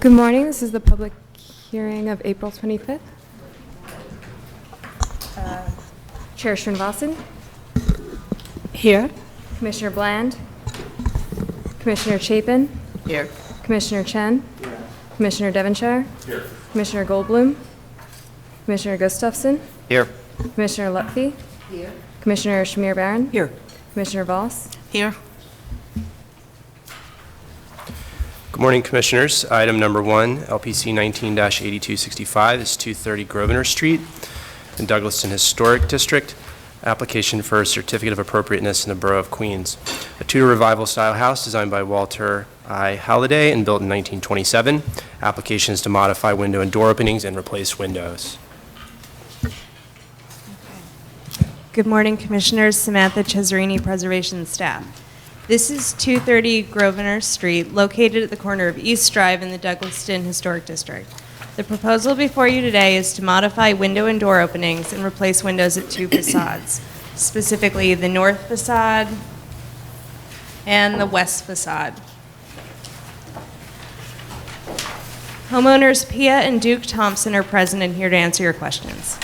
Good morning. This is the public hearing of April 25th. Chair Srinivasan. Here. Commissioner Bland. Commissioner Chapin. Here. Commissioner Chen. Here. Commissioner Devonshire. Here. Commissioner Goldblum. Commissioner Gustafson. Here. Commissioner Lutfi. Here. Commissioner Shamir Baran. Here. Commissioner Voss. Here. Good morning, Commissioners. Item number 1, LPC 19-8265 is 230 Grosvenor Street in Douglaston Historic District. Application for a certificate of appropriateness in the Borough of Queens. A Tudor Revival style house designed by Walter I. Halliday and built in 1927. Application is to modify window and door openings and replace windows. Good morning, Commissioners. Samantha Cesarini, Preservation Staff. This is 230 Grosvenor Street, located at the corner of East Drive in the Douglaston Historic District. The proposal before you today is to modify window and door openings and replace windows at 2 facades, specifically the north facade and the west facade. Homeowners Pia and Duke Thompson are present and here to answer your questions.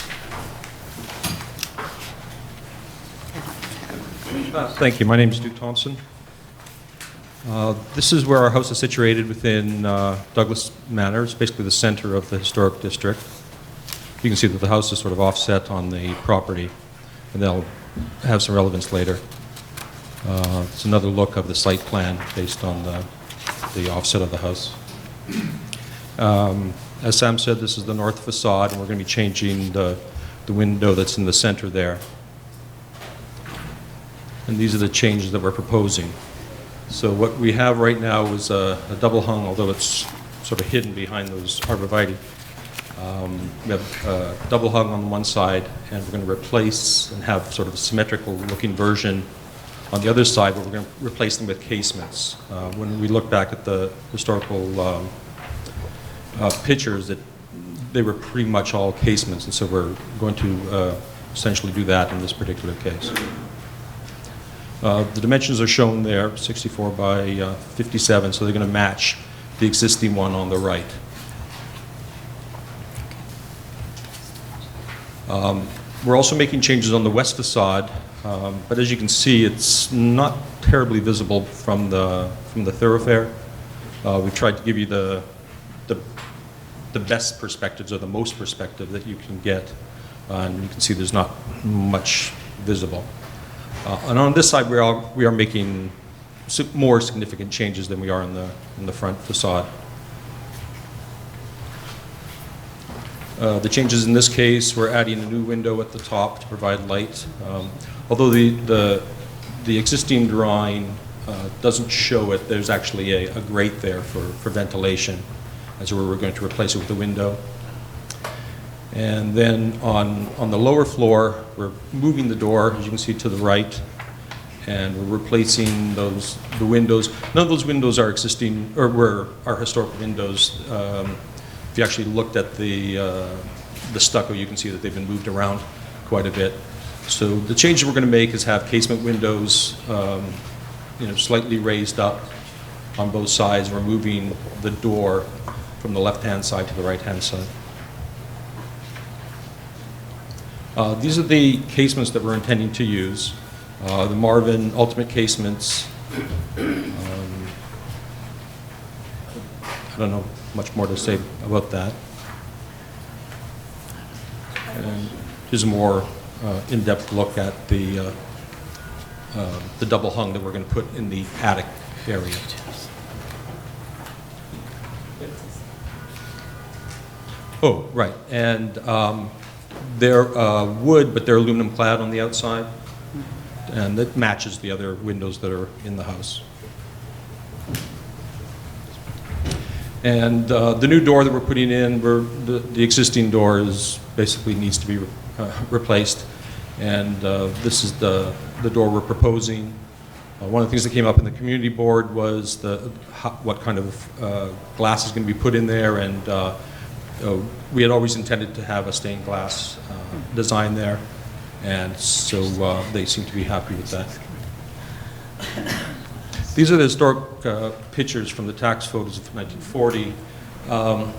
Thank you. My name is Duke Thompson. This is where our house is situated within Douglas Manor. It's basically the center of the historic district. You can see that the house is sort of offset on the property, and they'll have some relevance later. It's another look of the site plan based on the offset of the house. As Sam said, this is the north facade, and we're going to be changing the window that's in the center there. And these are the changes that we're proposing. So what we have right now is a double hung, although it's sort of hidden behind those arborvitae. We have a double hung on one side, and we're going to replace and have sort of a symmetrical looking version on the other side, but we're going to replace them with casements. When we look back at the historical pictures, they were pretty much all casements, and so we're going to essentially do that in this particular case. The dimensions are shown there, 64 by 57, so they're going to match the existing one on the right. We're also making changes on the west facade, but as you can see, it's not terribly visible from the thoroughfare. We've tried to give you the best perspectives, or the most perspective that you can get, and you can see there's not much visible. And on this side, we are making more significant changes than we are in the front facade. The changes in this case, we're adding a new window at the top to provide light. Although the existing drawing doesn't show it, there's actually a grate there for ventilation, and so we're going to replace it with a window. And then on the lower floor, we're moving the door, as you can see, to the right, and we're replacing the windows. None of those windows are existing, or are historical windows. If you actually looked at the stucco, you can see that they've been moved around quite a bit. So the change that we're going to make is have casement windows, slightly raised up on both sides. We're moving the door from the left-hand side to the right-hand side. These are the casements that we're intending to use. The Marvin Ultimate casements. I don't know much more to say about that. And here's a more in-depth look at the double hung that we're going to put in the attic area. Oh, right. And they're wood, but they're aluminum clad on the outside, and that matches the other windows that are in the house. And the new door that we're putting in, the existing door basically needs to be replaced, and this is the door we're proposing. One of the things that came up in the community board was what kind of glass is going to be put in there, and we had always intended to have a stained glass design there, and so they seem to be happy with that. These are the historic pictures from the tax photos of 1940. Though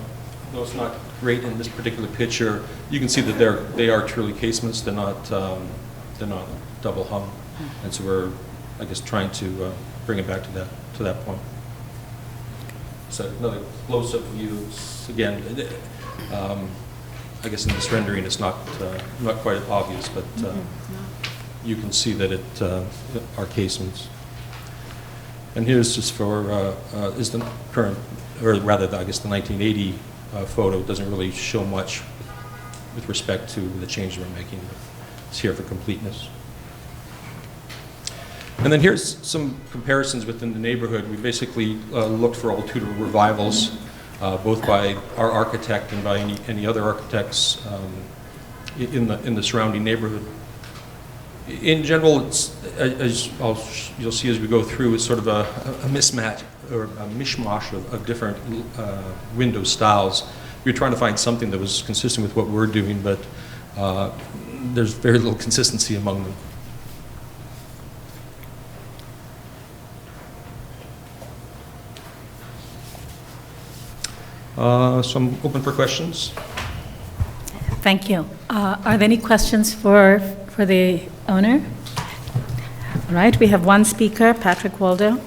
it's not great in this particular picture, you can see that they are truly casements. They're not double hung, and so we're, I guess, trying to bring it back to that point. So another close-up view. Again, I guess in this rendering it's not quite obvious, but you can see that it are casements. And here's just for is the current, or rather, I guess the 1980 photo doesn't really show much with respect to the change we're making. It's here for completeness. And then here's some comparisons within the neighborhood. We basically looked for old Tudor revivals, both by our architect and by any other architects in the surrounding neighborhood. In general, it's, as you'll see as we go through, it's sort of a mismatch or a mishmash of different window styles. We were trying to find something that was consistent with what we're doing, but there's very little consistency among them. So I'm open for questions. Thank you. Are there any questions for the owner? All right, we have one speaker, Patrick Waldo.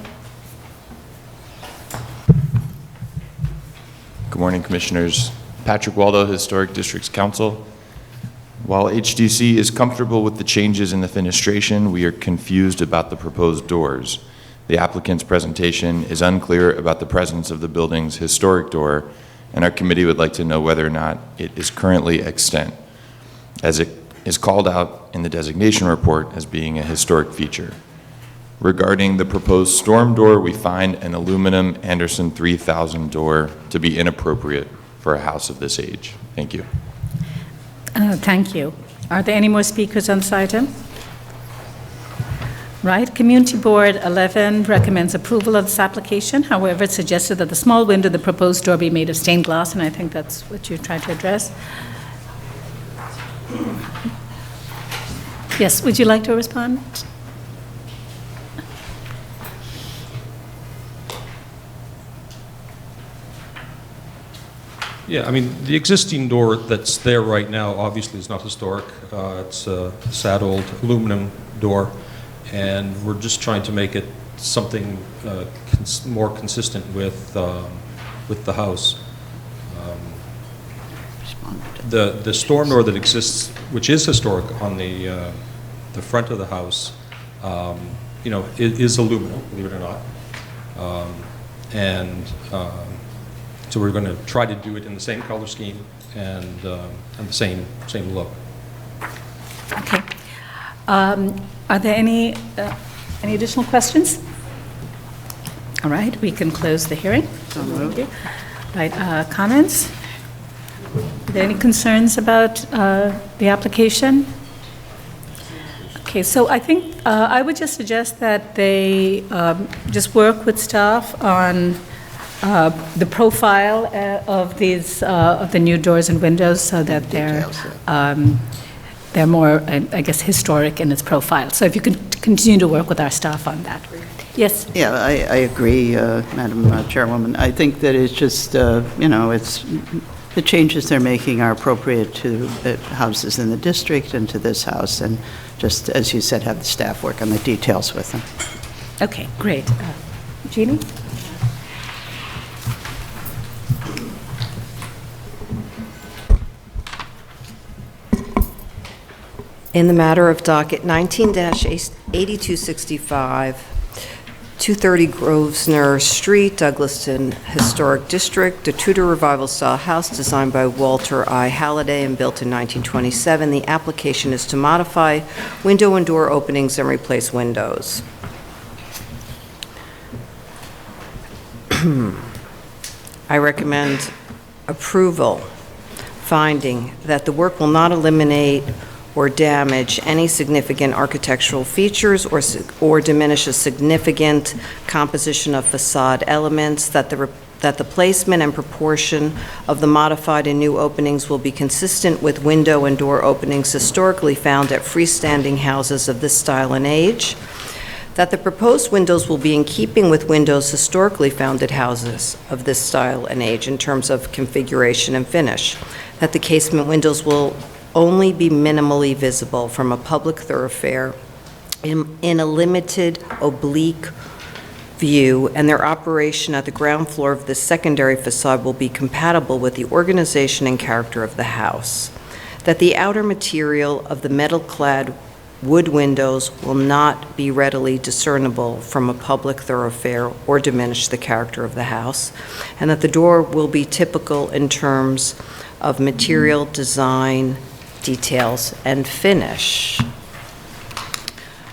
Good morning, Commissioners. Patrick Waldo, Historic Districts Council. While HDC is comfortable with the changes in the fenestration, we are confused about the proposed doors. The applicant's presentation is unclear about the presence of the building's historic door, and our committee would like to know whether or not it is currently extant, as it is called out in the designation report as being a historic feature. Regarding the proposed storm door, we find an aluminum Anderson 3000 door to be inappropriate for a house of this age. Thank you. Thank you. Are there any more speakers on this item? Right, Community Board 11 recommends approval of this application. However, it suggested that the small window, the proposed door, be made of stained glass, and I think that's what you're trying to address. Yes, would you like to respond? Yeah, I mean, the existing door that's there right now obviously is not historic. It's a sad old aluminum door, and we're just trying to make it something more consistent with the house. The storm door that exists, which is historic on the front of the house, you know, is aluminum, believe it or not, so we're going to try to do it in the same color scheme and the same look. Okay. Are there any additional questions? All right, we can close the hearing. Thank you. Right, comments? Are there any concerns about the application? Okay, so I think I would just suggest that they just work with staff on the profile of these of the new doors and windows, so that they're more, I guess, historic in its profile. So if you could continue to work with our staff on that. Yes? Yeah, I agree, Madam Chairwoman. I think that it's just, you know, it's the changes they're making are appropriate to the houses in the district and to this house, and just, as you said, have the staff work on the details with them. Okay, great. Jeannie? In the matter of docket 19-8265, 230 Grosvenor Street, Douglaston Historic District, a Tudor Revival-style house designed by Walter I. Halliday and built in 1927. The application is to modify window and door openings and replace windows. I recommend approval, finding that the work will not eliminate or damage any significant architectural features or diminish a significant composition of facade elements, that the placement and proportion of the modified and new openings will be consistent with window and door openings historically found at freestanding houses of this style and age, that the proposed windows will be in keeping with windows historically found at houses of this style and age in terms of configuration and finish, that the casement windows will only be minimally visible from a public thoroughfare in a limited oblique view, and their operation at the ground floor of the secondary facade will be compatible with the organization and character of the house, that the outer material of the metal-clad wood windows will not be readily discernible from a public thoroughfare or diminish the character of the house, and that the door will be typical in terms of material, design, details, and finish.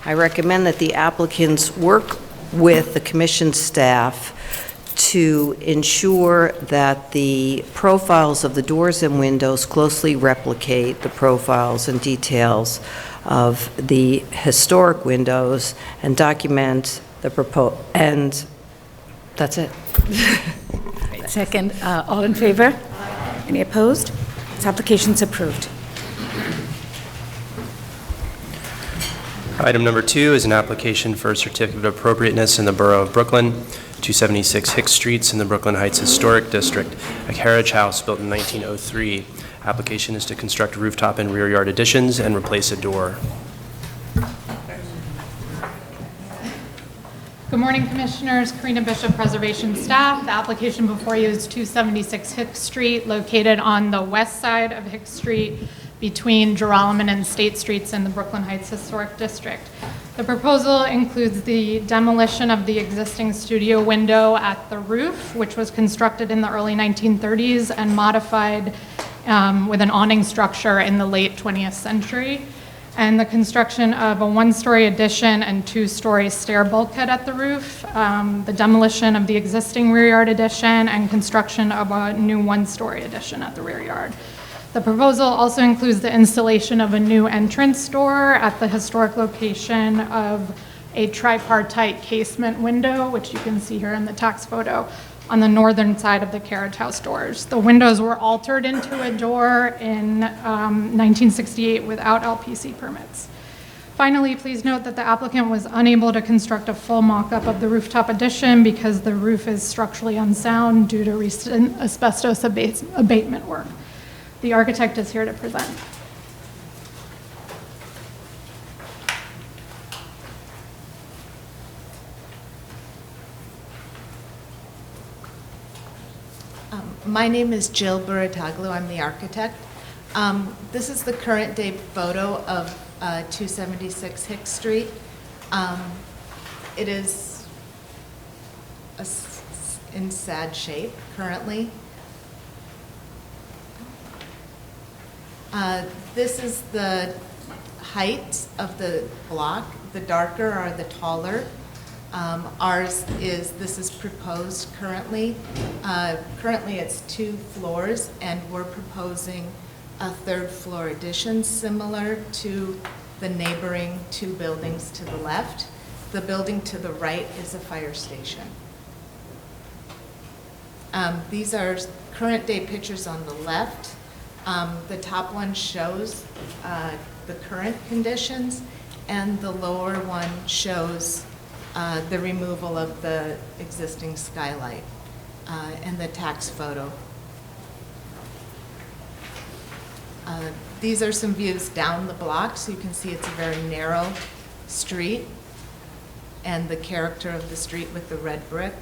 I recommend that the applicants work with the commission staff to ensure that the profiles of the doors and windows closely replicate the profiles and details of the historic windows and document the and that's it. Second, all in favor? Any opposed? This application's approved. Item number 2 is an application for a certificate of appropriateness in the Borough of Brooklyn, 276 Hicks Streets in the Brooklyn Heights Historic District, a carriage house built in 1903. Application is to construct rooftop and rear yard additions and replace a door. Good morning, Commissioners. Karina Bishop, Preservation Staff. The application before you is 276 Hicks Street, located on the west side of Hicks Street between Joralemon and State Streets in the Brooklyn Heights Historic District. The proposal includes the demolition of the existing studio window at the roof, which was constructed in the early 1930s and modified with an awning structure in the late 20th century, and the construction of a one-story addition and two-story stair bulkhead at the roof, the demolition of the existing rear yard addition, and construction of a new one-story addition at the rear yard. The proposal also includes the installation of a new entrance door at the historic location of a tripartite casement window, which you can see here in the tax photo, on the northern side of the carriage house doors. The windows were altered into a door in 1968 without LPC permits. Finally, please note that the applicant was unable to construct a full mock-up of the rooftop addition because the roof is structurally unsound due to recent asbestos abatement work. The architect is here to present. My name is Jill Burataglu. I'm the architect. This is the current day photo of 276 Hicks Street. It is in sad shape currently. This is the height of the block. The darker are the taller. This is proposed currently. Currently it's 2 floors, and we're proposing a 3rd floor addition similar to the neighboring 2 buildings to the left. The building to the right is a fire station. These are current day pictures on the left. The top one shows the current conditions, and the lower one shows the removal of the existing skylight and the tax photo. These are some views down the block, so you can see it's a very narrow street, and the character of the street with the red brick.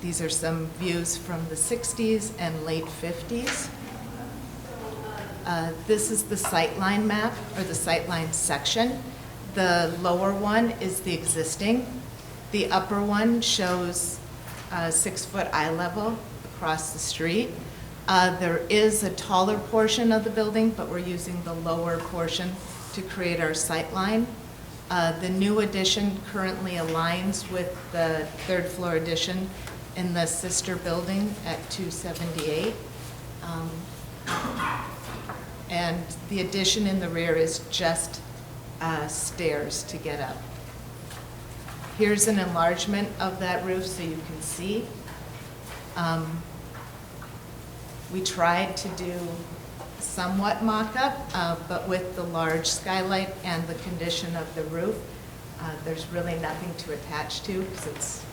These are some views from the 60s and late 50s. This is the sightline map, or the sightline section. The lower one is the existing. The upper one shows 6-foot eye level across the street. There is a taller portion of the building, but we're using the lower portion to create our sightline. The new addition currently aligns with the 3rd floor addition in the sister building at 278. And the addition in the rear is just stairs to get up. Here's an enlargement of that roof so you can see. We tried to do somewhat mock-up, but with the large skylight and the condition of the roof, there's really nothing to attach to because it's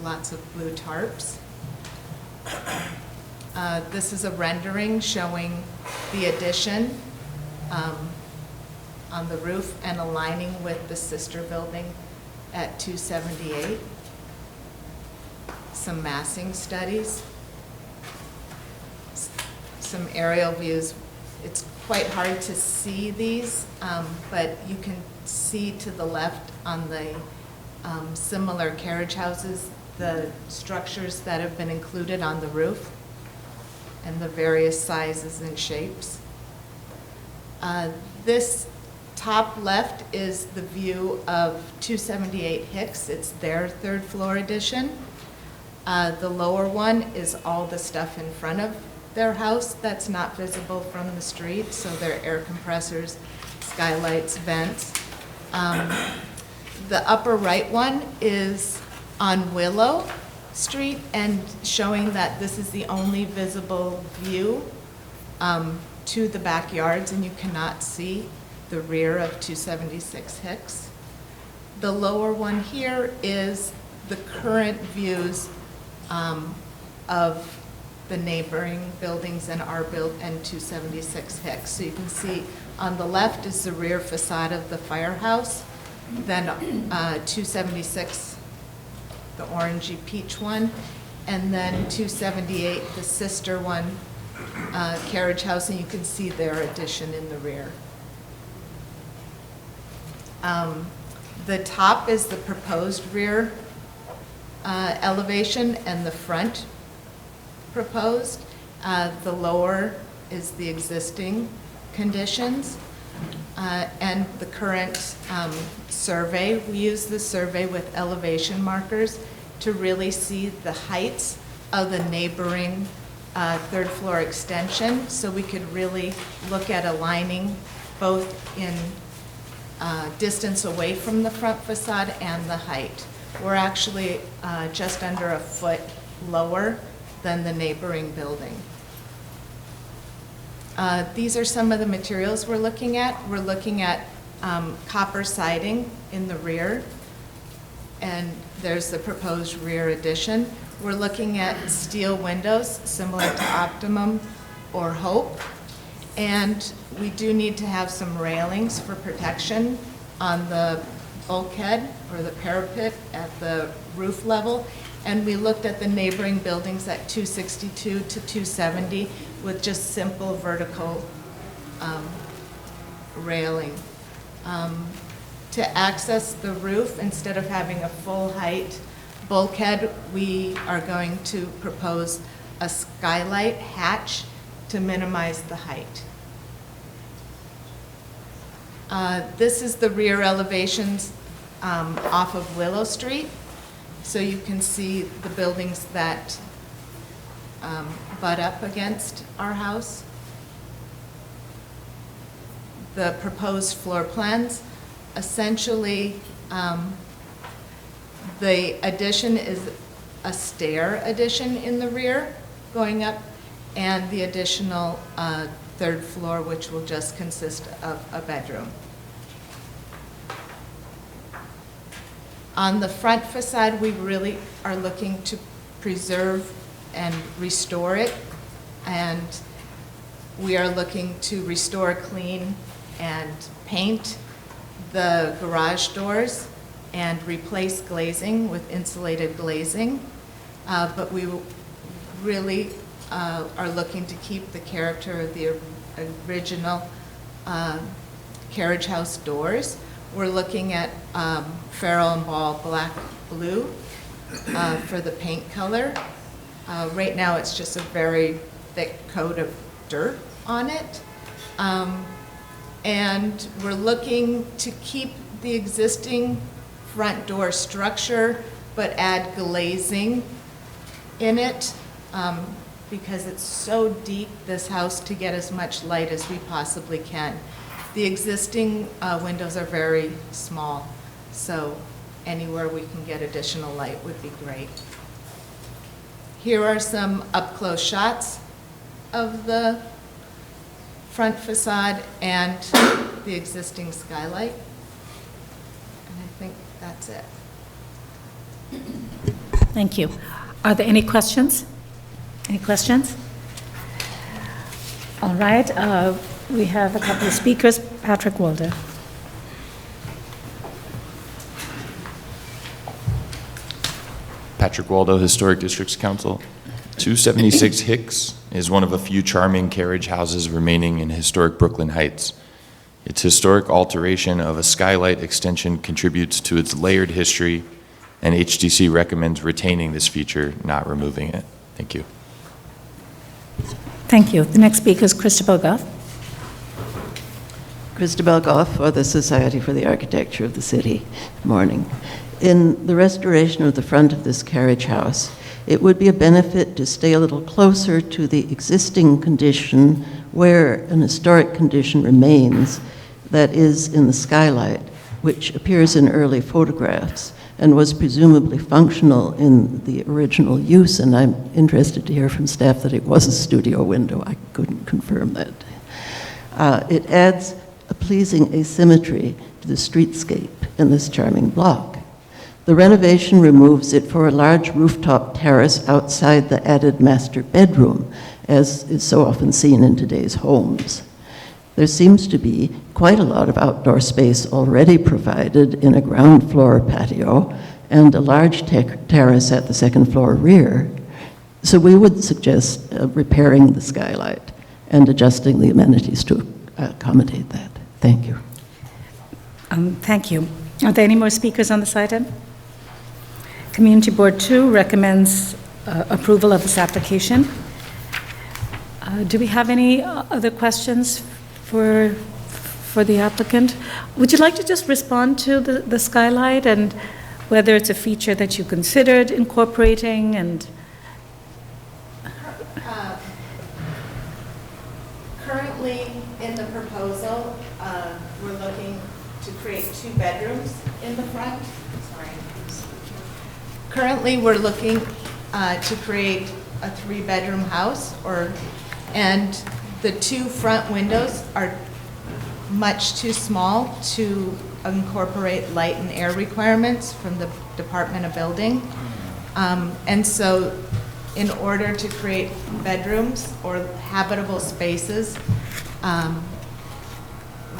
lots of blue tarps. This is a rendering showing the addition on the roof and aligning with the sister building at 278. Some massing studies. Some aerial views. It's quite hard to see these, but you can see to the left on the similar carriage houses, the structures that have been included on the roof and the various sizes and shapes. This top left is the view of 278 Hicks. It's their third floor addition. The lower one is all the stuff in front of their house that's not visible from the street, so their air compressors, skylights, vents. The upper right one is on Willow Street and showing that this is the only visible view to the backyards, and you cannot see the rear of 276 Hicks. The lower one here is the current views of the neighboring buildings and our build and 276 Hicks. So you can see on the left is the rear facade of the firehouse, then 276, the orangey peach one, and then 278, the sister one, carriage house, and you can see their addition in the rear. The top is the proposed rear elevation and the front proposed. The lower is the existing conditions and the current survey. We use the survey with elevation markers to really see the heights of the neighboring third floor extension, so we could really look at aligning both in distance away from the front facade and the height. We're actually just under a foot lower than the neighboring building. These are some of the materials we're looking at. We're looking at copper siding in the rear, and there's the proposed rear addition. We're looking at steel windows similar to Optimum or Hope, and we do need to have some railings for protection on the bulkhead or the parapet at the roof level. And we looked at the neighboring buildings at 262 to 270 with just simple vertical railing. To access the roof, instead of having a full height bulkhead, we are going to propose a skylight hatch to minimize the height. This is the rear elevations off of Willow Street. So you can see the buildings that butt up against our house. The proposed floor plans, essentially, the addition is a stair addition in the rear going up, and the additional third floor, which will just consist of a bedroom. On the front facade, we really are looking to preserve and restore it, and we are looking to restore, clean, and paint the garage doors and replace glazing with insulated glazing. But we really are looking to keep the character of the original carriage house doors. We're looking at Farrell and Ball black blue for the paint color. Right now it's just a very thick coat of dirt on it. And we're looking to keep the existing front door structure but add glazing in it because it's so deep, this house, to get as much light as we possibly can. The existing windows are very small, so anywhere we can get additional light would be great. Here are some up-close shots of the front facade and the existing skylight. And I think that's it. Thank you. Are there any questions? Any questions? All right, we have a couple of speakers. Patrick Waldo. Patrick Waldo, Historic Districts Council. 276 Hicks is one of a few charming carriage houses remaining in historic Brooklyn Heights. Its historic alteration of a skylight extension contributes to its layered history, and HDC recommends retaining this feature, not removing it. Thank you. Thank you. The next speaker is Christabel Goff. Christabel Goff for the Society for the Architecture of the City. Good morning. In the restoration of the front of this carriage house, it would be a benefit to stay a little closer to the existing condition where an historic condition remains, that is in the skylight, which appears in early photographs and was presumably functional in the original use, and I'm interested to hear from staff that it was a studio window. I couldn't confirm that. It adds a pleasing asymmetry to the streetscape in this charming block. The renovation removes it for a large rooftop terrace outside the added master bedroom, as is so often seen in today's homes. There seems to be quite a lot of outdoor space already provided in a ground floor patio and a large terrace at the second floor rear. So we would suggest repairing the skylight and adjusting the amenities to accommodate that. Thank you. Thank you. Are there any more speakers on this item? Community Board 2 recommends approval of this application. Do we have any other questions for the applicant? Would you like to just respond to the skylight and whether it's a feature that you considered incorporating? And Currently, in the proposal, we're looking to create 2 bedrooms in the front. Currently, we're looking to create a 3-bedroom house, and the 2 front windows are much too small to incorporate light and air requirements from the Department of Building. And so in order to create bedrooms or habitable spaces,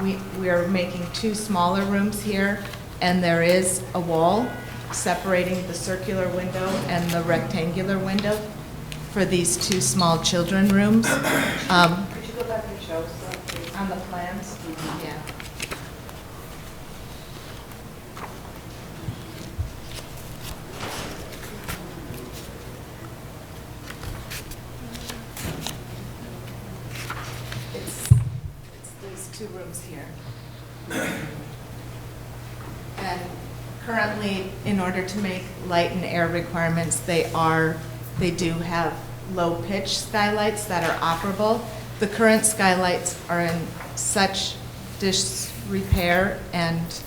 we are making 2 smaller rooms here, and there is a wall separating the circular window and the rectangular window for these 2 small children rooms. Could you go back and show some on the plans? Yeah. It's these 2 rooms here. And currently, in order to make light and air requirements, they do have low-pitch skylights that are operable. The current skylights are in such disrepair and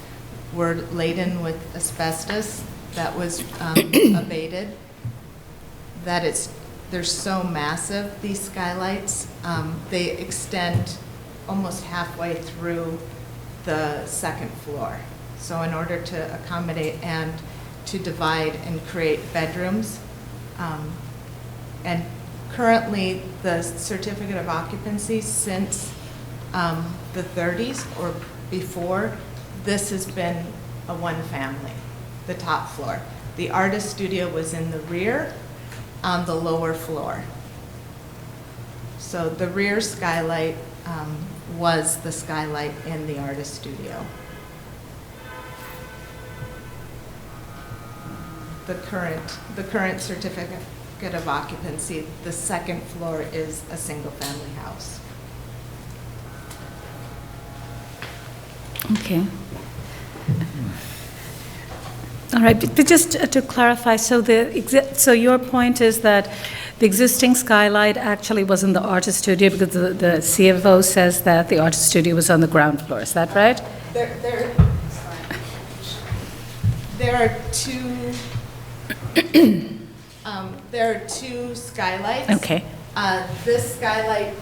were laden with asbestos that was abated, that they're so massive, these skylights. They extend almost halfway through the second floor. So in order to accommodate and to divide and create bedrooms, and currently the certificate of occupancy since the 30s or before, this has been a 1-family, the top floor. The artist studio was in the rear on the lower floor. So the rear skylight was the skylight in the artist studio. The current certificate of occupancy, the second floor is a single-family house. okay. All right, but just to clarify, so your point is that the existing skylight actually was in the artist studio because the CFO says that the artist studio was on the ground floor. Is that right? There are 2. There are 2 skylights. Okay. This skylight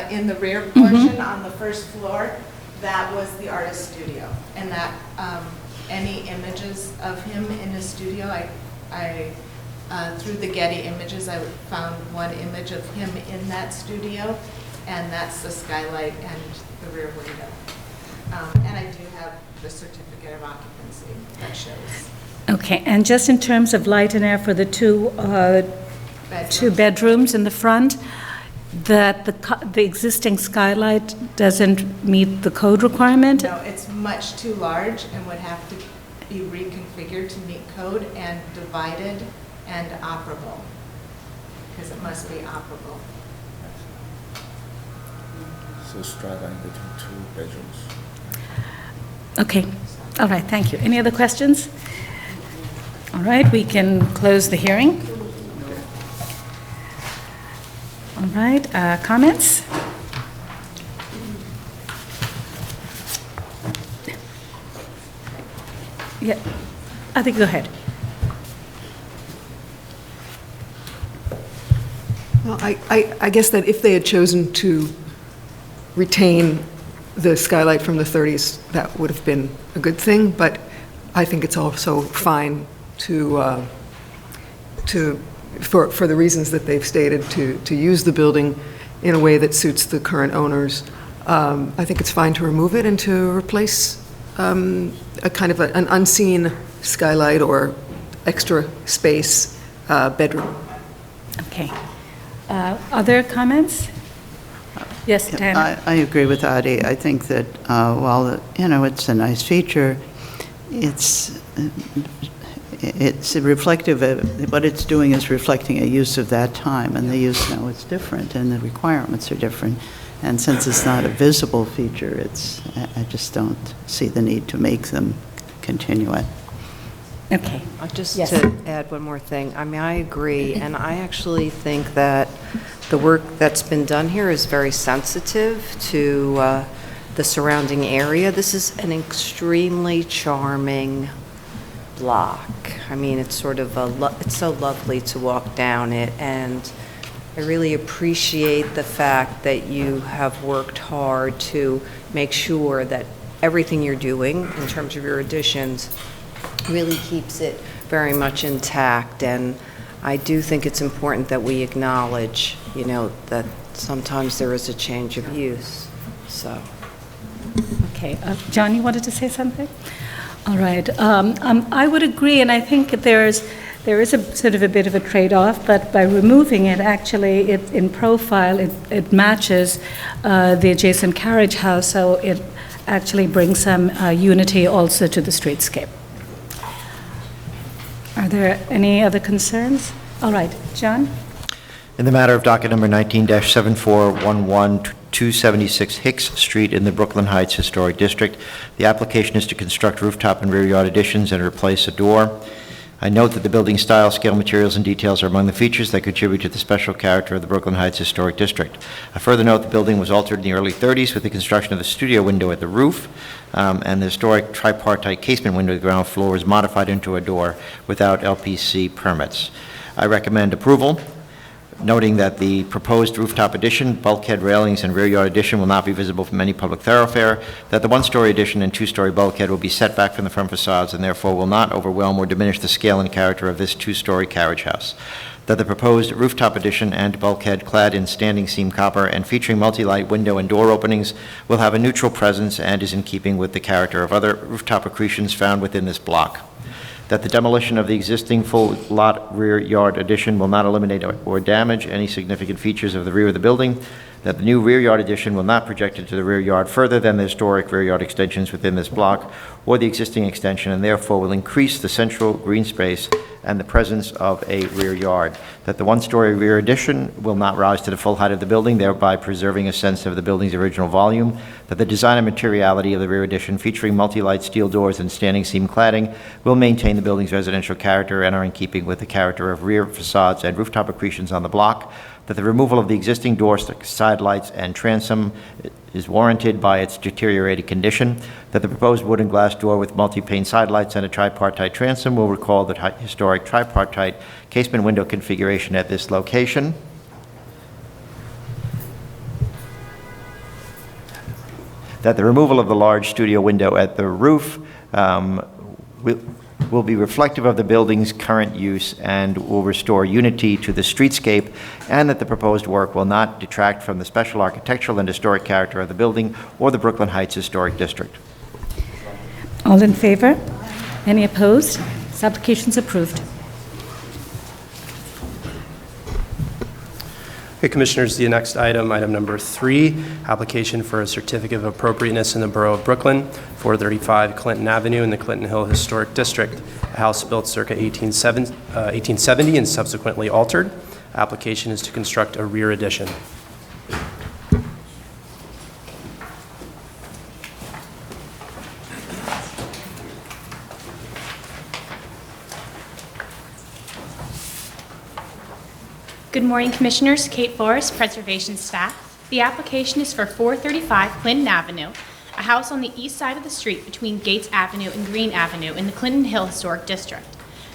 in the rear portion on the first floor, that was the artist studio. And that, any images of him in his studio, through the Getty Images, I found one image of him in that studio, and that's the skylight and the rear window. And I do have the certificate of occupancy that shows. Okay, and just in terms of light and air for the two bedrooms in the front, that the existing skylight doesn't meet the code requirement? No, it's much too large and would have to be reconfigured to meet code and divided and operable, because it must be operable. So skyline between 2 bedrooms. Okay, all right, thank you. Any other questions? All right, we can close the hearing. All right, comments? Yeah, I think go ahead. Well, I guess that if they had chosen to retain the skylight from the 30s, that would have been a good thing, but I think it's also fine for the reasons that they've stated, to use the building in a way that suits the current owners. I think it's fine to remove it and to replace a kind of an unseen skylight or extra space bedroom. Okay. Other comments? Yes, Dan. I agree with Adi. I think that while, it's a nice feature, it's reflective of, what it's doing is reflecting a use of that time, and the use now is different, and the requirements are different. And since it's not a visible feature, I just don't see the need to make them continue it. Okay. Just Yes. to add one more thing, I mean, I agree, and I actually think that the work that's been done here is very sensitive to the surrounding area. This is an extremely charming block. I mean, it's sort of it's so lovely to walk down it, and I really appreciate the fact that you have worked hard to make sure that everything you're doing in terms of your additions really keeps it very much intact. And I do think it's important that we acknowledge, that sometimes there is a change of use, so. Okay, John, you wanted to say something? All right, I would agree, and I think there is a sort of a bit of a trade-off, but by removing it, actually, in profile, it matches the adjacent carriage house, so it actually brings some unity also to the streetscape. Are there any other concerns? All right, John? In the matter of docket number 19-7411, 276 Hicks Street in the Brooklyn Heights Historic District, the application is to construct rooftop and rear yard additions and replace a door. I note that the building style, scale, materials, and details are among the features that contribute to the special character of the Brooklyn Heights Historic District. I further note the building was altered in the early 30s with the construction of the studio window at the roof, and the historic tripartite casement window at the ground floor was modified into a door without LPC permits. I recommend approval, noting that the proposed rooftop addition, bulkhead railings, and rear yard addition will not be visible from any public thoroughfare, that the one-story addition and two-story bulkhead will be set back from the front facades and therefore will not overwhelm or diminish the scale and character of this two-story carriage house, that the proposed rooftop addition and bulkhead clad in standing seam copper and featuring multi-light window and door openings will have a neutral presence and is in keeping with the character of other rooftop accretions found within this block, that the demolition of the existing full-lot rear yard addition will not eliminate or damage any significant features of the rear of the building, that the new rear yard addition will not project into the rear yard further than the historic rear yard extensions within this block or the existing extension, and therefore will increase the central green space and the presence of a rear yard, that the one-story rear addition will not rise to the full height of the building, thereby preserving a sense of the building's original volume, that the design and materiality of the rear addition, featuring multi-light steel doors and standing seam cladding, will maintain the building's residential character and are in keeping with the character of rear facades and rooftop accretions on the block, that the removal of the existing door side lights and transom is warranted by its deteriorated condition, that the proposed wood and glass door with multi-pane side lights and a tripartite transom will recall the historic tripartite casement window configuration at this location. that the removal of the large studio window at the roof will be reflective of the building's current use and will restore unity to the streetscape, and that the proposed work will not detract from the special architectural and historic character of the building or the Brooklyn Heights Historic District. All in favor? Any opposed? This application is approved. Okay, Commissioners, the next item, item number 3, application for a certificate of appropriateness in the Borough of Brooklyn, 435 Clinton Avenue in the Clinton Hill Historic District, a house built circa 1870 and subsequently altered. Application is to construct a rear addition. Good morning, Commissioners. Kate Forrest, Preservation Staff. The application is for 435 Clinton Avenue, a house on the east side of the street between Gates Avenue and Green Avenue in the Clinton Hill Historic District.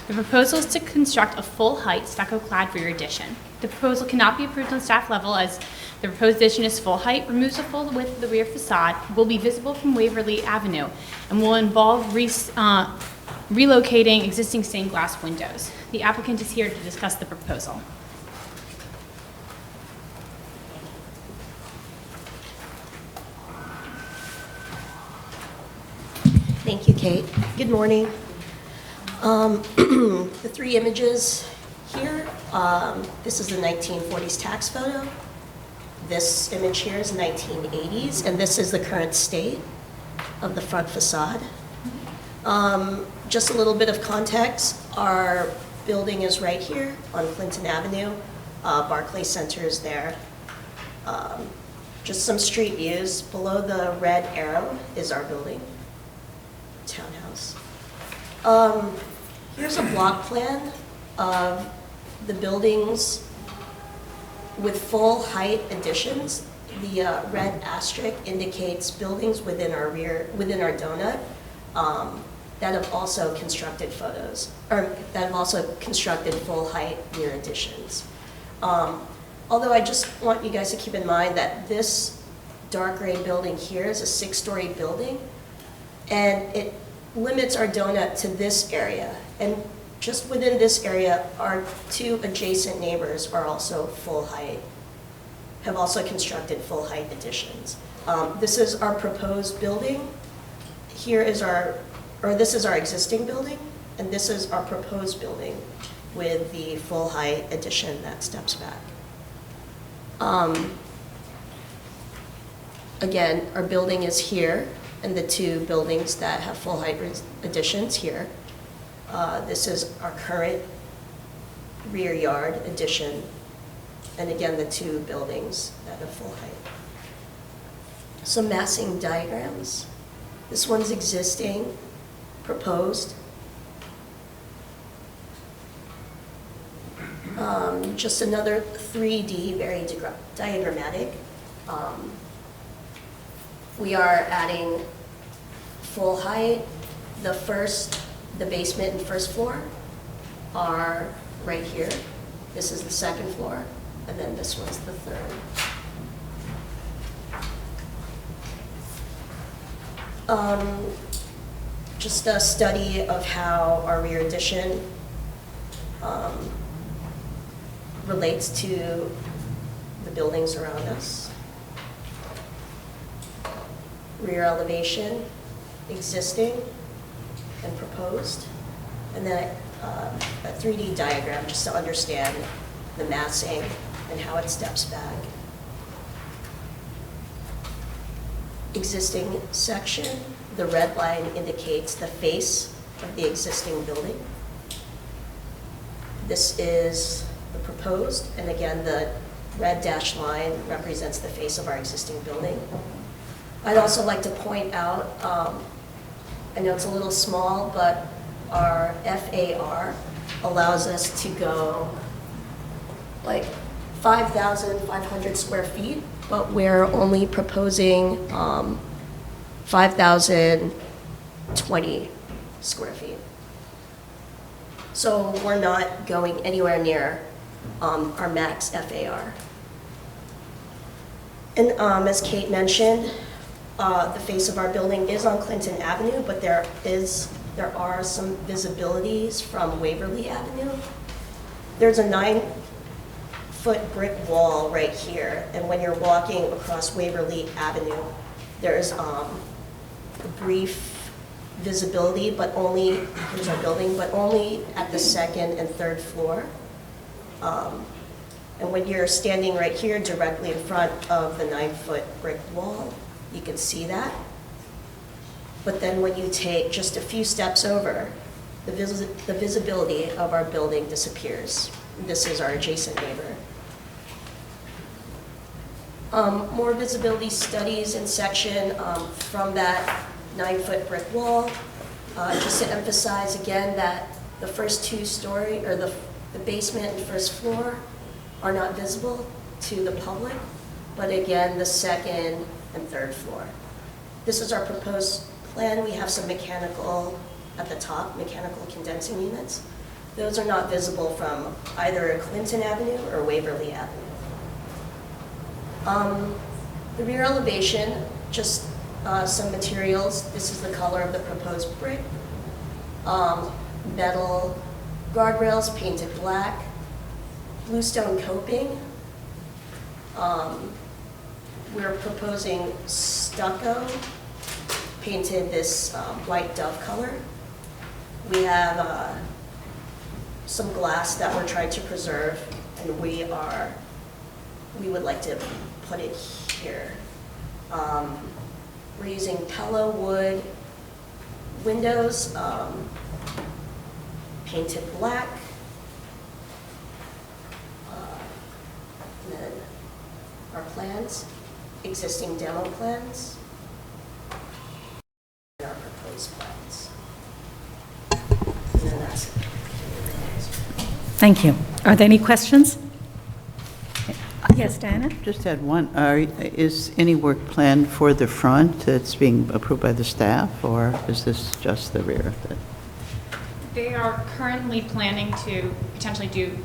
The proposal is to construct a full-height stucco-clad rear addition. The proposal cannot be approved on staff level as the proposed addition is full height, removes the full width of the rear facade, will be visible from Waverly Avenue, and will involve relocating existing stained glass windows. The applicant is here to discuss the proposal. Thank you, Kate. Good morning. The 3 images here, this is the 1940s tax photo. This image here is 1980s, and this is the current state of the front facade. Just a little bit of context, our building is right here on Clinton Avenue. Barclays Center is there. Just some street views. Below the red arrow is our building. Townhouse. Here's a block plan of the buildings with full height additions. The red asterisk indicates buildings within our donut that have also constructed full height rear additions. Although I just want you guys to keep in mind that this dark gray building here is a 6-story building, and it limits our donut to this area. And just within this area, our 2 adjacent neighbors are also full height, have also constructed full height additions. This is our proposed building. This is our existing building, and this is our proposed building with the full height addition that steps back. Again, our building is here, and the 2 buildings that have full height additions here. This is our current rear yard addition, and again, the 2 buildings that have full height. Some massing diagrams. This one's existing, proposed. Just another 3D, very diagrammatic. We are adding full height. The basement and first floor are right here. This is the second floor, and then this one's the third. Just a study of how our rear addition relates to the buildings around us. Rear elevation, existing and proposed, and then a 3D diagram just to understand the massing and how it steps back. Existing section, the red line indicates the face of the existing building. This is the proposed, and again, the red dashed line represents the face of our existing building. I'd also like to point out, I know it's a little small, but our FAR allows us to go like 5,500 square feet, but we're only proposing 5,020 square feet. So we're not going anywhere near our max FAR. And as Kate mentioned, the face of our building is on Clinton Avenue, but there are some visibilities from Waverly Avenue. There's a 9-foot brick wall right here, and when you're walking across Waverly Avenue, there's a brief visibility, but only, here's our building, but only at the 2nd and 3rd floor. And when you're standing right here directly in front of the 9-foot brick wall, you can see that. But then when you take just a few steps over, the visibility of our building disappears. This is our adjacent neighbor. More visibility studies in section from that 9-foot brick wall. Just to emphasize again that the first 2-story, or the basement and first floor are not visible to the public, but again, the 2nd and 3rd floor. This is our proposed plan. We have some mechanical at the top, mechanical condensing units. Those are not visible from either Clinton Avenue or Waverly Avenue. The rear elevation, just some materials. This is the color of the proposed brick. Metal guardrails painted black. Bluestone coping. We're proposing stucco, painted this white dove color. We have some glass that we're trying to preserve, and we would like to put it here. We're using Pella wood windows, painted black. And then our plans, existing demo plans, and our proposed plans. And then that's it. Thank you. Are there any questions? Yes, Diana? Just had one. Is any work planned for the front that's being approved by the staff, or is this just the rear? They are currently planning to potentially do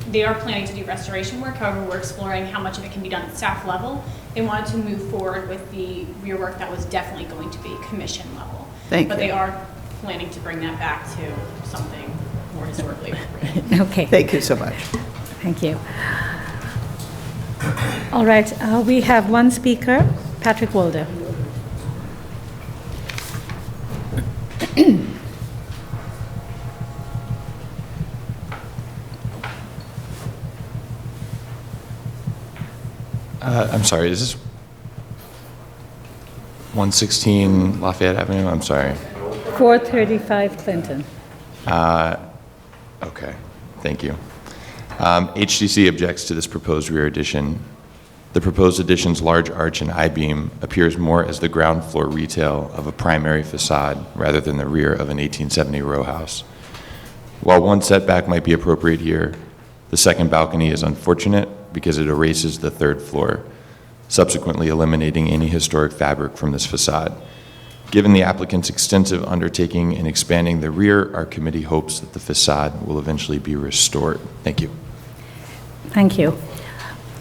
restoration work. However, we're exploring how much of it can be done at staff level. They wanted to move forward with the rear work that was definitely going to be commission level. But they are planning to bring that back to something more historically appropriate. Okay. Thank you so much. Thank you. All right, we have one speaker, Patrick Waldo. I'm sorry, is this 116 Lafayette Avenue? I'm sorry. 435 Clinton. Okay, thank you. HDC objects to this proposed rear addition. The proposed addition's large arch and I-beam appears more as the ground floor retail of a primary facade rather than the rear of an 1870 row house. While one setback might be appropriate here, the second balcony is unfortunate because it erases the 3rd floor, subsequently eliminating any historic fabric from this facade. Given the applicant's extensive undertaking in expanding the rear, our committee hopes that the facade will eventually be restored. Thank you. Thank you.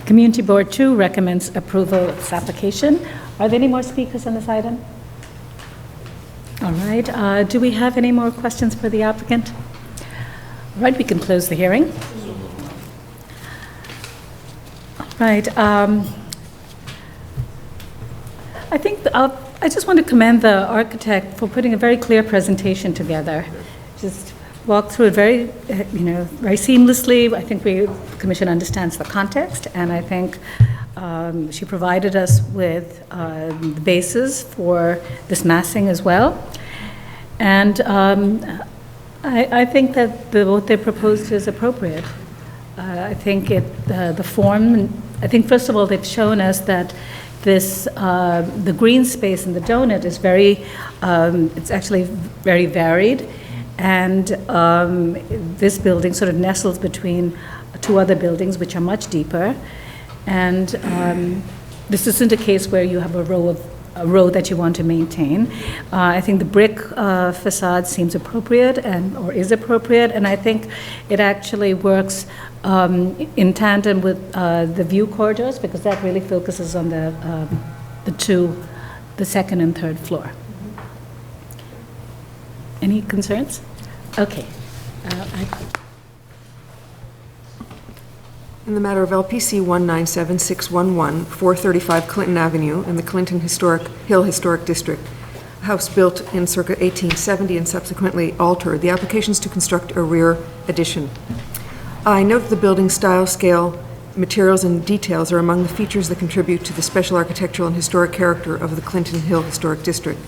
Community Board 2 recommends approval of this application. Are there any more speakers on this item? All right. Do we have any more questions for the applicant? All right, we can close the hearing. All right. I think I just want to commend the architect for putting a very clear presentation together. Just walked through it very, very seamlessly. I think the Commission understands the context, and I think she provided us with the basis for this massing as well. And I think that what they proposed is appropriate. I think the form. I think first of all they've shown us that this the green space in the donut is it's actually very varied. And this building sort of nestles between 2 other buildings, which are much deeper. And this isn't a case where you have a row that you want to maintain. I think the brick facade seems appropriate or is appropriate, and I think it actually works in tandem with the view corridors, because that really focuses on the the second and third floor. Any concerns? Okay. In the matter of LPC 197611, 435 Clinton Avenue in the Clinton Hill Historic District, a house built in circa 1870 and subsequently altered, the application is to construct a rear addition. I note that the building style, scale, materials, and details are among the features that contribute to the special architectural and historic character of the Clinton Hill Historic District,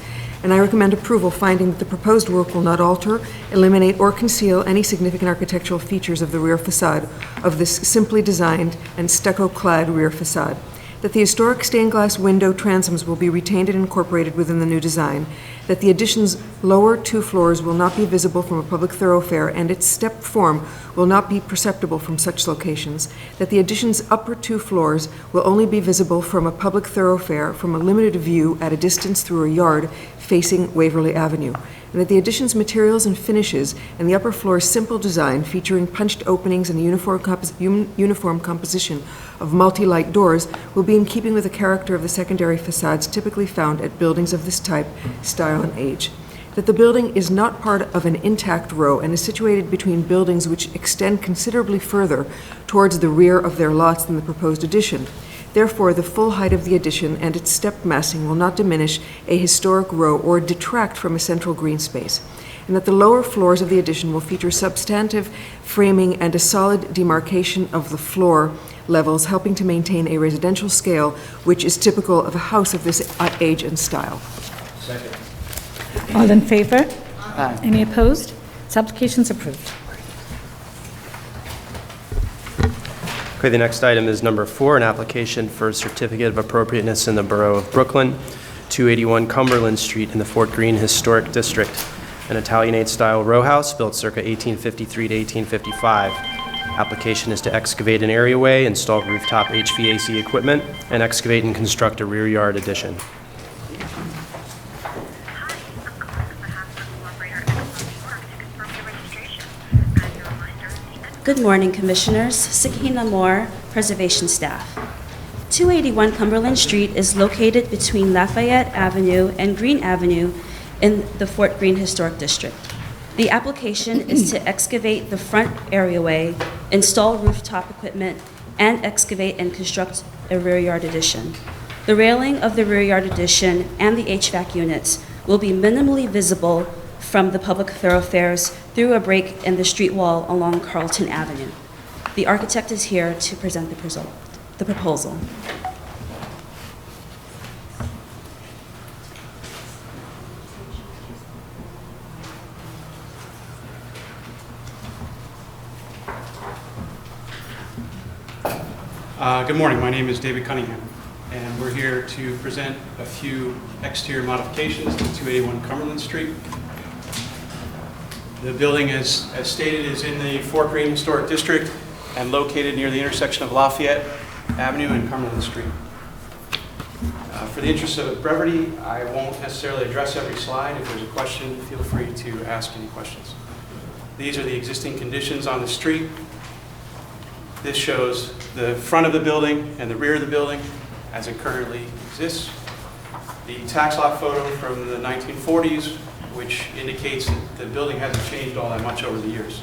and I recommend approval, finding that the proposed work will not alter, eliminate, or conceal any significant architectural features of the rear facade of this simply designed and stucco-clad rear facade, that the historic stained glass window transoms will be retained and incorporated within the new design, that the addition's lower 2 floors will not be visible from a public thoroughfare and its step form will not be perceptible from such locations, that the addition's upper 2 floors will only be visible from a public thoroughfare from a limited view at a distance through a yard facing Waverly Avenue, and that the addition's materials and finishes and the upper floor's simple design featuring punched openings and a uniform composition of multi-light doors will be in keeping with the character of the secondary facades typically found at buildings of this type, style, and age. That the building is not part of an intact row and is situated between buildings which extend considerably further towards the rear of their lots than the proposed addition. Therefore, the full height of the addition and its step massing will not diminish a historic row or detract from a central green space, and that the lower floors of the addition will feature substantive framing and a solid demarcation of the floor levels, helping to maintain a residential scale which is typical of a house of this age and style. Second. All in favor? Aye. Any opposed? This application is approved. Okay, the next item is number 4, an application for a certificate of appropriateness in the Borough of Brooklyn, 281 Cumberland Street in the Fort Greene Historic District, an Italianate-style row house built circa 1853 to 1855. Application is to excavate an areaway, install rooftop HVAC equipment, and excavate and construct a rear yard addition. Good morning, Commissioners. Sakina Moore, Preservation Staff. 281 Cumberland Street is located between Lafayette Avenue and Green Avenue in the Fort Greene Historic District. The application is to excavate the front areaway, install rooftop equipment, and excavate and construct a rear yard addition. The railing of the rear yard addition and the HVAC units will be minimally visible from the public thoroughfares through a break in the street wall along Carlton Avenue. The architect is here to present the proposal. Good morning. My name is David Cunningham, and we're here to present a few exterior modifications to 281 Cumberland Street. The building, as stated, is in the Fort Greene Historic District and located near the intersection of Lafayette Avenue and Cumberland Street. For the interest of brevity, I won't necessarily address every slide. If there's a question, feel free to ask any questions. These are the existing conditions on the street. This shows the front of the building and the rear of the building as it currently exists. The tax lot photo from the 1940s, which indicates that the building hasn't changed all that much over the years.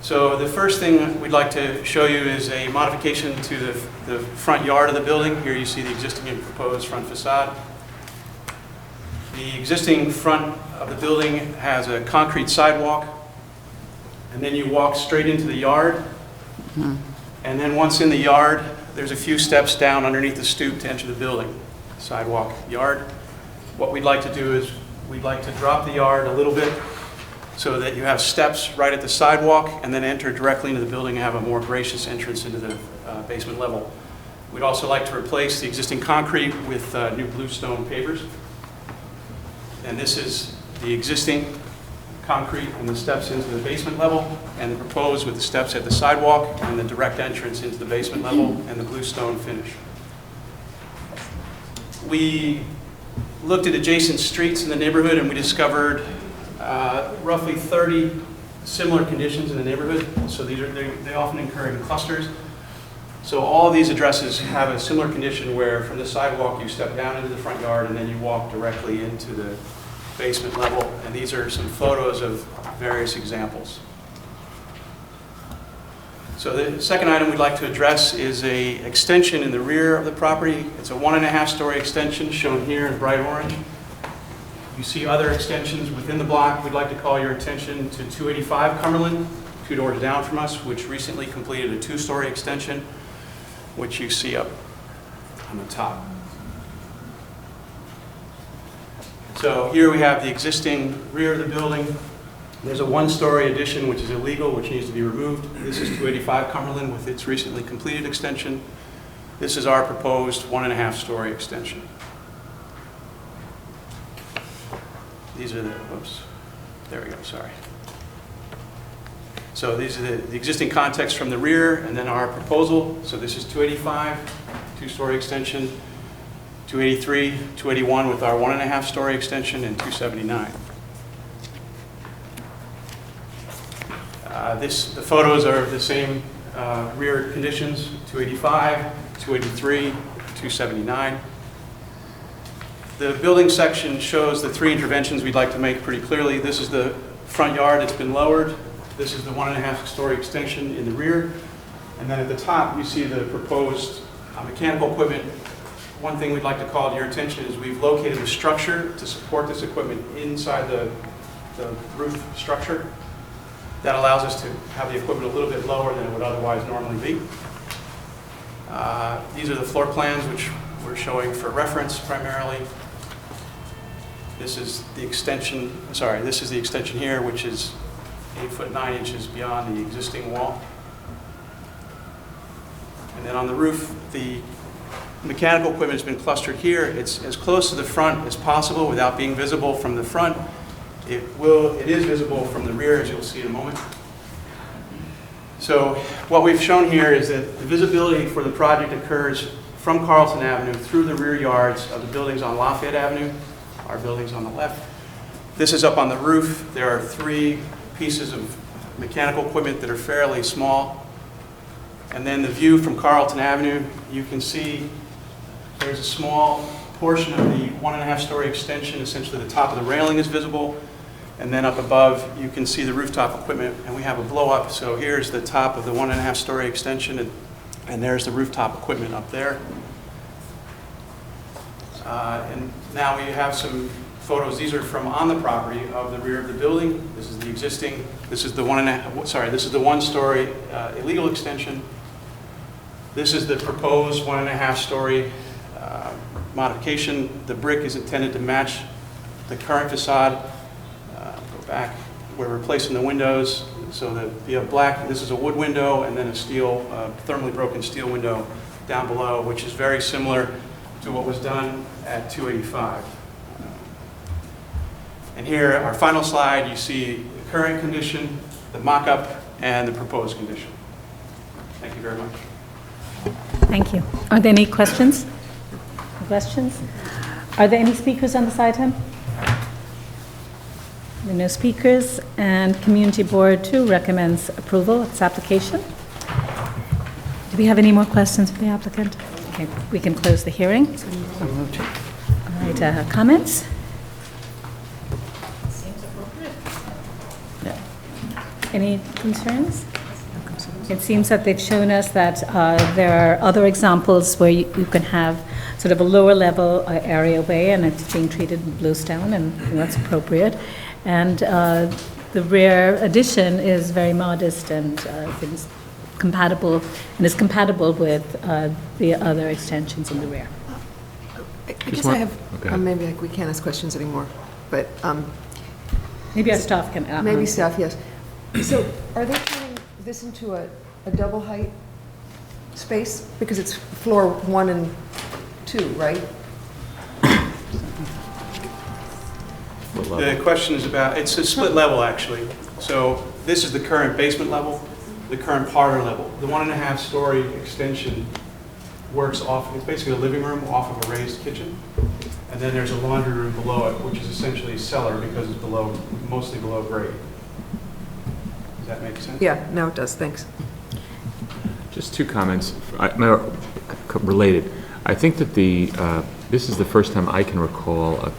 So the first thing we'd like to show you is a modification to the front yard of the building. Here you see the existing and proposed front facade. The existing front of the building has a concrete sidewalk, and then you walk straight into the yard. And then once in the yard, there's a few steps down underneath the stoop to enter the building. Sidewalk, yard. What we'd like to do is we'd like to drop the yard a little bit so that you have steps right at the sidewalk and then enter directly into the building and have a more gracious entrance into the basement level. We'd also like to replace the existing concrete with new bluestone pavers. And this is the existing concrete and the steps into the basement level, and the proposed with the steps at the sidewalk and the direct entrance into the basement level and the bluestone finish. We looked at adjacent streets in the neighborhood and we discovered roughly 30 similar conditions in the neighborhood. So they often occur in clusters. So all of these addresses have a similar condition where from the sidewalk you step down into the front yard and then you walk directly into the basement level. And these are some photos of various examples. So the second item we'd like to address is a extension in the rear of the property. It's a 1.5-story extension shown here in bright orange. You see other extensions within the block. We'd like to call your attention to 285 Cumberland, 2 doors down from us, which recently completed a 2-story extension, which you see up on the top. So here we have the existing rear of the building. There's a 1-story addition, which is illegal, which needs to be removed. This is 285 Cumberland with its recently completed extension. This is our proposed 1.5-story extension. These are the, whoops, there we go, sorry. So these are the existing context from the rear, and then our proposal. So this is 285, 2-story extension, 283, 281 with our 1.5-story extension, and 279. The photos are the same rear conditions, 285, 283, 279. The building section shows the 3 interventions we'd like to make pretty clearly. This is the front yard, it's been lowered. This is the 1.5-story extension in the rear. And then at the top, you see the proposed mechanical equipment. One thing we'd like to call to your attention is we've located a structure to support this equipment inside the roof structure. That allows us to have the equipment a little bit lower than it would otherwise normally be. These are the floor plans, which we're showing for reference primarily. This is the extension, sorry, this is the extension here, which is 8 foot 9 inches beyond the existing wall. And then on the roof, the mechanical equipment has been clustered here. It's as close to the front as possible without being visible from the front. It is visible from the rear, as you'll see in a moment. So what we've shown here is that the visibility for the project occurs from Carlton Avenue through the rear yards of the buildings on Lafayette Avenue, our buildings on the left. This is up on the roof. There are 3 pieces of mechanical equipment that are fairly small. And then the view from Carlton Avenue, you can see there's a small portion of the 1.5-story extension. Essentially the top of the railing is visible. And then up above, you can see the rooftop equipment, and we have a blow up. So here's the top of the 1.5-story extension, and there's the rooftop equipment up there. And now we have some photos. These are from on the property of the rear of the building. This is the existing, this is the 1-story illegal extension. This is the proposed 1.5-story modification. The brick is intended to match the current facade. Go back. We're replacing the windows so that you have black. This is a wood window, and then a steel, thermally broken steel window down below, which is very similar to what was done at 285. And here, our final slide, you see the current condition, the mock-up, and the proposed condition. Thank you very much. Thank you. Are there any questions? Are there any speakers on this item? There are no speakers, and Community Board 2 recommends approval of this application. Do we have any more questions for the applicant? Okay, we can close the hearing. All right, comments? Seems appropriate. Any concerns? It seems that they've shown us that there are other examples where you can have sort of a lower level areaway, and it's being treated in bluestone, and that's appropriate. And the rear addition is very modest and is compatible with the other extensions in the rear. I guess I have, maybe we can't ask questions anymore, but. Maybe our staff can. Maybe staff, yes. So are they turning this into a double height space? Because it's floor 1 and 2, right? The question is about, it's a split level actually. So this is the current basement level, the current parlor level. The 1.5-story extension works off, it's basically a living room off of a raised kitchen. And then there's a laundry room below it, which is essentially a cellar because it's mostly below grade. Does that make sense? Yeah, no, it does, thanks. Just two comments, related. I think that this is the first time I can recall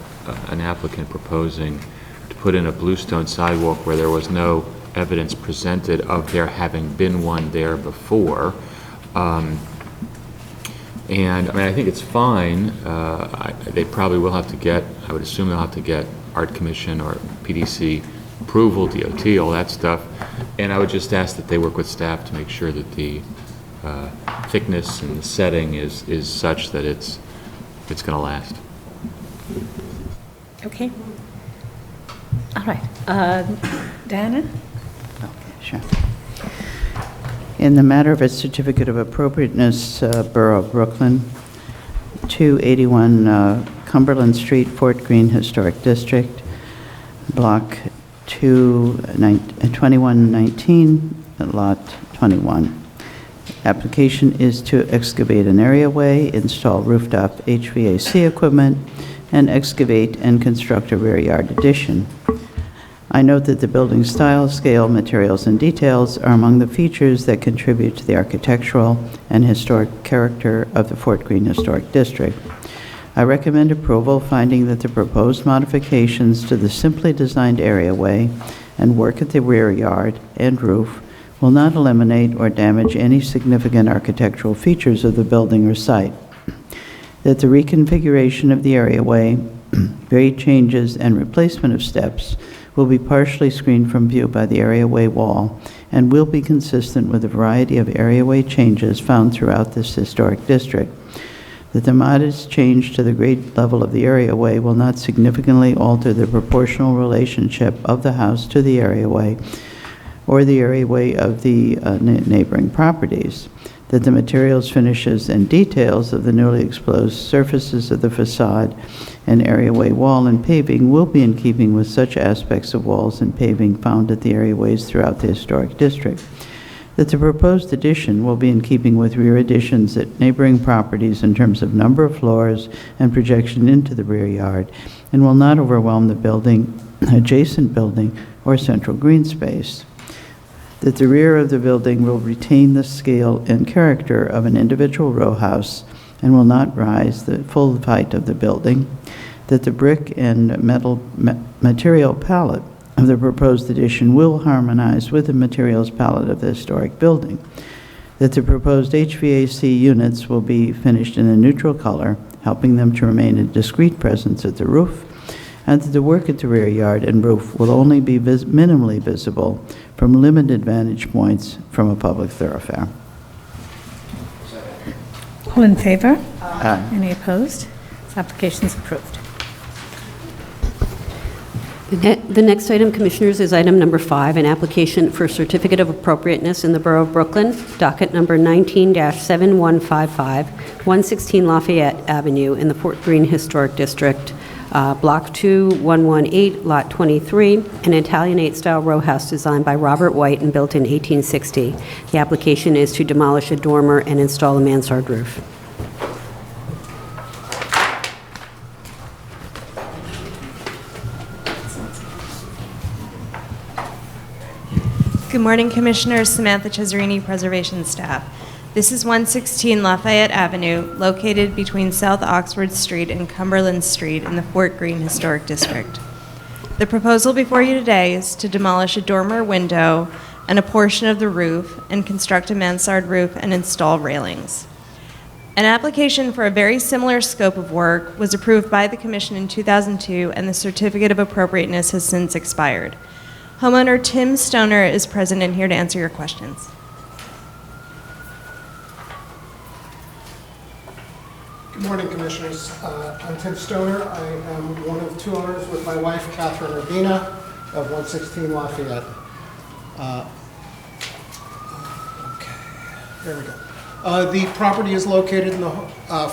an applicant proposing to put in a bluestone sidewalk where there was no evidence presented of there having been one there before. And I mean, I think it's fine. They probably will have to get, I would assume they'll have to get Art Commission or PDC approval, DOT, all that stuff. And I would just ask that they work with staff to make sure that the thickness and the setting is such that it's going to last. Okay. All right. Diana? Okay, sure. In the matter of a certificate of appropriateness, Borough of Brooklyn, 281 Cumberland Street, Fort Greene Historic District, Block 2119, Lot 21. Application is to excavate an areaway, install rooftop HVAC equipment, and excavate and construct a rear yard addition. I note that the building style, scale, materials, and details are among the features that contribute to the architectural and historic character of the Fort Greene Historic District. I recommend approval, finding that the proposed modifications to the simply designed areaway and work at the rear yard and roof will not eliminate or damage any significant architectural features of the building or site, that the reconfiguration of the areaway, grade changes, and replacement of steps will be partially screened from view by the areaway wall and will be consistent with a variety of areaway changes found throughout this historic district, that the modest change to the grade level of the areaway will not significantly alter the proportional relationship of the house to the areaway or the areaway of the neighboring properties, that the materials, finishes, and details of the newly exposed surfaces of the facade and areaway wall and paving will be in keeping with such aspects of walls and paving found at the areaways throughout the historic district, that the proposed addition will be in keeping with rear additions at neighboring properties in terms of number of floors and projection into the rear yard, and will not overwhelm the building, adjacent building, or central green space, that the rear of the building will retain the scale and character of an individual row house and will not rise the full height of the building, that the brick and metal material palette of the proposed addition will harmonize with the materials palette of the historic building, that the proposed HVAC units will be finished in a neutral color, helping them to remain a discrete presence at the roof, and that the work at the rear yard and roof will only be minimally visible from limited vantage points from a public thoroughfare. All in favor? Aye. Any opposed? This application is approved. The next item, Commissioners, is item number 5, an application for certificate of appropriateness in the Borough of Brooklyn, docket number 19-7155, 116 Lafayette Avenue in the Fort Greene Historic District, Block 2118, Lot 23, an Italianate-style row house designed by Robert White and built in 1860. The application is to demolish a dormer and install a mansard roof. Good morning, Commissioners. Samantha Cesarini, Preservation Staff. This is 116 Lafayette Avenue, located between South Oxford Street and Cumberland Street in the Fort Greene Historic District. The proposal before you today is to demolish a dormer window and a portion of the roof and construct a mansard roof and install railings. An application for a very similar scope of work was approved by the Commission in 2002, and the certificate of appropriateness has since expired. Homeowner Tim Stoner is present and here to answer your questions. Good morning, Commissioners. I'm Tim Stoner. I am one of 2 owners with my wife, Catherine Urbina, of 116 Lafayette. Okay, there we go. The property is located in the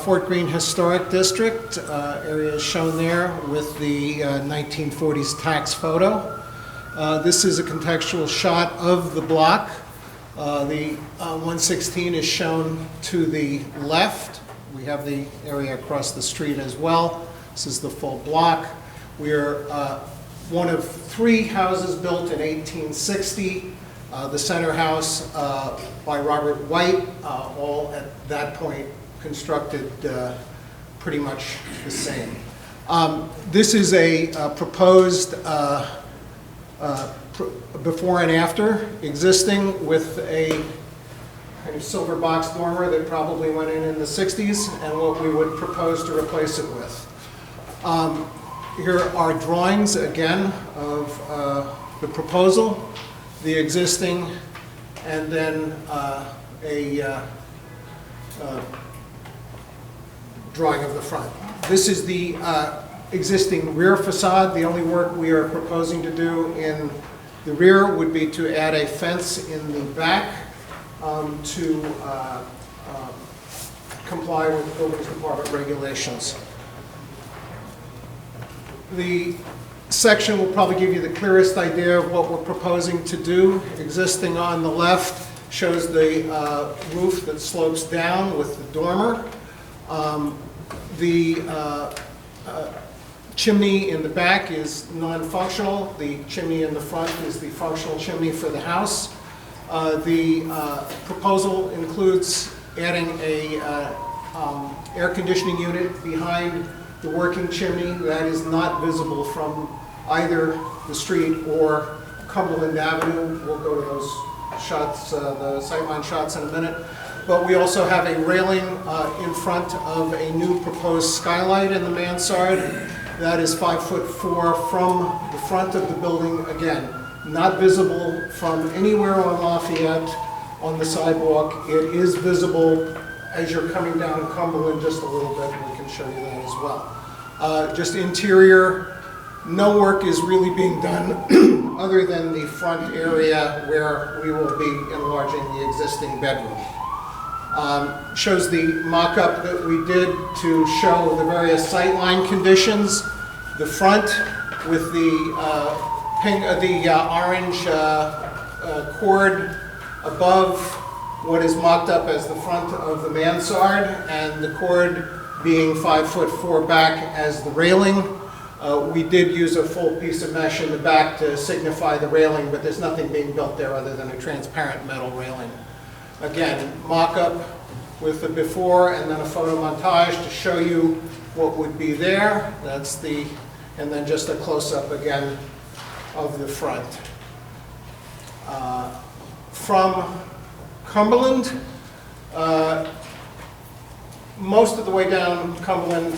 Fort Greene Historic District. Area is shown there with the 1940s tax photo. This is a contextual shot of the block. The 116 is shown to the left. We have the area across the street as well. This is the full block. We are one of 3 houses built in 1860 The center house by Robert White, all at that point constructed pretty much the same. This is a proposed before and after existing with a kind of silver box dormer that probably went in the 60s and what we would propose to replace it with. Here are drawings again of the proposal, the existing, and then a drawing of the front. This is the existing rear facade. The only work we are proposing to do in the rear would be to add a fence in the back to comply with Buildings Department regulations. The section will probably give you the clearest idea of what we're proposing to do. Existing on the left shows the roof that slopes down with the dormer. The chimney in the back is non-functional. The chimney in the front is the functional chimney for the house. The proposal includes adding a air conditioning unit behind the working chimney that is not visible from either the street or Cumberland Avenue. We'll go to those shots, the sightline shots in a minute. But we also have a railing in front of a new proposed skylight in the mansard that is 5'4" from the front of the building, again, not visible from anywhere on Lafayette on the sidewalk. It is visible as you're coming down Cumberland just a little bit. We can show you that as well. Just interior, no work is really being done other than the front area where we will be enlarging the existing bedroom. Shows the mock-up that we did to show the various sightline conditions. The front with the orange cord above what is mocked up as the front of the mansard, and the cord being 5'4" back as the railing. We did use a full piece of mesh in the back to signify the railing, but there's nothing being built there other than a transparent metal railing. Again, mock-up with the before and then a photo montage to show you what would be there. That's the, and then just a close-up again of the front. From Cumberland, most of the way down Cumberland,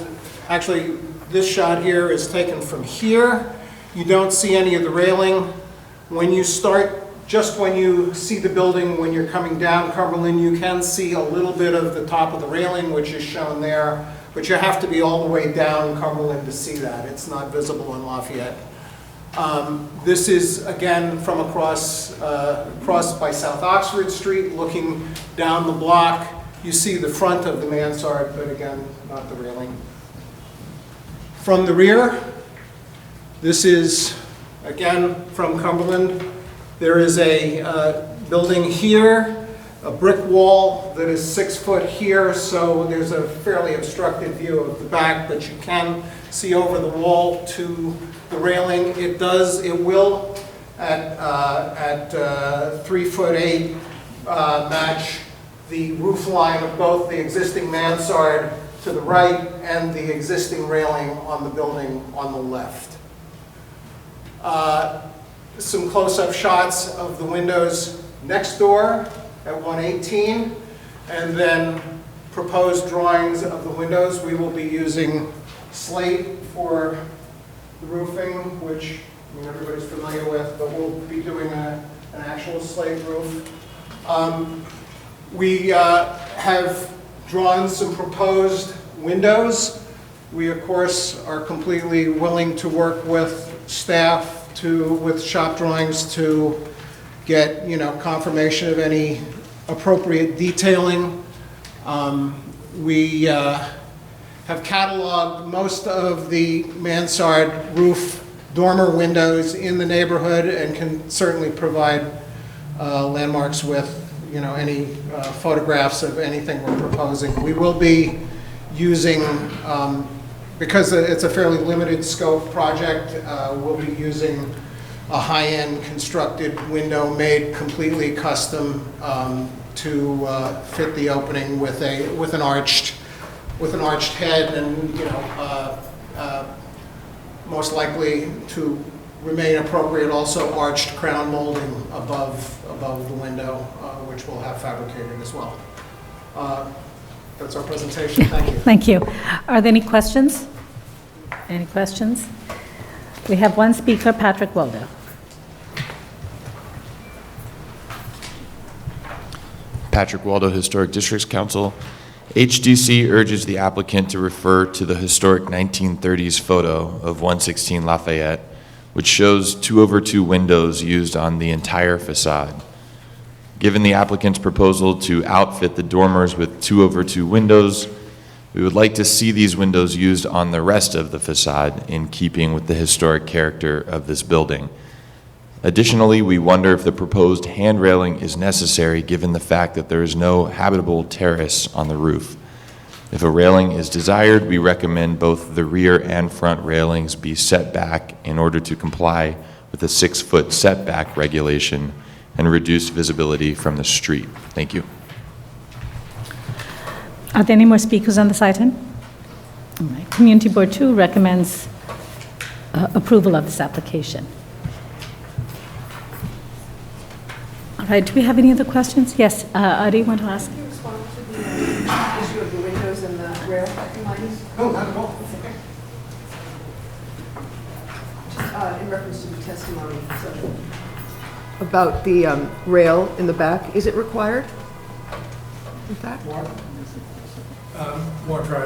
actually this shot here is taken from here. You don't see any of the railing. When you start, just when you see the building, when you're coming down Cumberland, you can see a little bit of the top of the railing, which is shown there, but you have to be all the way down Cumberland to see that. It's not visible in Lafayette. This is, again, from across by South Oxford Street, looking down the block. You see the front of the mansard, but again, not the railing. From the rear, this is, again, from Cumberland. There is a building here, a brick wall that is 6 foot here, so there's a fairly obstructed view of the back, but you can see over the wall to the railing. It will at 3'8" match the roof line of both the existing mansard to the right and the existing railing on the building on the left. Some close-up shots of the windows next door at 118, and then proposed drawings of the windows. We will be using slate for the roofing, which everybody's familiar with, but we'll be doing an actual slate roof. We have drawn some proposed windows. We, of course, are completely willing to work with staff with shop drawings to get, confirmation of any appropriate detailing. We have cataloged most of the mansard roof dormer windows in the neighborhood and can certainly provide landmarks with, any photographs of anything we're proposing. We will be using, because it's a fairly limited scope project, we'll be using a high-end constructed window made completely custom to fit the opening with an arched head, and most likely to remain appropriate, also arched crown molding above the window, which we'll have fabricated as well. That's our presentation. Thank you. Thank you. Are there any questions? Any questions? We have one speaker, Patrick Waldo. Patrick Waldo, Historic Districts Council. HDC urges the applicant to refer to the historic 1930s photo of 116 Lafayette, which shows 2/2 windows used on the entire facade. Given the applicant's proposal to outfit the dormers with 2/2 windows, we would like to see these windows used on the rest of the facade in keeping with the historic character of this building. Additionally, we wonder if the proposed hand railing is necessary given the fact that there is no habitable terrace on the roof. If a railing is desired, we recommend both the rear and front railings be set back in order to comply with the 6-foot setback regulation and reduce visibility from the street. Thank you. Are there any more speakers on this item? All right. Community Board 2 recommends approval of this application. All right, do we have any other questions? Yes, Adi, you want to ask? Can you respond to the issue of the windows and the rail lighting? No, not at all. Just in reference to the testimony, about the rail in the back, is it required? In fact? Warren,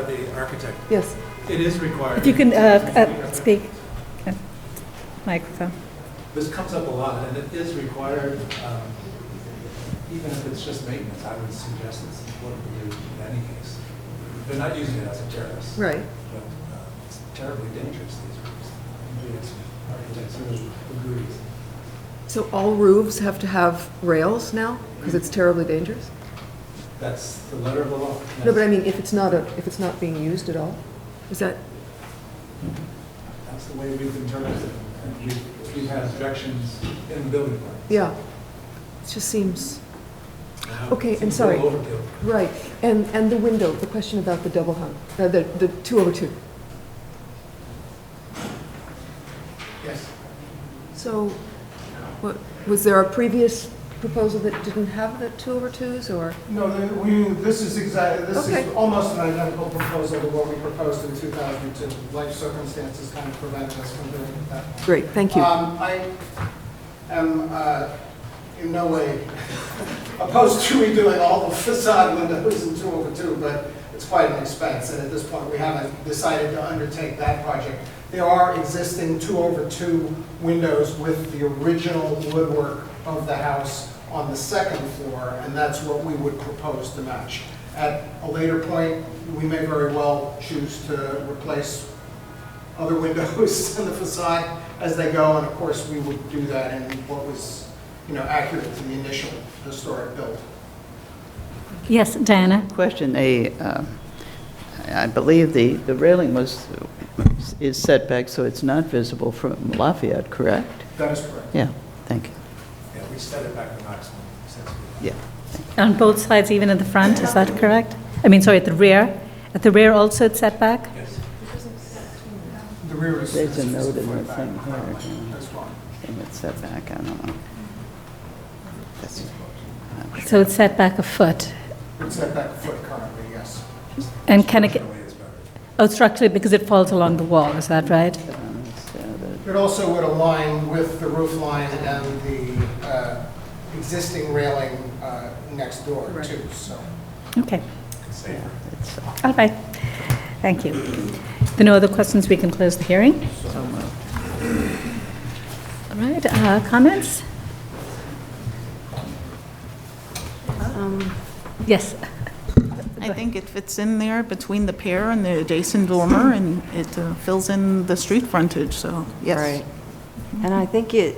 the architect. Yes. It is required. If you can speak. Microphone. This comes up a lot, and it is required, even if it's just maintenance. I would suggest it's important to do in any case. They're not using it as a terrace. Right. But it's terribly dangerous, these roofs. Yes, architects agrees. So all roofs have to have rails now, because it's terribly dangerous? That's the letter of the law. No, but I mean, if it's not being used at all, is that? That's the way we've interpreted it. And we've had objections in the building plan. Yeah, it just seems. Now, Okay, it's and a sorry. little overkill. Right, and the window, the question about the double hung, the 2/2. Yes. So, was there a previous proposal that didn't have the 2/2s, or? No, this is almost an identical proposal to what we proposed in 2002. Life circumstances kind of prevented us from doing it that way. Great, thank you. I am in no way opposed to redoing all the facade windows in 2/2, but it's quite an expense, and at this point, we haven't decided to undertake that project. There are existing 2/2 windows with the original woodwork of the house on the second floor, and that's what we would propose to match. At a later point, we may very well choose to replace other windows in the facade as they go, and of course, we would do that in what was, accurate to the initial historic build. Yes, Diana? Question, I believe the railing is set back so it's not visible from Lafayette, correct? That is correct. Yeah, thank you. Yeah, we set it back to maximum. Yeah. On both sides, even at the front, is that correct? I mean, sorry, at the rear? At the rear also it's set back? Yes. The rear is. There's a note in the thing here. That's fine. And it's set back, I don't know. So it's set back a foot. It's set back a foot currently, yes. And can it get, structurally, because it falls along the wall, is that right? It also would align with the roof line and the existing railing next door too, so. Okay. All right. Thank you. If there are no other questions, we can close the hearing. All right, comments? Yes. I think it fits in there between the pier and the adjacent dormer, and it fills in the street frontage, so, yes. Right. And I think it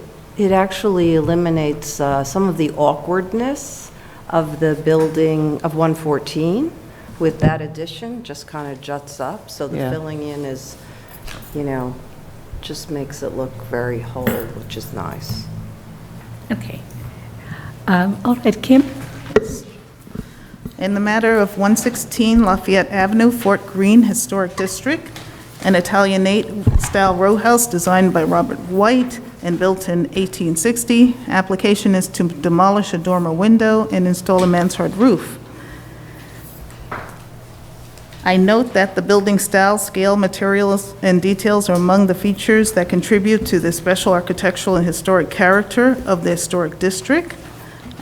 actually eliminates some of the awkwardness of the building of 114 with that addition, just kind of juts up, so the Yeah. filling in is, just makes it look very whole, which is nice. Okay. All right, Kim? In the matter of 116 Lafayette Avenue, Fort Greene Historic District, an Italianate-style row house designed by Robert White and built in 1860. Application is to demolish a dormer window and install a mansard roof. I note that the building style, scale, materials, and details are among the features that contribute to the special architectural and historic character of the historic district.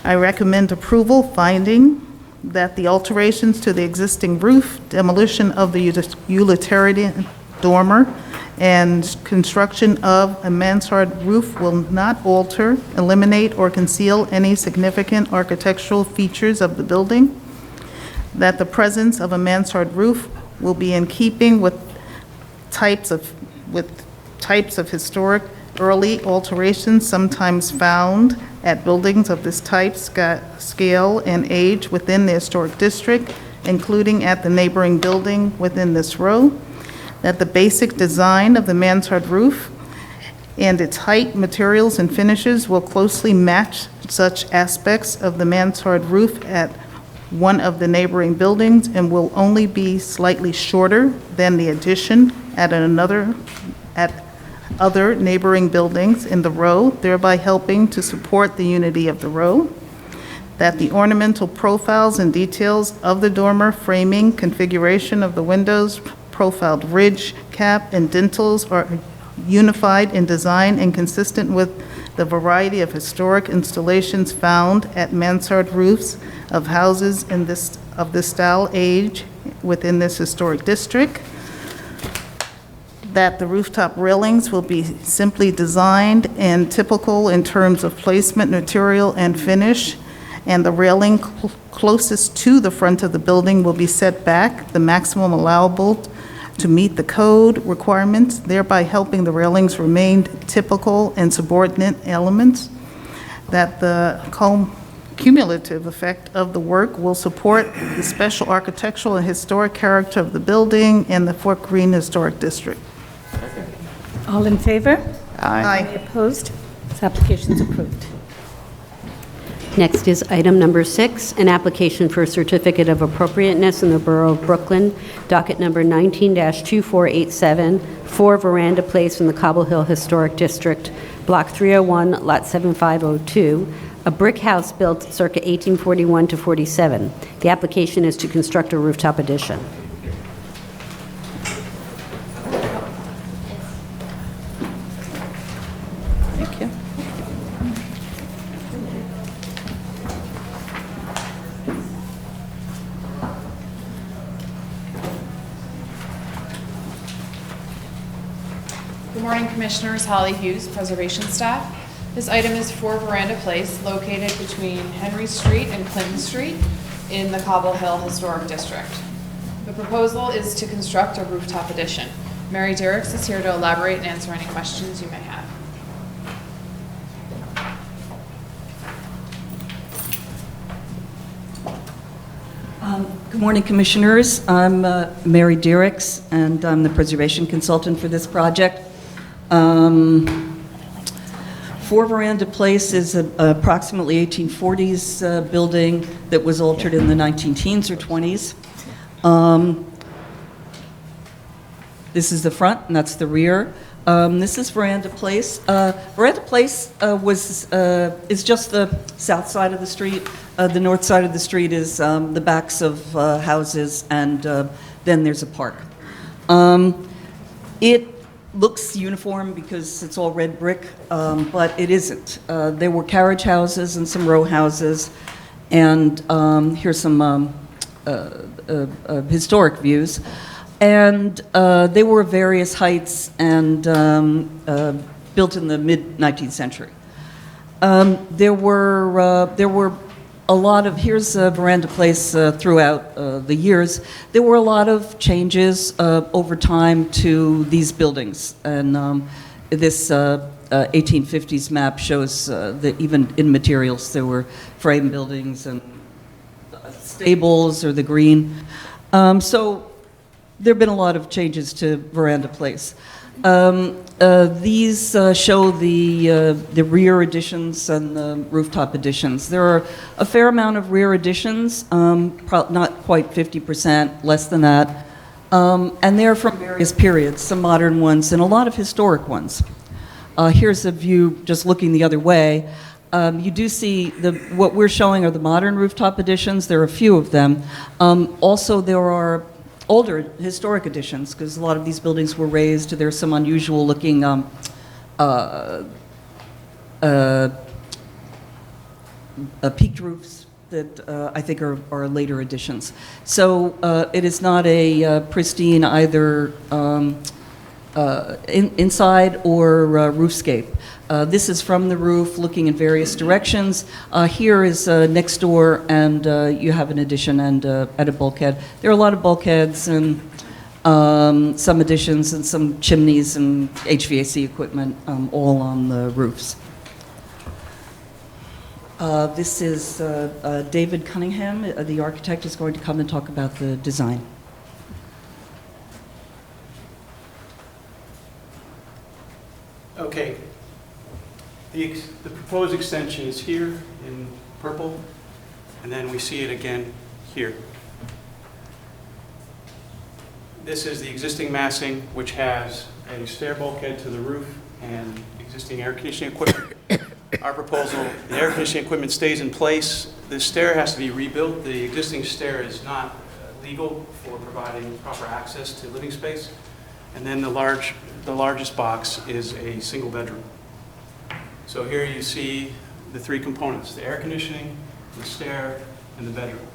I recommend approval, finding that the alterations to the existing roof, demolition of the utilitarian dormer, and construction of a mansard roof will not alter, eliminate, or conceal any significant architectural features of the building, that the presence of a mansard roof will be in keeping with types of historic early alterations sometimes found at buildings of this type, scale, and age within the historic district, including at the neighboring building within this row, that the basic design of the mansard roof and its height, materials, and finishes will closely match such aspects of the mansard roof at one of the neighboring buildings and will only be slightly shorter than the addition at other neighboring buildings in the row, thereby helping to support the unity of the row. That the ornamental profiles and details of the dormer framing, configuration of the windows, profiled ridge, cap, and dentils are unified in design and consistent with the variety of historic installations found at mansard roofs of houses of this style age within this historic district. That the rooftop railings will be simply designed and typical in terms of placement, material, and finish, and the railing closest to the front of the building will be set back the maximum allowable to meet the code requirements, thereby helping the railings remain typical and subordinate elements. That the cumulative effect of the work will support the special architectural and historic character of the building and the Fort Greene Historic District. All in favor? Aye. Any opposed? This application is approved. Next is item number 6, an application for a certificate of appropriateness in the Borough of Brooklyn, docket number 19-2487, 4 Veranda Place in the Cobble Hill Historic District, Block 301, Lot 7502, a brick house built circa 1841 to 47. The application is to construct a rooftop addition. Thank you. Good morning, Commissioners. Holly Hughes, Preservation Staff. This item is 4 Veranda Place, located between Henry Street and Clinton Street in the Cobble Hill Historic District. The proposal is to construct a rooftop addition. Mary Dirks is here to elaborate and answer any questions you may have. Good morning, Commissioners. I'm Mary Dirks, and I'm the preservation consultant for this project. 4 Veranda Place is approximately 1840s building that was altered in the 19-teens or 20s. This is the front, and that's the rear. This is Veranda Place. Veranda Place is just the south side of the street. The north side of the street is the backs of houses, and then there's a park. It looks uniform because it's all red brick, but it isn't. There were carriage houses and some row houses, and here's some historic views. And they were of various heights and built in the mid-19th century. There were a lot of, here's Veranda Place throughout the years. There were a lot of changes over time to these buildings. And this 1850s map shows that even in materials, there were frame buildings and stables or the green. So there have been a lot of changes to Veranda Place. These show the rear additions and the rooftop additions. There are a fair amount of rear additions, not quite 50%, less than that. And they're from various periods, some modern ones and a lot of historic ones. Here's a view just looking the other way. You do see what we're showing are the modern rooftop additions. There are a few of them. Also, there are older historic additions, because a lot of these buildings were raised. There's some unusual looking peaked roofs that I think are later additions. So it is not a pristine either inside or roofscape. This is from the roof looking in various directions. Here is next door, and you have an addition and a bulkhead. There are a lot of bulkheads and some additions and some chimneys and HVAC equipment all on the roofs. This is David Cunningham, the architect, is going to come and talk about the design. Okay. The proposed extension is here in purple, and then we see it again here. This is the existing massing, which has a stair bulkhead to the roof and existing air conditioning equipment. Our proposal, the air conditioning equipment stays in place. The stair has to be rebuilt. The existing stair is not legal for providing proper access to living space. And then the largest box is a single bedroom. So here you see the three components: the air conditioning, the stair, and the bedroom.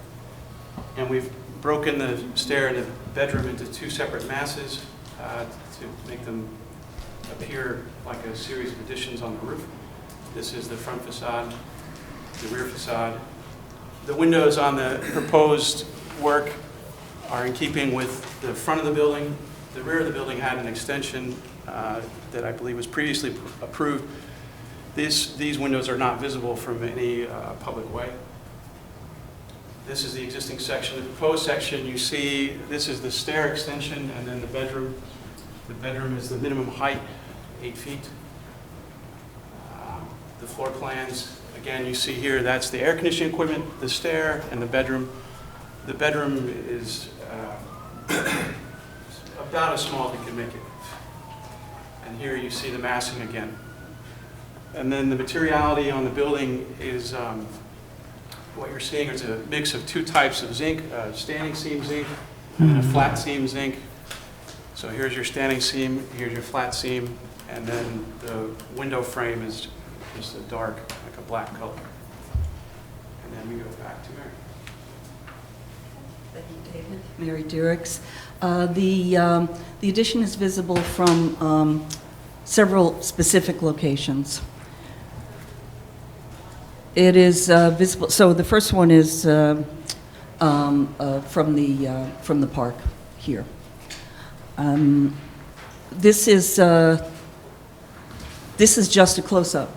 And we've broken the stair and the bedroom into two separate masses to make them appear like a series of additions on the roof. This is the front facade, the rear facade. The windows on the proposed work are in keeping with the front of the building. The rear of the building had an extension that I believe was previously approved. These windows are not visible from any public way. This is the existing section. The proposed section, you see, this is the stair extension, and then the bedroom. The bedroom is the minimum height, 8 feet. The floor plans, again, you see here, that's the air conditioning equipment, the stair, and the bedroom. The bedroom is about as small as we can make it. And here you see the massing again. And then the materiality on the building is, what you're seeing is a mix of two types of zinc, standing seam zinc and a flat seam zinc. So here's your standing seam, here's your flat seam, and then the window frame is just a dark, like a black color. And then we go back to Mary. Thank you, David. Mary Diericks. The addition is visible from several specific locations. It is visible. So the first one is from the park here. This is just a close-up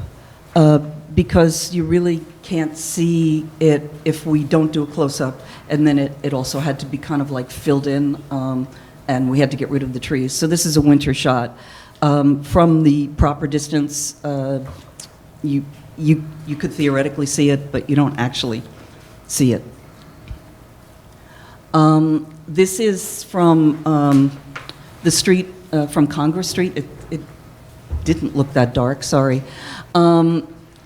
because you really can't see it if we don't do a close-up, and then it also had to be kind of like filled in, and we had to get rid of the trees. So this is a winter shot. From the proper distance, you could theoretically see it, but you don't actually see it. This is from the street, from Congress Street. It didn't look that dark, sorry.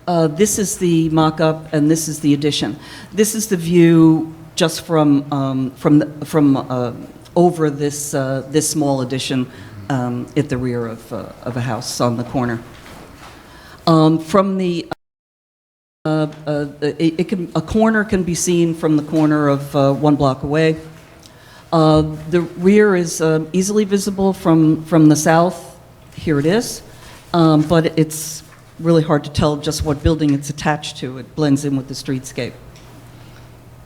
This is the mock-up, and this is the addition. This is the view just from over this this small addition at the rear of a house on the corner. From the a corner can be seen from the corner of 1 block away. The rear is easily visible from the south. Here it is, but it's really hard to tell just what building it's attached to. It blends in with the streetscape.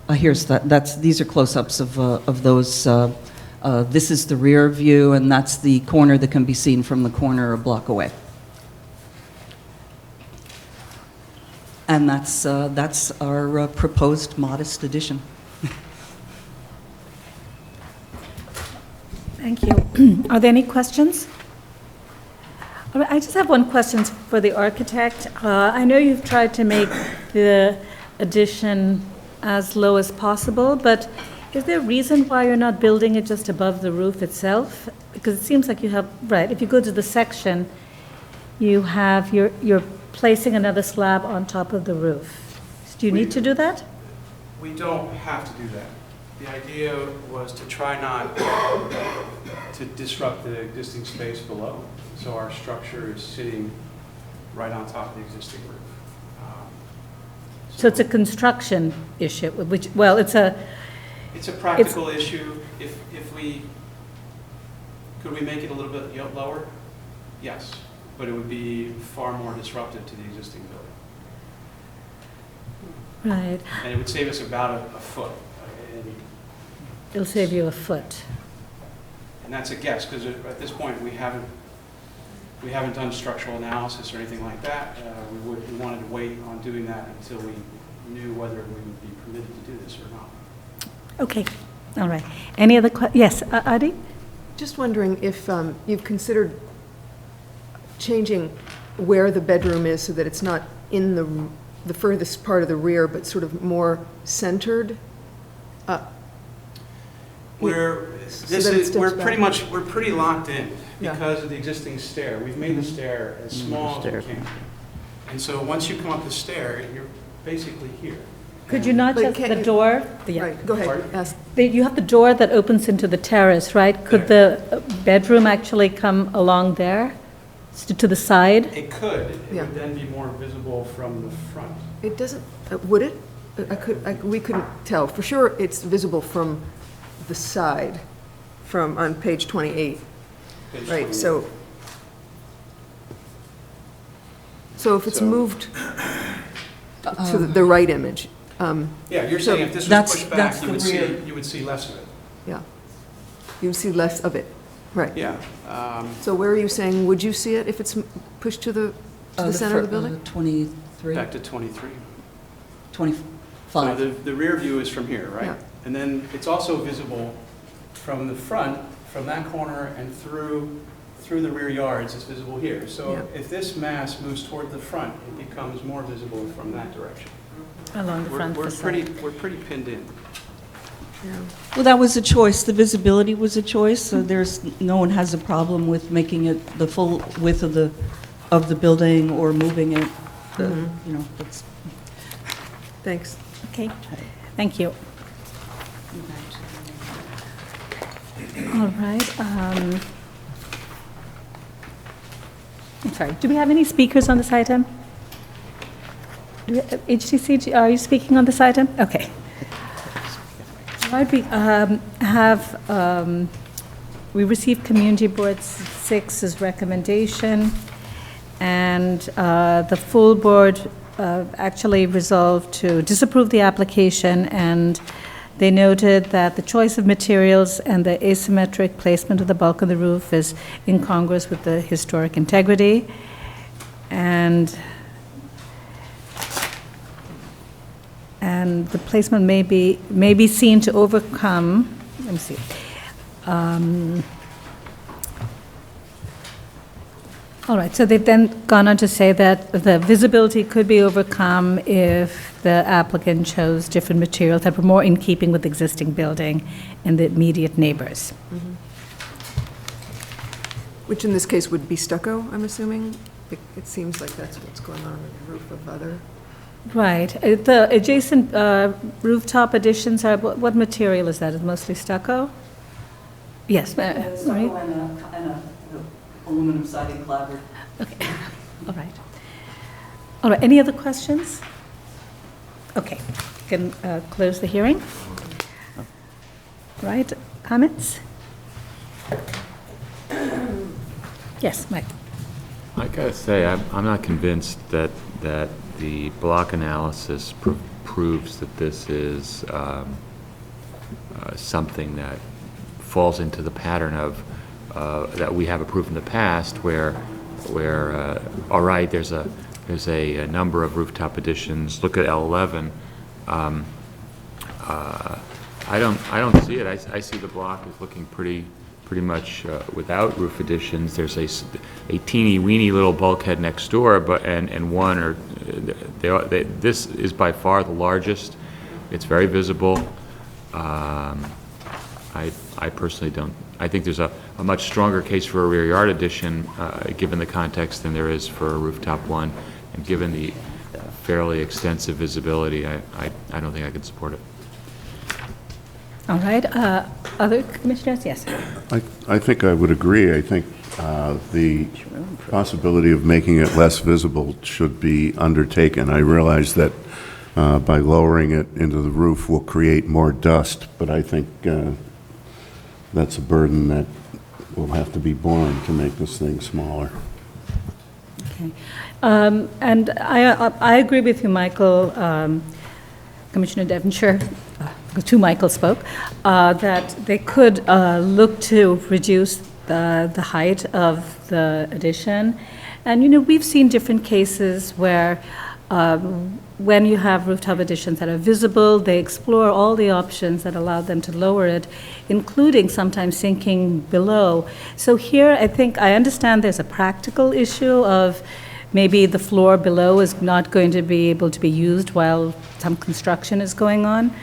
Here's these are close-ups of those. This is the rear view, and that's the corner that can be seen from the corner a block away. And that's our proposed modest addition. Thank you. Are there any questions? All right, I just have one question for the architect. I know you've tried to make the addition as low as possible, but is there a reason why you're not building it just above the roof itself? Because it seems like you have, right, if you go to the section, you have, you're placing another slab on top of the roof. Do you need to do that? We don't have to do that. The idea was to try not to disrupt the existing space below. So our structure is sitting right on top of the existing roof. So it's a construction issue, which, well, it's a... It's a practical issue. If we, could we make it a little bit lower? Yes, but it would be far more disruptive to the existing building. Right. And it would save us about a foot. It'll save you a foot. And that's a guess, because at this point, we haven't done structural analysis or anything like that. We wanted to wait on doing that until we knew whether we would be permitted to do this or not. Okay, all right. Any other yes, Adi? Just wondering if you've considered changing where the bedroom is so that it's not in the furthest part of the rear, but sort of more centered? We're pretty locked in because of the existing stair. We've made the stair as small as we can. And so once you come up the stair, you're basically here. Could you not just, the door? Right, go ahead. Ask. You have the door that opens into the terrace, right? Could the bedroom actually come along there, to the side? It could. It would then be more visible from the front. It doesn't, would it? We couldn't tell. For sure, it's visible from the side, on page 28. Right, so if it's moved to the right image. Yeah, you're saying if this was pushed back, you would see less of it. Yeah, you would see less of it, right. Yeah. So where are you saying, would you see it if it's pushed to the center of the building? 23. Back to 23. 25. So the rear view is from here, right? Yeah. And then it's also visible from the front, from that corner and through the rear yards, it's visible here. So if this mass moves toward the front, it becomes more visible from that direction. Along the front facade. We're pretty pinned in. Yeah. Well, that was a choice. The visibility was a choice. So no one has a problem with making it the full width of the building or moving it. You know, that's. Thanks. Okay. Thank you. All right. I'm sorry. Do we have any speakers on this item? HTC, are you speaking on this item? Okay. All right, we received Community Board 6's recommendation, and the full board actually resolved to disapprove the application, and they noted that the choice of materials and the asymmetric placement of the bulk of the roof is incongruous with the historic integrity, and the placement may be seen to overcome, let me see. All right, so they've then gone on to say that the visibility could be overcome if the applicant chose different materials that were more in keeping with the existing building and the immediate neighbors. Which in this case would be stucco, I'm assuming? It seems like that's what's going on with the roof of other. Right. The adjacent rooftop additions are, what material is that? Is it mostly stucco? Yes. Stucco and a aluminum siding clapboard. Okay. All right. All right. Any other questions? Okay. Can close the hearing. Right. Comments? Yes, Mike. I gotta say, I'm not convinced that the block analysis proves that this is something that falls into the pattern of that we have approved in the past, where all right, there's a number of rooftop additions. Look at L11. I don't see it. I see the block as looking pretty pretty much without roof additions. There's a teeny-weeny little bulkhead next door, and one or this is by far the largest. It's very visible. I personally don't. I think there's a much stronger case for a rear yard addition, given the context, than there is for a rooftop one, and given the fairly extensive visibility, I don't think I could support it. All right, other commissioners? Yes. I think I would agree. I think the possibility of making it less visible should be undertaken. I realize that by lowering it into the roof will create more dust, but I think that's a burden that will have to be borne to make this thing smaller. Okay. And I agree with you, Michael, Commissioner Devonshire, two Michael spoke, that they could look to reduce the height of the addition. And, you know, we've seen different cases where when you have rooftop additions that are visible, they explore all the options that allow them to lower it, including sometimes sinking below. So here, I think, I understand there's a practical issue of maybe the floor below is not going to be able to be used while some construction is going on.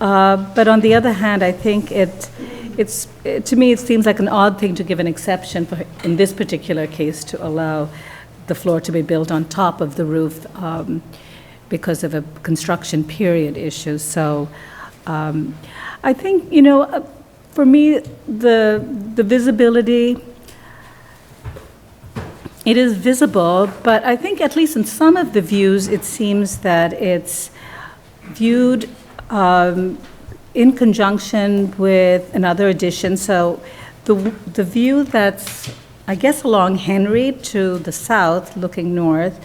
But on the other hand, I think to me, it seems like an odd thing to give an exception for, in this particular case, to allow the floor to be built on top of the roof because of a construction period issue. So I think, you know, for me, the visibility, it is visible, but I think at least in some of the views, it seems that it's viewed in conjunction with another addition. So the view that's, I guess, along Henry to the south, looking north,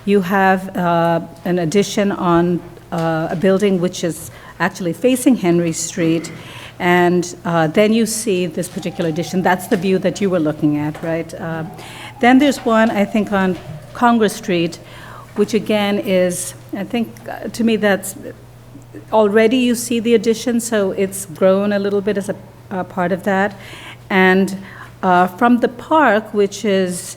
you have an addition on a building which is actually facing Henry Street, and then you see this particular addition. That's the view that you were looking at, right? Then there's one, I think, on Congress Street, which again is, I think, to me, that's already you see the addition, so it's grown a little bit as a part of that. And from the park, which is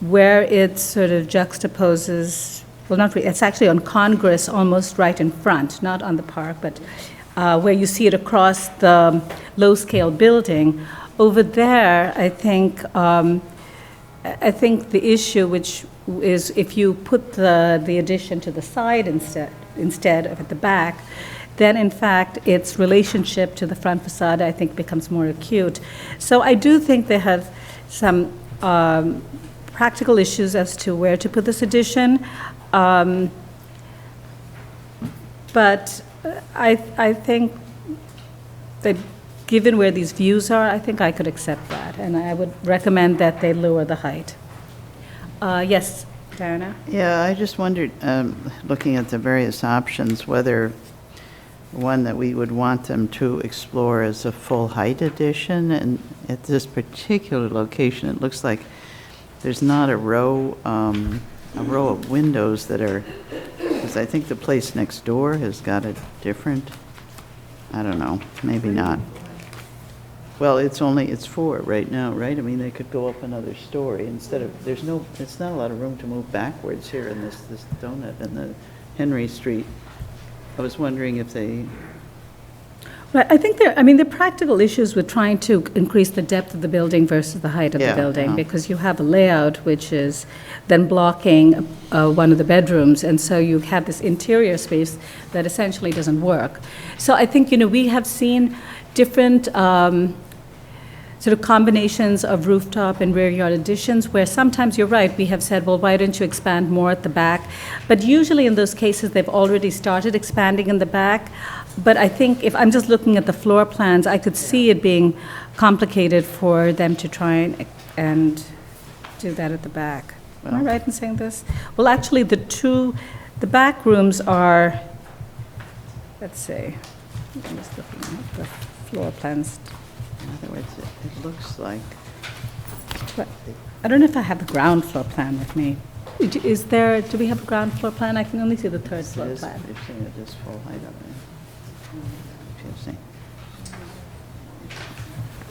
where it sort of juxtaposes, well, not really, it's actually on Congress, almost right in front, not on the park, but where you see it across the low-scale building. Over there, I think the issue, which is if you put the addition to the side instead of at the back, then in fact its relationship to the front facade, I think, becomes more acute. So I do think they have some practical issues as to where to put this addition, but I think that given where these views are, I think I could accept that, and I would recommend that they lower the height. Yes, Diana? Yeah, I just wondered, looking at the various options, whether one that we would want them to explore is a full height addition. And at this particular location, it looks like there's not a row of windows that are, because I think the place next door has got a different, I don't know, maybe not. Well, it's 4 right now, right? I mean, they could go up another story instead of, it's not a lot of room to move backwards here in this donut in the Henry Street. I was wondering if they... Right, I think there are practical issues with trying to increase the depth of the building versus the height of the building, because you have a layout which is then blocking one of the bedrooms, and so you have this interior space that essentially doesn't work. So I think, you know, we have seen different sort of combinations of rooftop and rear yard additions, where sometimes you're right, we have said, well, why don't you expand more at the back? But usually in those cases, they've already started expanding in the back. But I think if I'm just looking at the floor plans, I could see it being complicated for them to try and do that at the back. Am I right in saying this? Well, actually, the back rooms are, let's see, I'm just looking at the floor plans. In other words, it looks like... I don't know if I have the ground floor plan with me. Do we have a ground floor plan? I can only see the third floor plan. You're saying it is full height up there.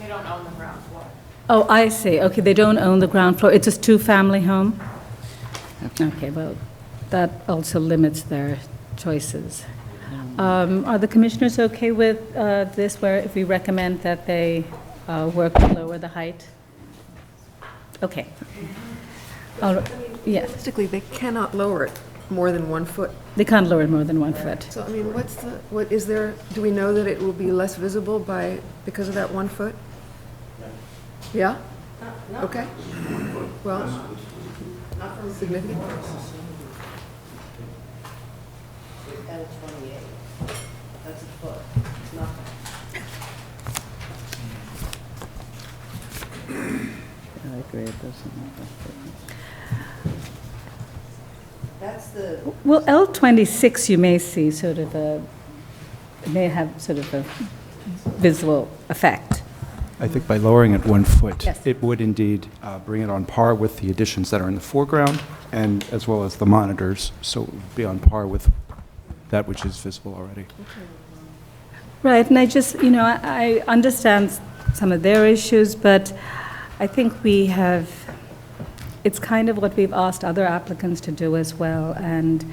don't own the ground floor. Oh, I see. Okay, they don't own the ground floor. It's a two-family home? Okay, well, that also limits their choices. Are the commissioners okay with this, where if we recommend that they work to lower the height? Okay. Yes. Realistically, they cannot lower it more than 1 foot. They can't lower it more than 1 foot. So, I mean, what is there, do we know that it will be less visible because of that 1 foot? Yeah? Okay. Well, significant. And 28. That's a foot. It's nothing. I agree, it doesn't make a difference. That's the, Well, L26, you may see sort of it may have sort of a visual effect. I think by lowering it 1 foot, Yes. it would indeed bring it on par with the additions that are in the foreground, and as well as the monitors, so it would be on par with that which is visible already. Right, and I just, I understand some of their issues, but I think it's kind of what we've asked other applicants to do as well, and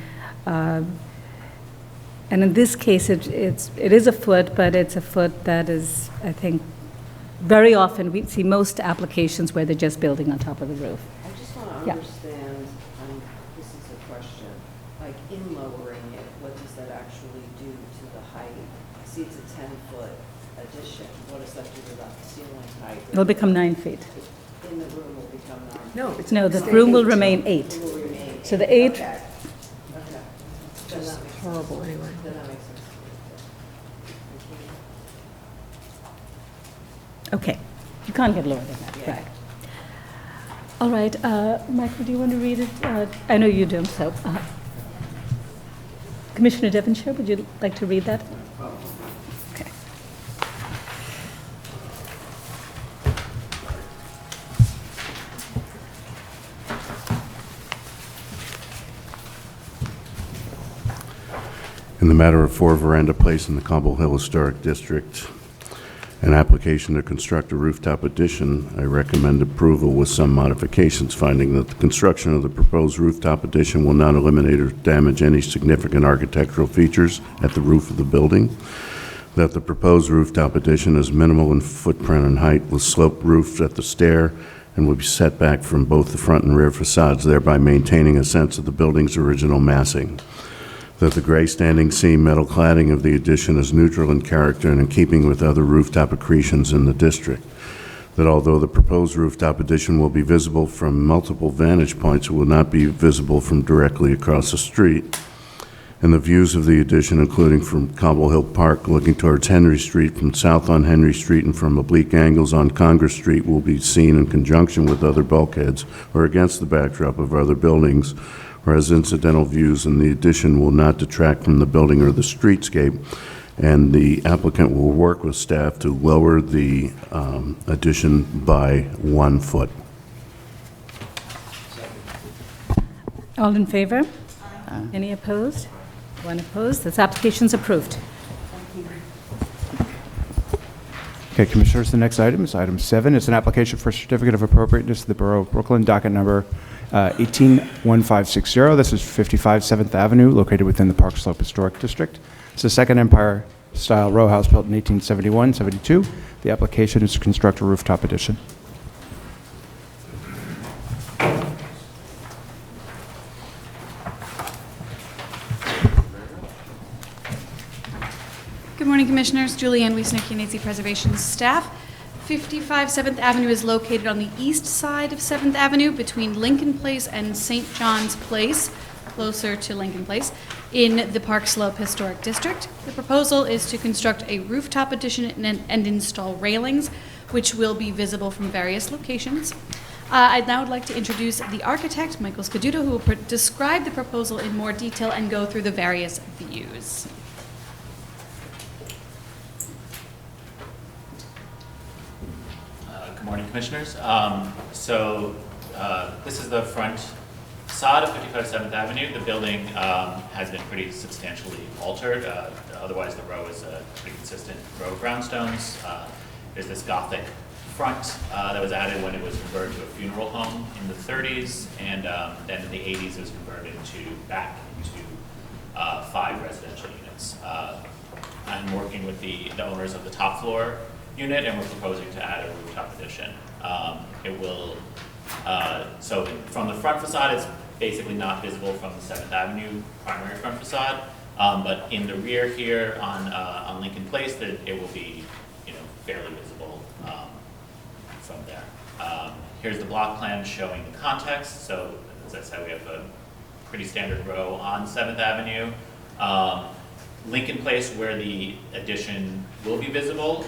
in this case, it is a foot, but it's a foot that is, I think, very often we see most applications where they're just building on top of the roof. I just want to Yeah. understand, this is a question, like in lowering it, what does that actually do to the height? See, it's a 10-foot addition. What does that do to the ceiling height? It'll become 9 feet. In the room will become 9 feet. No, No, the room will remain 8. It will remain So the 8, Okay. Okay. Then that makes Horrible, sense. anyway. Then that makes sense. okay. You can't get lower than that, right. All right, Michael, do you want to read it? I know you do, so. Commissioner Devonshire, would you like to read that? Okay. In the matter of 4 Veranda Place in the Cobble Hill Historic District, an application to construct a rooftop addition, I recommend approval with some modifications, finding that the construction of the proposed rooftop addition will not eliminate or damage any significant architectural features at the roof of the building, that the proposed rooftop addition is minimal in footprint and height with sloped roofs at the stair and will be set back from both the front and rear facades, thereby maintaining a sense of the building's original massing. That the gray standing seam metal cladding of the addition is neutral in character and in keeping with other rooftop accretions in the district. That although the proposed rooftop addition will be visible from multiple vantage points, it will not be visible from directly across the street. And the views of the addition, including from Cobble Hill Park looking towards Henry Street, from south on Henry Street, and from oblique angles on Congress Street, will be seen in conjunction with other bulkheads or against the backdrop of other buildings, or as incidental views, and the addition will not detract from the building or the streetscape, and the applicant will work with staff to lower the addition by 1 foot. All in favor? Any opposed? 1 opposed. This application's approved. Okay, Commissioners, the next item is item 7. It's an application for a certificate of appropriateness to the Borough of Brooklyn, docket number 181560. This is 55 7th Avenue, located within the Park Slope Historic District. It's a second Empire-style row house built in 1871-72. The application is to construct a rooftop addition. Good morning, Commissioners. Julianne Wiesner, Nazi Preservation staff. 55 7th Avenue is located on the east side of 7th Avenue between Lincoln Place and St. John's Place, closer to Lincoln Place, in the Park Slope Historic District. The proposal is to construct a rooftop addition and install railings, which will be visible from various locations. I'd now like to introduce the architect, Michael Scaduto, who will describe the proposal in more detail and go through the various views. Good morning, Commissioners. This is the front facade of 55 7th Avenue. The building has been pretty substantially altered. Otherwise, the row is a pretty consistent row of brownstones. There's this Gothic front that was added when it was converted to a funeral home in the 30s, and then in the 80s it was converted back into 5 residential units. I'm working with the owners of the top floor unit, and we're proposing to add a rooftop addition. It will, so from the front facade, it's basically not visible from the 7th Avenue primary front facade, but in the rear here on Lincoln Place, it will be, fairly visible from there. Here's the block plan showing the context. So as I said, we have a pretty standard row on 7th Avenue. Lincoln Place, where the addition will be visible,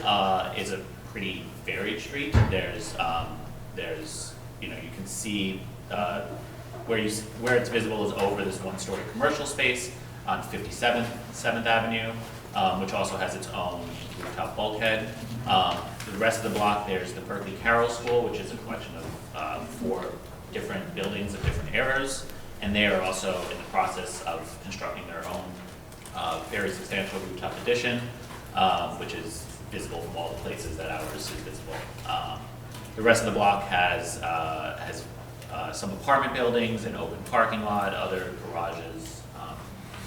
is a pretty varied street. There's you can see where it's visible is over this one-story commercial space on 7th Avenue, which also has its own rooftop bulkhead. For the rest of the block, there's the Berkeley Carroll School, which is a collection of 4 different buildings of different eras, and they are also in the process of constructing their own very substantial rooftop addition, which is visible from all the places that ours is visible. The rest of the block has some apartment buildings, an open parking lot, other garages.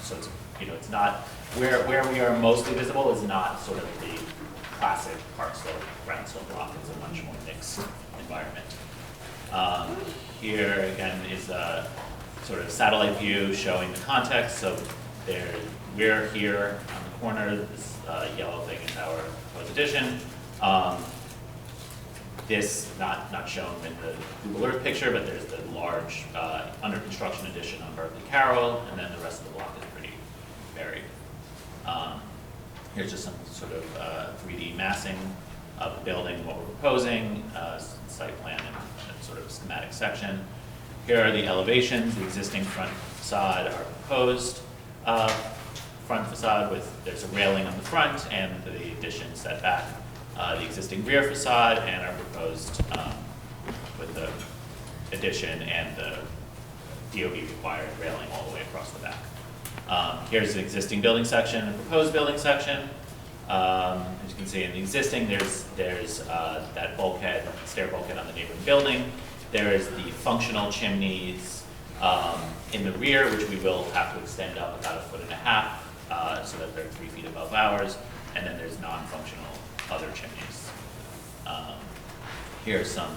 So it's it's not where we are mostly visible is not sort of the classic Park Slope, ground slope block. It's a much more mixed environment. Here again is a sort of satellite view showing the context. So we're here on the corner. This yellow thing is our proposed addition. This not shown in the Google Earth picture, but there's the large under construction addition on Berkeley Carroll, and then the rest of the block is pretty varied. Here's just some sort of 3D massing of the building, what we're proposing, site plan and sort of schematic section. Here are the elevations. The existing front facade, our proposed front facade there's a railing on the front and the addition set back. The existing rear facade and our proposed with the addition and the DOB required railing all the way across the back. Here's the existing building section and proposed building section. As you can see in the existing, there's that bulkhead, stair bulkhead on the neighboring building. There is the functional chimneys in the rear, which we will have to extend up about 1.5 feet so that they're 3 feet above ours. And then there's non-functional other chimneys. Here's some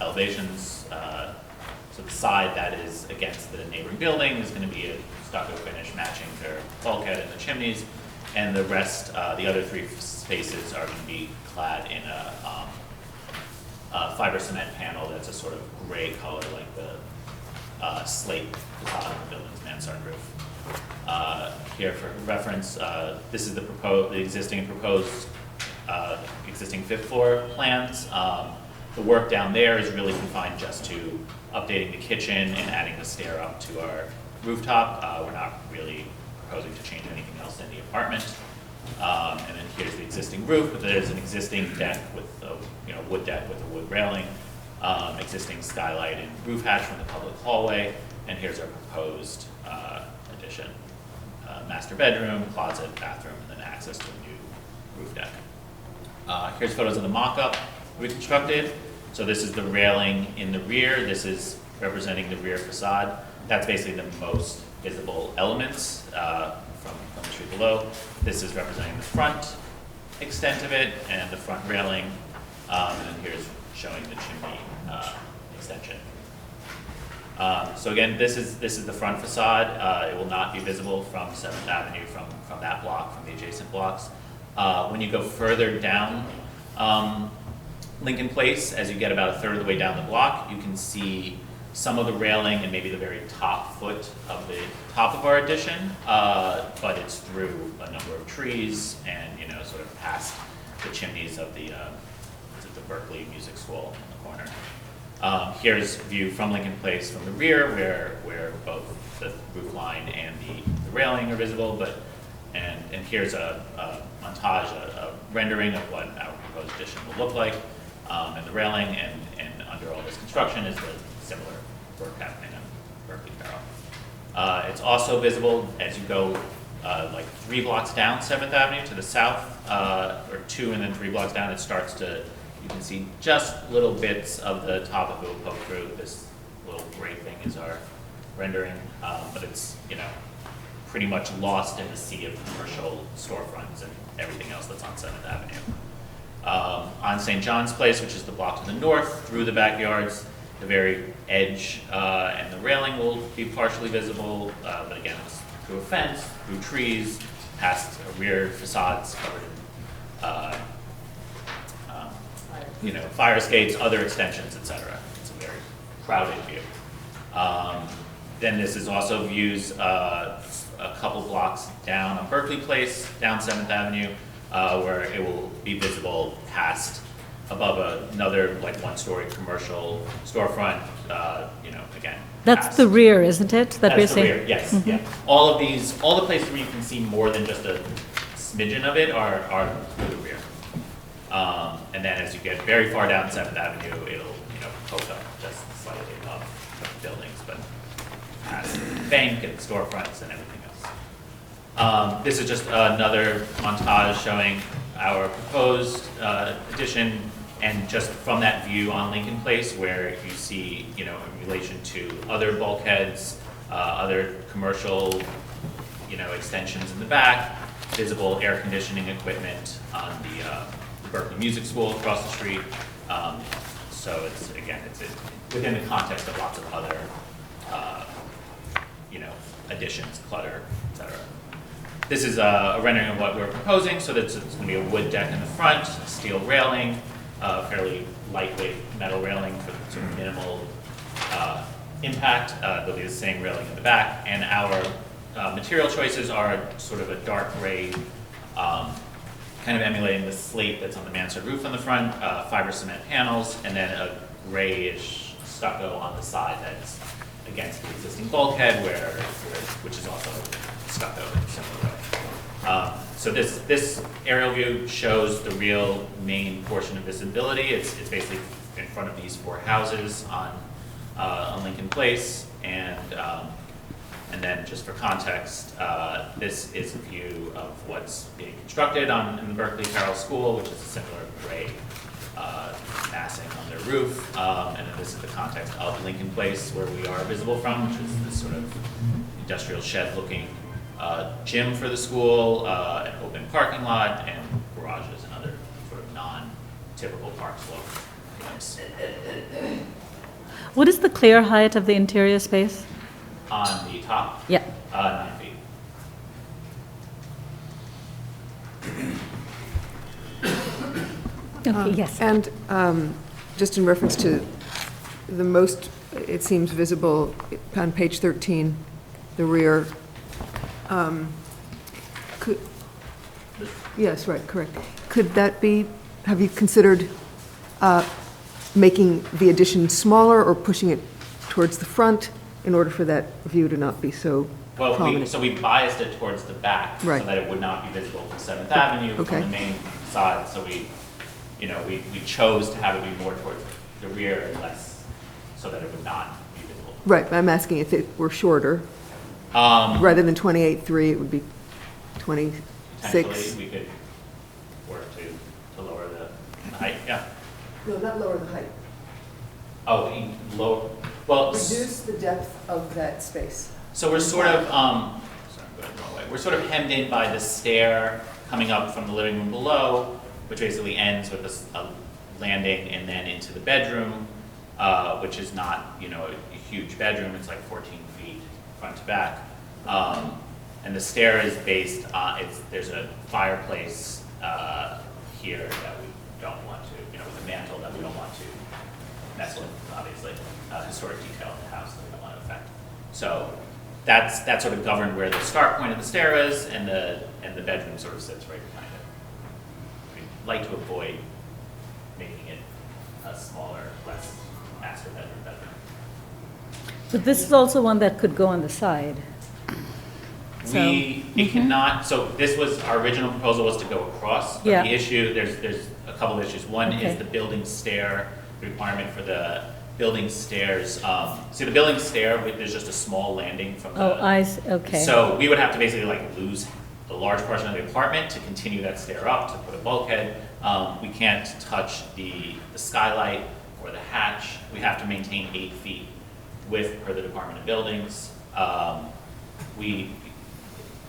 elevations. So the side that is against the neighboring building is going to be a stucco finish matching their bulkhead and the chimneys, and the rest, the other 3 spaces are going to be clad in a fiber cement panel that's a sort of gray color, like the slate facade of the building's mansard roof. Here for reference, this is the existing and proposed existing 5th floor plans. The work down there is really confined just to updating the kitchen and adding the stair up to our rooftop. We're not really proposing to change anything else in the apartment. And then here's the existing roof, but there's an existing deck with a wood deck with a wood railing, existing skylight and roof hatch from the public hallway, and here's our proposed addition. Master bedroom, closet, bathroom, and then access to a new roof deck. Here's photos of the mock-up we constructed. So this is the railing in the rear. This is representing the rear facade. That's basically the most visible elements from the street below. This is representing the front extent of it and the front railing. And then here's showing the chimney extension. So again, this is the front facade. It will not be visible from 7th Avenue, from that block, from the adjacent blocks. When you go further down Lincoln Place, as you get about 1/3 of the way down the block, you can see some of the railing and maybe the very top foot of the top of our addition, but it's through a number of trees and sort of past the chimneys of the Berkeley Music School in the corner. Here's view from Lincoln Place from the rear, where both the roof line and the railing are visible, and here's a montage, a rendering of what our proposed addition will look like, and the railing, and under all this construction is the similar work happening on Berkeley Carroll. It's also visible as you go like 3 blocks down 7th Avenue to the south, or 2 and then 3 blocks down. It starts to you can see just little bits of the top of it will poke through. This little gray thing is our rendering, but it's, you know, pretty much lost in the sea of commercial storefronts and everything else that's on 7th Avenue. On St. John's Place, which is the block to the north, through the backyards, the very edge and the railing will be partially visible, but again, it's through a fence, through trees, past rear facades covered in, you know, fire escapes, other extensions, etc. It's a very crowded view. Then this is also views a couple blocks down on Berkeley Place, down 7th Avenue, where it will be visible past, above another like one-story commercial storefront, you know, again. That's past. the rear, isn't it? That we're That's the saying? rear, yes, yeah. All of these, all the places where you can see more than just a smidgen of it are through the rear. And then as you get very far down 7th Avenue, it'll, you know, poke up just slightly above the buildings, but past the bank and storefronts and everything else. This is just another montage showing our proposed addition, and just from that view on Lincoln Place, where you see, you know, in relation to other bulkheads, other commercial, you know, extensions in the back, visible air conditioning equipment on the Berkeley Music School across the street. So it's, again, it's within the context of lots of other, you know, additions, clutter, etc. This is a rendering of what we're proposing. So that's, it's going to be a wood deck in the front, steel railing, fairly lightweight metal railing for sort of minimal impact. There'll be the same railing in the back, and our material choices are sort of a dark gray, kind of emulating the slate that's on the mansard roof on the front, fiber cement panels, and then a grayish stucco on the side that's against the existing bulkhead, which is also stucco in a similar way. So this aerial view shows the real main portion of visibility. It's basically in front of these 4 houses on Lincoln Place, and then just for context, this is a view of what's being constructed in the Berkeley Carroll School, which is a similar gray massing on their roof. And then this is the context of Lincoln Place, where we are visible from, which is this sort of industrial shed-looking gym for the school, an open parking lot, and garages and other sort of non-typical park slope items. What is the clear height of the interior space? On the top? Yeah. 9 feet. Okay, yes. And just in reference to the most, it seems visible on page 13, the rear. Yes, right, correct. Could that be, have you considered making the addition smaller or pushing it towards the front in order for that view to not be so prominent? So we biased it towards the back, so Right. that it would not be visible from 7th Avenue, Okay. from the main side. So we chose to have it be more towards the rear and less, so that it would not be visible. Right, I'm asking if it were shorter. Rather than 28.3, it would be 26. Potentially, we could work to lower the height, yeah. No, not lower the height. Oh, low, well. Reduce the depth of that space. So we're sort of, sorry, I'm going the wrong way. We're sort of hemmed in by the stair coming up from the living room below, which basically ends with a landing and then into the bedroom, which is not, you know, a huge bedroom. It's like 14 feet front to back. And the stair is based on, there's a fireplace here that we don't want to, you know, with a mantle that we don't want to mess with, obviously. Historic detail of the house that we don't want to affect. So that's sort of governed where the start point of the stair is, and the bedroom sort of sits right behind it. We'd like to avoid making it a smaller, less master bedroom. But this is also one that could go on the side. It cannot, so this was, our original proposal was to go across, but Yeah. the issue, there's a couple of issues. One Okay. is the building stair, requirement for the building stairs. See, the building stair, there's just a small landing from the. Oh, I see, okay. So we would have to basically like lose a large portion of the apartment to continue that stair up, to put a bulkhead, We can't touch the skylight or the hatch. We have to maintain 8 feet width per the Department of Buildings.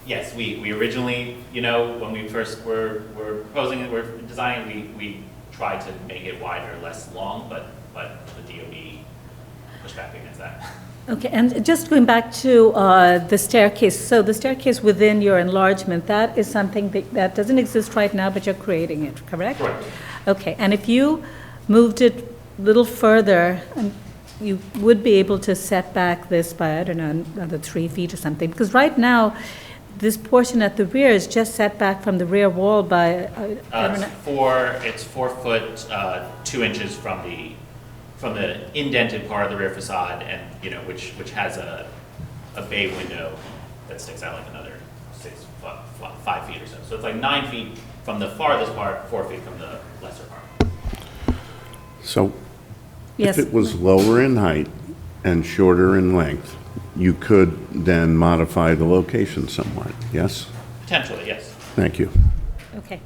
Yes, we originally, when we first were proposing it, we're designing, we tried to make it wider, less long, but the DOB pushed back against that. Okay, and just going back to the staircase, so the staircase within your enlargement, that is something that doesn't exist right now, but you're creating it, correct? Correct. Okay, and if you moved it a little further, you would be able to set back this by, I don't know, another 3 feet or something, because right now, this portion at the rear is just set back from the rear wall by, I don't know. It's 4 foot 2 inches from the indented part of the rear facade, and which has a bay window that sticks out like another 5 feet or so. So it's like 9 feet from the farthest part, 4 feet from the lesser part. So Yes. if it was lower in height and shorter in length, you could then modify the location somewhat, yes? Potentially, yes. Thank you. Okay.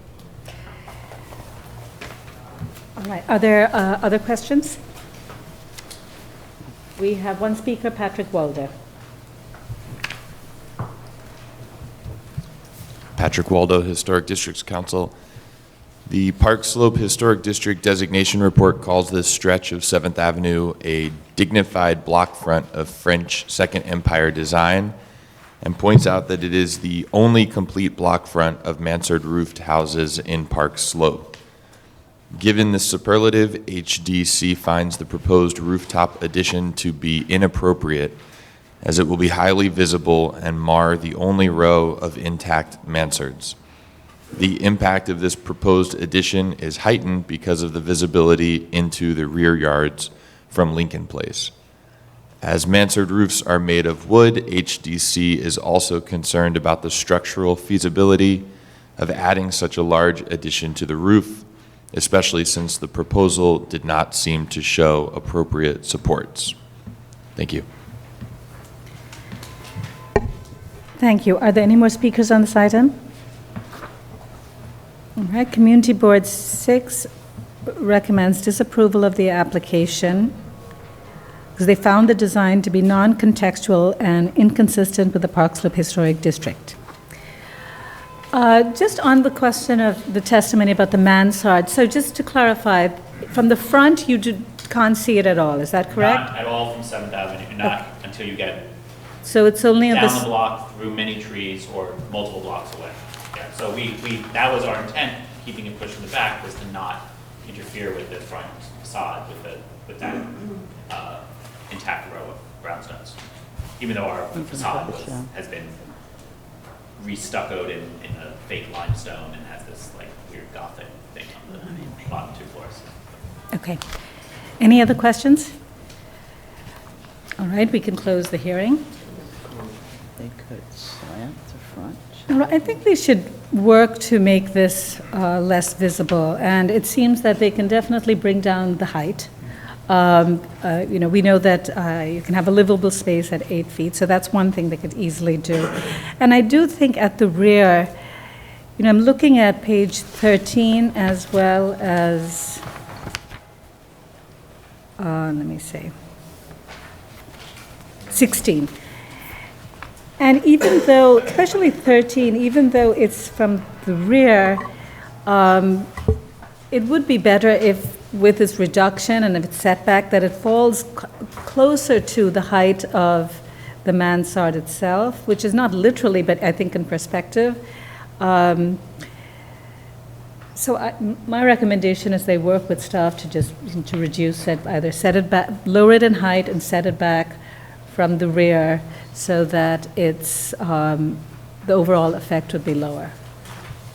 All right, are there other questions? We have one speaker, Patrick Waldo. Patrick Waldo, Historic Districts Council. The Park Slope Historic District Designation Report calls this stretch of 7th Avenue a dignified block front of French Second Empire design, and points out that it is the only complete block front of mansard roofed houses in Park Slope. Given this superlative, HDC finds the proposed rooftop addition to be inappropriate, as it will be highly visible and mar the only row of intact mansards. The impact of this proposed addition is heightened because of the visibility into the rear yards from Lincoln Place. As mansard roofs are made of wood, HDC is also concerned about the structural feasibility of adding such a large addition to the roof, especially since the proposal did not seem to show appropriate supports. Thank you. Thank you. Are there any more speakers on this item? All right, Community Board 6 recommends disapproval of the application because they found the design to be non-contextual and inconsistent with the Park Slope Historic District. Just on the question of the testimony about the mansard, so just to clarify, from the front you can't see it at all, is that correct? Not at all from 7th Avenue, not until you get So it's only on down the the block through many trees or multiple blocks away. Yeah, so that was our intent, keeping it pushed in the back, was to not interfere with the front facade with that intact row of brownstones. Even though our facade has been re-stuccoed in a fake limestone and has this like weird Gothic thing on the bottom 2 floors. Okay. Any other questions? All right, we can close the hearing. They could slant the front. All right, I think they should work to make this less visible, and it seems that they can definitely bring down the height. We know that you can have a livable space at 8 feet, so that's one thing they could easily do. And I do think at the rear, I'm looking at page 13 as well as, let me see, 16. And even though, especially 13, even though it's from the rear, it would be better if, with this reduction and if it's setback, that it falls closer to the height of the mansard itself, which is not literally, but I think in perspective. My recommendation is they work with staff to reduce it, either set it back, lower it in height and set it back from the rear so that it's, the overall effect would be lower.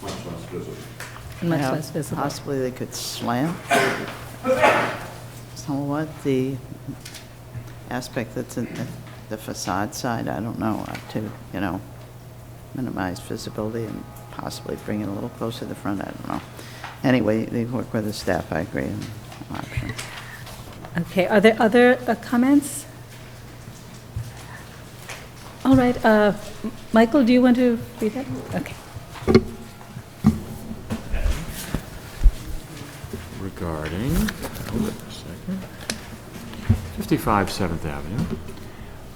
Much less visible. Much less visible. Possibly they could slant somewhat the aspect that's in the facade side, I don't know, to, minimize visibility and possibly bring it a little closer to the front, I don't know. Anyway, they work with the staff, I agree on the option. Okay, are there other comments? All right, Michael, do you want to read that? Okay. regarding, hold it a second, 55 7th Avenue,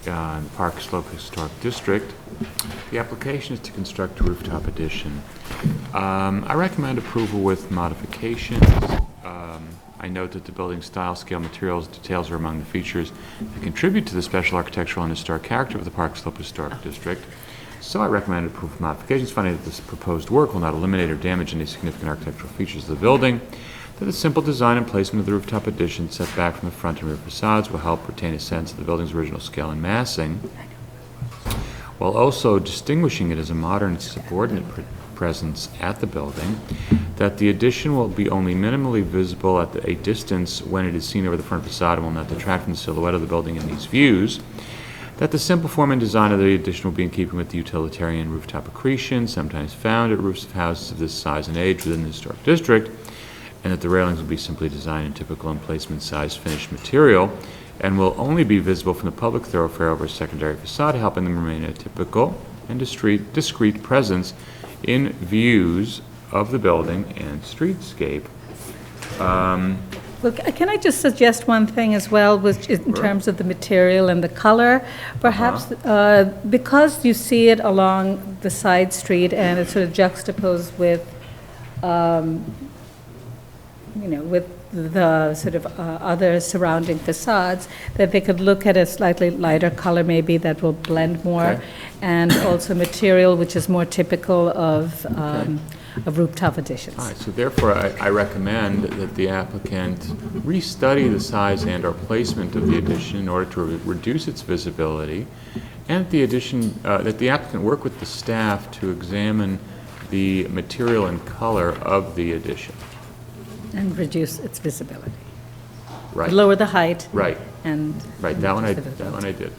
in Park Slope Historic District. The application is to construct a rooftop addition. I recommend approval with modifications. I note that the building style, scale, materials, details are among the features that contribute to the special architectural and historic character of the Park Slope Historic District. So I recommend approval of modifications, finding that this proposed work will not eliminate or damage any significant architectural features of the building, that the simple design and placement of the rooftop addition set back from the front and rear facades will help retain a sense of the building's original scale and massing, while also distinguishing it as a modern subordinate presence at the building, that the addition will be only minimally visible at a distance when it is seen over the front facade and will not detract from the silhouette of the building in these views, that the simple form and design of the addition will be in keeping with the utilitarian rooftop accretion sometimes found at roofs of houses of this size and age within the historic district, and that the railings will be simply designed in typical emplacement size finished material and will only be visible from the public thoroughfare over a secondary facade, helping them remain a typical and discrete presence in views of the building and streetscape. Well, can I just suggest one thing as well, which is in terms of the material and the color? Perhaps because you see it along the side street and it's sort of juxtaposed with, with the sort of other surrounding facades, that they could look at a slightly lighter color maybe that will blend more, Okay. and also material which is more typical of rooftop additions. All right, so therefore, I recommend that the applicant restudy the size and/or placement of the addition in order to reduce its visibility, and that the applicant work with the staff to examine the material and color of the addition. And reduce its visibility. Right. Lower the height. Right. And. Right, that one I did.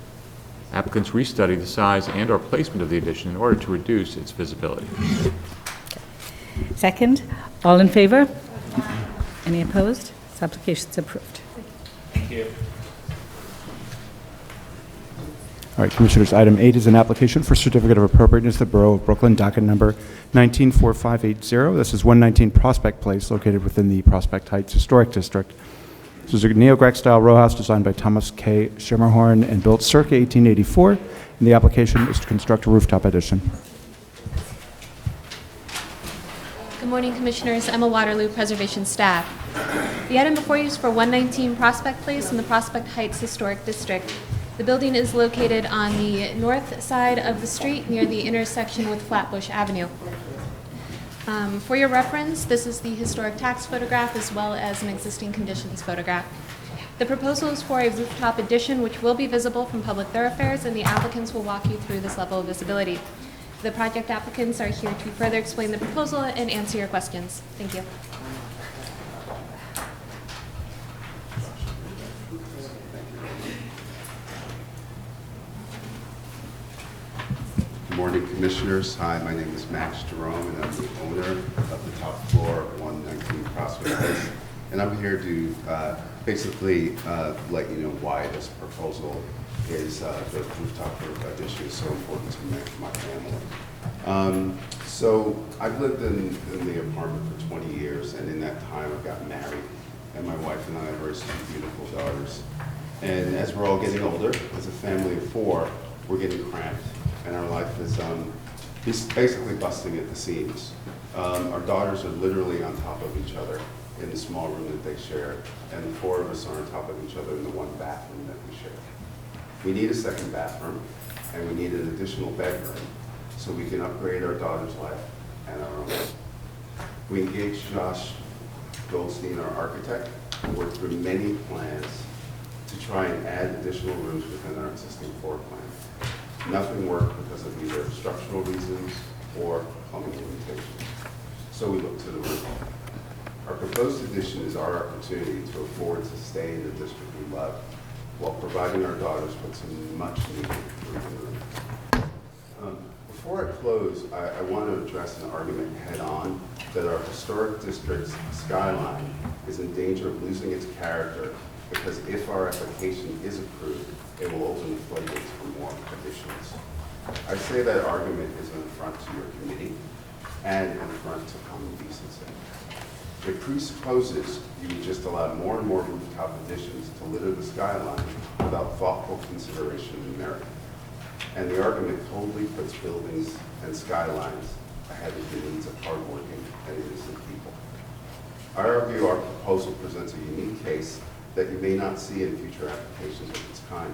Applicants restudy the size and/or placement of the addition in order to reduce its visibility. Second, all in favor? Any opposed? This application is approved. Thank you. All right, Commissioners, item 8 is an application for certificate of appropriateness of the Borough of Brooklyn, docket number 194580. This is 119 Prospect Place, located within the Prospect Heights Historic District. This is a neo-Gothic-style row house designed by Thomas K. Schermerhorn and built circa 1884, and the application is to construct a rooftop addition. Good morning, Commissioners. Emma Waterloo, Preservation Staff. The item before you is for 119 Prospect Place in the Prospect Heights Historic District. The building is located on the north side of the street near the intersection with Flatbush Avenue. For your reference, this is the historic tax photograph as well as an existing conditions photograph. The proposal is for a rooftop addition which will be visible from public thoroughfares, and the applicants will walk you through this level of visibility. The project applicants are here to further explain the proposal and answer your questions. Thank you. Good morning, Commissioners. Hi, my name is Max Jerome, and I'm the owner of the top floor of 119 Prospect Place. And I'm here to basically let you know why this proposal is, the rooftop addition is so important to my family. So I've lived in the apartment for 20 years, and in that time I got married, and my wife and I raised 2 beautiful daughters. And as we're all getting older, as a family of 4, we're getting cramped, and our life is basically busting at the seams. Our daughters are literally on top of each other in the small room that they share, and the 4 of us are on top of each other in the 1 bathroom that we share. We need a second bathroom, and we need an additional bedroom so we can upgrade our daughter's life and our own. We engaged Josh Goldstein, our architect, and worked through many plans to try and add additional rooms within our existing floor plan. Nothing worked because of either structural reasons or plumbing limitations. So we looked to the roof. Our proposed addition is our opportunity to afford to stay in the district we love while providing our daughters with some much needed breathing room. Before I close, I want to address an argument head on that our historic district's skyline is in danger of losing its character because if our application is approved, it will open the floodgates for more additions. I say that argument is an affront to your committee and an affront to common decency. It presupposes you would just allow more and more rooftop additions to litter the skyline without thoughtful consideration and merit. And the argument totally puts buildings and skylines ahead of the needs of hardworking and innocent people. I argue our proposal presents a unique case that you may not see in future applications of its kind.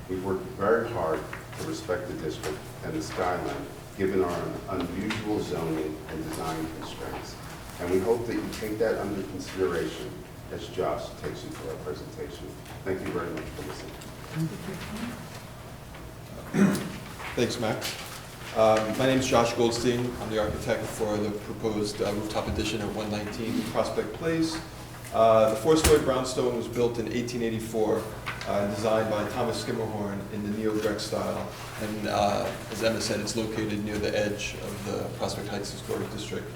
We've worked very hard to respect the district and the skyline, given our unusual zoning and design constraints. And we hope that you take that under consideration as Josh takes you through our presentation. Thank you very much for listening. Thanks, Max. My name is Josh Goldstein. I'm the architect for the proposed rooftop addition at 119 Prospect Place. The four-story brownstone was built in 1884, designed by Thomas Skimmerhorn in the neo-Grec style. And as Emma said, it's located near the edge of the Prospect Heights Historic District.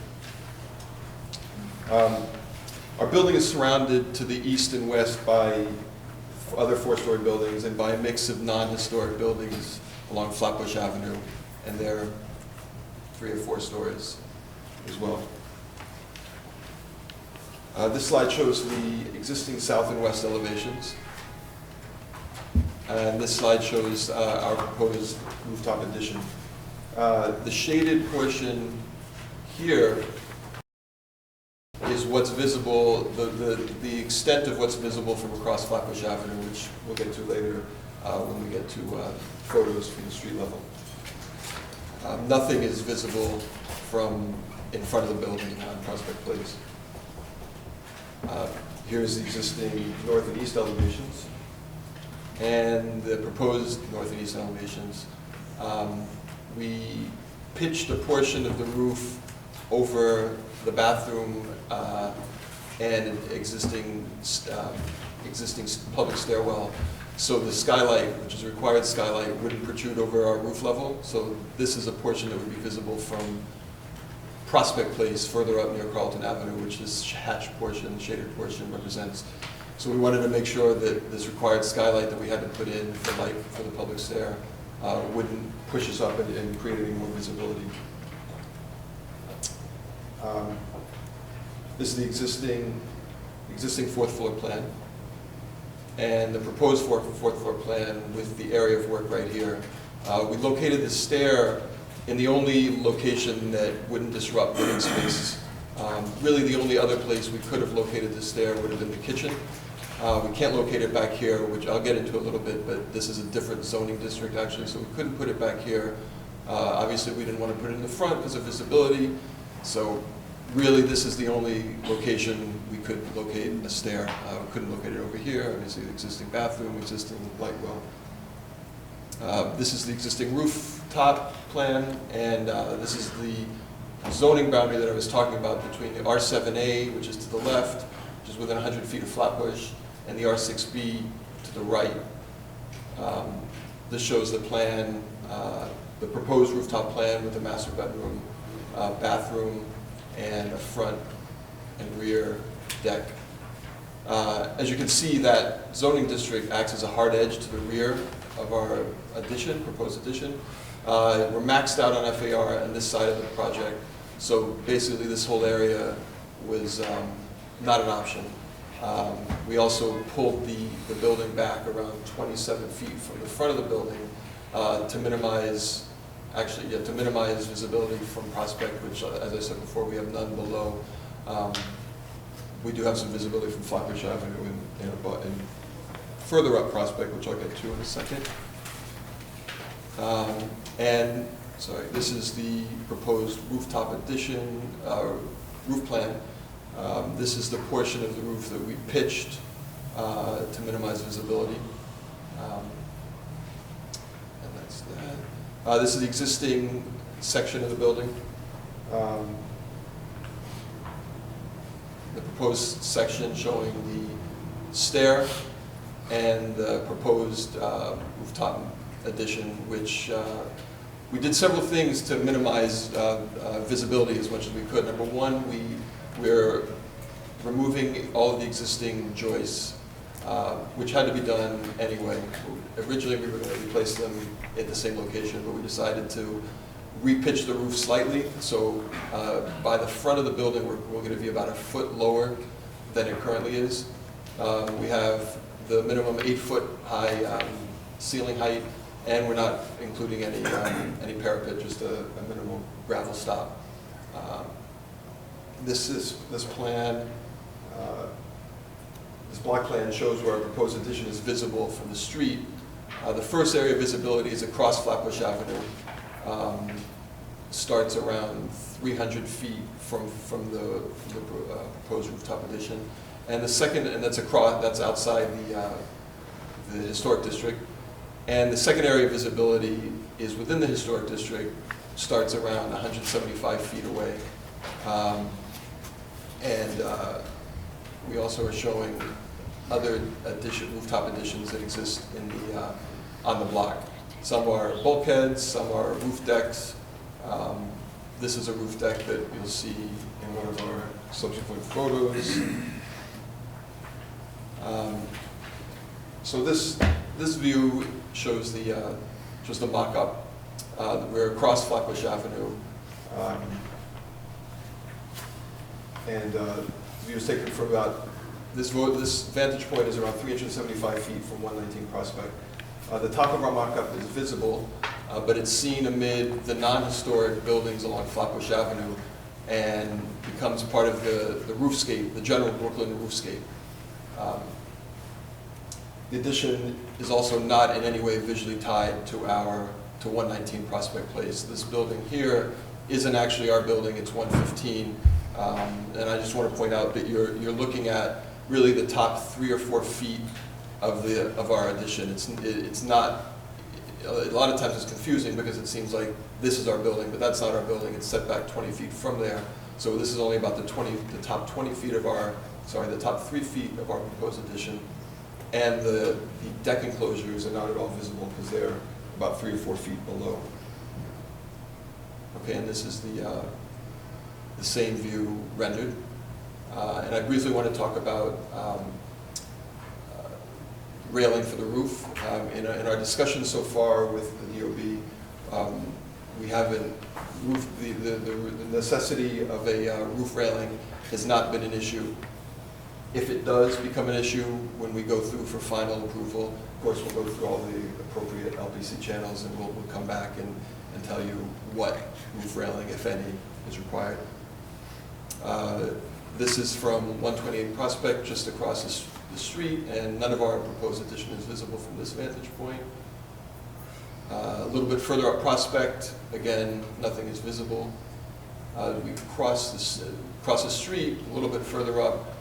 Our building is surrounded to the east and west by other four-story buildings and by a mix of non-historic buildings along Flatbush Avenue, and they're 3 or 4 stories as well. This slide shows the existing south and west elevations. And this slide shows our proposed rooftop addition. The shaded portion here is what's visible, the extent of what's visible from across Flatbush Avenue, which we'll get to later when we get to photos from the street level. Nothing is visible from in front of the building on Prospect Place. Here's the existing north and east elevations and the proposed north and east elevations. We pitched a portion of the roof over the bathroom and existing public stairwell. So the skylight, which is a required skylight, wouldn't protrude over our roof level. So this is a portion that would be visible from Prospect Place further up near Carlton Avenue, which this hatched portion, shaded portion represents. So we wanted to make sure that this required skylight that we had to put in for light for the public stair wouldn't push us up and create any more visibility. This is the existing fourth floor plan, and the proposed fourth floor plan with the area of work right here. We located the stair in the only location that wouldn't disrupt living space. Really, the only other place we could have located the stair would have been the kitchen. We can't locate it back here, which I'll get into a little bit, but this is a different zoning district actually, so we couldn't put it back here. Obviously, we didn't want to put it in the front because of visibility, so really this is the only location we could locate a stair. We couldn't locate it over here, obviously the existing bathroom, existing light well. This is the existing rooftop plan, and this is the zoning boundary that I was talking about between the R7A, which is to the left, which is within 100 feet of Flatbush, and the R6B to the right. This shows the plan, the proposed rooftop plan with the master bedroom, bathroom, and a front and rear deck. As you can see, that zoning district acts as a hard edge to the rear of our addition, proposed addition. We're maxed out on FAR on this side of the project, so basically this whole area was not an option. We also pulled the building back around 27 feet from the front of the building to minimize visibility from Prospect, which, as I said before, we have none below. We do have some visibility from Flatbush Avenue and further up Prospect, which I'll get to in a second. This is the proposed rooftop addition, roof plan. This is the portion of the roof that we pitched to minimize visibility. And that's that. This is the existing section of the building. The proposed section showing the stair and the proposed rooftop addition, which we did several things to minimize visibility as much as we could. Number one, we're removing all of the existing joists, which had to be done anyway. Originally, we were going to replace them at the same location, but we decided to repitched the roof slightly, so by the front of the building, we're going to be about a foot lower than it currently is. We have the minimum 8-foot high ceiling height, and we're not including any parapet, just a minimal gravel stop. This plan, this block plan shows where our proposed addition is visible from the street. The first area of visibility is across Flatbush Avenue. Starts around 300 feet from the proposed rooftop addition. And the second, and that's outside the historic district. And the second area of visibility is within the historic district, starts around 175 feet away. We also are showing other rooftop additions that exist on the block. Some are bulkheads, some are roof decks. This is a roof deck that you'll see in one of our subsequent photos. So this view shows just a mock-up. We're across Flatbush Avenue, and the view is taken from about this vantage point is around 375 feet from 119 Prospect. The top of our mock-up is visible, but it's seen amid the non-historic buildings along Flatbush Avenue and becomes part of the roofscape, the general Brooklyn roofscape. The addition is also not in any way visually tied to 119 Prospect Place. This building here isn't actually our building, it's 115. And I just want to point out that you're looking at really the top 3 or 4 feet of our addition. It's not, a lot of times it's confusing because it seems like this is our building, but that's not our building. It's set back 20 feet from there. So this is only about the top 20 feet of the top 3 feet of our proposed addition. And the deck enclosures are not at all visible because they're about 3 or 4 feet below. Okay, and this is the same view rendered. And I briefly want to talk about railing for the roof. In our discussion so far with the DOB, we haven't the necessity of a roof railing has not been an issue. If it does become an issue when we go through for final approval, of course we'll go through all the appropriate LPC channels and we'll come back and tell you what roof railing, if any, is required. This is from 128 Prospect, just across the street, and none of our proposed addition is visible from this vantage point. A little bit further up Prospect, again, nothing is visible. We cross the street a little bit further up.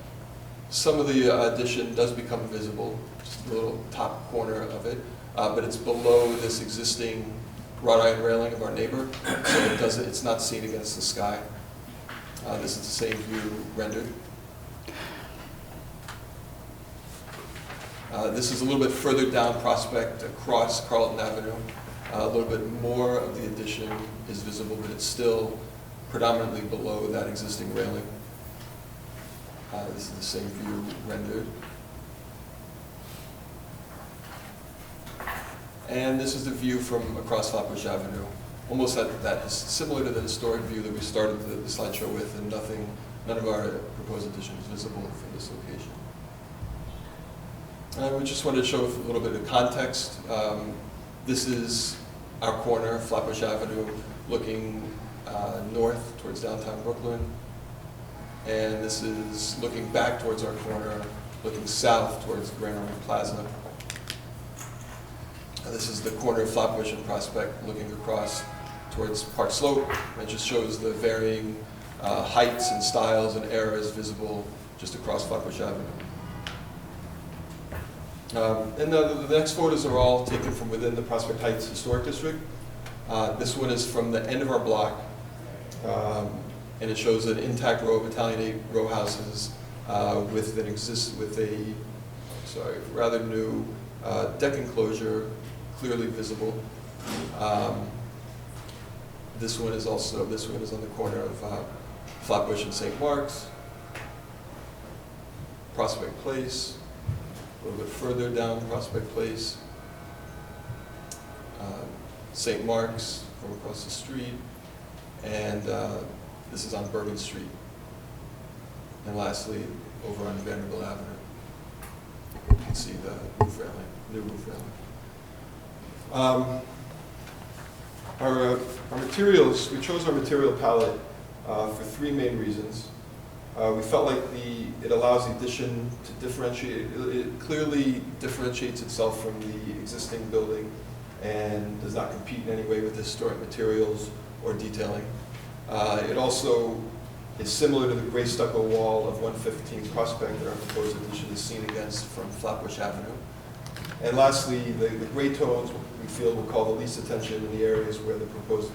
Some of the addition does become visible, just the little top corner of it, but it's below this existing wrought iron railing of our neighbor, so it's not seen against the sky. This is the same view rendered. This is a little bit further down Prospect, across Carlton Avenue. A little bit more of the addition is visible, but it's still predominantly below that existing railing. This is the same view rendered. And this is the view from across Flatbush Avenue. Almost that is similar to the historic view that we started the slideshow with, and none of our proposed addition is visible from this location. We just wanted to show a little bit of context. This is our corner, Flatbush Avenue, looking north towards downtown Brooklyn. And this is looking back towards our corner, looking south towards Grand Army Plaza. This is the corner of Flatbush and Prospect, looking across towards Park Slope. It just shows the varying heights and styles and eras visible just across Flatbush Avenue. And the next photos are all taken from within the Prospect Heights Historic District. This one is from the end of our block, and it shows an intact row of Italianate row houses with a rather new deck enclosure clearly visible. This one is on the corner of Flatbush and St. Mark's, Prospect Place. A little bit further down Prospect Place. St. Mark's from across the street, and this is on Bourbon Street. And lastly, over on Vanderbilt Avenue, you can see the roof railing, new roof railing. Our materials, we chose our material palette for three main reasons. We felt like it allows the addition to differentiate, it clearly differentiates itself from the existing building and does not compete in any way with historic materials or detailing. It also is similar to the gray stucco wall of 115 Prospect that our proposed addition is seen against from Flatbush Avenue. And lastly, the gray tones we feel will call the least attention in the areas where the proposed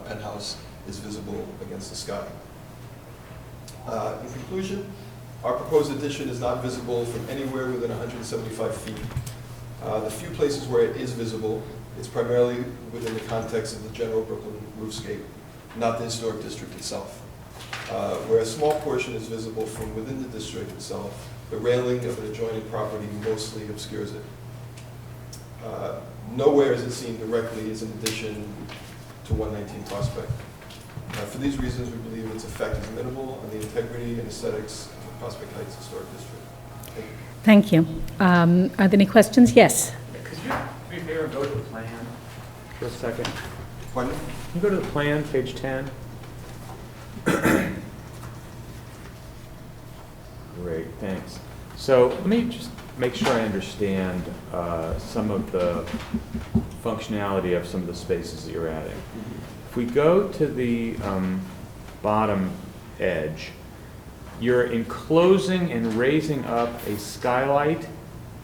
penthouse is visible against the sky. In conclusion, our proposed addition is not visible from anywhere within 175 feet. The few places where it is visible, it's primarily within the context of the general Brooklyn roofscape, not the historic district itself. Where a small portion is visible from within the district itself, the railing of an adjoining property mostly obscures it. Nowhere is it seen directly as an addition to 119 Prospect. For these reasons, we believe its effect is minimal on the integrity and aesthetics of the Prospect Heights Historic District. Thank you. Thank you. Are there any questions? Yes. Could you be fair and go to the plan for a second? Pardon? Can you go to the plan, page 10? Great, thanks. So let me just make sure I understand some of the functionality of some of the spaces that you're adding. If we go to the bottom edge, you're enclosing and raising up a skylight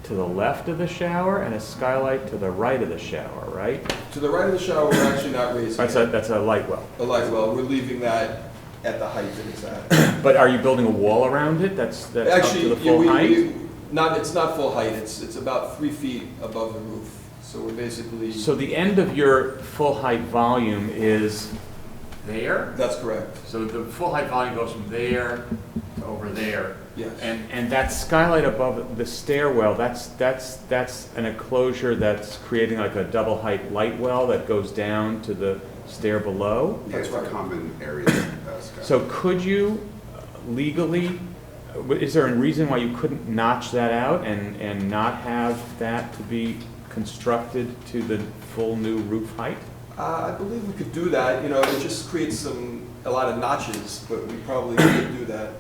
to the left of the shower and a skylight to the right of the shower, right? To the right of the shower, we're actually not raising That's a light well. a light well. We're leaving that at the height that it's at. But are you building a wall around it that's Actually, up to the full height? It's not full height. It's about 3 feet above the roof. So we're basically. So the end of your full height volume is there? That's correct. So the full height volume goes from there to over there. Yes. And that skylight above the stairwell, that's an enclosure that's creating like a double height light well that goes down to the stair below? Yeah, it's a common area. So could you legally, is there a reason why you couldn't notch that out and not have that to be constructed to the full new roof height? I believe we could do that. You know, it just creates a lot of notches, but we probably could do that.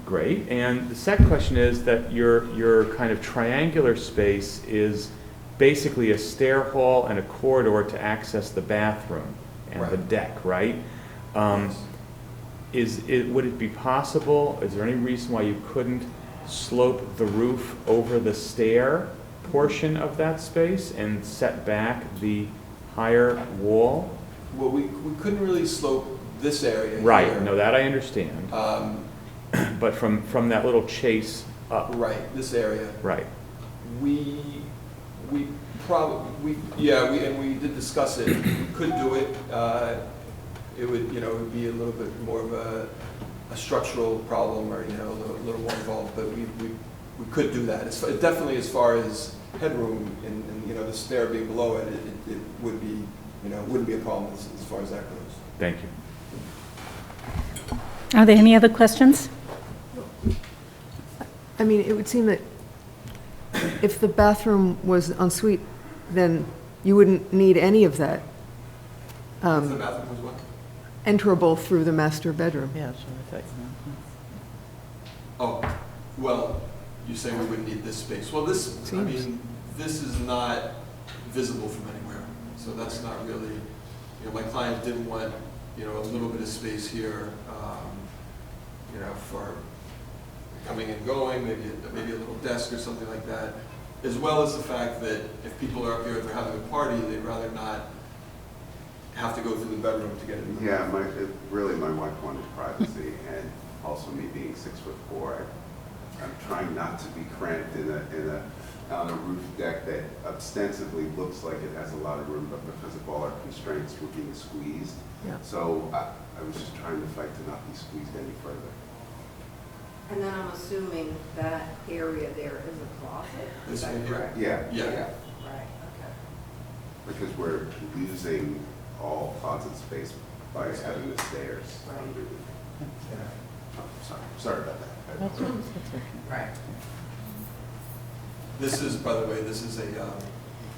Great. And the second question is that your kind of triangular space is basically a stair hall and a corridor to access the bathroom and the deck, right? Would it be possible, is there any reason why you couldn't slope the roof over the stair portion of that space and set back the higher wall? Well, we couldn't really slope this area Right, here. no, that I understand. But from that little chase up. Right, this area. Right. We did discuss it. We could do it. It would be a little bit more of a structural problem, or a little more involved. But we could do that. It's definitely, as far as headroom and the stair being below it, it would be wouldn't be a problem as far as that goes. Thank you. Are there any other questions? I mean, it would seem that if the bathroom was en suite, then you wouldn't need any of that. The bathroom was what? Enterable through the master bedroom. Yeah, so I thought, Oh, well, you say we wouldn't need this space. Well, this is not visible from anywhere, so that's not really. My client did want a little bit of space here, for coming and going, maybe a little desk or something like that, as well as the fact that if people are up here and they're having a party, they'd rather not have to go through the bedroom to get in. Yeah, my wife wanted privacy, and also me being 6'4", I'm trying not to be cramped on a roof deck that ostensibly looks like it has a lot of room, but because of all our constraints, we're being squeezed. Yeah. So I was just trying to fight to not be squeezed any further. And then I'm assuming that area there is a closet, is that correct? Yeah. Right, okay. because we're losing all closet space by having the stairs under the... Oh, sorry about that. Right. This is, by the way, this is a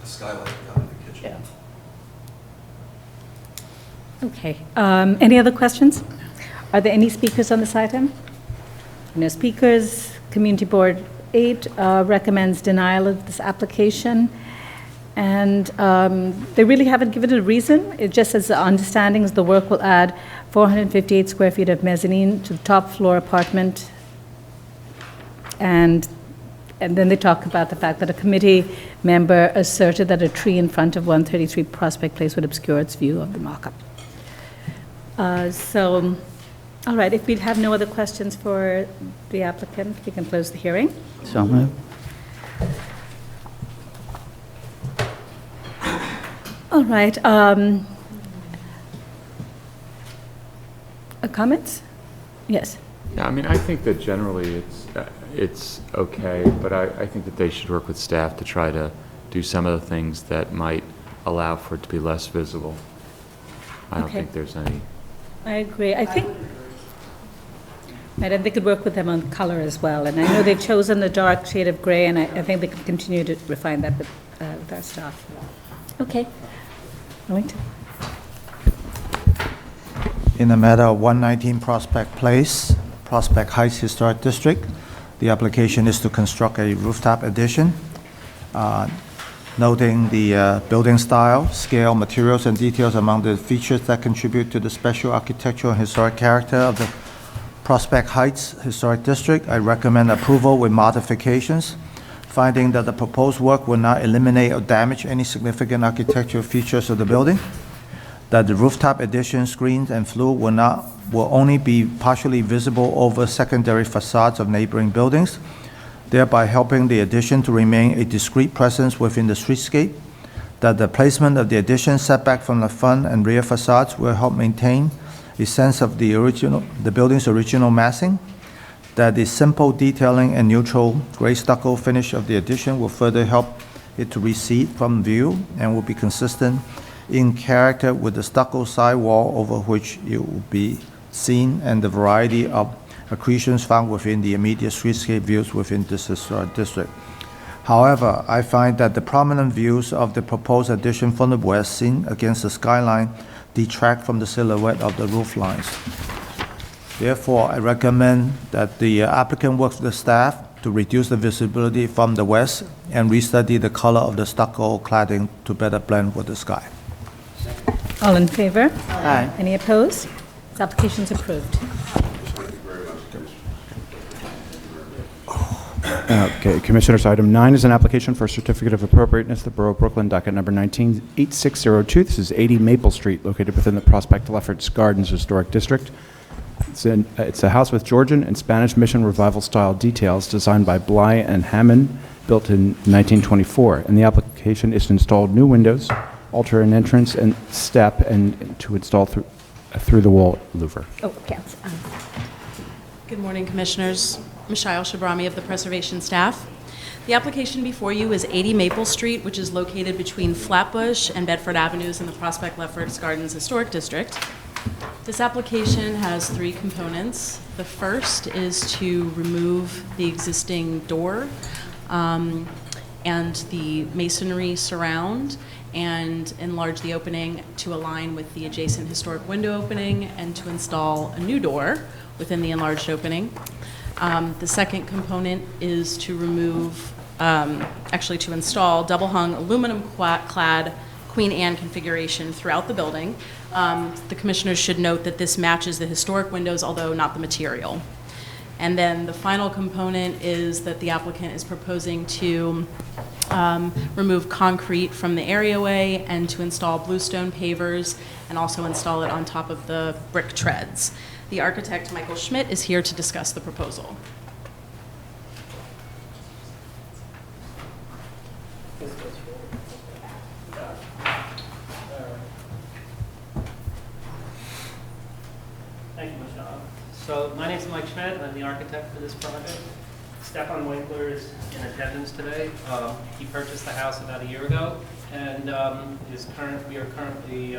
skylight down in the kitchen. Okay. Any other questions? Are there any speakers on this item? No speakers. Community Board 8 recommends denial of this application. And they really haven't given it a reason. It just says the understanding is the work will add 458 square feet of mezzanine to the top floor apartment. And then they talk about the fact that a committee member asserted that a tree in front of 133 Prospect Place would obscure its view of the mock-up. So, all right, if we have no other questions for the applicant, we can close the hearing. So moved. All right. Comments? Yes. Yeah, I mean, I think that generally it's okay, but I think that they should work with staff to try to do some of the things that might allow for it to be less visible. I don't think there's any... I agree. I think they could work with them on color as well. And I know they've chosen the dark shade of gray, and I think they can continue to refine that with our staff. Okay. Wellington. In the matter of 119 Prospect Place, Prospect Heights Historic District, the application is to construct a rooftop addition, noting the building style, scale, materials, and details among the features that contribute to the special architectural and historic character of the Prospect Heights Historic District. I recommend approval with modifications, finding that the proposed work will not eliminate or damage any significant architectural features of the building, that the rooftop addition screens and flue will only be partially visible over secondary facades of neighboring buildings, thereby helping the addition to remain a discrete presence within the streetscape, that the placement of the addition setback from the front and rear facades will help maintain a sense of the building's original massing, that the simple detailing and neutral gray stucco finish of the addition will further help it to recede from view and will be consistent in character with the stucco side wall over which it will be seen and the variety of accretions found within the immediate streetscape views within this historic district. However, I find that the prominent views of the proposed addition from the west seen against the skyline detract from the silhouette of the roof lines. Therefore, I recommend that the applicant works with the staff to reduce the visibility from the west and restudy the color of the stucco cladding to better blend with the sky. All in favor? Aye. Any opposed? This application is approved. Okay, Commissioners, item 9 is an application for a certificate of appropriateness, the Borough of Brooklyn, docket number 198602. This is 80 Maple Street, located within the Prospect Lefferts Gardens Historic District. It's a house with Georgian and Spanish Mission Revival style details designed by Bly and Hammond, built in 1924. And the application is to install new windows, alter an entrance and step, and to install through the wall louver. Oh, okay. Good morning, Commissioners. Michelle Shabrami of the Preservation Staff. The application before you is 80 Maple Street, which is located between Flatbush and Bedford Avenues in the Prospect Lefferts Gardens Historic District. This application has 3 components. The first is to remove the existing door and the masonry surround and enlarge the opening to align with the adjacent historic window opening and to install a new door within the enlarged opening. The second component is to remove, to install double-hung aluminum-clad Queen Anne configuration throughout the building. The commissioners should note that this matches the historic windows, although not the material. And then the final component is that the applicant is proposing to remove concrete from the areaway and to install bluestone pavers and also install it on top of the brick treads. The architect, Michael Schmidt, is here to discuss the proposal. Thank you, Michelle. So my name is Mike Schmidt, and I'm the architect for this project. Stefan Winkler is in attendance today. He purchased the house about a year ago, and we are currently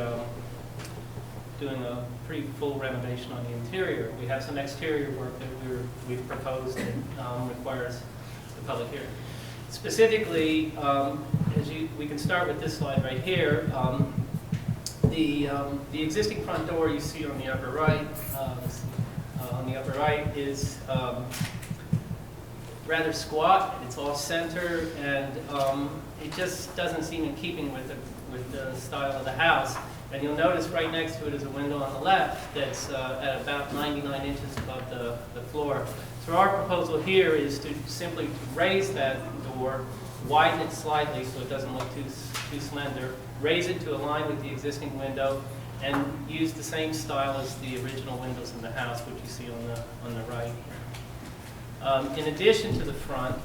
doing a pretty full renovation on the interior. We have some exterior work that we've proposed that requires the public hearing. Specifically, we can start with this slide right here. The existing front door you see on the upper right, is rather squat. It's off center, and it just doesn't seem in keeping with the style of the house. And you'll notice right next to it is a window on the left that's at about 99 inches above the floor. So our proposal here is to simply raise that door, widen it slightly so it doesn't look too slender, raise it to align with the existing window, and use the same style as the original windows in the house, which you see on the right here. In addition to the front,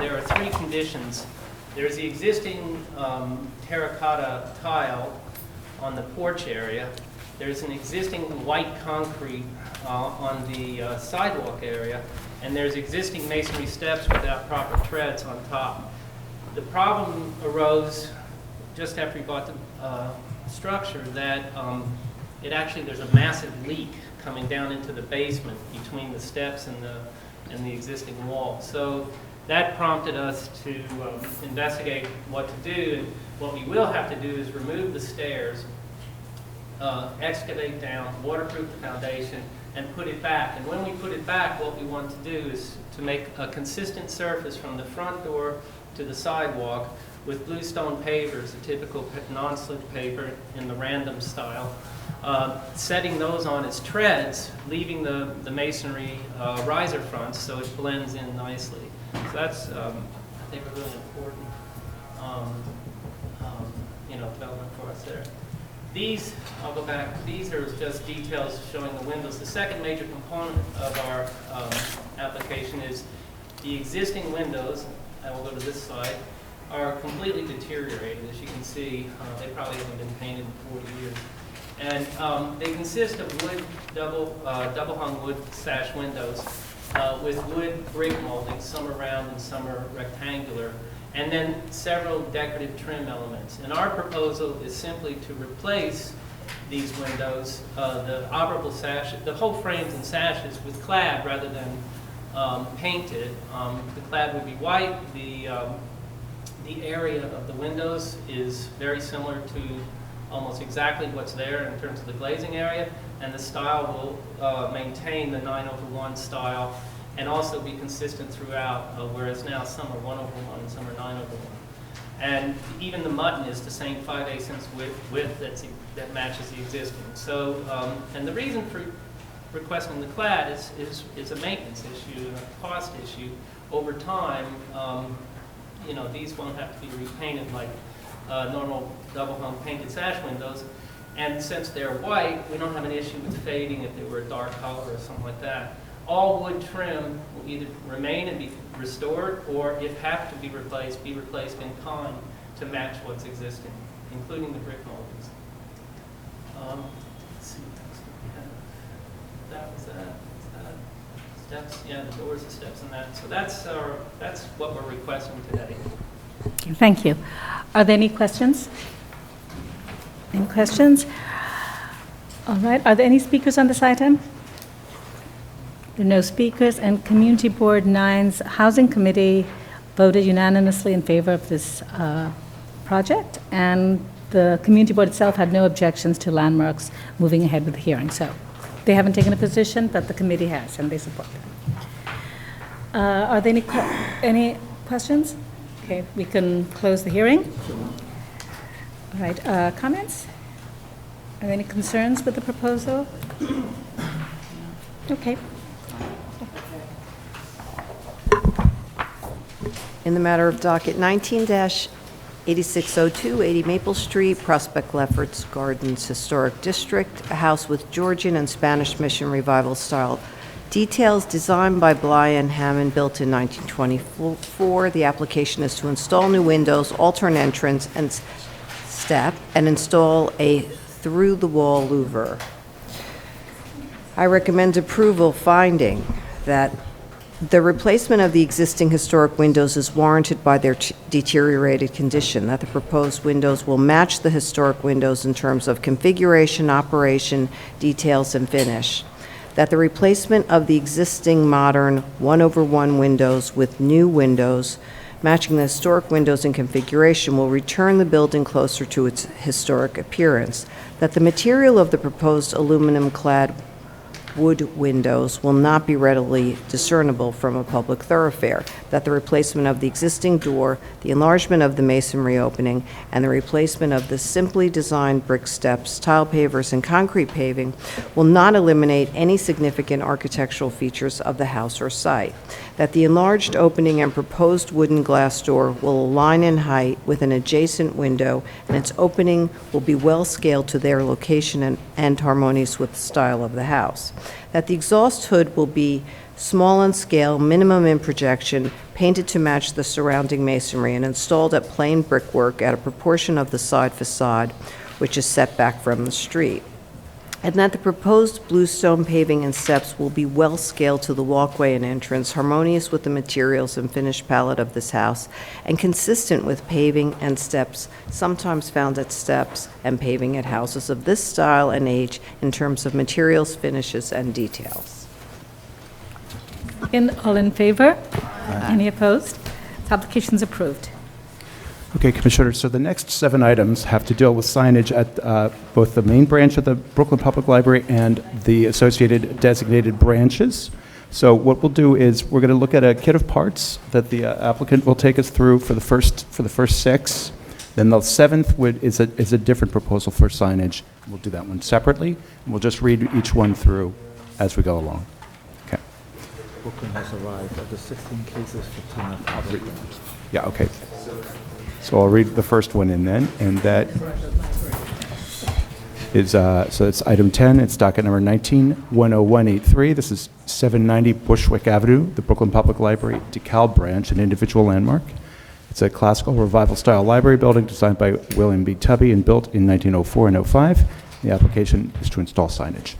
there are three conditions. There's the existing terracotta tile on the porch area. There's an existing white concrete on the sidewalk area, and there's existing masonry steps without proper treads on top. The problem arose just after we bought the structure that there's a massive leak coming down into the basement between the steps and the existing wall. So that prompted us to investigate what to do. And what we will have to do is remove the stairs, excavate down, waterproof the foundation, and put it back. And when we put it back, what we want to do is to make a consistent surface from the front door to the sidewalk with bluestone pavers, a typical non-slip paver in the random style, setting those on as treads, leaving the masonry riser fronts so it blends in nicely. So that's, I think, a really important development for us there. These, I'll go back, these are just details showing the windows. The second major component of our application is the existing windows, and we'll go to this side, are completely deteriorated. As you can see, they probably haven't been painted in 40 years. And they consist of wood, double hung wood sash windows with wood brick moldings. Some are round and some are rectangular. And then several decorative trim elements. And our proposal is simply to replace these windows, the operable sash, the whole frames and sashes with clad rather than painted. The clad would be white. The area of the windows is very similar to almost exactly what's there in terms of the glazing area, and the style will maintain the 9/1 style and also be consistent throughout, whereas now some are 1/1 and some are 9/1. And even the mutton is the same 5/8" width that matches the existing. So, and the reason for requesting the clad is a maintenance issue and a cost issue. Over time, these won't have to be repainted like normal double-hung painted sash windows. And since they're white, we don't have an issue with fading if they were a dark color or something like that. All wood trim will either remain and be restored, or if have to be replaced in kind to match what's existing, including the brick moldings. Let's see what else do we have. That was that. Steps, yeah, the doors, the steps, and that. So that's what we're requesting today. Okay, thank you. Are there any questions? Any questions? All right. Are there any speakers on this item? There are no speakers, and Community Board 9's Housing Committee voted unanimously in favor of this project, and the Community Board itself had no objections to Landmarks moving ahead with the hearing. So they haven't taken a position, but the committee has, and they support that. Are there any questions? Okay, we can close the hearing. All right, comments? Are there any concerns with the proposal? Okay. In the matter of docket 19-8602, 80 Maple Street, Prospect Lefferts Gardens Historic District, a house with Georgian and Spanish Mission Revival style details designed by Bly and Hammond, built in 1924. The application is to install new windows, alter an entrance and step, and install a through-the-wall louver. I recommend approval, finding that The replacement of the existing historic windows is warranted by their deteriorated condition, that the proposed windows will match the historic windows in terms of configuration, operation, details, and finish. That the replacement of the existing modern 1/1 windows with new windows matching the historic windows in configuration will return the building closer to its historic appearance. That the material of the proposed aluminum-clad wood windows will not be readily discernible from a public thoroughfare, that the replacement of the existing door, the enlargement of the masonry opening, and the replacement of the simply designed brick steps, tile pavers, and concrete paving will not eliminate any significant architectural features of the house or site, that the enlarged opening and proposed wooden glass door will align in height with an adjacent window, and its opening will be well scaled to their location and harmonious with the style of the house, that the exhaust hood will be small in scale, minimum in projection, painted to match the surrounding masonry, and installed at plain brickwork at a proportion of the side facade, which is set back from the street. And that the proposed bluestone paving and steps will be well scaled to the walkway and entrance, harmonious with the materials and finished palette of this house, and consistent with paving and steps sometimes found at steps and paving at houses of this style and age in terms of materials, finishes, and details. And all in favor? Any opposed? This application is approved. Okay, Commissioners, so the next 7 items have to deal with signage at both the main branch of the Brooklyn Public Library and the associated designated branches. So what we'll do is we're going to look at a kit of parts that the applicant will take us through for the first 6. Then the 7th is a different proposal for signage. We'll do that one separately, and we'll just read each one through as we go along. Okay. Brooklyn has arrived at the 16 cases for tenant applicants. Yeah, okay. So I'll read the first one in then, and that is, so it's item 10, it's docket number 19-10183. This is 790 Bushwick Avenue, the Brooklyn Public Library DeKalb branch, an individual landmark. It's a classical revival-style library building designed by William B. Tubby and built in 1904 and 05. The application is to install signage.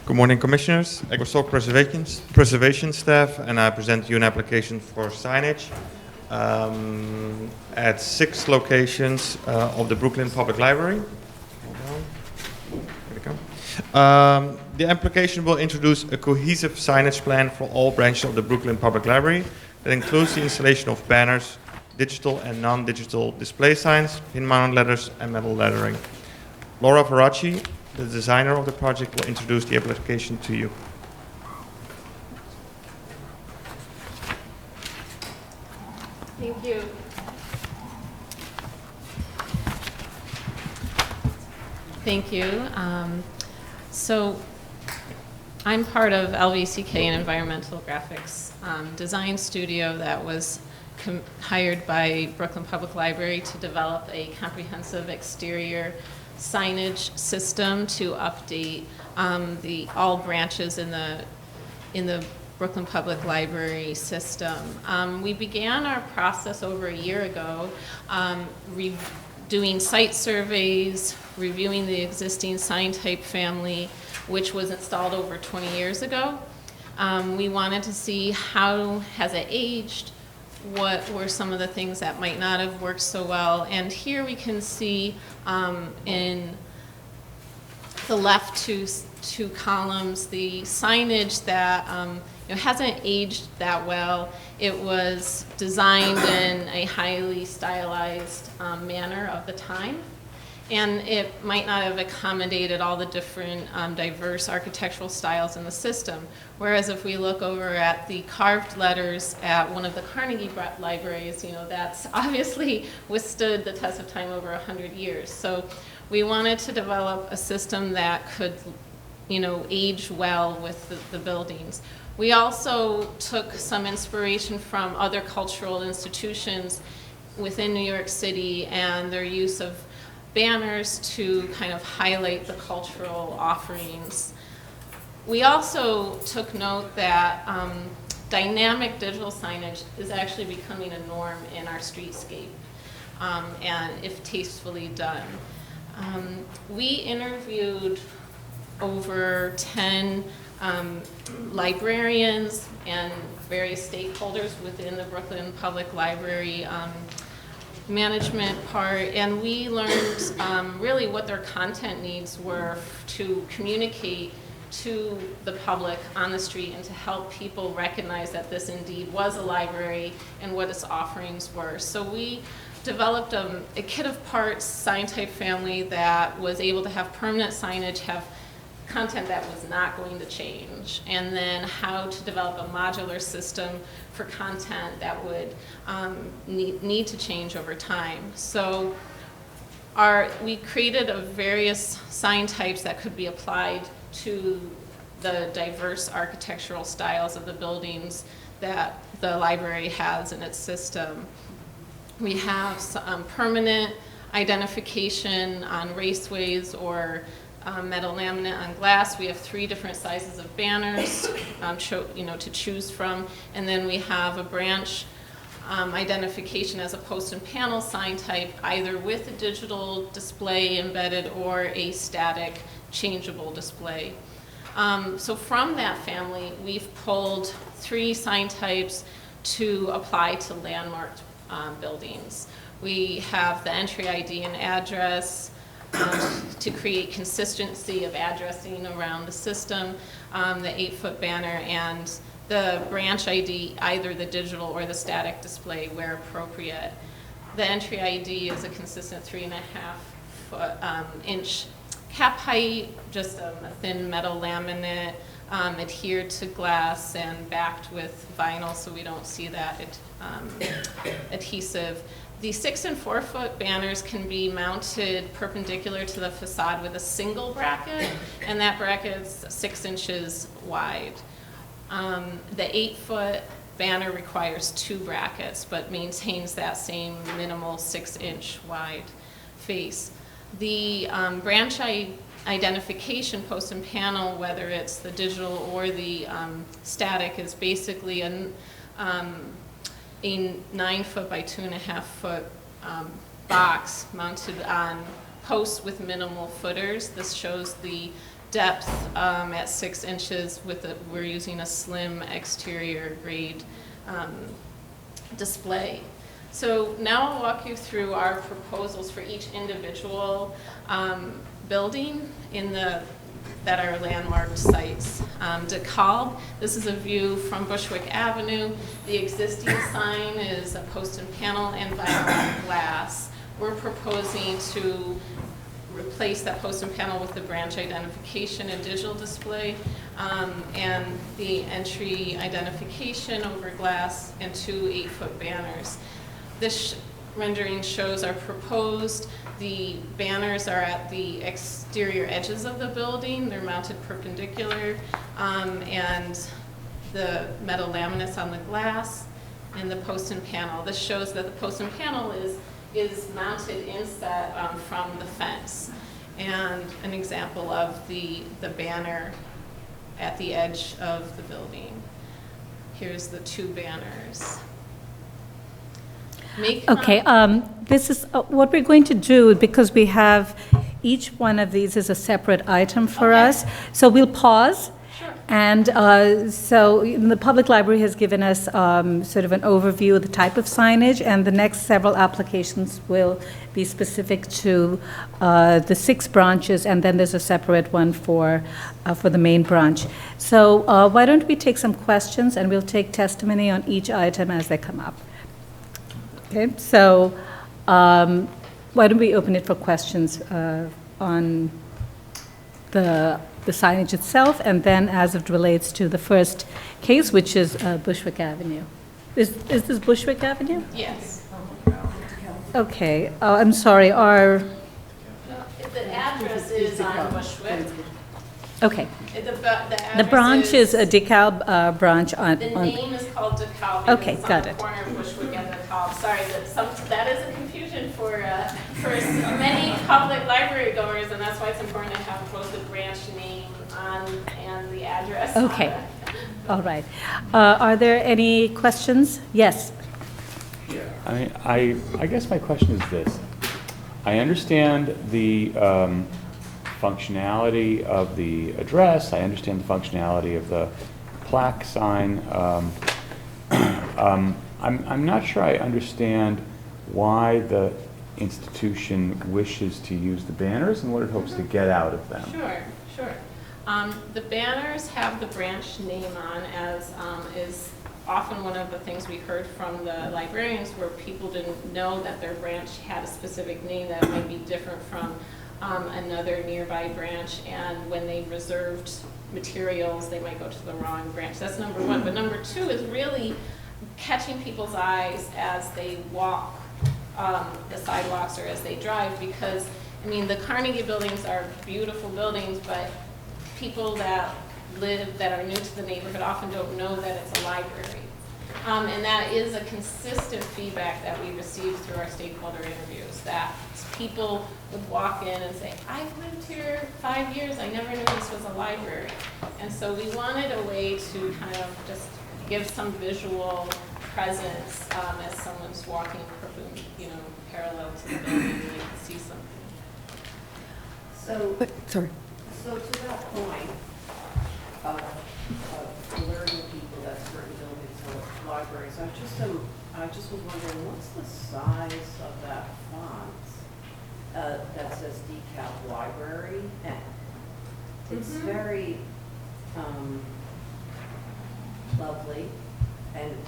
Good morning, Commissioners. Echostock Preservation Staff, and I present you an application for signage at 6 locations of the Brooklyn Public Library. There we go. The application will introduce a cohesive signage plan for all branches of the Brooklyn Public Library that includes the installation of banners, digital and non-digital display signs, pin-mounted letters, and metal lettering. Laura Veracci, the designer of the project, will introduce the application to you. Thank you. Thank you. So I'm part of LVCK, an environmental graphics design studio that was hired by Brooklyn Public Library to develop a comprehensive exterior signage system to update all branches in the Brooklyn Public Library system. We began our process over a year ago, doing site surveys, reviewing the existing sign type family, which was installed over 20 years ago. We wanted to see how has it aged, what were some of the things that might not have worked so well. And here we can see in the left two columns the signage that hasn't aged that well. It was designed in a highly stylized manner of the time, and it might not have accommodated all the different diverse architectural styles in the system. Whereas if we look over at the carved letters at one of the Carnegie libraries, that's obviously withstood the test of time over 100 years. So we wanted to develop a system that could, age well with the buildings. We also took some inspiration from other cultural institutions within New York City and their use of banners to kind of highlight the cultural offerings. We also took note that dynamic digital signage is actually becoming a norm in our streetscape, and if tastefully done. We interviewed over 10 librarians and various stakeholders within the Brooklyn Public Library management part, and we learned really what their content needs were to communicate to the public on the street and to help people recognize that this indeed was a library and what its offerings were. So we developed a kit of parts sign type family that was able to have permanent signage, have content that was not going to change, and then how to develop a modular system for content that would need to change over time. So we created various sign types that could be applied to the diverse architectural styles of the buildings that the library has in its system. We have permanent identification on raceways or metal laminate on glass. We have 3 different sizes of banners to choose from. And then we have a branch identification as a post and panel sign type, either with a digital display embedded or a static changeable display. So from that family, we've pulled 3 sign types to apply to landmarked buildings. We have the entry ID and address to create consistency of addressing around the system, the 8-foot banner, and the branch ID, either the digital or the static display where appropriate. The entry ID is a consistent 3.5-inch cap height, just a thin metal laminate, adhered to glass and backed with vinyl so we don't see that adhesive. The 6 and 4-foot banners can be mounted perpendicular to the facade with a single bracket, and that bracket's 6 inches wide. The 8-foot banner requires 2 brackets, but maintains that same minimal 6-inch wide face. The branch identification post and panel, whether it's the digital or the static, is basically a 9-foot by 2.5-foot box mounted on posts with minimal footers. This shows the depth at 6 inches we're using a slim exterior grade display. So now I'll walk you through our proposals for each individual building that are landmarked sites. DeKalb, this is a view from Bushwick Avenue. The existing sign is a post and panel and vinyl glass. We're proposing to replace that post and panel with the branch identification and digital display, and the entry identification over glass, and 2 8-foot banners. This rendering shows our proposed. The banners are at the exterior edges of the building. They're mounted perpendicular, and the metal laminates on the glass and the post and panel. This shows that the post and panel is mounted inset from the fence, and an example of the banner at the edge of the building. Here's the 2 banners. Okay, this is what we're going to do, because we have each one of these is a separate item for us. So we'll pause. Sure. And so the public library has given us sort of an overview of the type of signage, and the next several applications will be specific to the 6 branches, and then there's a separate one for the main branch. So why don't we take some questions, and we'll take testimony on each item as they come up. Okay, so why don't we open it for questions on the signage itself, and then as it relates to the first case, which is Bushwick Avenue. Is this Bushwick Avenue? Yes. Okay, I'm sorry, the address is on Bushwick. Okay. The branch is a DeKalb branch on... The name is called DeKalb. Okay, it's got on it. the corner of Bushwick and DeKalb. Sorry, that is a confusion for many public library goers, and that's why it's important to have both the branch name and the address. Okay, all right. Are there any questions? Yes. I guess my question is this. I understand the functionality of the address, I understand the functionality of the plaque sign. I'm not sure I understand why the institution wishes to use the banners and what it hopes to get out of them. Sure, sure. The banners have the branch name on, as is often one of the things we heard from the librarians, where people didn't know that their branch had a specific name that might be different from another nearby branch, and when they reserved materials, they might go to the wrong branch. That's number one. But number two is really catching people's eyes as they walk the sidewalks or as they drive, because, I mean, the Carnegie buildings are beautiful buildings, but people that are new to the neighborhood often don't know that it's a library. And that is a consistent feedback that we received through our stakeholder interviews, that people would walk in and say, I've lived here 5 years, I never knew this was a library. And so we wanted a way to kind of just give some visual presence as someone's walking, parallel to the building, and they can see something. Sorry. So to that point of alerting people that certain buildings are libraries, I just was wondering, what's the size of that font that says DeKalb Library? And it's very lovely,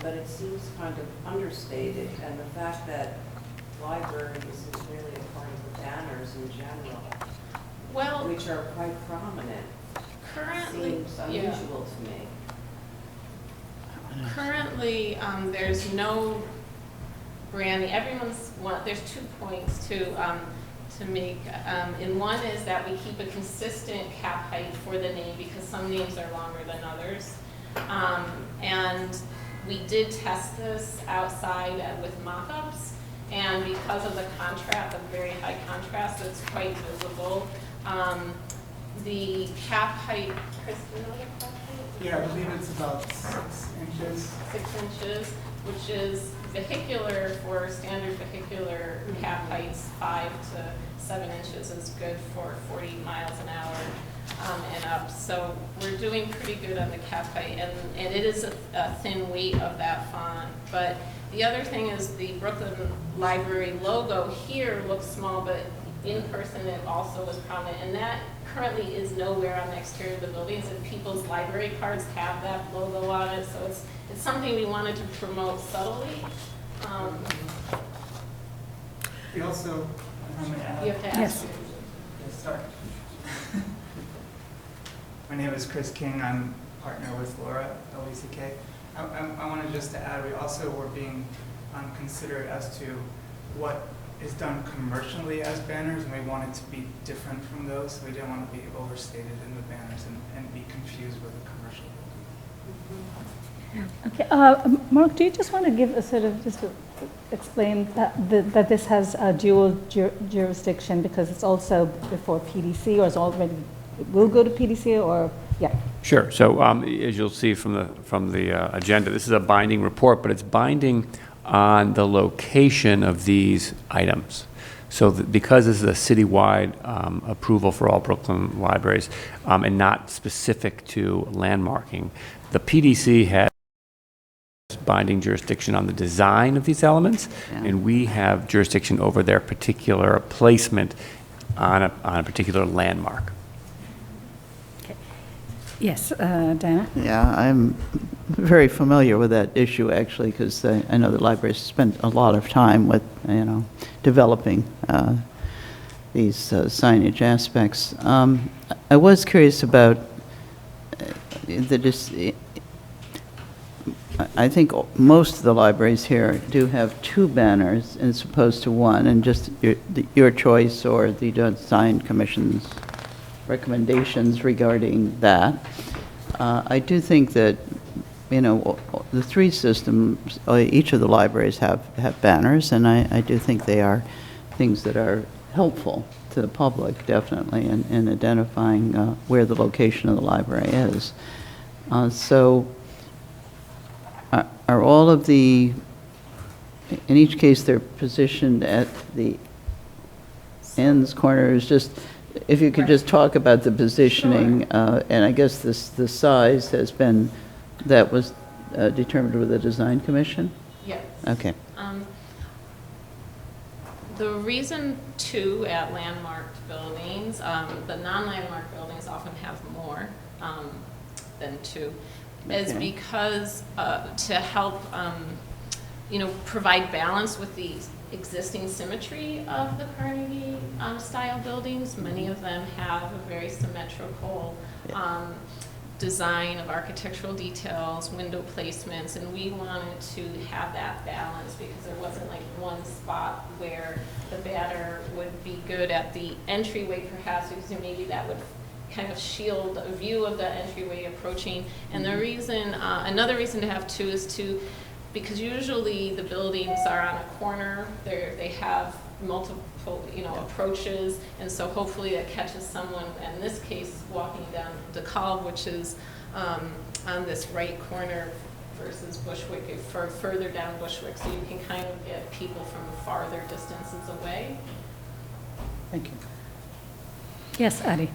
but it seems kind of understated, and the fact that libraries is really a part of the banners in general, which are quite prominent, seems unusual to me. Currently, there's no branding. There's 2 points to make. And one is that we keep a consistent cap height for the name, because some names are longer than others. And we did test this outside with mock-ups, and because of the contrast, the very high contrast, it's quite visible. The cap height, Chris, do you know the cap height? Yeah, I believe it's about 6 inches. 6 inches, which is vehicular, for standard vehicular cap heights, 5 to 7 inches is good for 40 miles an hour and up. So we're doing pretty good on the cap height, and it is a thin weight of that font. But the other thing is the Brooklyn Library logo here looks small, but in person it also is prominent, and that currently is nowhere on the exterior of the buildings, and people's library cards have that logo on it, so it's something we wanted to promote subtly. We also, you have to ask. Yes, sorry. My name is Chris King. I'm a partner with Laura, LECK. I wanted just to add, we also were being considerate as to what is done commercially as banners, and we wanted to be different from those, so we didn't want to be overstated in the banners and be confused with a commercial building. Okay, Mark, do you just want to give a sort of, just to explain that this has a dual jurisdiction, because it's also before PDC, or it's already, it will go to PDC, or, yeah? Sure. So as you'll see from the agenda, this is a binding report, but it's binding on the location of these items. So because this is a citywide approval for all Brooklyn libraries and not specific to landmarking, the PDC has binding jurisdiction on the design of these elements, and we have jurisdiction over their particular placement on a particular landmark. Yes, Diana? Yeah, I'm very familiar with that issue, actually, because I know the libraries spent a lot of time with, developing these signage aspects. I was curious about I think most of the libraries here do have 2 banners as opposed to 1, and just your choice or the design commission's recommendations regarding that. I do think that, the 3 systems, each of the libraries have banners, and I do think they are things that are helpful to the public, definitely, in identifying where the location of the library is. So are all of the, in each case, they're positioned at the ends, corners, just if you could just talk about the positioning, and I guess the size has been, that was determined with the design commission? Yes. Okay. The reason too at landmarked buildings, the non-landmark buildings often have more than two, is Okay. because to help, provide balance with the existing symmetry of the Carnegie style buildings. Many of them have a very symmetrical design of architectural details, window placements, and we wanted to have that balance because there wasn't like one spot where the banner would be good at the entryway perhaps, because maybe that would kind of shield a view of the entryway approaching. And the reason, another reason to have two is because usually the buildings are on a corner, they have multiple, approaches, and so hopefully that catches someone, in this case, walking down DeKalb, which is on this right corner versus Bushwick, further down Bushwick, so you can kind of get people from farther distances away. Thank you. Yes, Addie.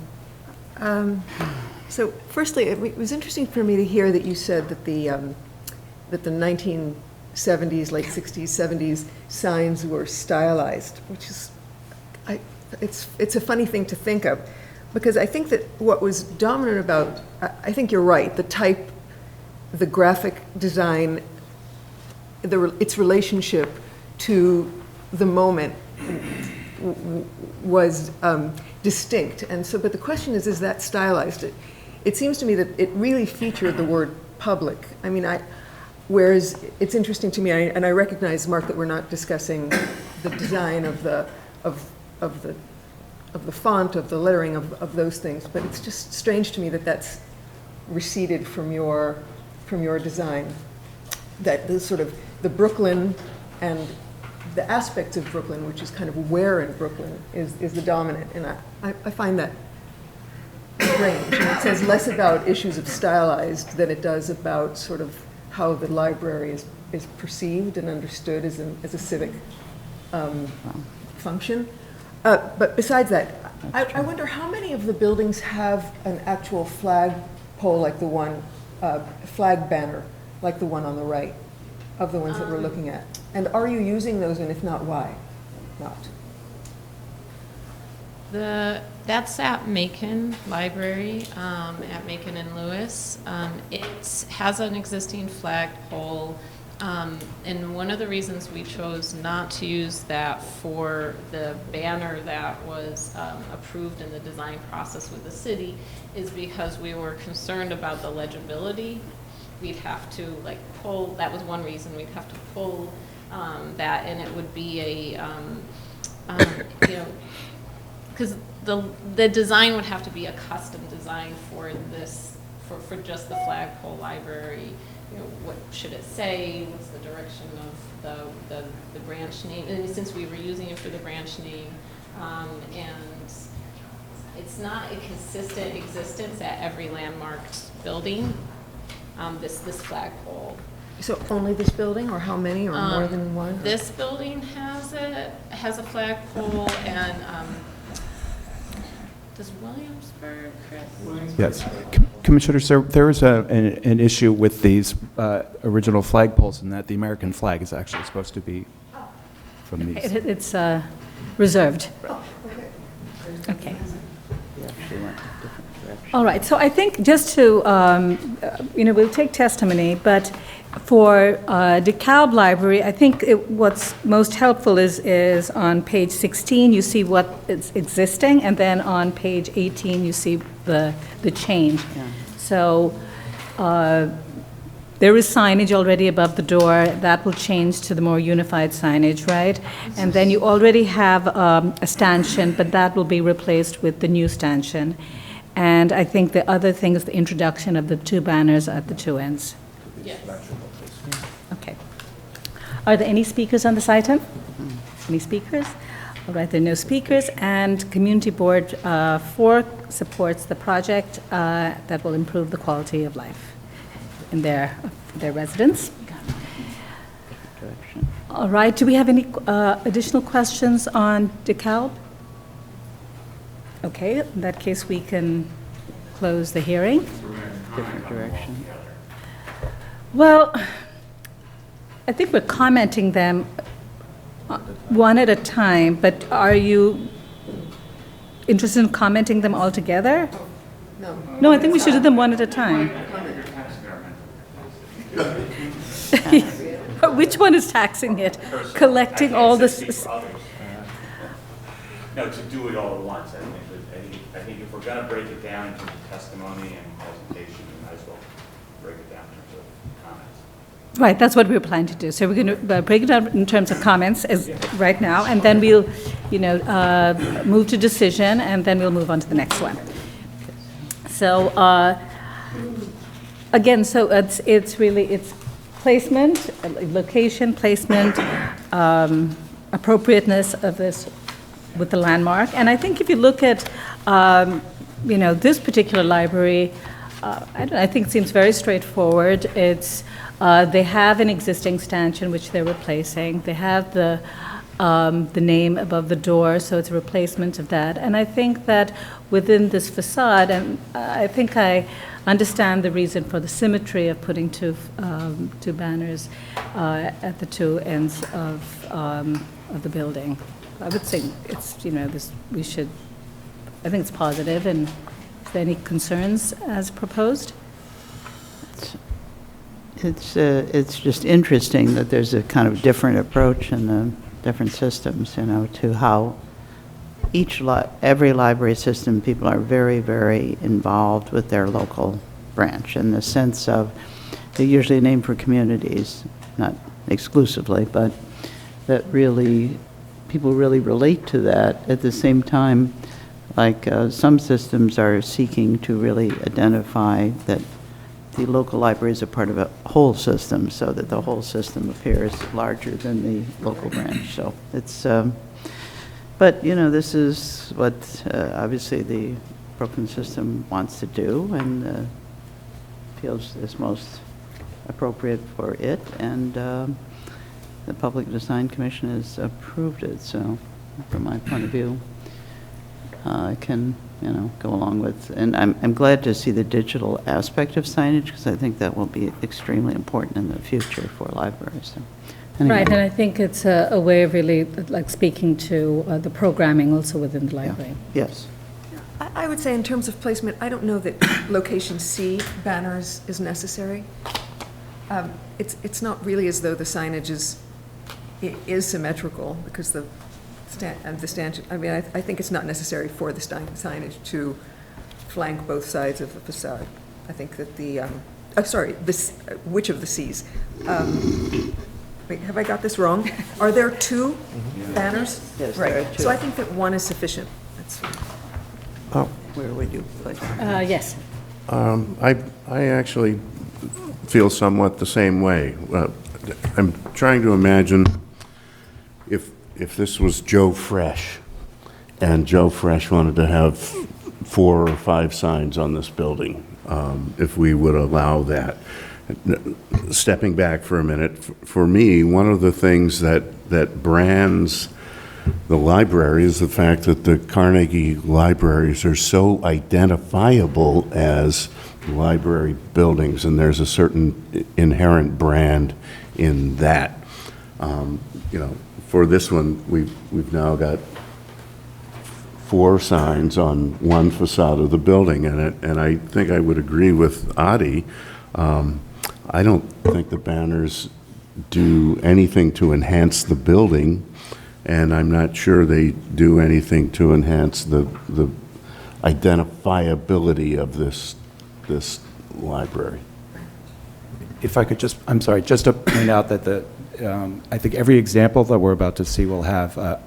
So firstly, it was interesting for me to hear that you said that the 1970s, late 60s, 70s signs were stylized, which is, it's a funny thing to think of, because I think that what was dominant about, I think you're right, the type, the graphic design, its relationship to the moment was distinct. And so, but the question is that stylized? It seems to me that it really featured the word public. I mean, whereas it's interesting to me, and I recognize, Mark, that we're not discussing the design of the font, of the lettering, of those things, but it's just strange to me that that's receded from your design. That the sort of the Brooklyn and the aspects of Brooklyn, which is kind of where in Brooklyn is the dominant, and I find that strange. And it says less about issues of stylized than it does about sort of how the library is perceived and understood as a civic function. But besides that, I wonder how many of the buildings have an actual flag pole like the one, flag banner like the one on the right of the ones that we're looking at? And are you using those, and if not, why not? That's at Macon Library, at Macon and Lewis. It has an existing flagpole, and one of the reasons we chose not to use that for the banner that was approved in the design process with the city is because we were concerned about the legibility. We'd have to pull, that was one reason, we'd have to pull that, and it would be because the design would have to be a custom design for this, for just the flagpole library. What should it say? What's the direction of the branch name? And since we were using it for the branch name, and it's not a consistent existence at every landmarked building, this flagpole. So only this building, or how many, or more than one? This building has a flagpole, and does Williamsburg, Chris? Yes. Commissioners, there is an issue with these original flagpoles in that the American flag is actually supposed to be from these. It's reserved. Okay. All right, so I think just to, we'll take testimony, but for DeKalb Library, I think what's most helpful is on page 16, you see what is existing, and then on page 18, you see the change. Yeah. So there is signage already above the door. That will change to the more unified signage, right? And then you already have a stanchion, but that will be replaced with the new stanchion. And I think the other thing is the introduction of the two banners at the two ends. Yes. Okay. Are there any speakers on this item? Any speakers? All right, there are no speakers, and Community Board 4 supports the project that will improve the quality of life in their residents. All right, do we have any additional questions on DeKalb? Okay, in that case, we can close the hearing. Different direction. Well, I think we're commenting them one at a time, but are you interested in commenting them all together? No. No, I think we should do them one at a time. Which one is taxing it? Collecting all this? No, to do it all at once, I think if we're going to break it down into testimony and presentation, we might as well break it down in terms of comments. Right, that's what we're planning to do. So we're going to break it down in terms of comments as right now, and then we'll, move to decision, and then we'll move on to the next one. So, again, so it's really placement, location, placement, appropriateness of this with the landmark. And I think if you look at, this particular library, I think it seems very straightforward. It's they have an existing stanchion which they're replacing. They have the name above the door, so it's a replacement of that. And I think that within this facade, and I think I understand the reason for the symmetry of putting two banners at the two ends of the building. I would say it's, I think it's positive. And is there any concerns as proposed? It's just interesting that there's a kind of different approach in the different systems, to how every library system, people are very, very involved with their local branch in the sense of they're usually named for communities, not exclusively, but that really, people really relate to that. At the same time, like some systems are seeking to really identify that the local library is a part of a whole system, so that the whole system appears larger than the local branch. So it's, but this is what obviously the Brooklyn system wants to do and feels is most appropriate for it, and the Public Design Commission has approved it. So from my point of view, I can go along with, and I'm glad to see the digital aspect of signage, because I think that will be extremely important in the future for libraries. So, anyway. Right, and I think it's a way of really like speaking to the programming also within the library. Yeah. Yes. I would say in terms of placement, I don't know that location C banners is necessary. It's not really as though the signage is symmetrical, because the stanchion, I mean, I think it's not necessary for the signage to flank both sides of the facade. I think that which of the Cs? Wait, have I got this wrong? Are there two banners? Yes, right. there are two. So I think that one is sufficient. That's fine. Oh, where would you place it? Yes. I actually feel somewhat the same way. I'm trying to imagine if this was Joe Fresh, and Joe Fresh wanted to have 4 or 5 signs on this building, if we would allow that. Stepping back for a minute, for me, one of the things that brands the library is the fact that the Carnegie libraries are so identifiable as library buildings, and there's a certain inherent brand in that. For this one, we've now got 4 signs on one facade of the building, and I think I would agree with Adi. I don't think the banners do anything to enhance the building, and I'm not sure they do anything to enhance the identifiability of this library. If I could just to point out that I think every example that we're about to see will have a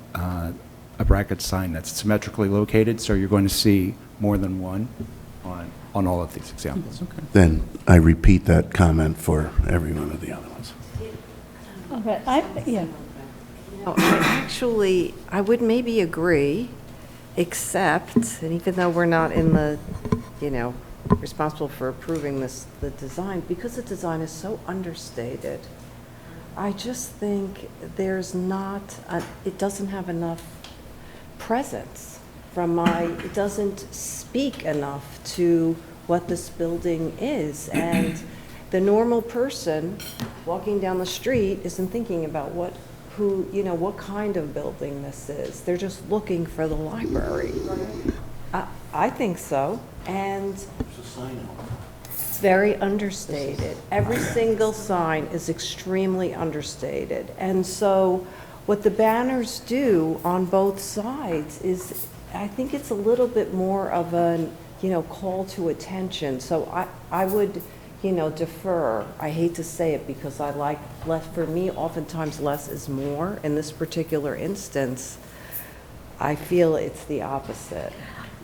bracket sign that's symmetrically located, so you're going to see more than one on all of these examples. Okay. Then I repeat that comment for every one of the other ones. Okay, I would maybe agree, except, and even though we're not in the, responsible for approving the design, because the design is so understated, I just think there's not, it doesn't have enough presence it doesn't speak enough to what this building is. And the normal person walking down the street isn't thinking about what kind of building this is. They're just looking for the library. I think so. And it's very understated. Every single sign is extremely understated. And so what the banners do on both sides is, I think it's a little bit more of a, call to attention. So I would, defer. I hate to say it because I like less. For me, oftentimes less is more. In this particular instance, I feel it's the opposite.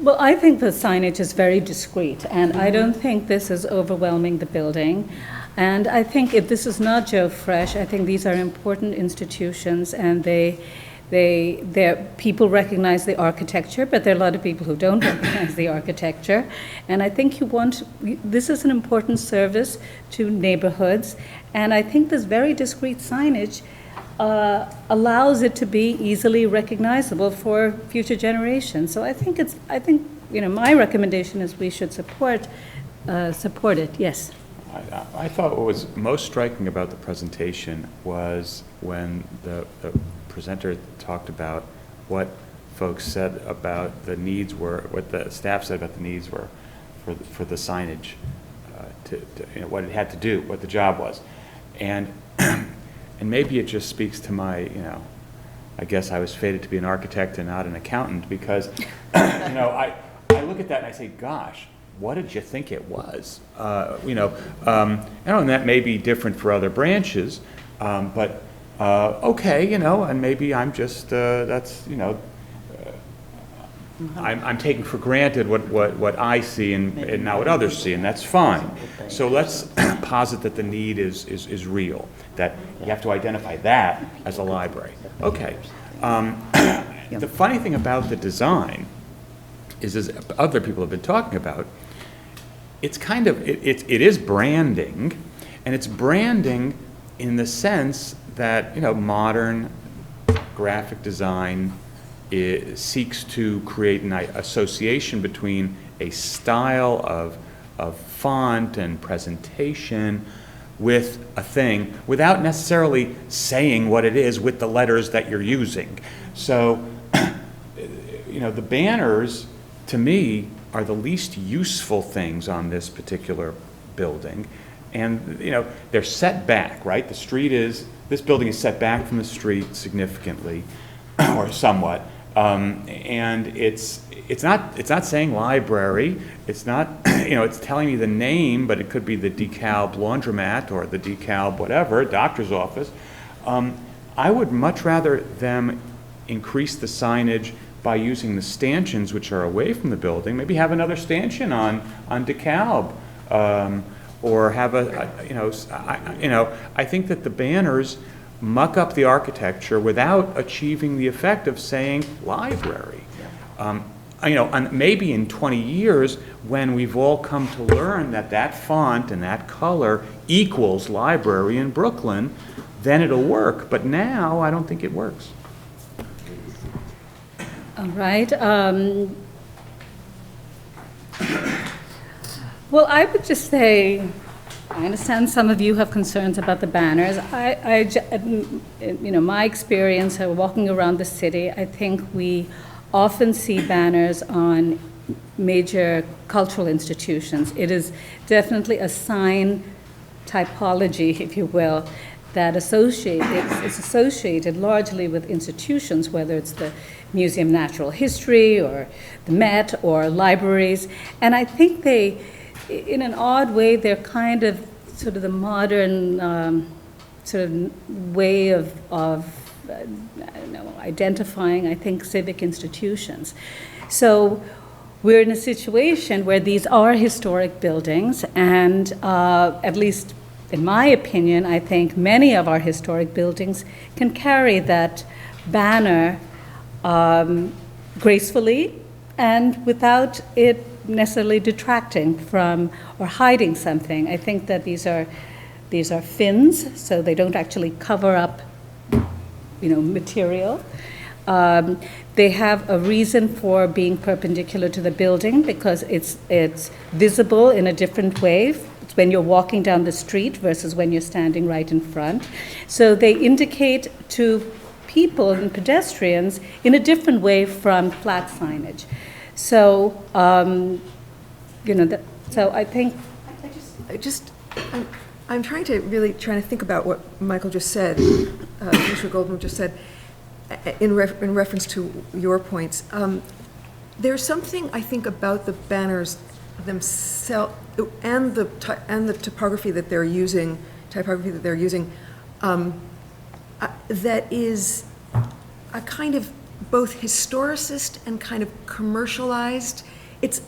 Well, I think the signage is very discreet, and I don't think this is overwhelming the building. And I think if this is not Joe Fresh, I think these are important institutions, and people recognize the architecture, but there are a lot of people who don't recognize the architecture. And I think this is an important service to neighborhoods, and I think this very discreet signage allows it to be easily recognizable for future generations. So I think my recommendation is we should support it. Yes. I thought what was most striking about the presentation was when the presenter talked about what folks said about the needs were, what the staff said about the needs were for the signage, what it had to do, what the job was. And maybe it just speaks to my, I guess I was fated to be an architect and not an accountant, because, I look at that and I say, gosh, what did you think it was? And that may be different for other branches, but okay, and maybe I'm just, I'm taking for granted what I see and not what others see, and that's fine. So let's posit that the need is real, that you have to identify that as a library. Okay. The funny thing about the design is, as other people have been talking about, it's kind of, it is branding, and it's branding in the sense that, modern graphic design seeks to create an association between a style of font and presentation with a thing without necessarily saying what it is with the letters that you're using. So, the banners, to me, are the least useful things on this particular building. And, they're set back, right? This building is set back from the street significantly, or somewhat. And it's not saying library. It's not, it's telling me the name, but it could be the DeKalb laundromat or the DeKalb whatever, doctor's office. I would much rather them increase the signage by using the stanchions, which are away from the building. Maybe have another stanchion on DeKalb, or have I think that the banners muck up the architecture without achieving the effect of saying library. And maybe in 20 years, when we've all come to learn that font and that color equals library in Brooklyn, then it'll work. But now, I don't think it works. All right. Well, I would just say, I understand some of you have concerns about the banners. My experience of walking around the city, I think we often see banners on major cultural institutions. It is definitely a sign typology, if you will, that is associated largely with institutions, whether it's the Museum of Natural History or the Met or libraries. And I think they, in an odd way, they're kind of sort of the modern sort of way of identifying, I think, civic institutions. So we're in a situation where these are historic buildings, and at least in my opinion, I think many of our historic buildings can carry that banner gracefully and without it necessarily detracting from or hiding something. I think that these are fins, so they don't actually cover up, material. They have a reason for being perpendicular to the building because it's visible in a different way. It's when you're walking down the street versus when you're standing right in front. So they indicate to people and pedestrians in a different way from flat signage. So, so I think... I'm trying to think about what Michael just said, Commissioner Goldblum just said, in reference to your points. There's something, I think, about the banners themselves and the typography that they're using, that is a kind of both historicist and kind of commercialized. It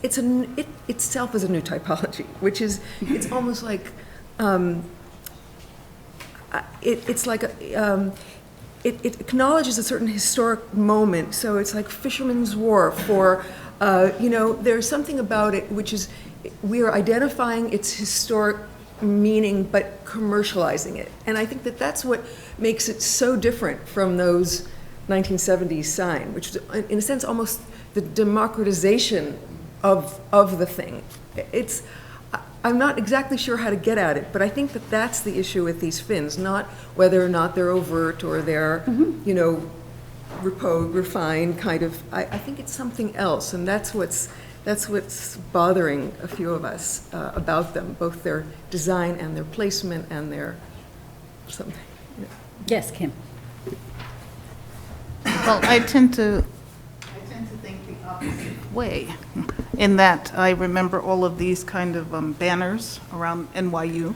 itself is a new typology, which is, it's almost like, it's like it acknowledges a certain historic moment. So it's like Fisherman's Wharf, or there's something about it which is, we are identifying its historic meaning but commercializing it. And I think that that's what makes it so different from those 1970s sign, which is in a sense almost the democratization of the thing. I'm not exactly sure how to get at it, but I think that that's the issue with these fins, not whether or not they're overt or they're, refined kind of. I think it's something else, and that's what's bothering a few of us about them, both their design and their placement and their something. Yes, Kim. Well, I tend to think the opposite way, in that I remember all of these kind of banners around NYU,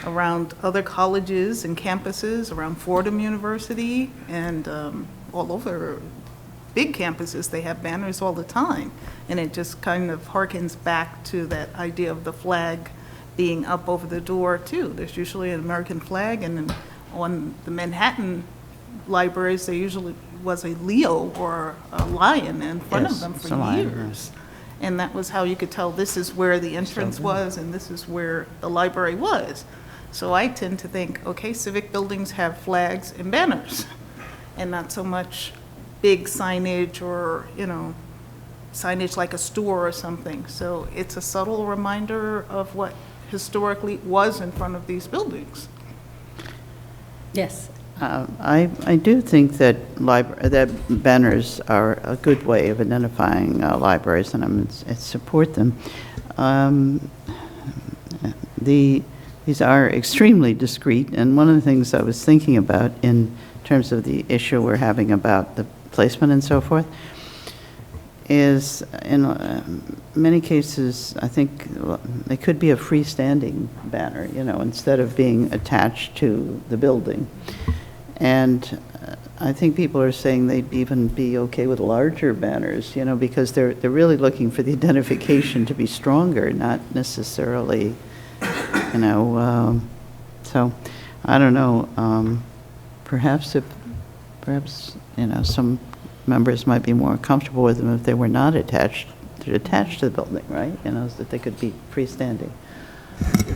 around other colleges and campuses, around Fordham University, and all over big campuses. They have banners all the time, and it just kind of harkens back to that idea of the flag being up over the door too. There's usually an American flag, and on the Manhattan libraries, there usually was a Leo or a lion in front of them for years. And that was how you could tell this is where the entrance was and this is where the library was. So I tend to think, okay, civic buildings have flags and banners, and not so much big signage or, signage like a store or something. So it's a subtle reminder of what historically was in front of these buildings. Yes. I do think that that banners are a good way of identifying libraries, and I support them. These are extremely discreet, and one of the things I was thinking about in terms of the issue we're having about the placement and so forth is, in many cases, I think it could be a freestanding banner, instead of being attached to the building. And I think people are saying they'd even be okay with larger banners, because they're really looking for the identification to be stronger, not necessarily, so I don't know. Perhaps some members might be more comfortable with them if they were not attached to the building, right? That they could be freestanding.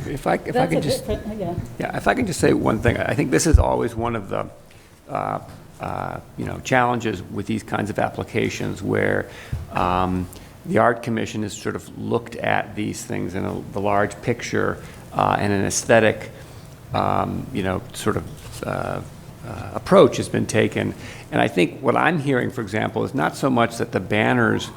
If I can just say one thing, I think this is always one of the challenges with these kinds of applications where the Art Commission has sort of looked at these things in the large picture and an aesthetic approach has been taken. And I think what I'm hearing, for example, is not so much that the banners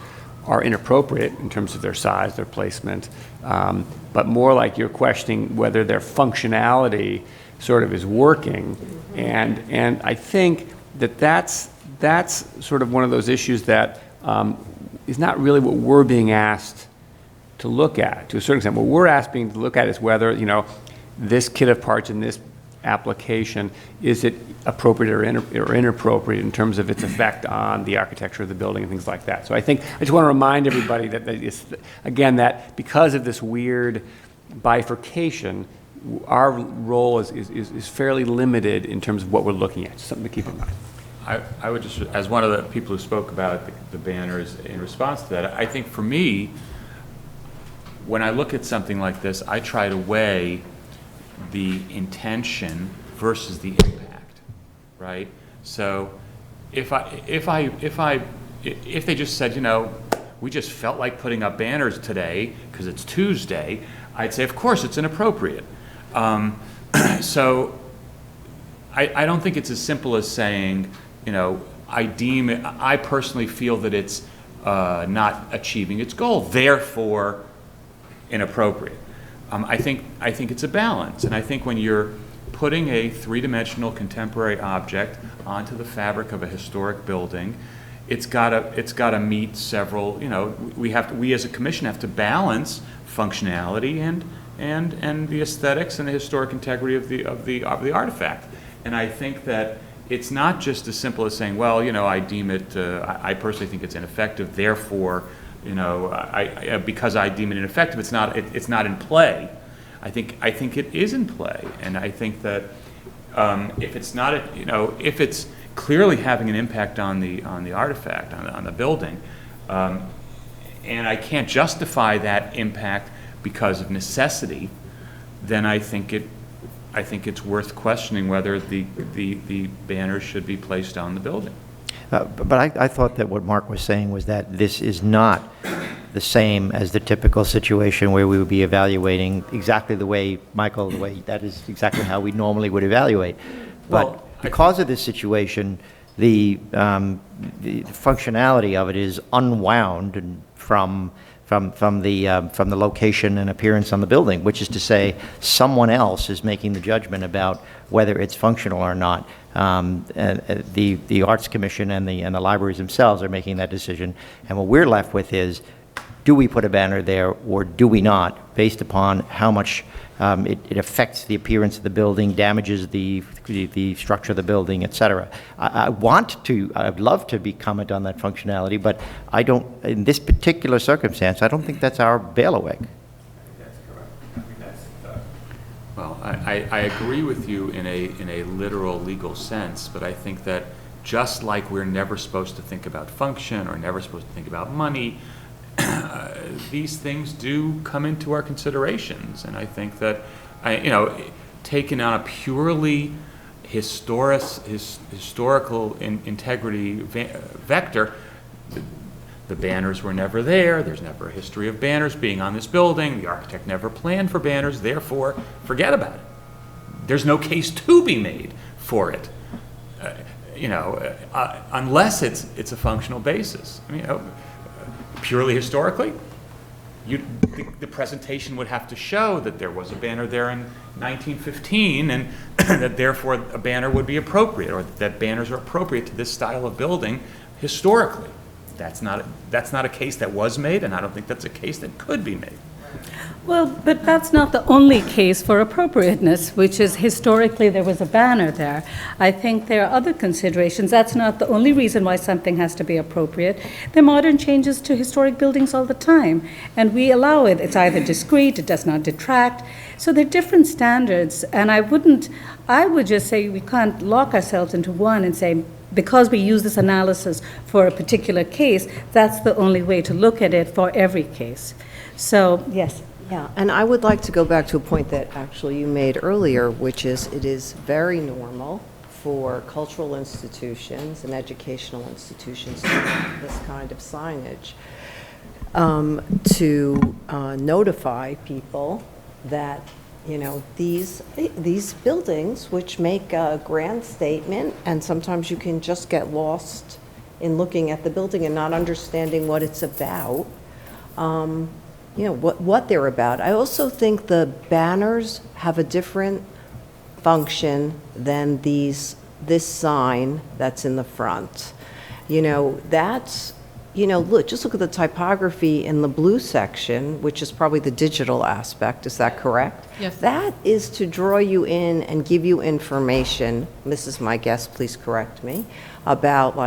are inappropriate in terms of their size, their placement, but more like you're questioning whether their functionality sort of is working. And I think that's sort of one of those issues that is not really what we're being asked to look at, to a certain extent. What we're asking to look at is whether, this kit of parts in this application, is it appropriate or inappropriate in terms of its effect on the architecture of the building and things like that. So I just want to remind everybody that that because of this weird bifurcation, our role is fairly limited in terms of what we're looking at. Something to keep in mind. I would just, as one of the people who spoke about the banners in response to that, I think for me, when I look at something like this, I try to weigh the intention versus the impact, right? So if they just said, we just felt like putting up banners today because it's Tuesday, I'd say, of course, it's inappropriate. So I don't think it's as simple as saying, I personally feel that it's not achieving its goal, therefore inappropriate. I think it's a balance, and I think when you're putting a three-dimensional contemporary object onto the fabric of a historic building, it's got to meet several. We as a commission have to balance functionality and the aesthetics and the historic integrity of the artifact. And I think that it's not just as simple as saying, well, I deem it. I personally think it's ineffective. Therefore, because I deem it ineffective, it's not in play. I think it is in play, and I think that if it's not, if it's clearly having an impact on the artifact, on the building, and I can't justify that impact because of necessity, then I think it's worth questioning whether the banners should be placed on the building. But I thought that what Mark was saying was that this is not the same as the typical situation where we would be evaluating exactly the way, Michael, that is exactly how we normally would evaluate. But because of this situation, the functionality of it is unwound and from the location and appearance on the building, which is to say someone else is making the judgment about whether it's functional or not. The Arts Commission and the libraries themselves are making that decision, and what we're left with is, do we put a banner there or do we not, based upon how much it affects the appearance of the building, damages the structure of the building, et cetera. I'd love to comment on that functionality, but I don't, in this particular circumstance, I don't think that's our bailiwick. That's correct. Well, I agree with you in a literal legal sense, but I think that just like we're never supposed to think about function or never supposed to think about money, these things do come into our considerations, and I think that, taken on a purely historical integrity vector, the banners were never there. There's never a history of banners being on this building. The architect never planned for banners. Therefore, forget about it. There's no case to be made for it, unless it's a functional basis. Purely historically, the presentation would have to show that there was a banner there in 1915 and that therefore a banner would be appropriate, or that banners are appropriate to this style of building historically. That's not a case that was made, and I don't think that's a case that could be made. Well, but that's not the only case for appropriateness, which is historically there was a banner there. I think there are other considerations. That's not the only reason why something has to be appropriate. There are modern changes to historic buildings all the time, and we allow it. It's either discrete, it does not detract. So there are different standards, and I would just say we can't lock ourselves into one and say, because we use this analysis for a particular case, that's the only way to look at it for every case. So, yes. Yeah, and I would like to go back to a point that actually you made earlier, which is it is very normal for cultural institutions and educational institutions to have this kind of signage to notify people that, these buildings, which make a grand statement, and sometimes you can just get lost in looking at the building and not understanding what it's about, what they're about. I also think the banners have a different function than this sign that's in the front. Just look at the typography in the blue section, which is probably the digital aspect. Is that correct? Yes. That is to draw you in and give you information, this is my guess, please correct me, about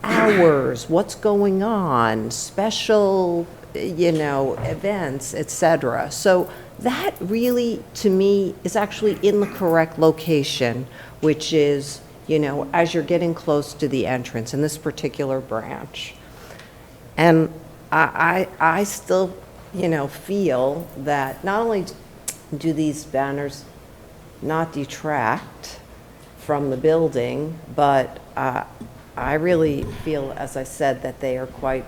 hours, what's going on, special, events, etc. So that really, to me, is actually in the correct location, which is, as you're getting close to the entrance in this particular branch. And I still, feel that not only do these banners not detract from the building, but I really feel, as I said, that they are quite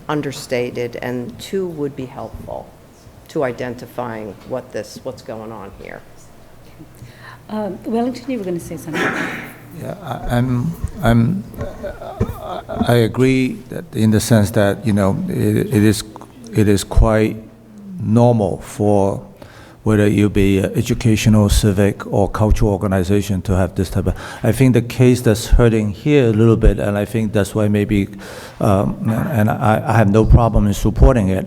understated, and 2 would be helpful to identifying what's going on here. Wellington, you were going to say something. Yeah, I agree that in the sense that, you know, it is quite normal for whether you be an educational, civic, or cultural organization to have this type of. I think the case that's hurting here a little bit, and I think that's why maybe, and I have no problem in supporting it,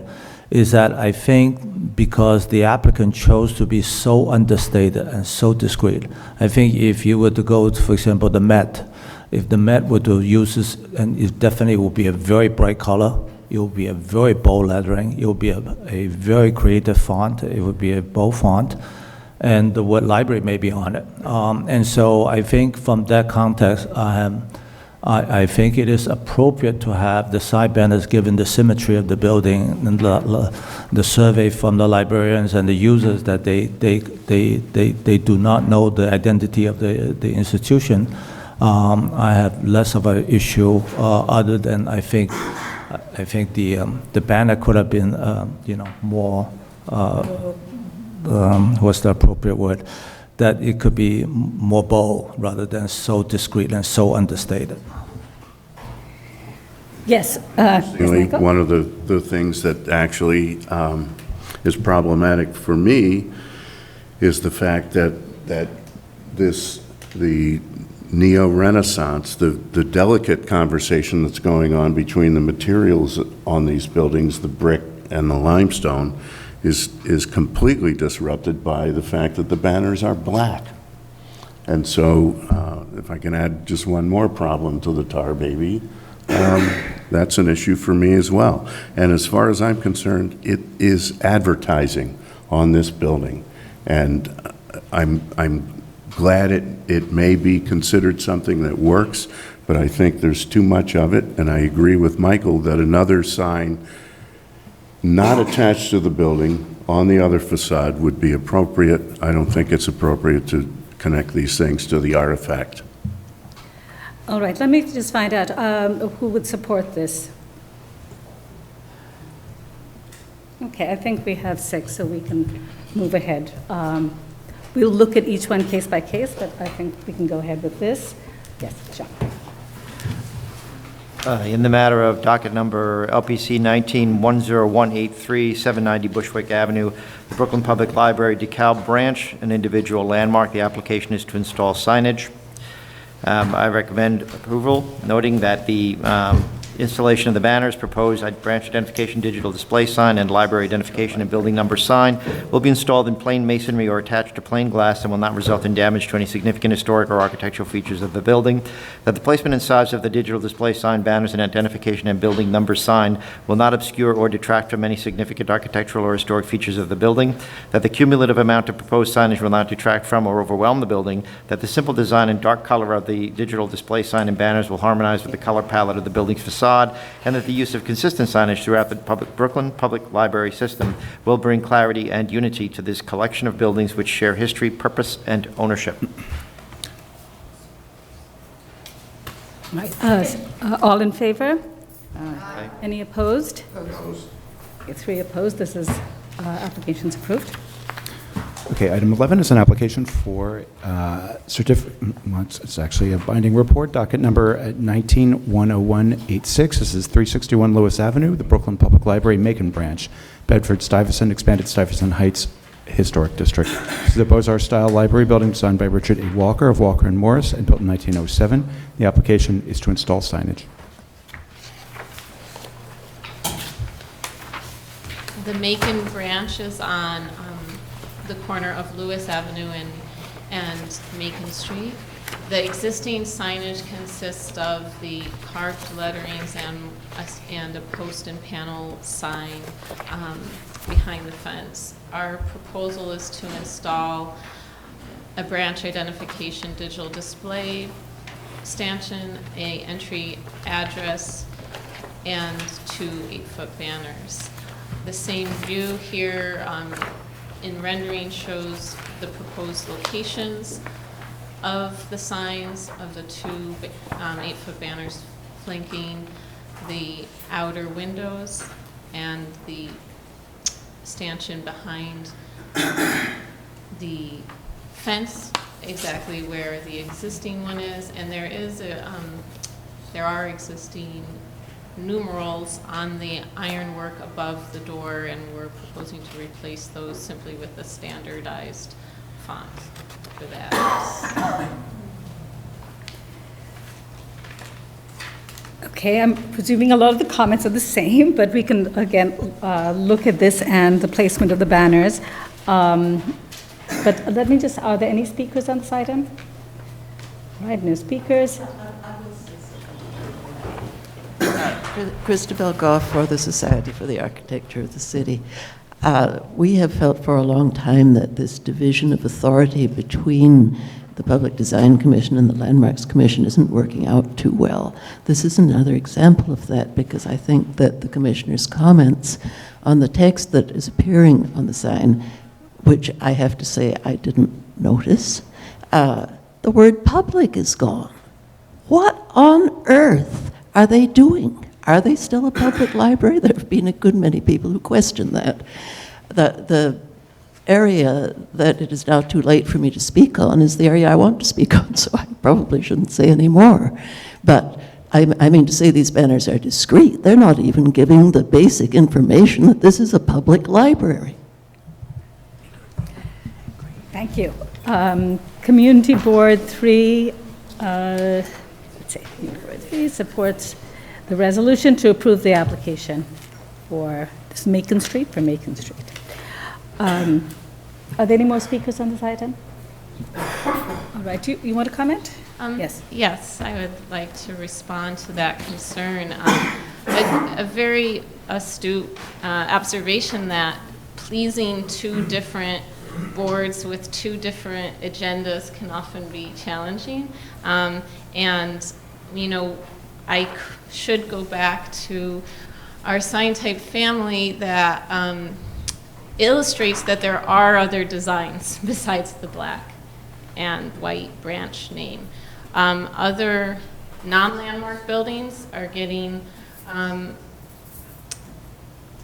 is that I think because the applicant chose to be so understated and so discreet. I think if you were to go to, for example, the Met, if the Met were to use this, and it definitely will be a very bright color, it will be a very bold lettering, it will be a very creative font, it would be a bold font, and the word library may be on it. And so I think from that context, I think it is appropriate to have the side banners given the symmetry of the building and the survey from the librarians and the users that they do not know the identity of the institution. I have less of an issue other than I think the banner could have been more what's the appropriate word, that it could be more bold rather than so discreet and so understated. Yes. One of the things that actually is problematic for me is the fact that the neo-Renaissance, the delicate conversation that's going on between the materials on these buildings, the brick and the limestone, is completely disrupted by the fact that the banners are black. And so, if I can add just one more problem to the tar baby, that's an issue for me as well. And as far as I'm concerned, it is advertising on this building. And I'm glad it may be considered something that works, but I think there's too much of it, and I agree with Michael that another sign not attached to the building on the other facade would be appropriate. I don't think it's appropriate to connect these things to the artifact. All right, let me just find out who would support this. Okay, I think we have 6, so we can move ahead. We'll look at each one case by case, but I think we can go ahead with this. Yes, John. In the matter of docket number LPC 19-10183, 790 Bushwick Avenue, the Brooklyn Public Library DeKalb branch, an individual landmark. The application is to install signage. I recommend approval, noting that the installation of the banners, proposed branch identification digital display sign, and library identification and building number sign will be installed in plain masonry or attached to plain glass and will not result in damage to any significant historic or architectural features of the building. That the placement and size of the digital display sign, banners, and identification and building number sign will not obscure or detract from any significant architectural or historic features of the building. That the cumulative amount of proposed signage will not detract from or overwhelm the building. That the simple design and dark color of the digital display sign and banners will harmonize with the color palette of the building's facade, and that the use of consistent signage throughout the Brooklyn Public Library system will bring clarity and unity to this collection of buildings which share history, purpose, and ownership. Right. All in favor? Aye. Any opposed? Opposed. Okay, 3 opposed. This is application's approved. Okay, item 11 is an application for it's actually a binding report, docket number 19-10186. This is 361 Lewis Avenue, the Brooklyn Public Library, Macon Branch, Bedford-Stuyvesant, Expanded Stuyvesant Heights Historic District. This is a Beaux-Arts-style library building designed by Richard A. Walker of Walker and Morris and built in 1907. The application is to install signage. The Macon branch is on the corner of Lewis Avenue and Macon Street. The existing signage consists of the carved letterings and a post and panel sign behind the fence. Our proposal is to install a branch identification digital display stanchion, a entry address, and 2 8-foot banners. The same view here in rendering shows the proposed locations of the signs of the two 8-foot banners flanking the outer windows and the stanchion behind the fence, exactly where the existing one is. And there is there are existing numerals on the ironwork above the door, and we're proposing to replace those simply with a standardized font for that. Okay, I'm presuming a lot of the comments are the same, but we can, again, look at this and the placement of the banners. But let me just, are there any speakers on this item? All right, no speakers. Christabel Goff for the Society for the Architecture of the City. We have felt for a long time that this division of authority between the Public Design Commission and the Landmarks Commission isn't working out too well. This is another example of that, because I think that the Commissioner's comments on the text that is appearing on the sign, which I have to say I didn't notice, the word public is gone. What on earth are they doing? Are they still a public library? There have been a good many people who question that. The area that it is now too late for me to speak on is the area I want to speak on, so I probably shouldn't say any more. But I mean to say these banners are discreet. They're not even giving the basic information that this is a public library. Thank you. Community Board 3, let's see, Community Board 3 supports the resolution to approve the application for this Macon Street, Are there any more speakers on this item? All right, you want to comment? Yes. Yes, I would like to respond to that concern. A very astute observation that pleasing two different boards with two different agendas can often be challenging. And, you know, I should go back to our sign type family that illustrates that there are other designs besides the black and white branch name. Other non-landmark buildings are getting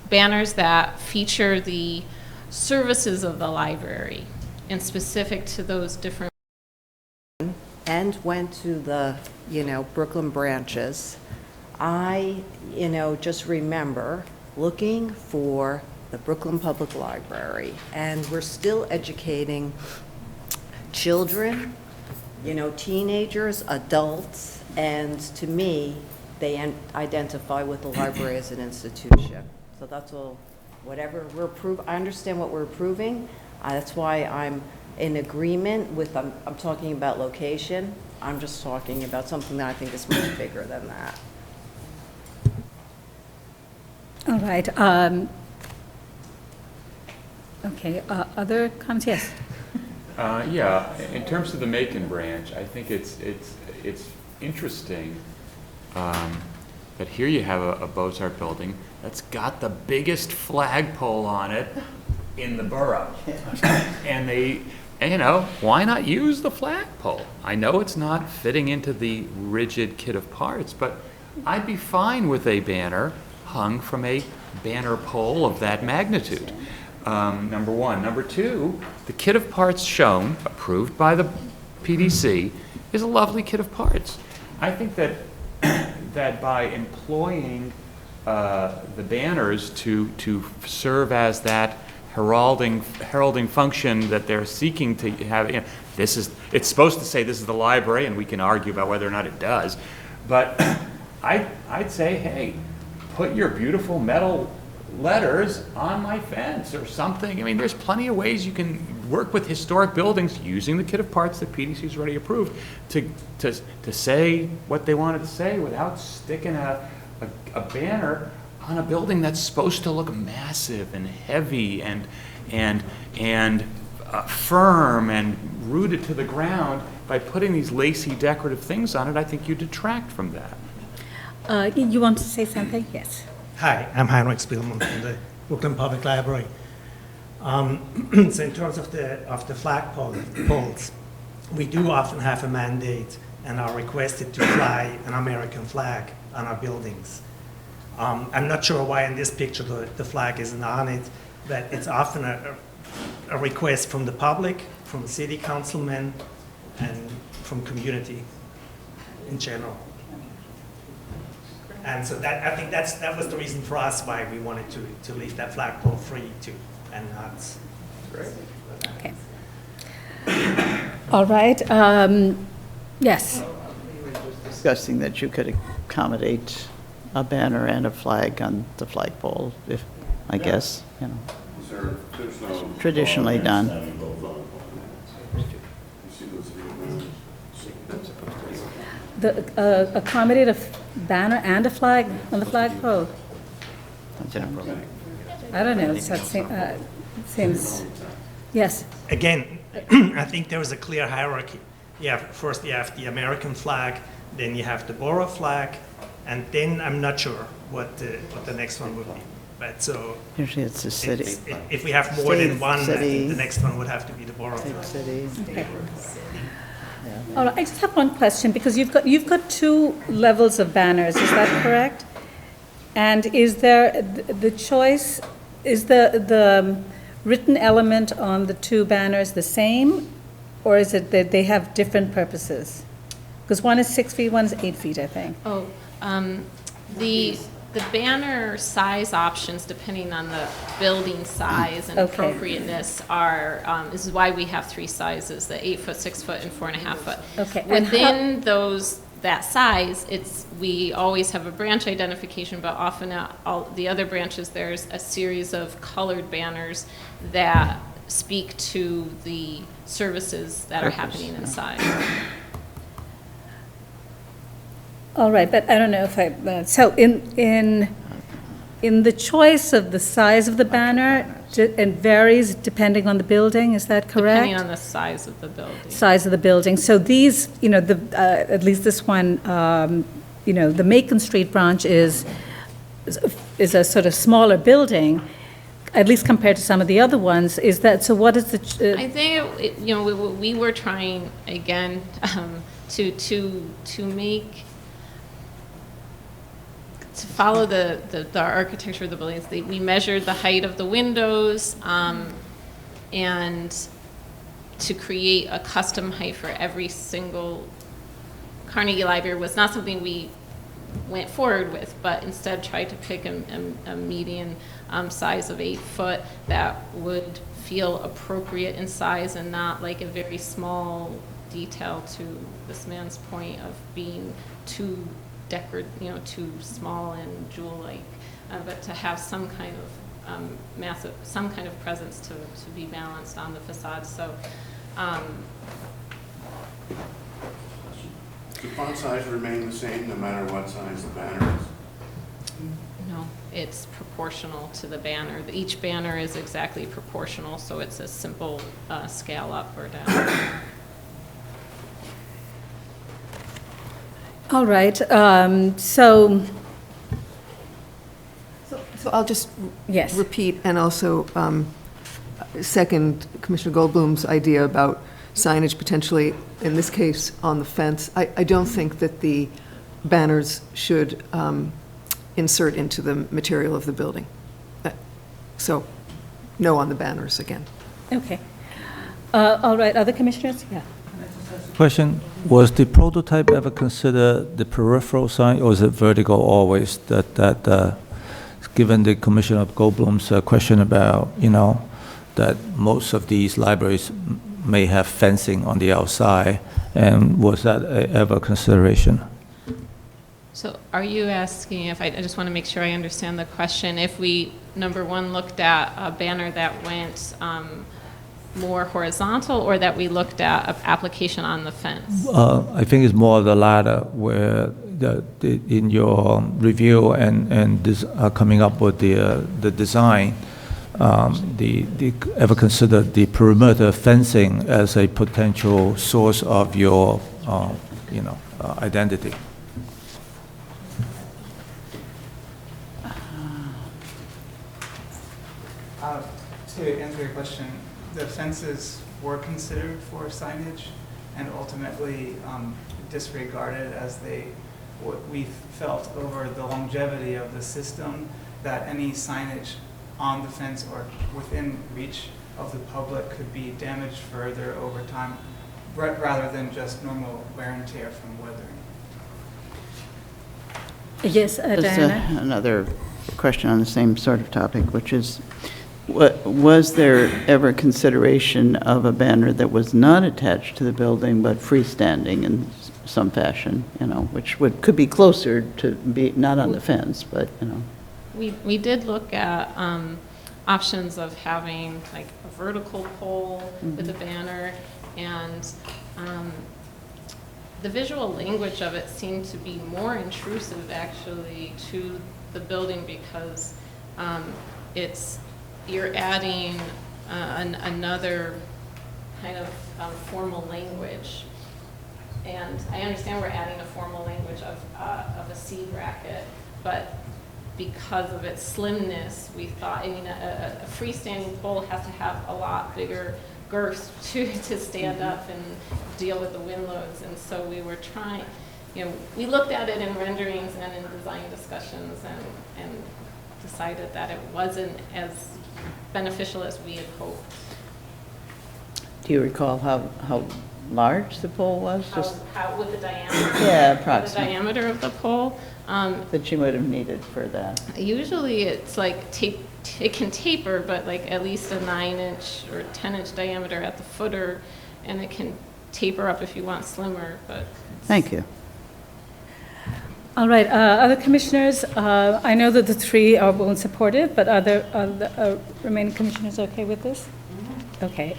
banners that feature the services of the library and specific to those different. And went to the, Brooklyn branches. I, just remember looking for the Brooklyn Public Library, and we're still educating children, teenagers, adults, and to me, they identify with the library as an institution. So that's all, whatever we're approving, I understand what we're approving. That's why I'm in agreement with, I'm talking about location. I'm just talking about something that I think is much bigger than that. All right. Okay, other comments? Yes. Yeah, in terms of the Macon branch, I think it's interesting that here you have a Beaux-Arts building that's got the biggest flagpole on it in the borough. And they, why not use the flagpole? I know it's not fitting into the rigid kit of parts, but I'd be fine with a banner hung from a banner pole of that magnitude. Number one. Number two, the kit of parts shown, approved by the PDC, is a lovely kit of parts. I think that that by employing the banners to serve as that heralding function that they're seeking to have, it's supposed to say this is the library, and we can argue about whether or not it does, but I'd say, hey, put your beautiful metal letters on my fence or something. I mean, there's plenty of ways you can work with historic buildings using the kit of parts that PDC's already approved to say what they wanted to say without sticking a banner on a building that's supposed to look massive and heavy and firm and rooted to the ground. By putting these lacy decorative things on it, I think you detract from that. You want to say something? Yes. Hi, I'm Heinrich Spielmann from the Brooklyn Public Library. So in terms of the flagpoles, we do often have a mandate and are requested to fly an American flag on our buildings. I'm not sure why in this picture the flag isn't on it, but it's often a request from the public, from city councilmen, and from community in general. And so that, I think that was the reason for us why we wanted to leave that flagpole free too, and not. Okay. All right. Yes. We were just discussing that you could accommodate a banner and a flag on the flagpole, if, I guess, you know. There's no Traditionally done. Accommodate a banner and a flag on the flagpole? I don't know. That seems, yes. Again, I think there is a clear hierarchy. First you have the American flag, then you have the borough flag, and then I'm not sure what the next one would be. But so usually it's the city. If we have more than one, I city. think the next one would have to be the borough flag. City. Okay. All right, I just have one question, because you've got two levels of banners, is that correct? And is there the choice, is the written element on the two banners the same, or is it that they have different purposes? Because one is 6 feet, one is 8 feet, I think. Oh, the banner size options, depending on the building size and Okay. appropriateness, are, this is why we have three sizes, the 8 foot, 6 foot, and 4.5 foot. Okay, and Within that size, we always have a branch identification, but often at all the other branches, there's a series of colored banners that speak to the services that are happening inside. All right, but I don't know if so in the choice of the size of the banner, it varies depending on the building, is that correct? Depending on the size of the building. Size of the building. So these, at least this one, the Macon Street branch is a sort of smaller building, at least compared to some of the other ones. Is that, so what is the? I think, we were trying, again, to follow the architecture of the buildings. We measured the height of the windows, and to create a custom height for every single Carnegie Library was not something we went forward with, but instead tried to pick a median size of 8 foot that would feel appropriate in size and not like a very small detail, to this man's point of being too too small and jewel-like, but to have some kind of some kind of presence to be balanced on the facade. So, Does the font size remain the same no matter what size the banner is? no, it's proportional to the banner. Each banner is exactly proportional, so it's a simple scale up or down. All right, so I'll just yes. repeat and also second Commissioner Goldblum's idea about signage potentially, in this case, on the fence. I don't think that the banners should insert into the material of the building. So, no on the banners again. Okay. All right, other commissioners? Yeah. Question, was the prototype ever considered the peripheral sign, or is it vertical always? Given the Commissioner Goldblum's question about, that most of these libraries may have fencing on the outside, and was that ever a consideration? So are you asking if, I just want to make sure I understand the question, if we, number one, looked at a banner that went more horizontal, or that we looked at an application on the fence? I think it's more the latter, where in your review and this, coming up with the design, ever considered the perimeter fencing as a potential source of your, identity? To answer your question, the fences were considered for signage, and ultimately disregarded as what we felt over the longevity of the system, that any signage on the fence or within reach of the public could be damaged further over time, rather than just normal wear and tear from weathering. Yes, Just Diana? another question on the same sort of topic, which is, was there ever consideration of a banner that was not attached to the building but freestanding in some fashion, which could be closer to be, not on the fence, but, We did look at options of having like a vertical pole with a banner, and the visual language of it seemed to be more intrusive actually to the building, because you're adding another kind of formal language. And I understand we're adding a formal language of a C bracket, but because of its slimness, we thought, a freestanding pole has to have a lot bigger girth to stand up and deal with the wind loads. And so we were trying, we looked at it in renderings and in design discussions and decided that it wasn't as beneficial as we had hoped. do you recall how large the pole was? How with the diameter? Yeah, approximately. The diameter of the pole. That you would have needed for that. Usually it's like it can taper, but like at least a 9-inch or 10-inch diameter at the footer, and it can taper up if you want slimmer. But Thank you. All right, other commissioners, I know that the three won't support it, but are the remaining commissioners okay with this? Okay.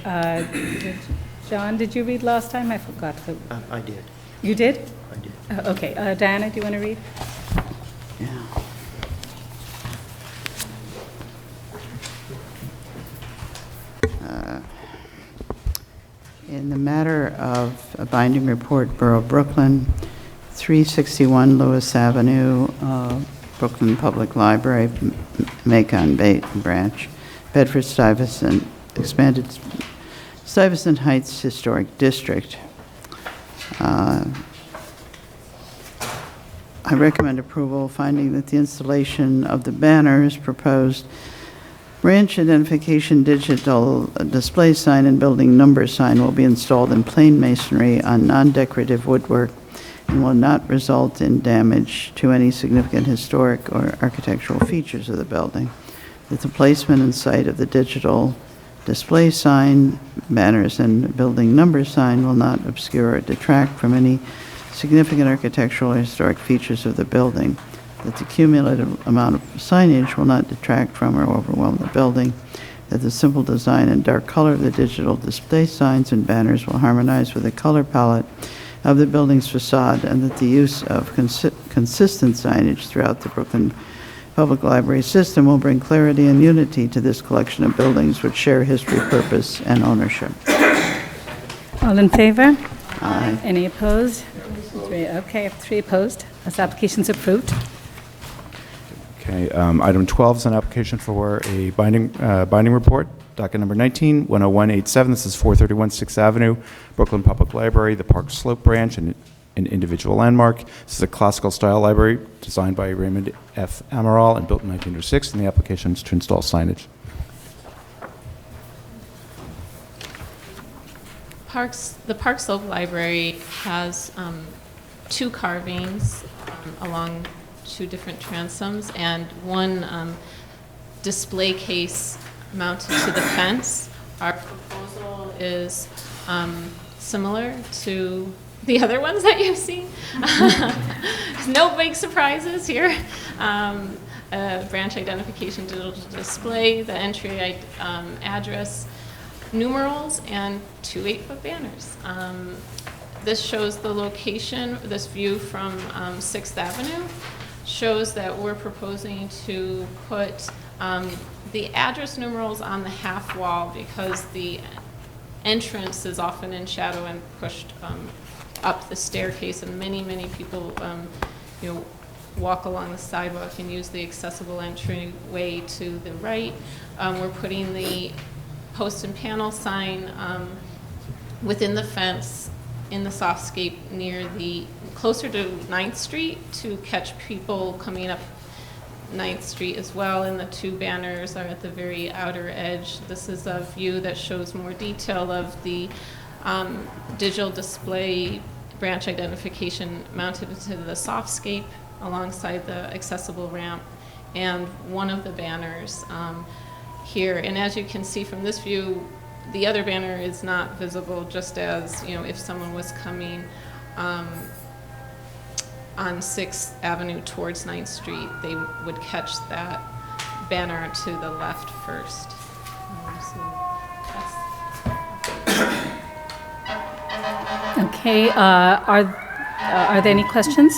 John, did you read last time? I forgot. I did. You did? I did. Okay. Diana, do you want to read? Yeah. In the matter of a binding report, Borough of Brooklyn, 361 Lewis Avenue, Brooklyn Public Library, Macon Branch, Bedford-Stuyvesant, expanded Stuyvesant Heights Historic District. I recommend approval, finding that the installation of the banners proposed branch identification digital display sign and building number sign will be installed in plain masonry on non-decorative woodwork and will not result in damage to any significant historic or architectural features of the building. That the placement and site of the digital display sign, banners, and building number sign will not obscure or detract from any significant architectural or historic features of the building. That the cumulative amount of signage will not detract from or overwhelm the building. That the simple design and dark color of the digital display signs and banners will harmonize with the color palette of the building's facade, and that the use of consistent signage throughout the Brooklyn Public Library system will bring clarity and unity to this collection of buildings which share history, purpose, and ownership. All in favor? Aye. Any opposed? Three. Okay, I have 3 opposed. This application's approved. Okay, item 12 is an application for a binding report, docket number 19-10187. This is 431 6th Avenue, Brooklyn Public Library, the Park Slope Branch, and an individual landmark. This is a classical style library designed by Raymond F. Amaral and built in 1906, and the application is to install signage. the Park Slope Library has 2 carvings along 2 different transoms and 1 display case mounted to the fence. Our proposal is similar to the other ones that you've seen. No big surprises here. Branch identification digital display, the entry address, numerals, and 2 8-foot banners. This shows the location, this view from 6th Avenue shows that we're proposing to put the address numerals on the half wall because the entrance is often in shadow and pushed up the staircase, and many people walk along the sidewalk and use the accessible entryway to the right. We're putting the post and panel sign within the fence in the softscape near closer to 9th Street to catch people coming up 9th Street as well, and the two banners are at the very outer edge. This is a view that shows more detail of the digital display branch identification mounted to the softscape alongside the accessible ramp, and one of the banners here. And as you can see from this view, the other banner is not visible, just as, you know, if someone was coming on 6th Avenue towards 9th Street, they would catch that banner to the left first. Okay, are there any questions?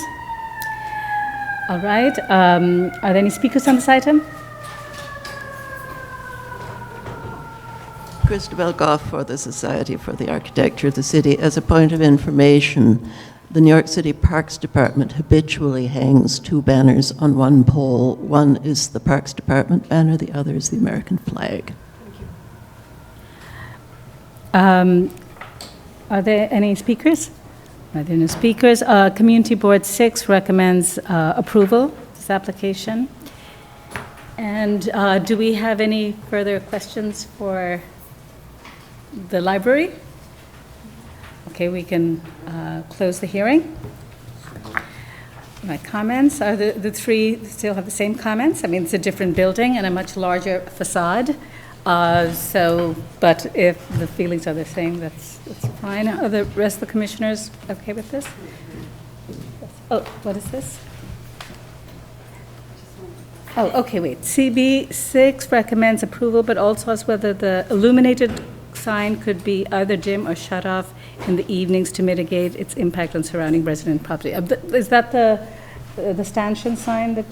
All right, are there any speakers on this item? Christabel Goff for the Society for the Architecture of the City. As a point of information, the New York City Parks Department habitually hangs two banners on one pole. One is the Parks Department banner, the other is the American flag. Are there any speakers? Are there no speakers? Community Board 6 recommends approval of this application. And do we have any further questions for the library? Okay, we can close the hearing. My comments, are the three still have the same comments? I mean, it's a different building and a much larger facade. But if the feelings are the same, that's fine. Are the rest of the commissioners okay with this? Oh, what is this? Oh, okay, wait. CB 6 recommends approval, but also asks whether the illuminated sign could be either dim or shut off in the evenings to mitigate its impact on surrounding resident property. Is that the stanchion sign?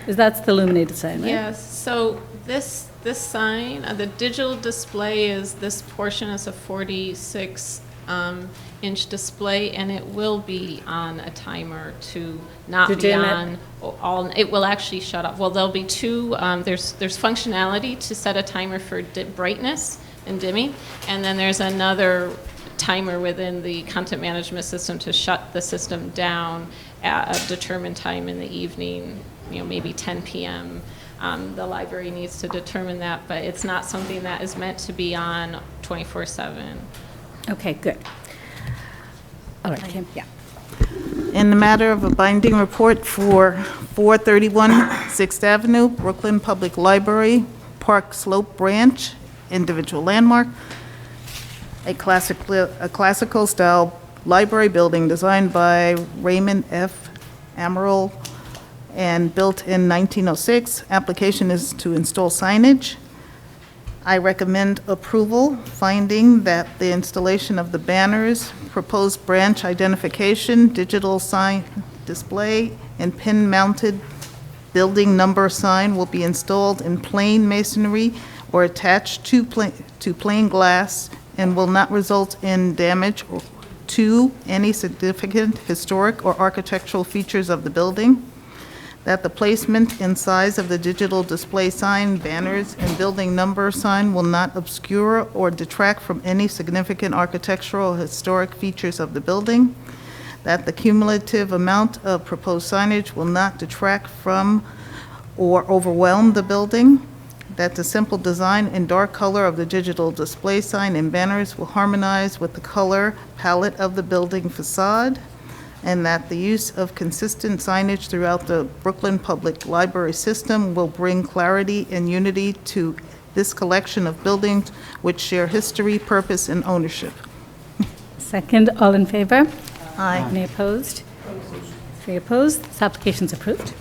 That's the illuminated sign, right? Yes, so this sign, the digital display is, this portion is a 46-inch display, and it will be on a timer to not To be dim on all. It will actually shut off. Well, there'll be two, there's functionality to set a timer for brightness and dimming, and then there's another timer within the content management system to shut the system down at a determined time in the evening, you know, maybe 10 p.m. The library needs to determine that, but it's not something that is meant to be on 24/7. Okay, good. All right, Kim, yeah. In the matter of a binding report for 431 6th Avenue, Brooklyn Public Library, Park Slope Branch, individual landmark, a classical style library building designed by Raymond F. Amaral and built in 1906. Application is to install signage. I recommend approval, finding that the installation of the banners, proposed branch identification, digital sign display, and pin-mounted building number sign will be installed in plain masonry or attached to plain glass and will not result in damage to any significant historic or architectural features of the building. That the placement and size of the digital display sign, banners, and building number sign will not obscure or detract from any significant architectural or historic features of the building. That the cumulative amount of proposed signage will not detract from or overwhelm the building. That the simple design and dark color of the digital display sign and banners will harmonize with the color palette of the building facade. And that the use of consistent signage throughout the Brooklyn Public Library system will bring clarity and unity to this collection of buildings which share history, purpose, and ownership. Second, all in favor? Aye. Any opposed? 3 opposed. This application's approved.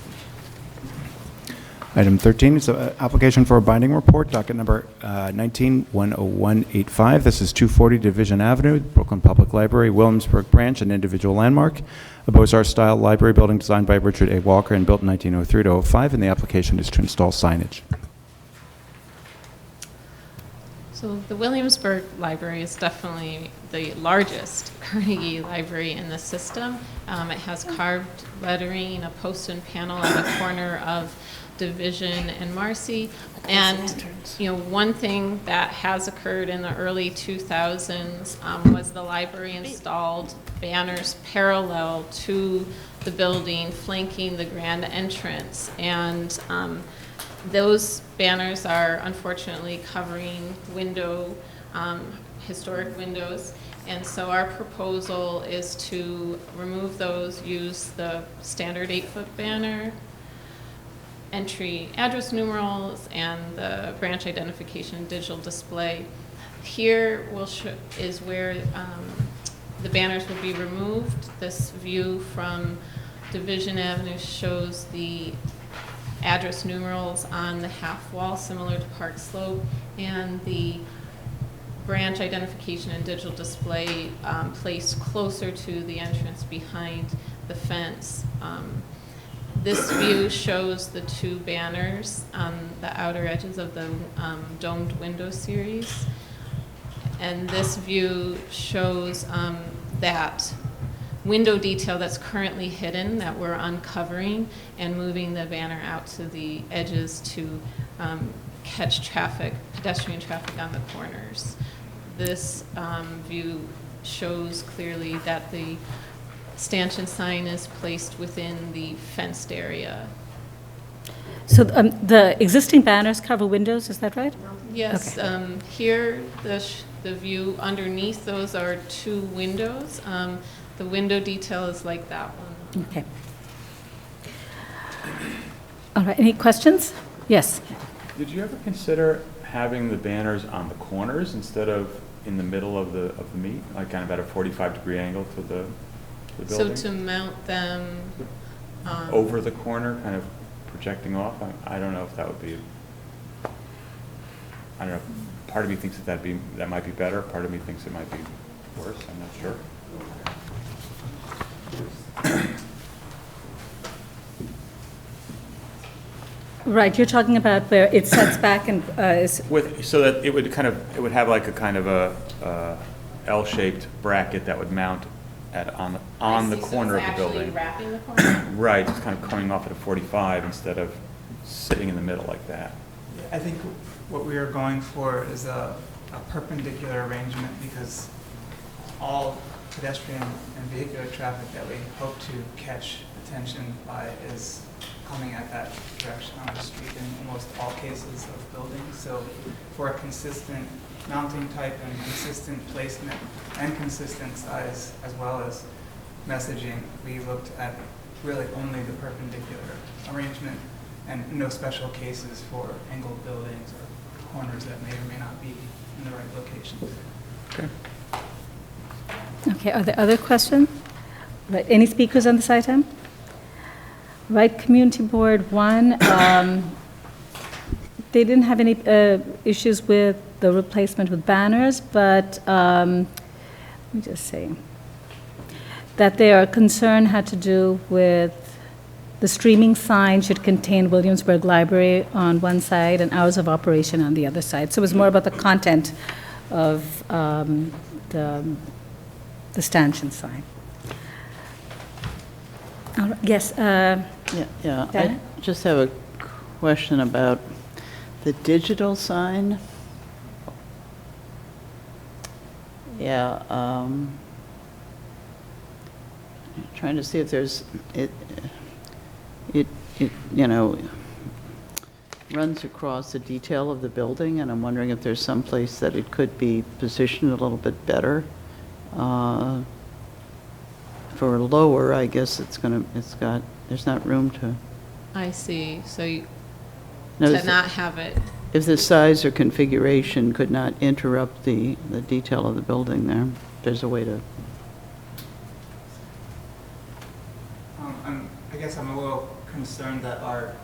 Item 13 is an application for a binding report, docket number 19-10185. This is 240 Division Avenue, Brooklyn Public Library, Williamsburg Branch, an individual landmark, a Beaux-Arts-style library building designed by Richard A. Walker and built in 1903 to 05, and the application is to install signage. So the Williamsburg Library is definitely the largest Carnegie library in the system. It has carved lettering, a post and panel at the corner of Division and Marcy. And, one thing that has occurred in the early 2000s was the library installed banners parallel to the building, flanking the grand entrance. And those banners are unfortunately covering historic windows. And so our proposal is to remove those, use the standard 8-foot banner, entry address numerals, and the branch identification and digital display. Here is where the banners will be removed. This view from Division Avenue shows the address numerals on the half wall, similar to Park Slope, and the branch identification and digital display placed closer to the entrance behind the fence. This view shows the two banners on the outer edges of the domed window series. And this view shows that window detail that's currently hidden that we're uncovering and moving the banner out to the edges to catch traffic, pedestrian traffic on the corners. This view shows clearly that the stanchion sign is placed within the fenced area. So the existing banners cover windows, is that right? Yes, Okay. here the view underneath those are two windows. The window detail is like that one. Okay. All right, any questions? Yes. Did you ever consider having the banners on the corners instead of in the middle of the meet, like kind of at a 45-degree angle to the building? So to mount them over the corner, kind of projecting off? I don't know if that would be, I don't know, part of me thinks that might be better, part of me thinks it might be worse, I'm not sure. Right, you're talking about where it sets back and is... So that it would have like a kind of a L-shaped bracket that would mount on the corner of the building. Wrapping the corner? Right, just kind of coming off at a 45 instead of sitting in the middle like that. I think what we are going for is a perpendicular arrangement because all pedestrian and vehicular traffic that we hope to catch attention by is coming at that direction on the street in almost all cases of buildings. So for a consistent mounting type and consistent placement and consistent size as well as messaging, we looked at really only the perpendicular arrangement and no special cases for angled buildings or corners that may or may not be in the right location. Okay. Okay, are there other questions? Right, any speakers on this item? Right, Community Board 1, they didn't have any issues with the replacement with banners, but let me just say that their concern had to do with the streaming sign should contain Williamsburg Library on one side and hours of operation on the other side. So it was more about the content of the stanchion sign. Yes. Yeah. I just have a question about the digital sign. Yeah. Trying to see if there's it runs across the detail of the building, and I'm wondering if there's some place that it could be positioned a little bit better. For lower, I guess there's not room to. I see, so No, to not have it. If the size or configuration could not interrupt the detail of the building there, there's a way to. I guess I'm a little concerned that our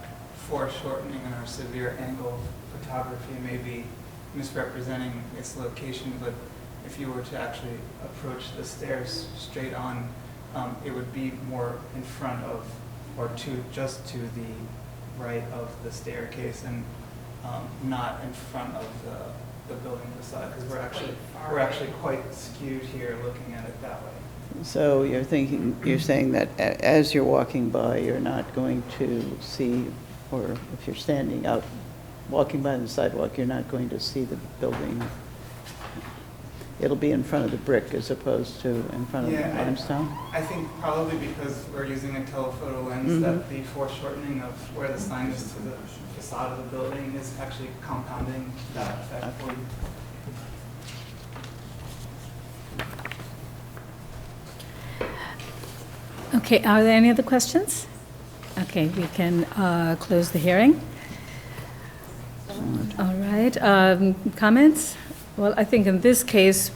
foreshortening and our severe angle photography may be misrepresenting its location, but if you were to actually approach the stairs straight on, it would be more in front of, or just to the right of the staircase, and not in front of the building facade, because we're actually quite skewed here looking at it that way. So you're saying that as you're walking by, you're not going to see or if you're standing out, walking by the sidewalk, you're not going to see the building. It'll be in front of the brick as opposed to in front of the limestone? I think probably because we're using a telephoto lens, that the foreshortening of where the sign is to the facade of the building is actually compounding that effect for you. Okay, are there any other questions? Okay, we can close the hearing. All right, comments? Well, I think in this case,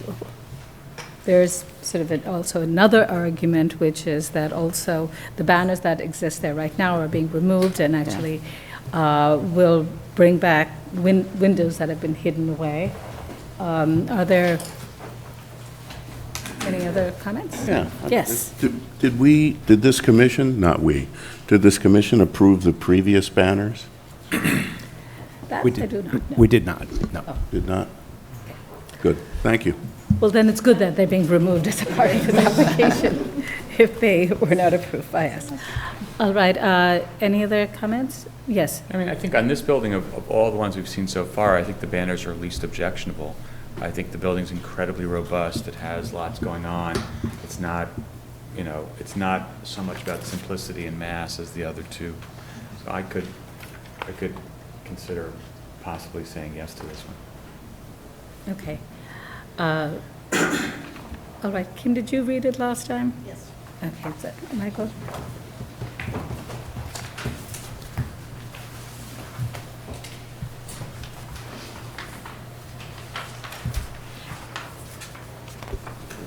there's sort of also another argument, which is that also the banners that exist there right now are being removed and actually will bring back windows that have been hidden away. Are there any other comments? Yeah. Yes. Did this commission, not we, did this commission approve the previous banners? That We I do not know. We did not, no. Did not? Good, thank you. Well, then it's good that they're being removed as a part of this application, if they were not approved by us. All right, any other comments? Yes. I mean, I think on this building, of all the ones we've seen so far, I think the banners are least objectionable. I think the building's incredibly robust. It has lots going on. It's not, you know, it's not so much about simplicity and mass as the other two. So I could consider possibly saying yes to this one. Okay. All right, Kim, did you read it last time? Yes. Okay, is that Michael?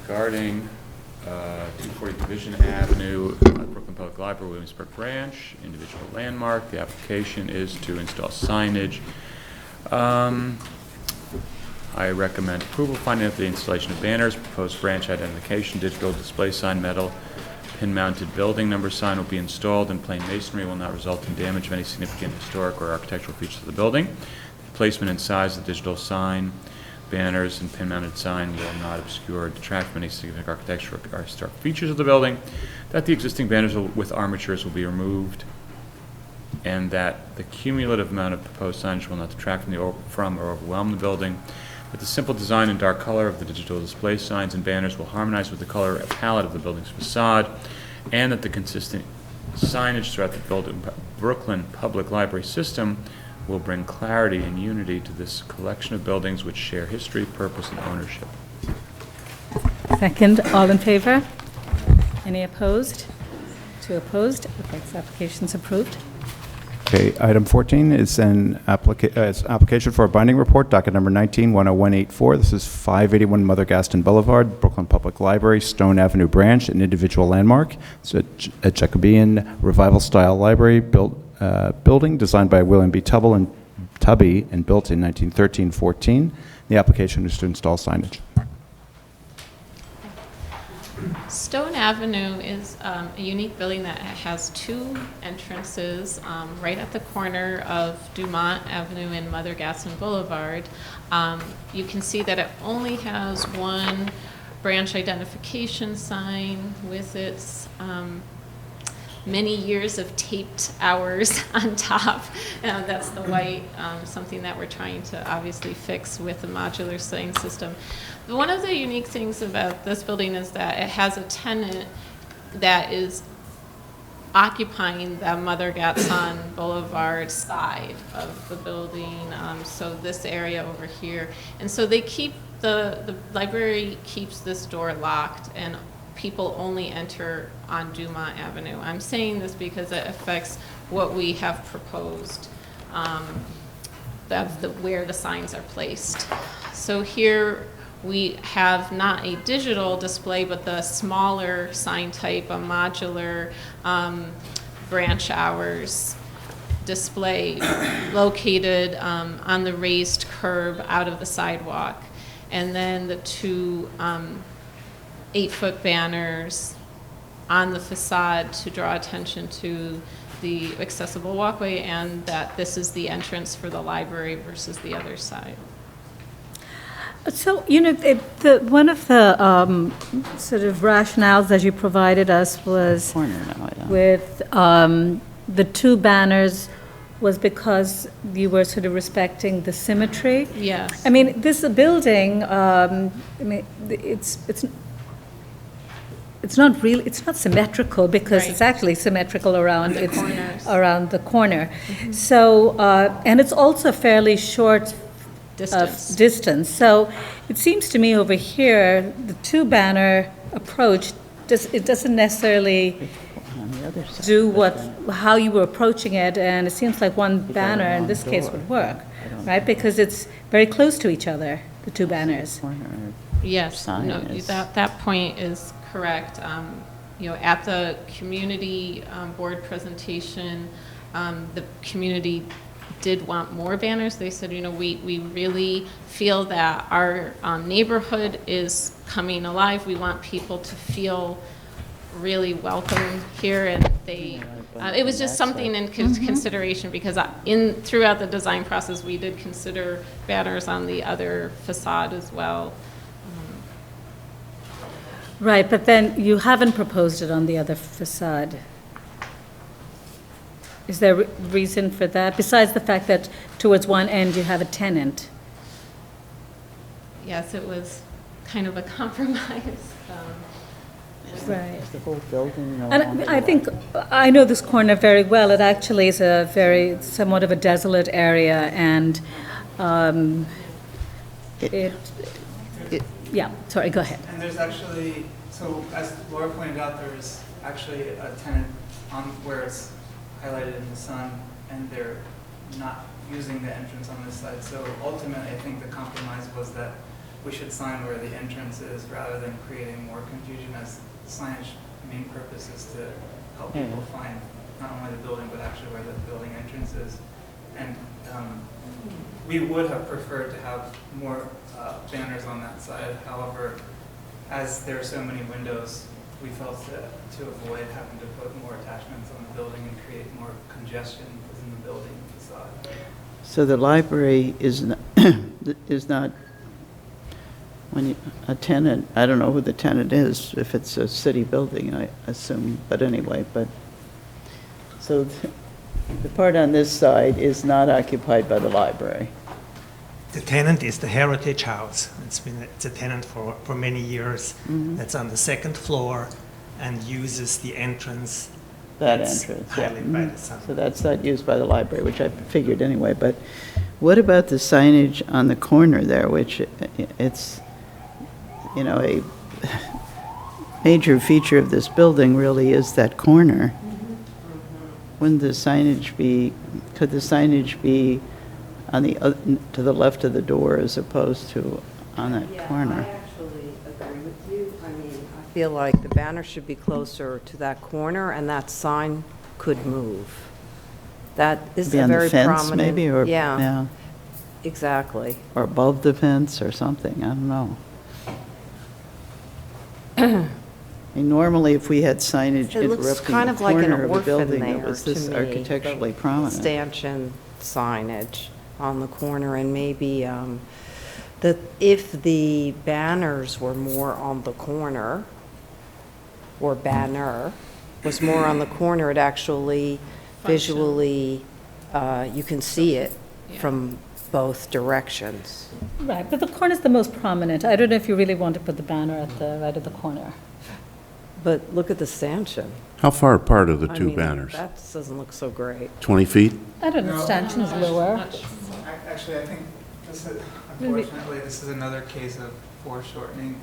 Regarding 240 Division Avenue, Brooklyn Public Library, Williamsburg Branch, individual landmark. The application is to install signage. I recommend approval, finding that the installation of banners, proposed branch identification, digital display sign, metal, pin-mounted building number sign will be installed, and plain masonry will not result in damage of any significant historic or architectural features of the building. The placement and size of the digital sign, banners, and pin-mounted sign will not obscure or detract from any significant architectural or historic features of the building. That the existing banners with armatures will be removed, and that the cumulative amount of proposed signage will not detract from or overwhelm the building. That the simple design and dark color of the digital display signs and banners will harmonize with the color palette of the building's facade, and that the consistent signage throughout the Brooklyn Public Library system will bring clarity and unity to this collection of buildings which share history, purpose, and ownership. Second, all in favor? Any opposed? Two opposed? Okay, this application's approved. Okay, item 14 is an application for a binding report, docket number 19-10184. This is 581 Mother Gaston Boulevard, Brooklyn Public Library, Stone Avenue Branch, an individual landmark. It's a Jacobean revival-style library building designed by William B. Tubby and built in 1913-14. The application is to install signage. Stone Avenue is a unique building that has two entrances right at the corner of Dumont Avenue and Mother Gaston Boulevard. You can see that it only has one branch identification sign with its many years of taped hours on top. That's the white, something that we're trying to obviously fix with the modular sign system. One of the unique things about this building is that it has a tenant that is occupying the Mother Gaston Boulevard side of the building, so this area over here. And so they keep, the library keeps this door locked, and people only enter on Dumont Avenue. I'm saying this because it affects what we have proposed, where the signs are placed. So here we have not a digital display, but the smaller sign type, a modular branch hours display located on the raised curb out of the sidewalk. And then the two 8-foot banners on the facade to draw attention to the accessible walkway, and that this is the entrance for the library versus the other side. So, you know, one of the sort of rationales that you provided us was with the two banners was because you were sort of respecting the symmetry. Yes. I mean, this building, I mean, it's not really, it's not symmetrical because Right. it's actually symmetrical around The its, corners. around the corner. So, and it's also fairly short distance. So it seems to me over here, the two-banner approach, it doesn't necessarily do how you were approaching it, and it seems like one banner in this case would work, right? Because it's very close to each other, the two banners. Yes, no, that point is correct. You know, at the community board presentation, the community did want more banners. They said, you know, we really feel that our neighborhood is coming alive. We want people to feel really welcome here, and they, it was just something in consideration, because throughout the design process, we did consider banners on the other facade as well. Right, but then you haven't proposed it on the other facade. Is there a reason for that, besides the fact that towards one end you have a tenant? Yes, it was kind of a compromise. Right. The whole building. And I think, I know this corner very well. It actually is a somewhat of a desolate area, and yeah, sorry, go ahead. And there's actually, so as Laura pointed out, there's actually a tenant on where it's highlighted in the sun, and they're not using the entrance on this side. So ultimately, I think the compromise was that we should sign where the entrance is rather than creating more confusion, as signage main purpose is to help people find not only the building, but actually where the building entrance is. And we would have preferred to have more banners on that side. However, as there are so many windows, we felt that to avoid having to put more attachments on the building and create more congestion within the building facade. So the library is not, when a tenant, I don't know who the tenant is, if it's a city building, I assume, but anyway, so the part on this side is not occupied by the library. The tenant is the Heritage House. It's a tenant for many years. That's on the second floor and uses the entrance. That that's entrance, highlighted by the sun. So that's not used by the library, which I figured anyway, but what about the signage on the corner there, which it's, you know, a major feature of this building really is that corner. Wouldn't the signage be, could the signage be on the to the left of the door as opposed to on that corner? I actually agree with you. I mean, I feel like the banner should be closer to that corner, and that sign could move. That is Be a on the very fence, prominent. maybe, or Yeah, exactly. or above the fence or something. I don't know. I mean, normally, if we had signage It looks interrupting kind the of like an corner of a orphan building, it there was to this me, architecturally the prominent. stanchion signage on the corner, and maybe that if the banners were more on the corner, or banner was more on the corner, it actually visually, you can see it from both directions. Right, but the corner's the most prominent. I don't know if you really want to put the banner at the right of the corner. But look at the stanchion. How far apart are the I two mean, banners? That doesn't look so great. 20 feet? I don't know, stanchion is lower. Actually, I think this is, unfortunately, this is another case of foreshortening.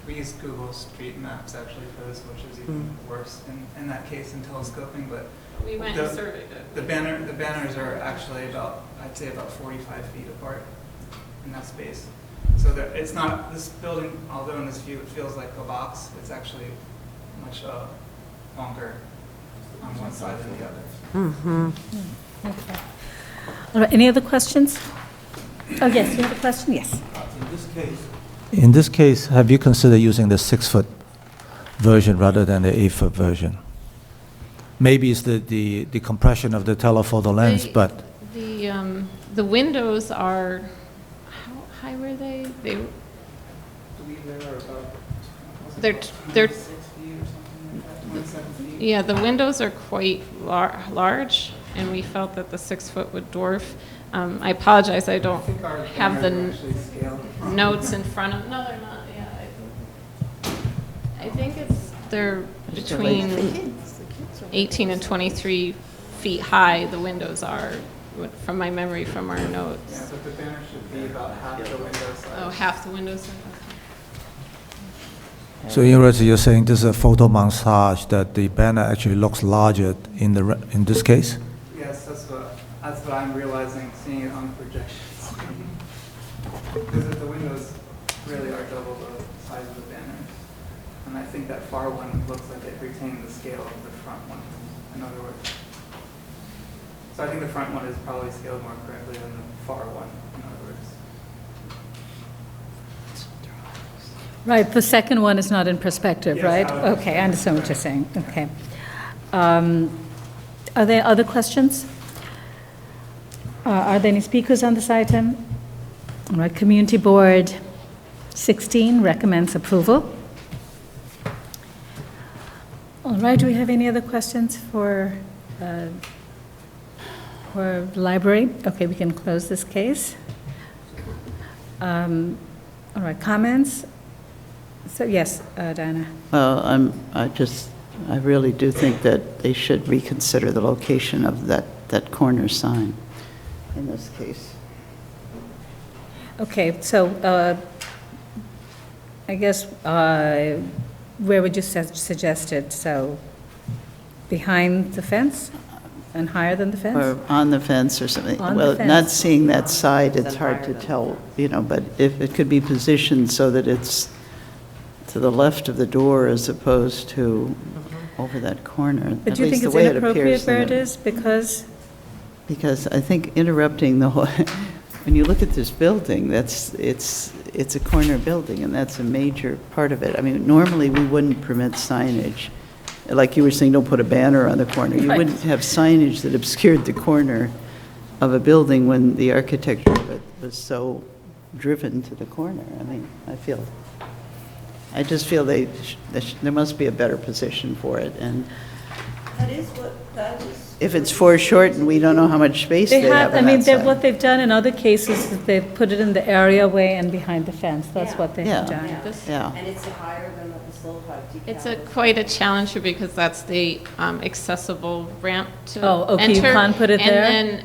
We use Google Street Maps actually for this, which is even worse in that case in telescoping, but We went and surveyed it. the banners are actually about, I'd say about 45 feet apart in that space. So that it's not, this building, although in this view it feels like a box, it's actually much longer on one side than the other. Okay. All right, any other questions? Oh, yes, you have a question? Yes. In this case, have you considered using the 6-foot version rather than the 8-foot version? Maybe it's the compression of the telephoto lens, but The windows are, how high were they? They're, yeah, the windows are quite large. and we felt that the 6-foot would dwarf. I apologize, I don't have the notes in front of, no, they're not, yeah. I think they're between 18 and 23 feet high, the windows are, from my memory from our notes. Yeah, but the banner should be about half the window size. Oh, half the window size, okay. So in words, you're saying this is a photo montage that the banner actually looks larger in this case? Yes, that's what I'm realizing, seeing it on the projections. Because the windows really are double the size of the banners. And I think that far one looks like it retained the scale of the front one, in other words. So I think the front one is probably scaled more correctly than the far one, in other words. Right, the second one is not in perspective, Yes, right? I would Okay, I understand what you're saying, okay. Are there other questions? Are there any speakers on this item? All right, Community Board 16 recommends approval. All right, do we have any other questions for library? Okay, we can close this case. All right, comments? So, yes, Diana. Well, I really do think that they should reconsider the location of that corner sign in this case. Okay, so I guess, where would you suggest it? So behind the fence and higher than the fence? Or on the fence or something. On the Well, fence. not seeing that side, it's hard to tell, but if it could be positioned so that it's to the left of the door as opposed to over that corner. But at do you least think the it's way it inappropriate appears where in it the- is? Because I think interrupting the whole, when you look at this building, it's a corner building, and that's a major part of it. I mean, normally, we wouldn't permit signage. Like you were saying, don't put a banner on the corner. You Right. wouldn't have signage that obscured the corner of a building when the architecture of it was so driven to the corner. I mean, I just feel there must be a better position for it, and that is. if it's foreshortened, we don't know how much space they have I on mean, that side. what they've done in other cases is they've put it in the areaway and behind the fence. That's what they've Yeah. done. Yeah. And it's higher than the Silhouette decal. It's quite a challenge because that's the accessible ramp to enter. Oh, okay, you can't put it there? And then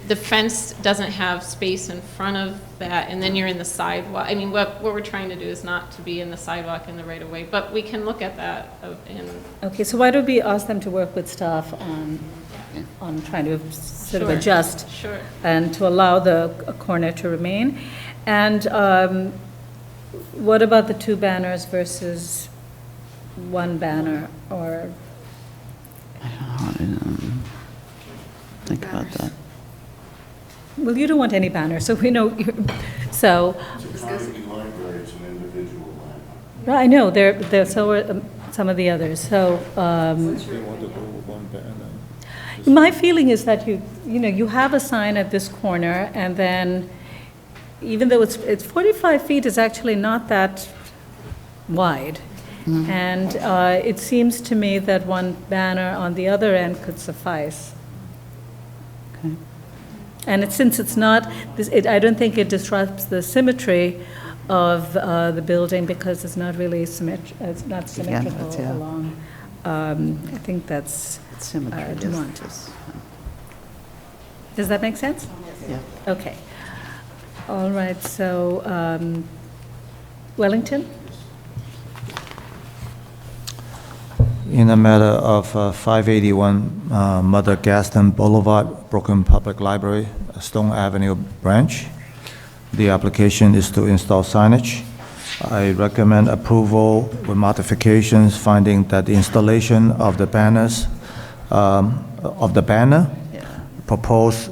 the fence doesn't have space in front of that, and then you're in the sidewalk. I mean, what we're trying to do is not to be in the sidewalk in the right of way, but we can look at that and. Okay, so why don't we ask them to work with staff on trying to sort of Sure, adjust? sure. And to allow the corner to remain. And what about the two banners versus one banner, or? Think about that. Well, you don't want any banners, so we know, so. It's a county library, it's an individual landmark. I know, so are some of the others, so. My feeling is that you have a sign at this corner, and then, even though it's 45 feet, is actually not that wide. And it seems to me that one banner on the other end could suffice. Okay. And since it's not, I don't think it disrupts the symmetry of the building, because it's not really it's not symmetrical that's, yeah. along. I think that's Symmetry. Dumont. Does that make sense? Yeah. Okay. All right, so Wellington? In the matter of 581 Mother Gaston Boulevard, Brooklyn Public Library, Stone Avenue branch, the application is to install signage. I recommend approval with modifications, finding that the installation of the banners, proposed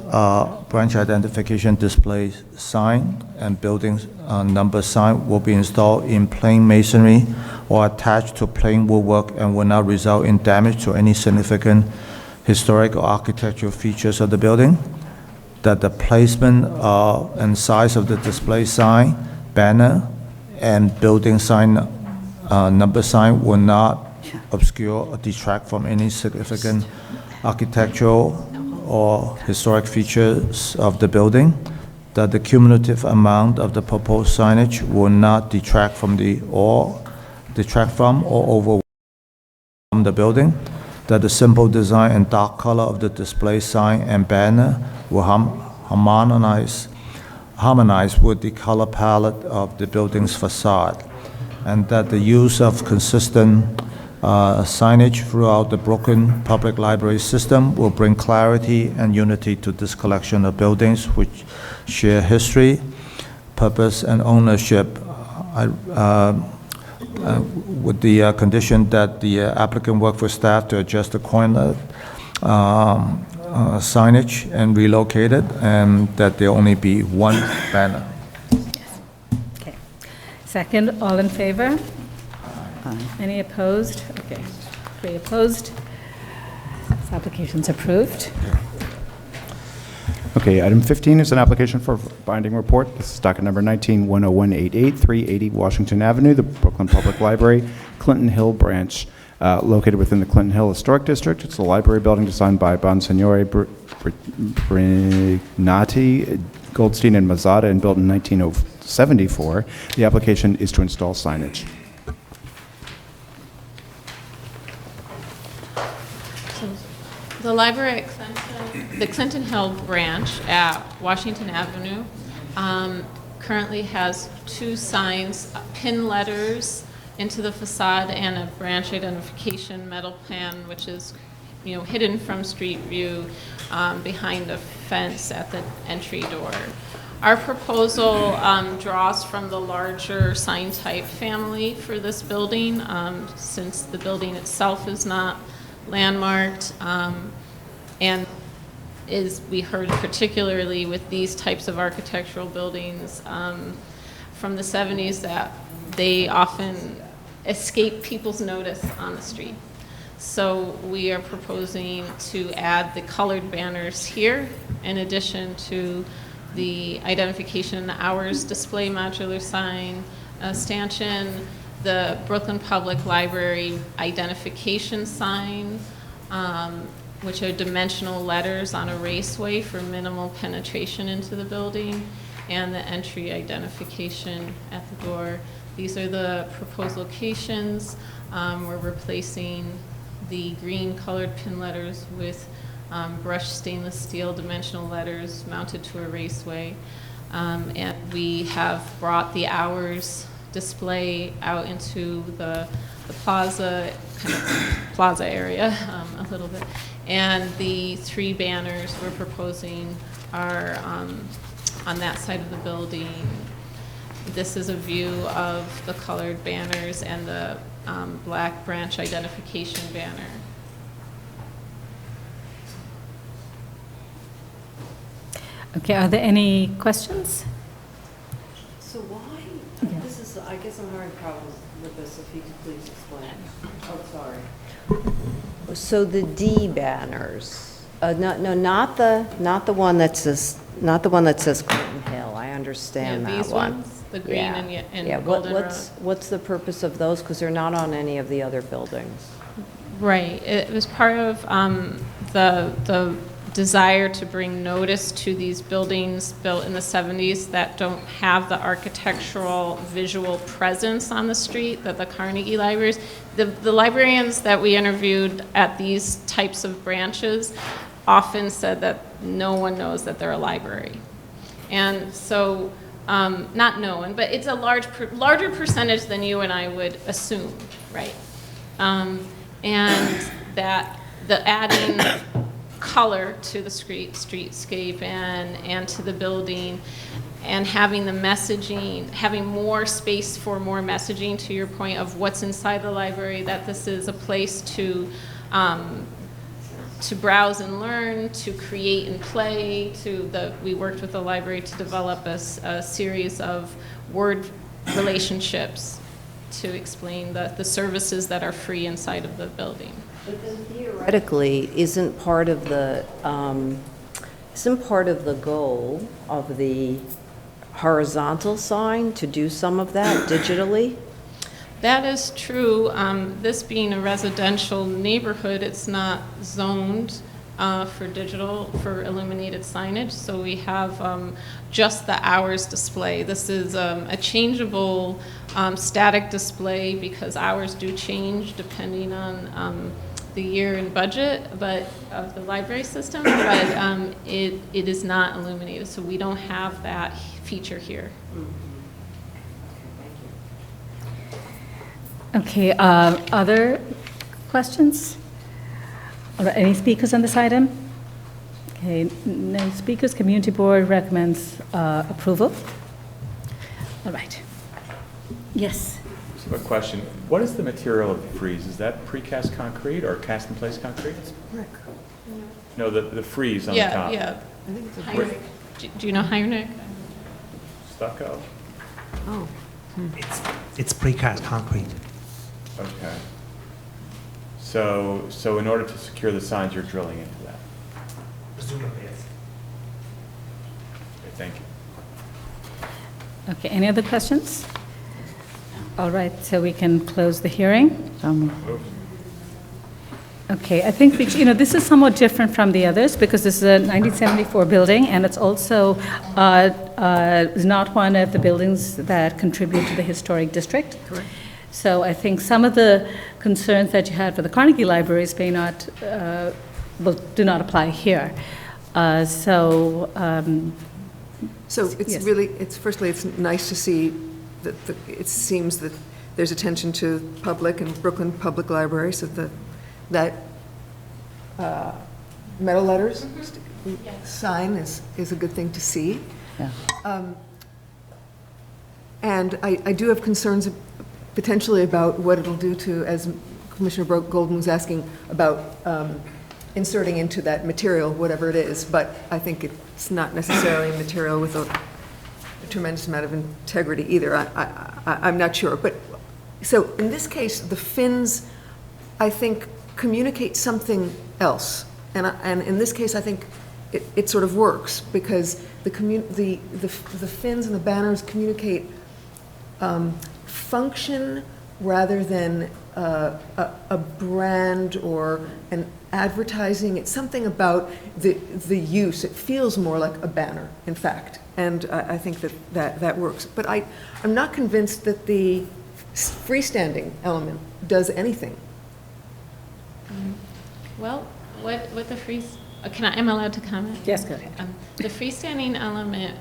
branch identification display sign and building number sign will be installed in plain masonry or attached to plain woodwork and will not result in damage to any significant historic or architectural features of the building. That the placement and size of the display sign, banner, and building sign, number sign will not obscure or detract from any significant architectural or historic features of the building, that the cumulative amount of the proposed signage will not detract from or overwhelm the building, that the simple design and dark color of the display sign and banner will harmonize with the color palette of the building's facade, and that the use of consistent signage throughout the Brooklyn Public Library system will bring clarity and unity to this collection of buildings which share history, purpose, and ownership, with the condition that the applicant work with staff to adjust the corner signage and relocate it, and that there only be one banner. Okay. Second, all in favor? Any opposed? Okay. 3 opposed. This application's approved. Okay, item 15 is an application for binding report. This is docket number 19-10188, 380 Washington Avenue, the Brooklyn Public Library, Clinton Hill branch, located within the Clinton Hill Historic District. It's a library building designed by Bonsignore Brignati, Goldstein, and Mazzata, and built in 1974. The application is to install signage. The library at the Clinton Hill branch at Washington Avenue currently has 2 signs, pin letters into the facade, and a branch identification metal pan, which is, hidden from street view behind a fence at the entry door. Our proposal draws from the larger sign type family for this building, since the building itself is not landmarked, and we heard particularly with these types of architectural buildings from the 70s that they often escape people's notice on the street. So we are proposing to add the colored banners here in addition to the identification and hours display modular sign stanchion, the Brooklyn Public Library identification sign, which are dimensional letters on a raceway for minimal penetration into the building, and the entry identification at the door. These are the proposed locations. We're replacing the green colored pin letters with brushed stainless steel dimensional letters mounted to a raceway. And we have brought the hours display out into the plaza, kind of plaza area a little bit. And the 3 banners we're proposing are on that side of the building. This is a view of the colored banners and the black branch identification banner. Okay, are there any questions? So why, I guess I'm having problems with this, if you could please explain. Oh, sorry. So the D banners, not the one that says Clinton Hill. I understand that these one. ones, the green and golden What's the purpose of those? Because they're not on any of the other buildings. Right. It was part of the desire to bring notice to these buildings built in the 70s that don't have the architectural visual presence on the street that the Carnegie libraries. The librarians that we interviewed at these types of branches often said that no one knows that they're a library. And so, not no one, but it's a larger percentage than you and I would assume, right? And that the adding color to the streetscape and to the building, and having the messaging, having more space for more messaging, to your point of what's inside the library, that this is a place to browse and learn, to create and play. We worked with the library to develop a series of word relationships to explain the services that are free inside of the building. But then theoretically, isn't part of the goal of the horizontal sign to do some of that digitally? That is true. This being a residential neighborhood, it's not zoned for digital, for illuminated signage. So we have just the hours display. This is a changeable static display because hours do change depending on the year and budget of the library system, but it is not illuminated, so we don't have that feature here. Okay, other questions? All right, any speakers on this item? Okay, no speakers. Community Board recommends approval. All right. Yes. So a question, what is the material of the frieze? Is that precast concrete or cast-in-place concrete? It's brick. No, the frieze on the top. Yeah. I think it's a Heinrich. Do you know Heinrich? Stucco? Oh. It's precast concrete. Okay. So in order to secure the signs, you're drilling into that? Presumably, yes. Okay, thank you. Okay, any other questions? All right, so we can close the hearing. Okay, I think, this is somewhat different from the others because this is a 1974 building, and it's also is not one of the buildings that contribute to the historic district. Correct. So I think some of the concerns that you had for the Carnegie libraries may not, do not apply here. So it's yes. really, firstly, it's nice to see that it seems that there's attention to public and Brooklyn Public Library, so that metal letters sign is a good thing to see. Yeah. And I do have concerns potentially about what it'll do to, as Commissioner Golden was asking, about inserting into that material, whatever it is, but I think it's not necessarily material with a tremendous amount of integrity either. I'm not sure. But so in this case, the fins, I think, communicate something else. And in this case, I think it sort of works because the fins and the banners communicate function rather than a brand or an advertising. It's something about the use. It feels more like a banner, in fact, and I think that works. But I'm not convinced that the freestanding element does anything. Well, what the freeze, am I allowed to comment? Yes, go ahead. The freestanding element,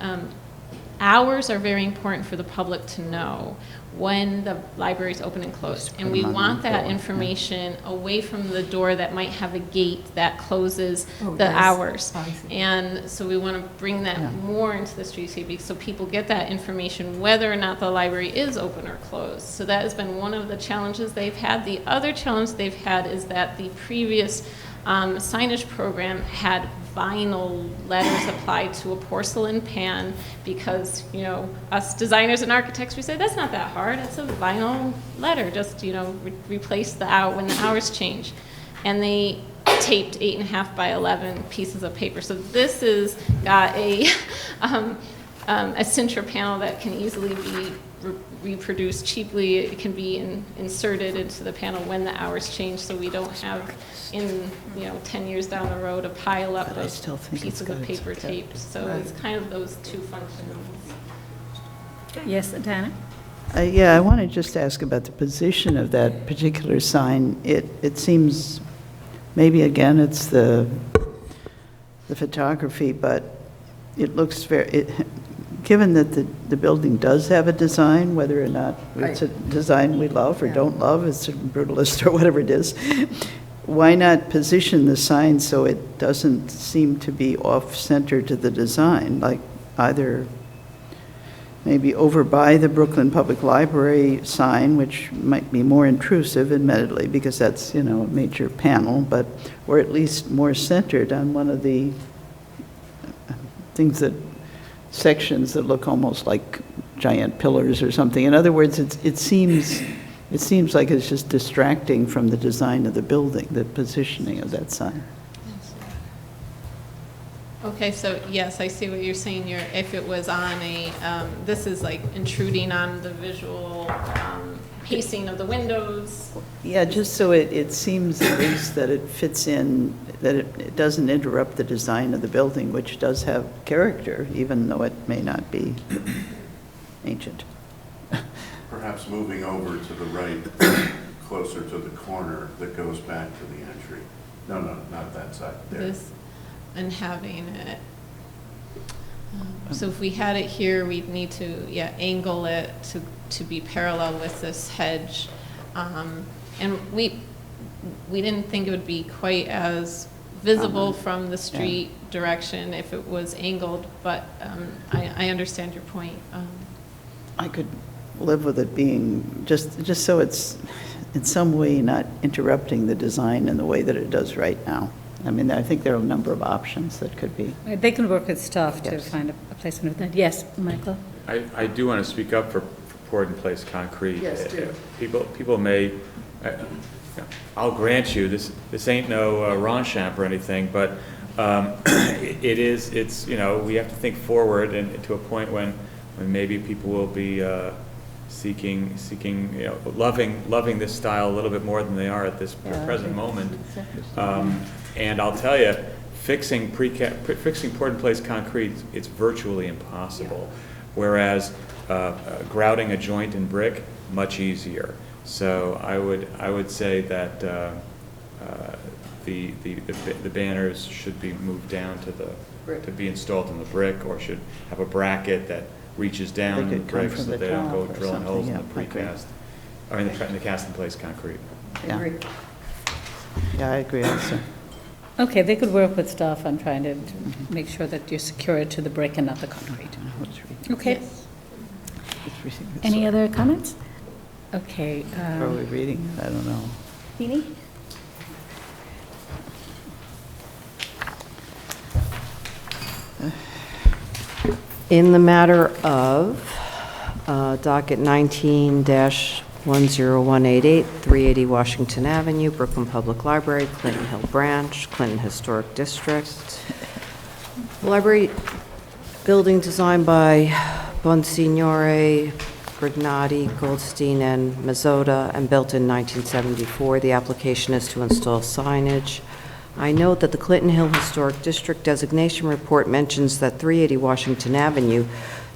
hours are very important for the public to know when the library is open and closed. And we want that information away from the door that might have a gate that closes the hours. And so we want to bring that more into the streetscape so people get that information whether or not the library is open or closed. So that has been one of the challenges they've had. The other challenge they've had is that the previous signage program had vinyl letters applied to a porcelain pan because, us designers and architects, we say, that's not that hard. It's a vinyl letter. Just, replace the hour when the hours change. And they taped 8.5 by 11 pieces of paper. So this has got a Sintra panel that can easily be reproduced cheaply. It can be inserted into the panel when the hours change, so we don't have 10 years down the road a pile up of pieces of paper taped. So it's kind of those two functions. Yes, Diana? Yeah, I want to just ask about the position of that particular sign. It seems, maybe again, it's the photography, but it looks given that the building does have a design, whether or not it's a design we love or don't love, it's a brutalist or whatever it is, why not position the sign so it doesn't seem to be off-center to the design, like either maybe over by the Brooklyn Public Library sign, which might be more intrusive, admittedly, because that's, a major panel, but, or at least more centered on one of the sections that look almost like giant pillars or something. In other words, it seems like it's just distracting from the design of the building, the positioning of that sign. Okay, so yes, I see what you're saying. If it was on this is like intruding on the visual pacing of the windows. Yeah, just so it seems at least that it fits in, that it doesn't interrupt the design of the building, which does have character, even though it may not be ancient. Perhaps moving over to the right, closer to the corner that goes back to the entry. No, not that side, there. This, and having it. So if we had it here, we'd need to, angle it to be parallel with this hedge. And we didn't think it would be quite as visible from the street direction if it was angled, but I understand your point. I could live with it being, just so it's in some way not interrupting the design in the way that it does right now. I mean, I think there are a number of options that could be. They can work with staff to find a placement of that. Yes, Michael? I do want to speak up for poured-in-place concrete. Yes, do. People may, I'll grant you, this ain't no Ronchamp or anything, but it's, we have to think forward and to a point when maybe people will be seeking, loving this style a little bit more than they are at this present moment. And I'll tell you, fixing poured-in-place concrete, it's virtually impossible. Whereas grouting a joint in brick, much easier. So I would say that the banners should be moved down to be installed in the brick, or should have a bracket that reaches down in the brick so that they don't go drilling holes in the precast, or in the cast-in-place concrete. Yeah. Yeah, I agree also. Okay, they could work with staff on trying to make sure that you're secure to the brick and not the concrete. Okay. Any other comments? Okay. Are we reading? I don't know. Beanie? In the matter of docket 19-10188, 380 Washington Avenue, Brooklyn Public Library, Clinton Hill Branch, Clinton Historic District. Library building designed by Bonsignore, Brignati, Goldstein, and Mazzotta, and built in 1974. The application is to install signage. I note that the Clinton Hill Historic District designation report mentions that 380 Washington Avenue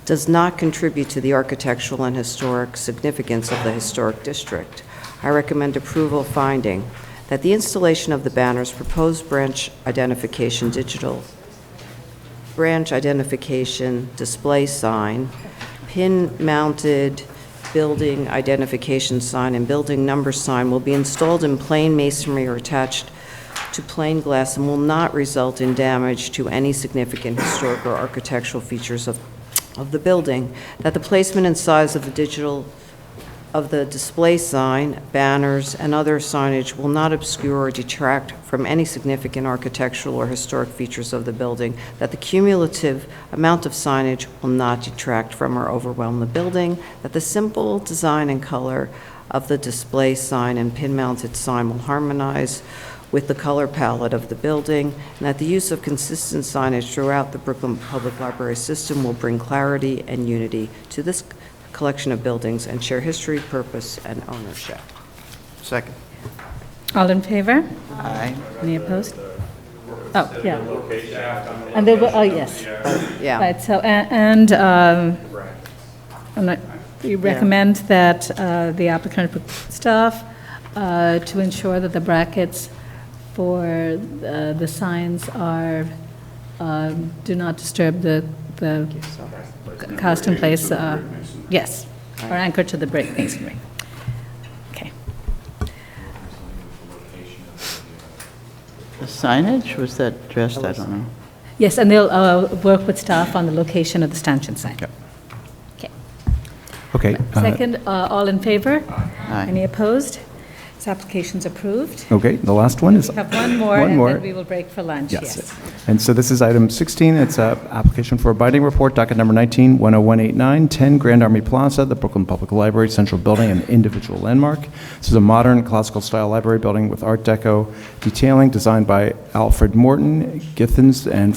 does not contribute to the architectural and historic significance of the historic district. I recommend approval finding that the installation of the banners, proposed branch identification, digital branch identification display sign, pin-mounted building identification sign, and building number sign will be installed in plain masonry or attached to plain glass and will not result in damage to any significant historic or architectural features of the building, that the placement and size of the display sign, banners, and other signage will not obscure or detract from any significant architectural or historic features of the building, that the cumulative amount of signage will not detract from or overwhelm the building, that the simple design and color of the display sign and pin-mounted sign will harmonize with the color palette of the building, and that the use of consistent signage throughout the Brooklyn Public Library system will bring clarity and unity to this collection of buildings and share history, purpose, and ownership. Second. All in favor? Aye. Any opposed? Oh, yeah. And they will, oh, yes. Yeah. Right, so, we recommend that the applicant put staff to ensure that the brackets for the signs are, do not disturb the cast in place, yes, or anchored to the brick masonry. Okay. The signage, was that addressed? I don't know. Yes, and they'll work with staff on the location of the stanchion sign. Yep. Okay. Okay. Second, all in favor? Aye. Any opposed? This application's approved. Okay, the last one is... We have one more, and then we will break for lunch, yes. And so this is item 16. It's an application for a binding report, docket number 19-10189, 10 Grand Army Plaza, the Brooklyn Public Library Central Building, an individual landmark. This is a modern classical-style library building with Art Deco detailing designed by Alfred Morton, Githens, and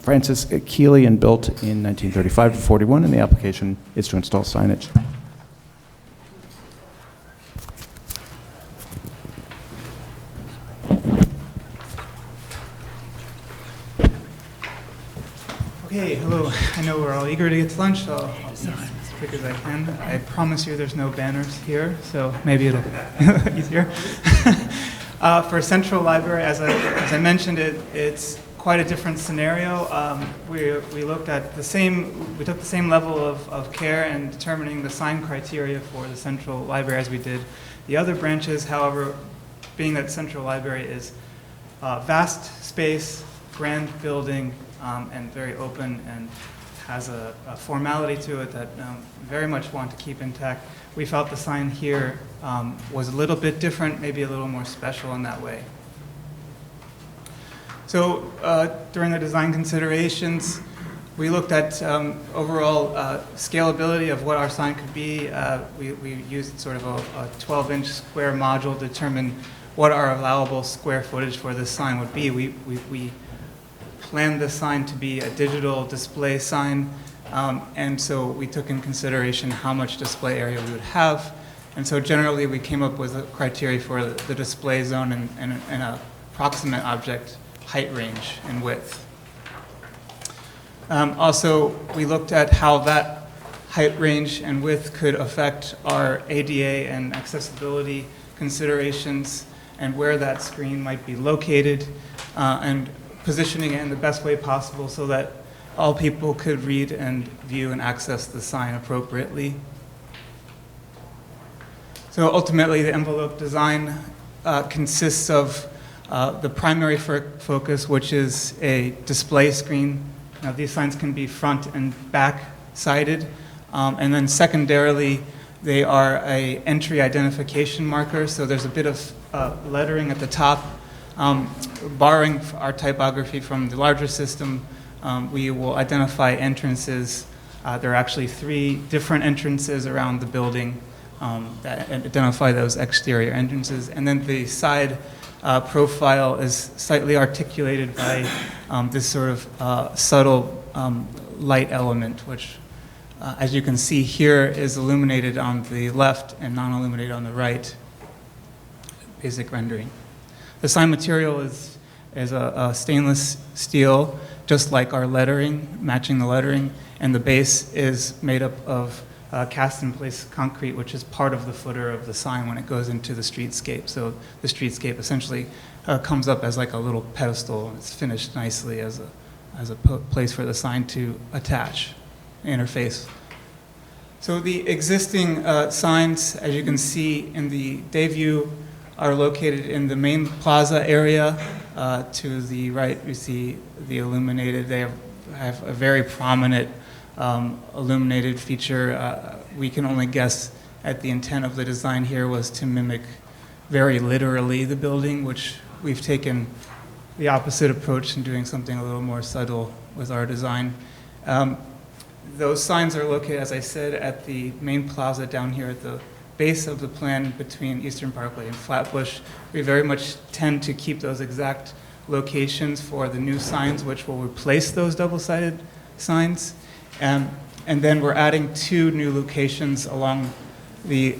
Francis Keeley, and built in 1935 to 41, and the application is to install signage. Okay, hello. I know we're all eager to get to lunch, so I'll be as quick as I can. I promise you there's no banners here, so maybe it'll be easier. For Central Library, as I mentioned, it's quite a different scenario. We looked at we took the same level of care in determining the sign criteria for the Central Library as we did the other branches. However, being that Central Library is vast space, grand building, and very open and has a formality to it that very much want to keep intact, we felt the sign here was a little bit different, maybe a little more special in that way. So during the design considerations, we looked at overall scalability of what our sign could be. We used sort of a 12-inch square module to determine what our allowable square footage for this sign would be. We planned this sign to be a digital display sign, and so we took in consideration how much display area we would have. And so generally we came up with a criteria for the display zone and an approximate object height range and width. Also, we looked at how that height range and width could affect our ADA and accessibility considerations and where that screen might be located, and positioning it in the best way possible so that all people could read and view and access the sign appropriately. So ultimately, the envelope design consists of the primary focus, which is a display screen. Now, these signs can be front and back sided, and then secondarily, they are an entry identification marker. So there's a bit of lettering at the top. Borrowing our typography from the larger system, we will identify entrances. There are actually 3 different entrances around the building that identify those exterior entrances. And then the side profile is slightly articulated by this sort of subtle light element, which, as you can see here, is illuminated on the left and non-illuminated on the right. Basic rendering. The sign material is a stainless steel, just like our lettering, matching the lettering, and the base is made up of cast-in-place concrete, which is part of the footer of the sign when it goes into the streetscape. So the streetscape essentially comes up as like a little pedestal, and it's finished nicely as a place for the sign to attach, interface. So the existing signs, as you can see in the day view, are located in the main plaza area. To the right, we see the illuminated. They have a very prominent illuminated feature. We can only guess at the intent of the design here was to mimic very literally the building, which we've taken the opposite approach in doing something a little more subtle with our design. Those signs are located, as I said, at the main plaza down here at the base of the plan between Eastern Parkway and Flatbush. We very much tend to keep those exact locations for the new signs, which will replace those double-sided signs. And then we're adding 2 new locations along the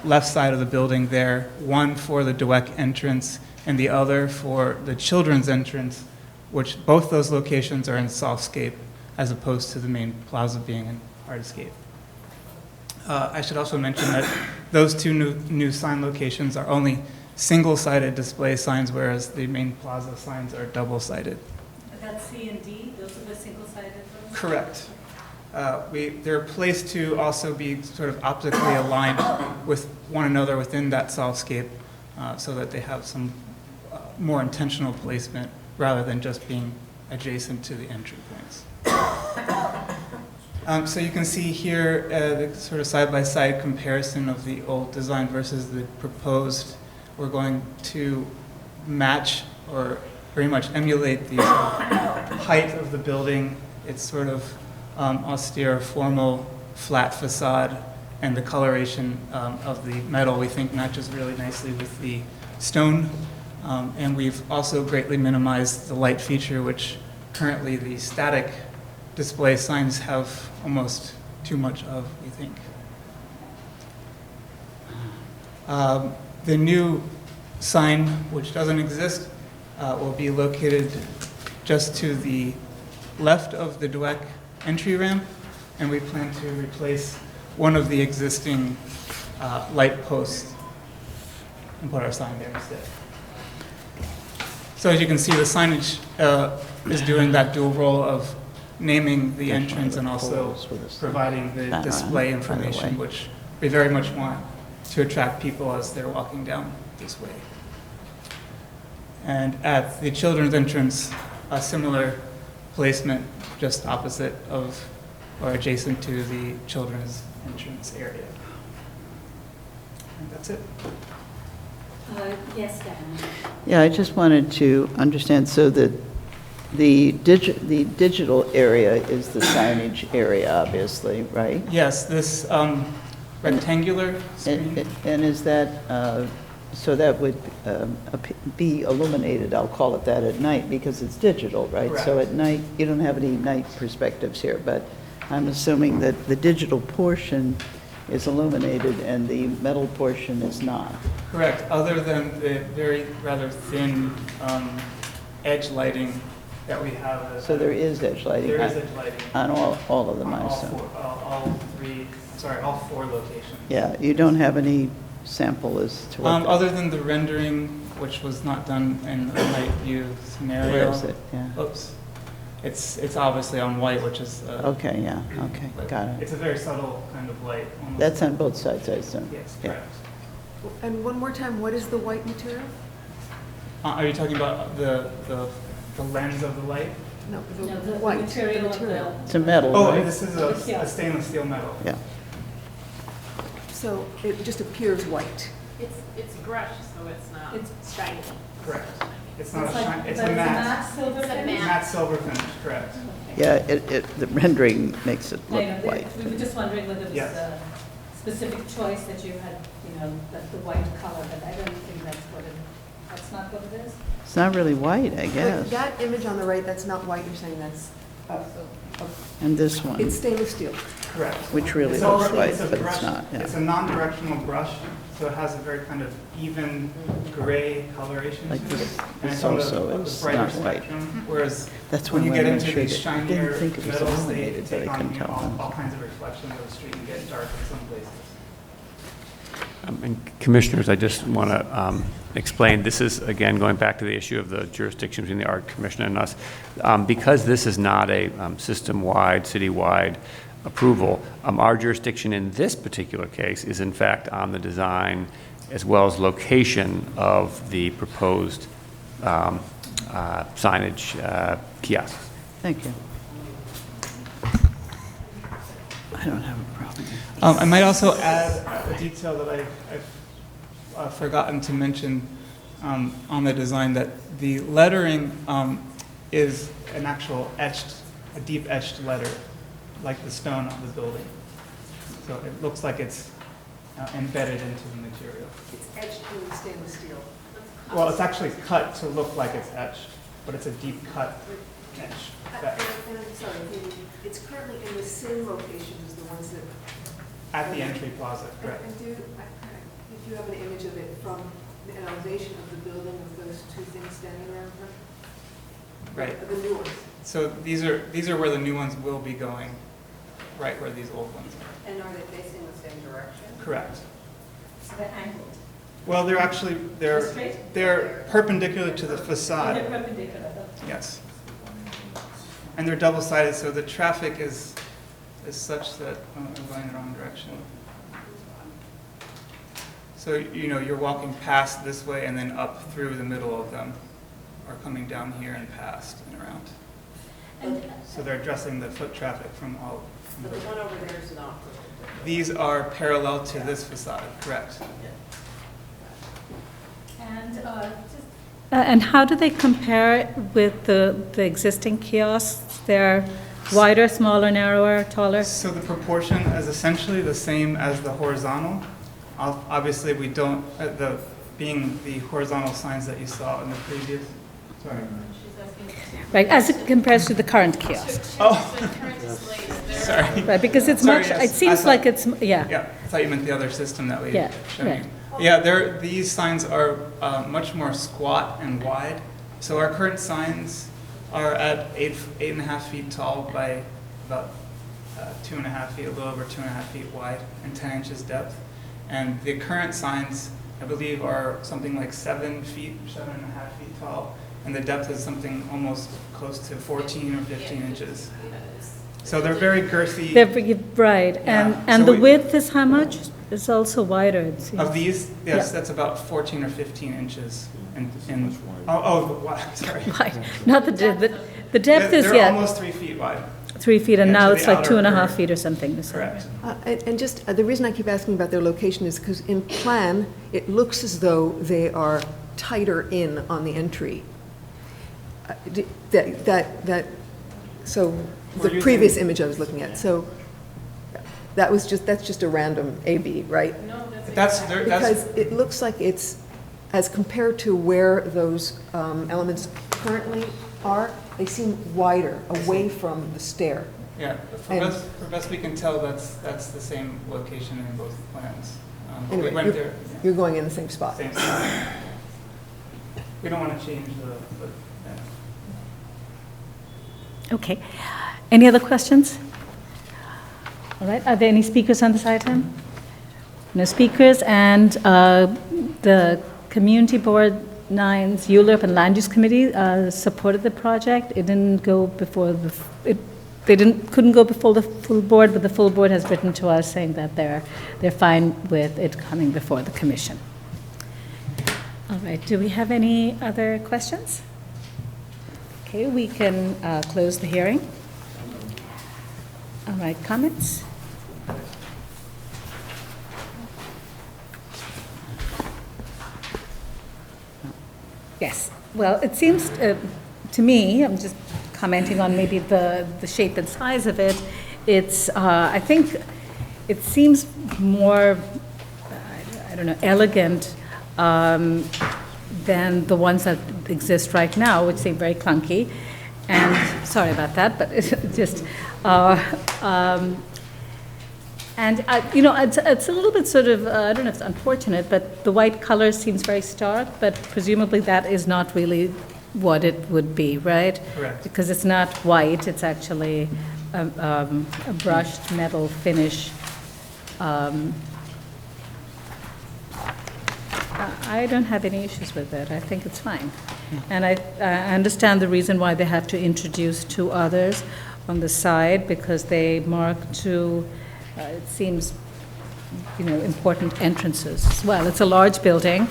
left side of the building there, one for the Dweck entrance and the other for the children's entrance, which both those locations are in Softscape as opposed to the main plaza being in Artscape. I should also mention that those 2 new sign locations are only single-sided display signs, whereas the main plaza signs are double-sided. But that's C and D, those are the single-sided ones? Correct. They're placed to also be sort of optically aligned with one another within that Softscape, so that they have some more intentional placement rather than just being adjacent to the entry points. So you can see here the sort of side-by-side comparison of the old design versus the proposed. We're going to match or very much emulate the height of the building. It's sort of austere, formal, flat facade, and the coloration of the metal we think matches really nicely with the stone. And we've also greatly minimized the light feature, which currently the static display signs have almost too much of, we think. The new sign, which doesn't exist, will be located just to the left of the Dweck entry ramp, and we plan to replace one of the existing light posts and put our sign there instead. So as you can see, the signage is doing that dual role of naming the entrance and also providing the display information, which we very much want to attract people as they're walking down this way. And at the children's entrance, a similar placement just opposite of or adjacent to the children's entrance area. And that's it. Yes, Dan. Yeah, I just wanted to understand, so that the digital area is the signage area, obviously, right? Yes, this rectangular screen. And is that, so that would be illuminated, I'll call it that, at night, because it's digital, right? Correct. So at night, you don't have any night perspectives here, but I'm assuming that the digital portion is illuminated and the metal portion is not. Correct, other than the very rather thin edge lighting that we have. So there is edge lighting? There is edge lighting. On all of them, I On assume? all four locations. Yeah, you don't have any sample as to what? Other than the rendering, which was not done in a night view scenario. Where is it? Yeah. Oops. It's obviously on white, which is. Okay, yeah, okay, got it. It's a very subtle kind of light. Almost. That's on both sides, I assume? Yes, Yeah. correct. And one more time, what is the white material? Are you talking about the lens of the light? No, the white, the material. It's a metal, Oh, right? this is a stainless steel metal. Yeah. So it just appears white. It's brushed, so it's not. It's shiny. Correct. It's not a shine, it's a matte. Matte silver finish, correct. Yeah, the rendering makes it look white. We were just wondering whether it was Yes. a specific choice that you had, the white color, but I don't think that's not what it is? It's not really white, I Wait, guess. that image on the right, that's not white, you're saying that's, And this one, it's stainless steel. Correct. which really It's looks a- white, it's a but brush- it's not, yeah. It's a non-directional brush, so it has a very kind of even gray coloration Like to it. this- And this it's on also the is brighter not white. spectrum, whereas That's when you when get I into showed these it. I didn't shinier think it was metals, they illuminated, but I take on couldn't tell all them. kinds of reflections of the street and get dark in some places. And Commissioners, I just want to explain, this is, again, going back to the issue of the jurisdiction between the Art Commission and us. Because this is not a system-wide, city-wide approval, our jurisdiction in this particular case is in fact on the design as well as location of the proposed signage kiosks. Thank you. I don't have a problem. I might also add a detail that I've forgotten to mention on the design, that the lettering is an actual a deep etched letter, like the stone on the building. So it looks like it's embedded into the material. It's etched in stainless steel. Well, it's actually cut to look like it's etched, but it's a deep cut etch. And I'm sorry, it's currently in the same location as the ones that. At the entry plaza, correct. And if you have an image of it from an elevation of the building of those two things standing around them? Right. The new ones. So these are where the new ones will be going, right where these old ones are. And are they facing the same direction? Correct. So they're angled. Well, they're actually, Straight? they're perpendicular to the facade. They're perpendicular. Yes. And they're double-sided, so the traffic is such that, I'm going the wrong direction. So, you're walking past this way and then up through the middle of them, or coming down here and past and around. So they're addressing the foot traffic from all. So the one over there is not. These are parallel to this facade, correct? And how do they compare with the existing kiosks? They're wider, smaller, narrower, taller? So the proportion is essentially the same as the horizontal. Obviously, we don't, being the horizontal signs that you saw in the previous, sorry. Right, as it compares to the current kiosks. Oh, sorry. Right, because it's Sorry, much, yes. it seems I thought- like it's, yeah. Yeah, I thought you meant the other system that we Yeah, showed right. you. Yeah, these signs are much more squat and wide. So our current signs are at 8.5 feet tall by about 2.5 feet, a little over 2.5 feet wide, and 10 inches depth. And the current signs, I believe, are something like 7 feet, 7.5 feet tall, and the depth is something almost close to 14 or 15 inches. So they're very girthy. Right, Yeah. and So the width is how much? It's also wider, it seems. Of these, yes, Yeah. that's about 14 or 15 inches. Sorry. Wide, not the depth is, They're yeah. almost 3 feet wide. 3 feet, and Yeah, now to it's the like outer 2.5 perimeter. feet or something. Correct. And just, the reason I keep asking about their location is because in plan, it looks as though they are tighter in on the entry. So, We're the using- previous image I was looking at, so that's just a random A/B, right? No, that's. Because it looks like it's, as compared to where those elements currently are, they seem wider, away from the stair. Yeah, And- for best we can tell, that's the same location in both plans. We Anyway, went there. you're going in the same spot. Same spot. We don't want to change yeah. Okay. Any other questions? All right, are there any speakers on this item? No speakers, and the Community Board 9's ULURP and Land Use Committee supported the project. It didn't go before couldn't go before the full board, but the full board has written to us saying that they're fine with it coming before the commission. All right, do we have any other questions? Okay, we can close the hearing. All right, comments? Yes, well, it seems to me, I'm just commenting on maybe the shape and size of it, it's, I think, it seems more, I don't know, elegant than the ones that exist right now, which seem very clunky. And, sorry about that, but it's just, you know, it's a little bit sort of, I don't know if it's unfortunate, but the white color seems very stark, but presumably that is not really what it would be, right? Correct. Because it's not white, it's actually a brushed metal finish. I don't have any issues with it. I think it's fine. And I understand the reason why they have to introduce two others on the side, because they mark two, it seems, you know, important entrances as well. It's a large building,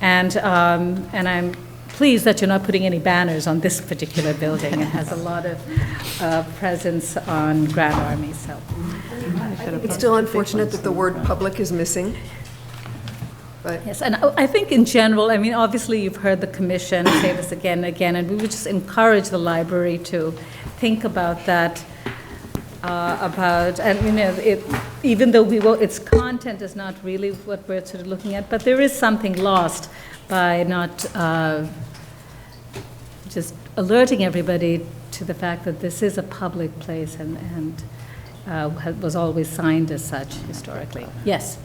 and I'm pleased that you're not putting any banners on this particular building. It has a lot of presence on Grand Army, so. It's still unfortunate that the word public is missing. But Yes, and I think in general, I mean, obviously you've heard the commission say this again and again, and we would just encourage the library to think about that, and you know, even though its content is not really what we're sort of looking at, but there is something lost by not just alerting everybody to the fact that this is a public place and was always signed as such historically. Yes?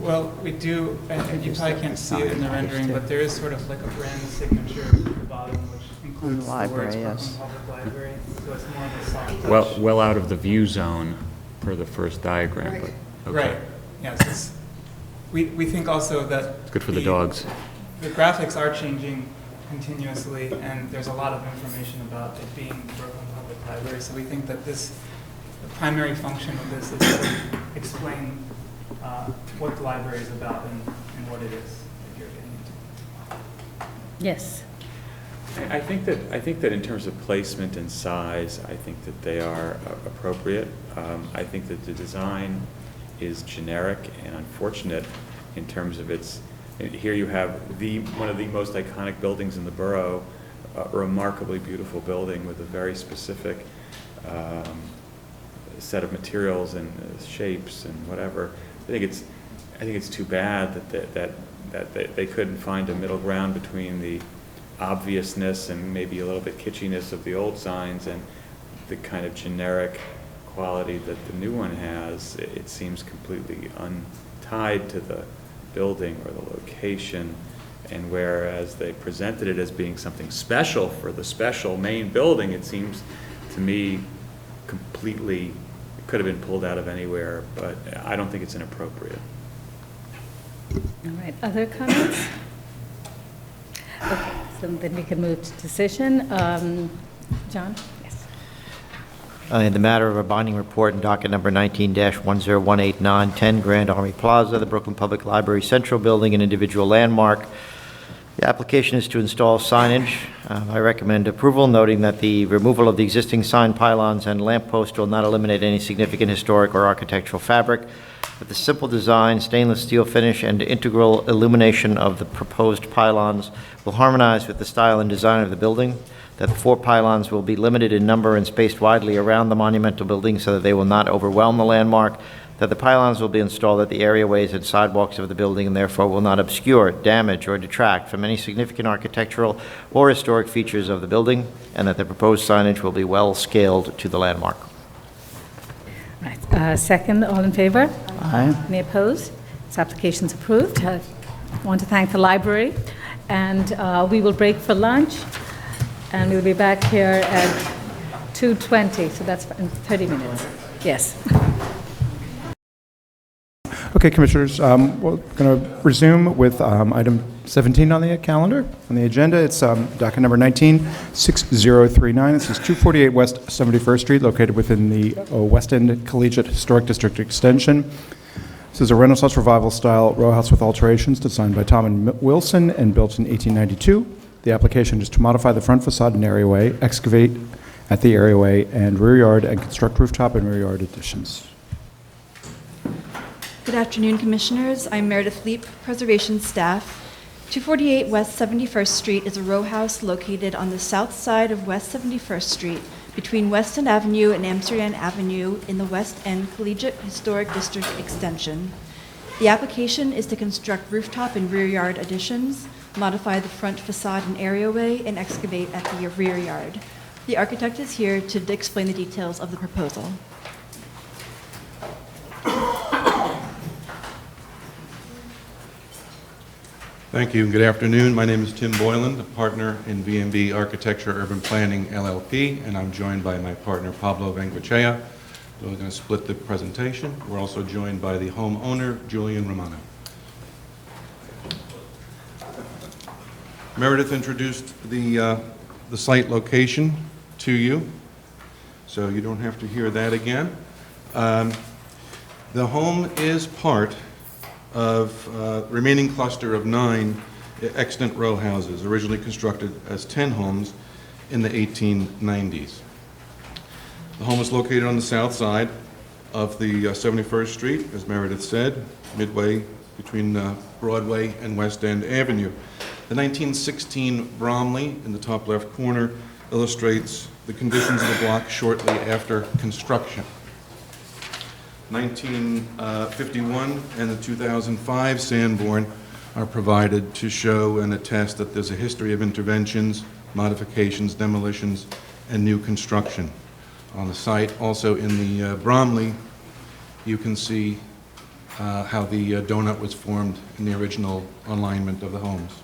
Well, we do, and you probably can't see it in the rendering, but there is sort of like a brand signature at the bottom, which includes the library, words yes. Brooklyn Public Library, so it's more of a soft touch. Well out of the view zone per the first diagram, but, okay. Right, yes. We think also that. Good for the dogs. The graphics are changing continuously, and there's a lot of information about it being Brooklyn Public Library, so we think that the primary function of this is to explain what the library is about and what it is that you're getting into. Yes. I think that in terms of placement and size, I think that they are appropriate. I think that the design is generic and unfortunate in terms of its. Here you have one of the most iconic buildings in the borough, a remarkably beautiful building with a very specific set of materials and shapes and whatever. I think it's too bad that they couldn't find a middle ground between the obviousness and maybe a little bit kitschiness of the old signs and the kind of generic quality that the new one has. It seems completely untied to the building or the location, And whereas they presented it as being something special for the special main building, it seems to me completely, it could have been pulled out of anywhere, but I don't think it's inappropriate. All right, other comments? Okay, so then we can move to decision. John? Yes. In the matter of a binding report in docket number 19-10189, 10 Grand Army Plaza, the Brooklyn Public Library Central Building, an individual landmark. The application is to install signage. I recommend approval, noting that the removal of the existing sign pylons and lamppost will not eliminate any significant historic or architectural fabric. With the simple design, stainless steel finish, and integral illumination of the proposed pylons will harmonize with the style and design of the building. That the 4 pylons will be limited in number and spaced widely around the monumental building so that they will not overwhelm the landmark. That the pylons will be installed at the areaways and sidewalks of the building and therefore will not obscure, damage, or detract from any significant architectural or historic features of the building, and that the proposed signage will be well scaled to the landmark. Right. Second, all in favor? Aye. Any opposed? This application's approved. I want to thank the library, and we will break for lunch, and we'll be back here at 2:20, so that's in 30 minutes. Yes. Okay, Commissioners, we're going to resume with item 17 on the calendar. On the agenda, it's docket number 19-6039. This is 248 West 71st Street, located within the West End Collegiate Historic District Extension. This is a Renaissance Revival-style row house with alterations designed by Tom and Wilson and built in 1892. The application is to modify the front facade and areaway, excavate at the areaway and rear yard, and construct rooftop and rear yard additions. Good afternoon, Commissioners. I'm Meredith Leap, Preservation Staff. 248 West 71st Street is a row house located on the south side of West 71st Street between West End Avenue and Amsterdam Avenue in the West End Collegiate Historic District Extension. The application is to construct rooftop and rear yard additions, modify the front facade and areaway, and excavate at the rear yard. The architect is here to explain the details of the proposal. Thank you. Good afternoon. My name is Tim Boylan, a partner in VMB Architecture Urban Planning LLP, and I'm joined by my partner Pablo Bengoechea. We're going to split the presentation. We're also joined by the homeowner, Julian Romano. Meredith introduced the site location to you, so you don't have to hear that again. The home is part of remaining cluster of 9 extant row houses, originally constructed as 10 homes in the 1890s. The home is located on the south side of the 71st Street, as Meredith said, midway between Broadway and West End Avenue. The 1916 Bromley in the top left corner illustrates the conditions of the block shortly after construction. 1951 and the 2005 Sanborn are provided to show and attest that there's a history of interventions, modifications, demolitions, and new construction. On the site, also in the Bromley, you can see how the donut was formed in the original alignment of the homes.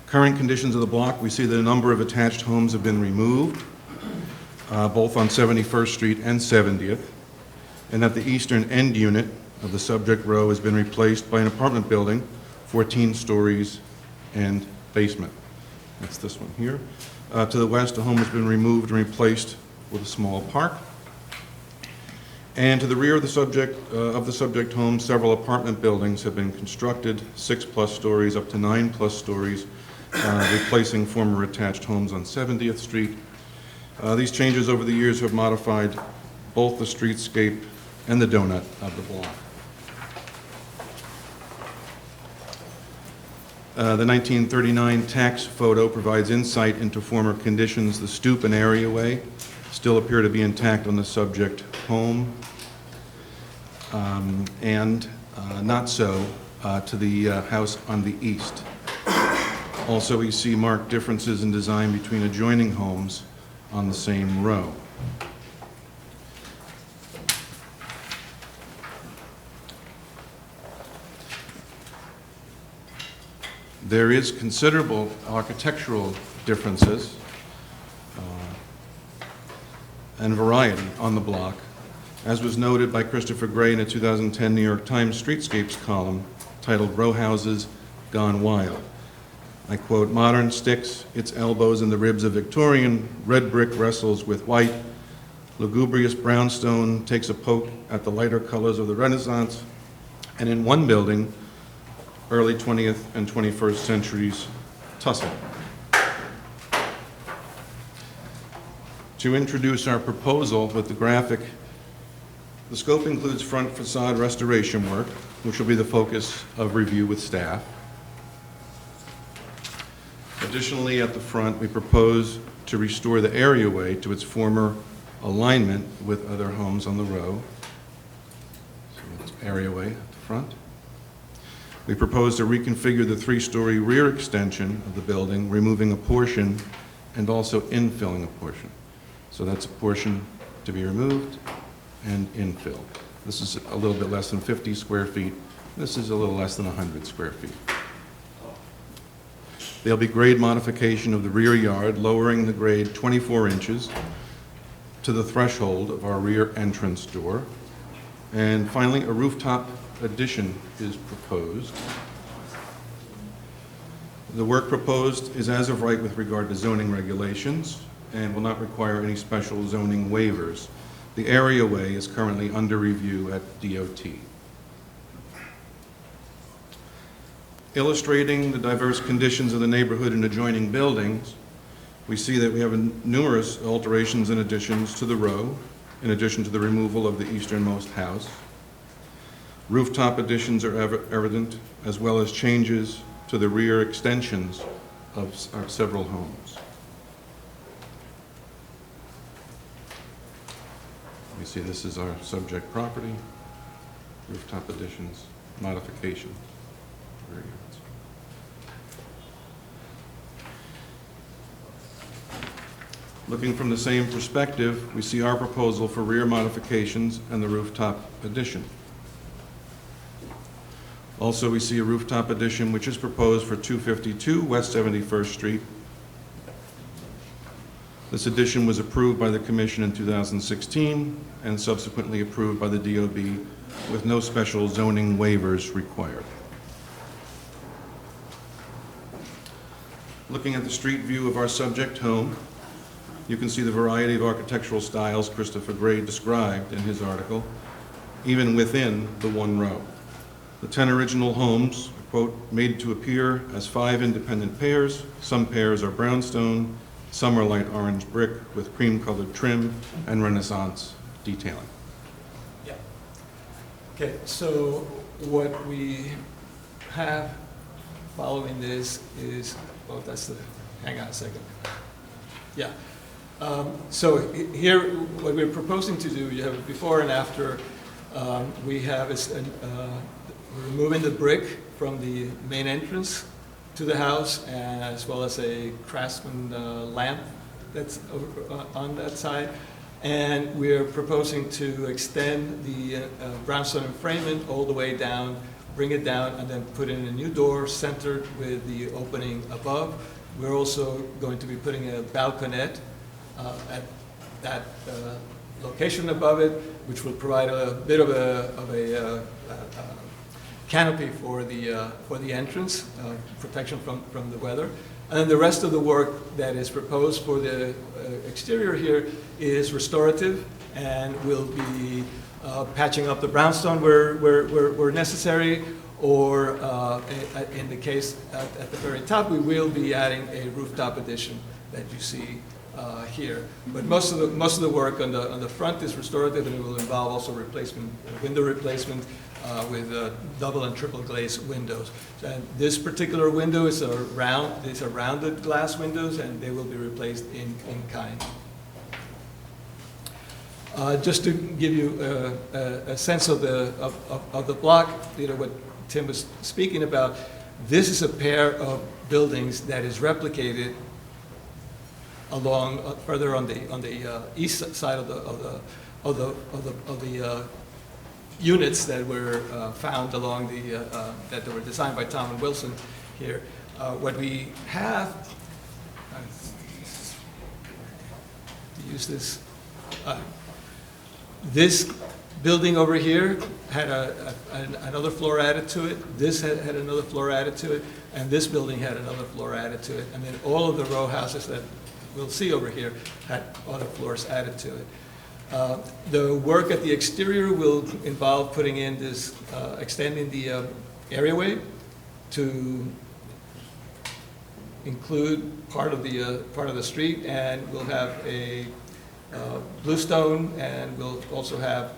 Current conditions of the block, we see that a number of attached homes have been removed, both on 71st Street and 70th. And that the eastern end unit of the subject row has been replaced by an apartment building, 14 stories and basement. That's this one here. To the west, a home has been removed and replaced with a small park. And to the rear of the subject home, several apartment buildings have been constructed, 6+ stories up to 9+ stories, replacing former attached homes on 70th Street. These changes over the years have modified both the streetscape and the donut of the block. The 1939 tax photo provides insight into former conditions. The stoop and areaway still appear to be intact on the subject home, and not so to the house on the east. Also, we see marked differences in design between adjoining homes on the same row. There is considerable architectural differences and variety on the block, as was noted by Christopher Gray in a 2010 New York Times Streetscapes column titled Row Houses Gone Wild. I quote, "Modern sticks its elbows in the ribs of Victorian, red brick wrestles with white, lugubrious brownstone takes a poke at the lighter colors of the Renaissance, and in one building, early 20th and 21st centuries tussle." To introduce our proposal with the graphic, the scope includes front facade restoration work, which will be the focus of review with staff. Additionally, at the front, we propose to restore the areaway to its former alignment with other homes on the row. So it's areaway at the front. We propose to reconfigure the three-story rear extension of the building, removing a portion and also infilling a portion. So that's a portion to be removed and infilled. This is a little bit less than 50 square feet. This is a little less than 100 square feet. There'll be grade modification of the rear yard, lowering the grade 24 inches to the threshold of our rear entrance door. And finally, a rooftop addition is proposed. The work proposed is as of right with regard to zoning regulations and will not require any special zoning waivers. The areaway is currently under review at DOT. Illustrating the diverse conditions of the neighborhood and adjoining buildings, we see that we have numerous alterations and additions to the row, in addition to the removal of the easternmost house. Rooftop additions are evident, as well as changes to the rear extensions of several homes. You see this is our subject property, rooftop additions, modifications, rear yards. Looking from the same perspective, we see our proposal for rear modifications and the rooftop addition. Also, we see a rooftop addition which is proposed for 252 West 71st Street. This addition was approved by the Commission in 2016 and subsequently approved by the DOB with no special zoning waivers required. Looking at the street view of our subject home, you can see the variety of architectural styles Christopher Gray described in his article, even within the one row. The 10 original homes are, quote, "made to appear as 5 independent pairs. Some pairs are brownstone, some are light orange brick with cream-colored trim and Renaissance detailing." Yeah. Okay, so what we have following this is, well, that's the, hang on a second. Yeah. So here, what we're proposing to do, you have a before and after. We have is removing the brick from the main entrance to the house, as well as a Craftsman lamp that's on that side. And we're proposing to extend the brownstone enfraintment all the way down, bring it down, and then put in a new door centered with the opening above. We're also going to be putting a balconette at that location above it, which will provide a bit of a canopy for the entrance, protection from the weather. And then the rest of the work that is proposed for the exterior here is restorative, and will be patching up the brownstone where necessary, or in the case at the very top, we will be adding a rooftop addition that you see here. But most of the work on the front is restorative, and it will involve also window replacement with double and triple glazed windows. And this particular window is these are rounded glass windows, and they will be replaced in kind. Just to give you a sense of the block, what Tim was speaking about, this is a pair of buildings that is replicated along further on the east side of the units that were found along that were designed by Tom and Wilson here. What we have, to use this, this building over here had another floor added to it, this had another floor added to it, and this building had another floor added to it, and then all of the row houses that we'll see over here had other floors added to it. The work at the exterior will involve putting in this, extending the areaway to include part of the street, and we'll have a bluestone, and we'll also have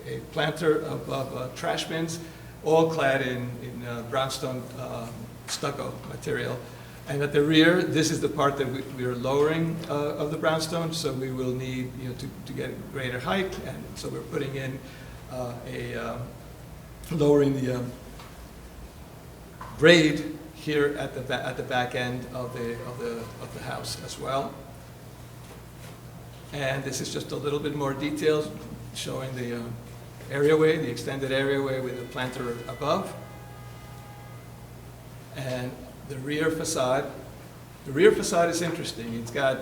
a planter of trash bins, all clad in brownstone stucco material. And at the rear, this is the part that we are lowering of the brownstone, so we will need, to get greater height, and so we're putting in lowering the grade here at the back end of the house as well. And this is just a little bit more details showing the areaway, the extended areaway with the planter above. And the rear facade. The rear facade is interesting. It's got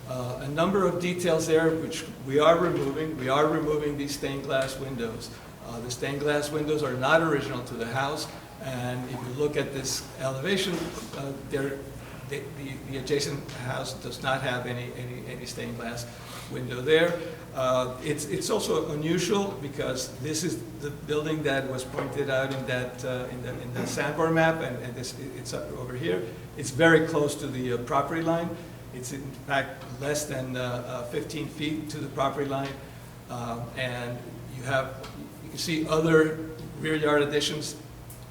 a number of details there which we are removing. We are removing these stained glass windows. The stained glass windows are not original to the house, and if you look at this elevation, the adjacent house does not have any stained glass window there. It's also unusual because this is the building that was pointed out in that in the sandbar map, and it's up over here. It's very close to the property line. It's in fact less than 15 feet to the property line, and you can see other rear yard additions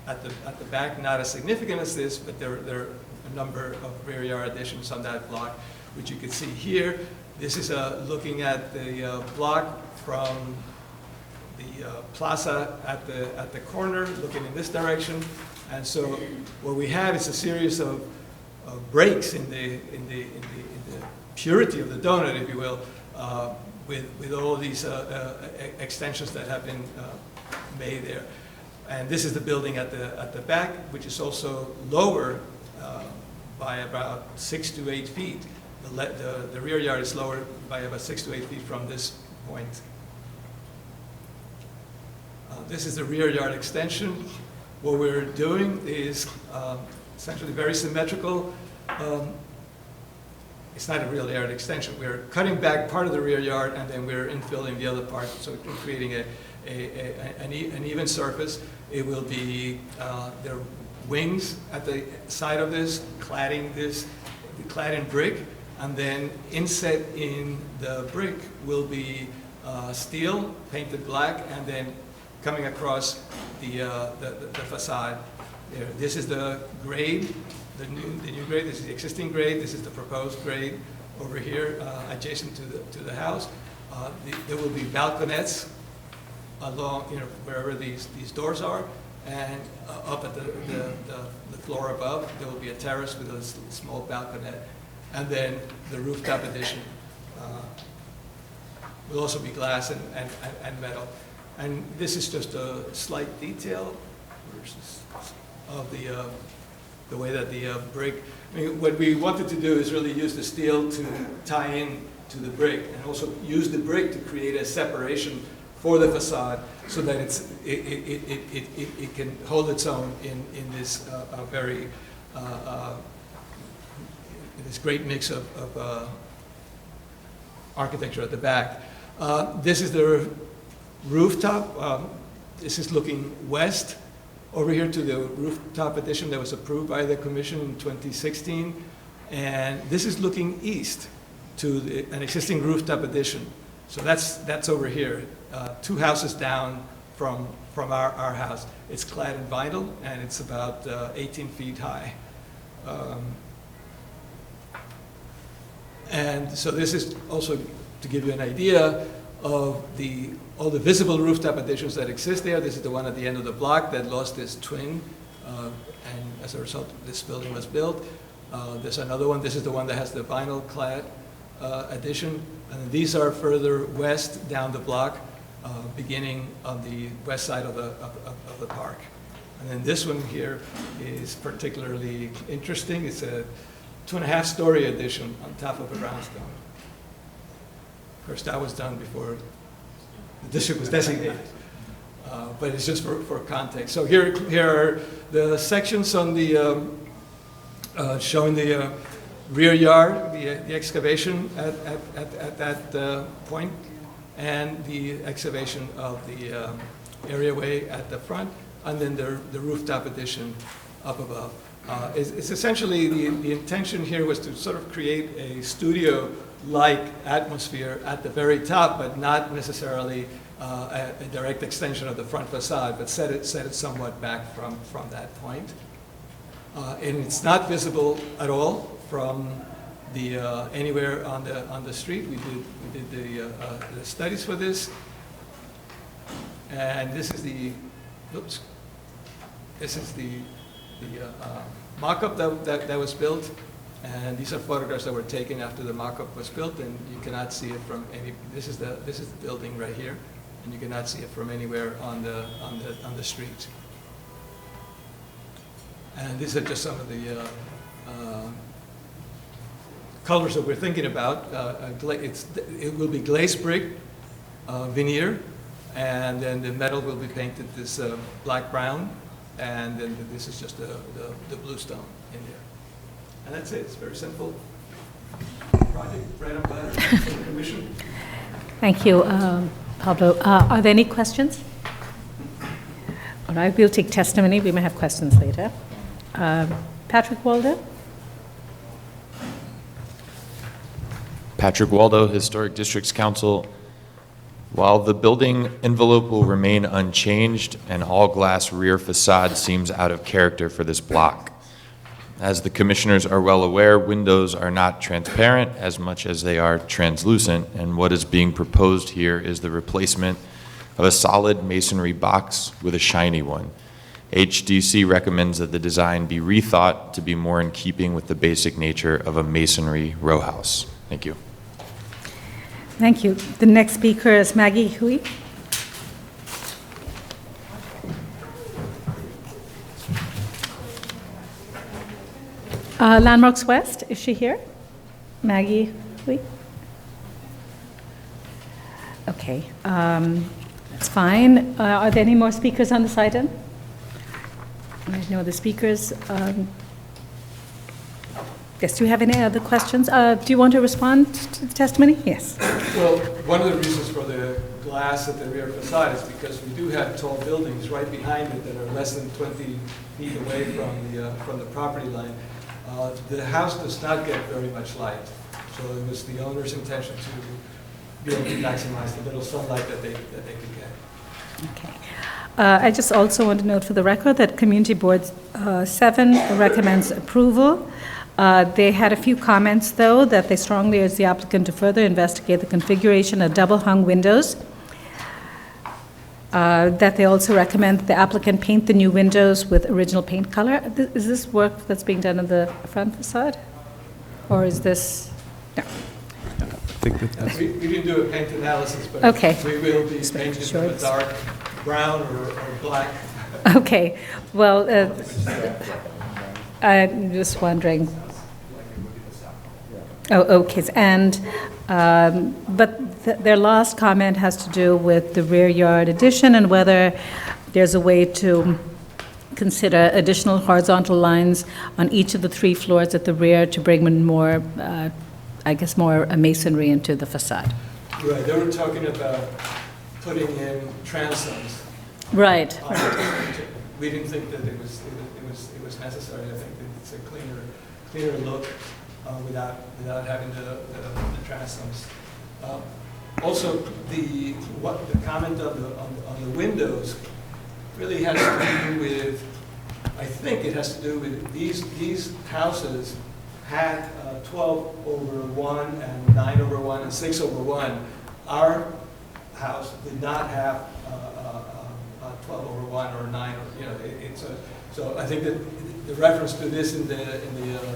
at the back, not as significant as this, but there are a number of rear yard additions on that block, which you can see here. This is looking at the block from the plaza at the corner, looking in this direction. And so what we have is a series of breaks in the purity of the donut, if you will, with all these extensions that have been made there. And this is the building at the back, which is also lower by about 6 to 8 feet. The rear yard is lower by about 6 to 8 feet from this point. This is the rear yard extension. What we're doing is essentially very symmetrical. It's not a real yard extension. We're cutting back part of the rear yard, and then we're infilling the other part, so we're creating an even surface. It will be, there are wings at the side of this, cladding this, clad in brick, and then inset in the brick will be steel, painted black, and then coming across the facade there. This is the grade, the new grade. This is the existing grade. This is the proposed grade over here, adjacent to the house. There will be balconettes along, wherever these doors are, and up at the floor above, there will be a terrace with a small balconette, and then the rooftop addition will also be glass and metal. And this is just a slight detail of the way that the brick. I mean, what we wanted to do is really use the steel to tie in to the brick, and also use the brick to create a separation for the facade, so that it can hold its own in this very this great mix of architecture at the back. This is the rooftop. This is looking west over here to the rooftop addition that was approved by the commission in 2016, and this is looking east to an existing rooftop addition. So that's over here, 2 houses down from our house. It's clad in vinyl, and it's about 18 feet high. And so this is also to give you an idea of all the visible rooftop additions that exist there. This is the one at the end of the block that lost its twin, and as a result, this building was built. There's another one. This is the one that has the vinyl clad addition. And these are further west down the block, beginning on the west side of the park. And then this one here is particularly interesting. It's a 2.5-story addition on top of a brownstone. Of course, that was done before the district was designated. But it's just for context. So here are the sections on the showing the rear yard, the excavation at that point, and the excavation of the areaway at the front, and then the rooftop addition up above. It's essentially the intention here was to sort of create a studio-like atmosphere at the very top, but not necessarily a direct extension of the front facade, but set it somewhat back from that point. And it's not visible at all from the anywhere on the street. We did the studies for this, and this is the mock-up that was built, and these are photographs that were taken after the mock-up was built, and you cannot see it from any. This is the building right here, and you cannot see it from anywhere on the street. And these are just some of the colors that we're thinking about. It will be glazed brick, veneer, and then the metal will be painted this black-brown, and then this is just the blue stone in there. And that's it. It's very simple project, bread and butter for the commission. Thank you, Pablo. Are there any questions? All right, we'll take testimony. We may have questions later. Patrick Waldo? Patrick Waldo, Historic Districts Council. While the building envelope will remain unchanged, an all-glass rear facade seems out of character for this block. As the commissioners are well aware, windows are not transparent as much as they are translucent, and what is being proposed here is the replacement of a solid masonry box with a shiny one. HDC recommends that the design be rethought to be more in keeping with the basic nature of a masonry row house. Thank you. Thank you. The next speaker is Maggie Hui. Landmarks West, is she here? Maggie Hui? Okay, that's fine. Are there any more speakers on this item? There's no other speakers. Yes, do you have any other questions? Do you want to respond to the testimony? Yes. Well, one of the reasons for the glass at the rear facade is because we do have tall buildings right behind it that are less than 20 feet away from the property line. The house does not get very much light, so it was the owner's intention to be able to maximize the little sunlight that they could get. Okay. I just also want to note for the record that Community Board 7 recommends approval. They had a few comments, though, that they strongly urge the applicant to further investigate the configuration of double-hung windows, that they also recommend that the applicant paint the new windows with original paint color. Is this work that's being done on the front facade? Or is this, no? We didn't do a paint analysis, but okay. We will be painting it with a dark brown or black. Okay, well, I'm just wondering. Oh, okay, and, but their last comment has to do with the rear yard addition and whether there's a way to consider additional horizontal lines on each of the 3 floors at the rear to bring in more, I guess, more masonry into the facade. Right, they were talking about putting in transoms. Right. We didn't think that it was necessary. I think that it's a cleaner look without having the transoms. Also, the comment on the windows really has to do with, I think it has to do with these houses had 12/1 and 9/1 and 6/1. Our house did not have 12/1 or 9, so I think that the reference to this in the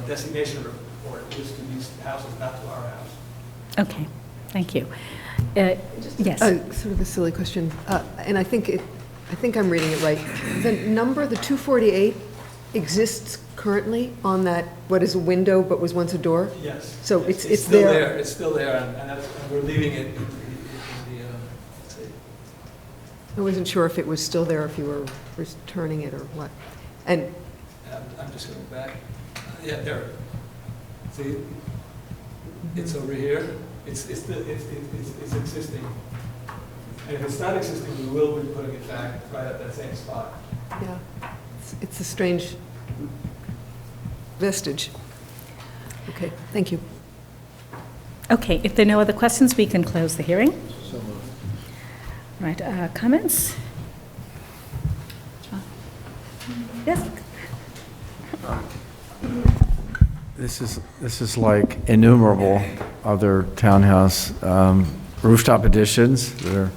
designation report is to these houses, not to our house. Okay, thank you. Yes. Sort of a silly question, and I think I think I'm reading it right. The number, the 248, exists currently on that, what is a window but was once a door? Yes. So Yes, it's still there. It's still there, and we're leaving it in the, let's see. I wasn't sure if it was still there, if you were returning it or what. And I'm just going back. Yeah, there. See, it's over here. It's existing. And if it's not existing, we will be putting it back right at that same spot. yeah, it's a strange vestige. Okay, thank you. Okay, if there are no other questions, we can close the hearing. Right, comments? Yes? This is like innumerable other townhouse rooftop additions that are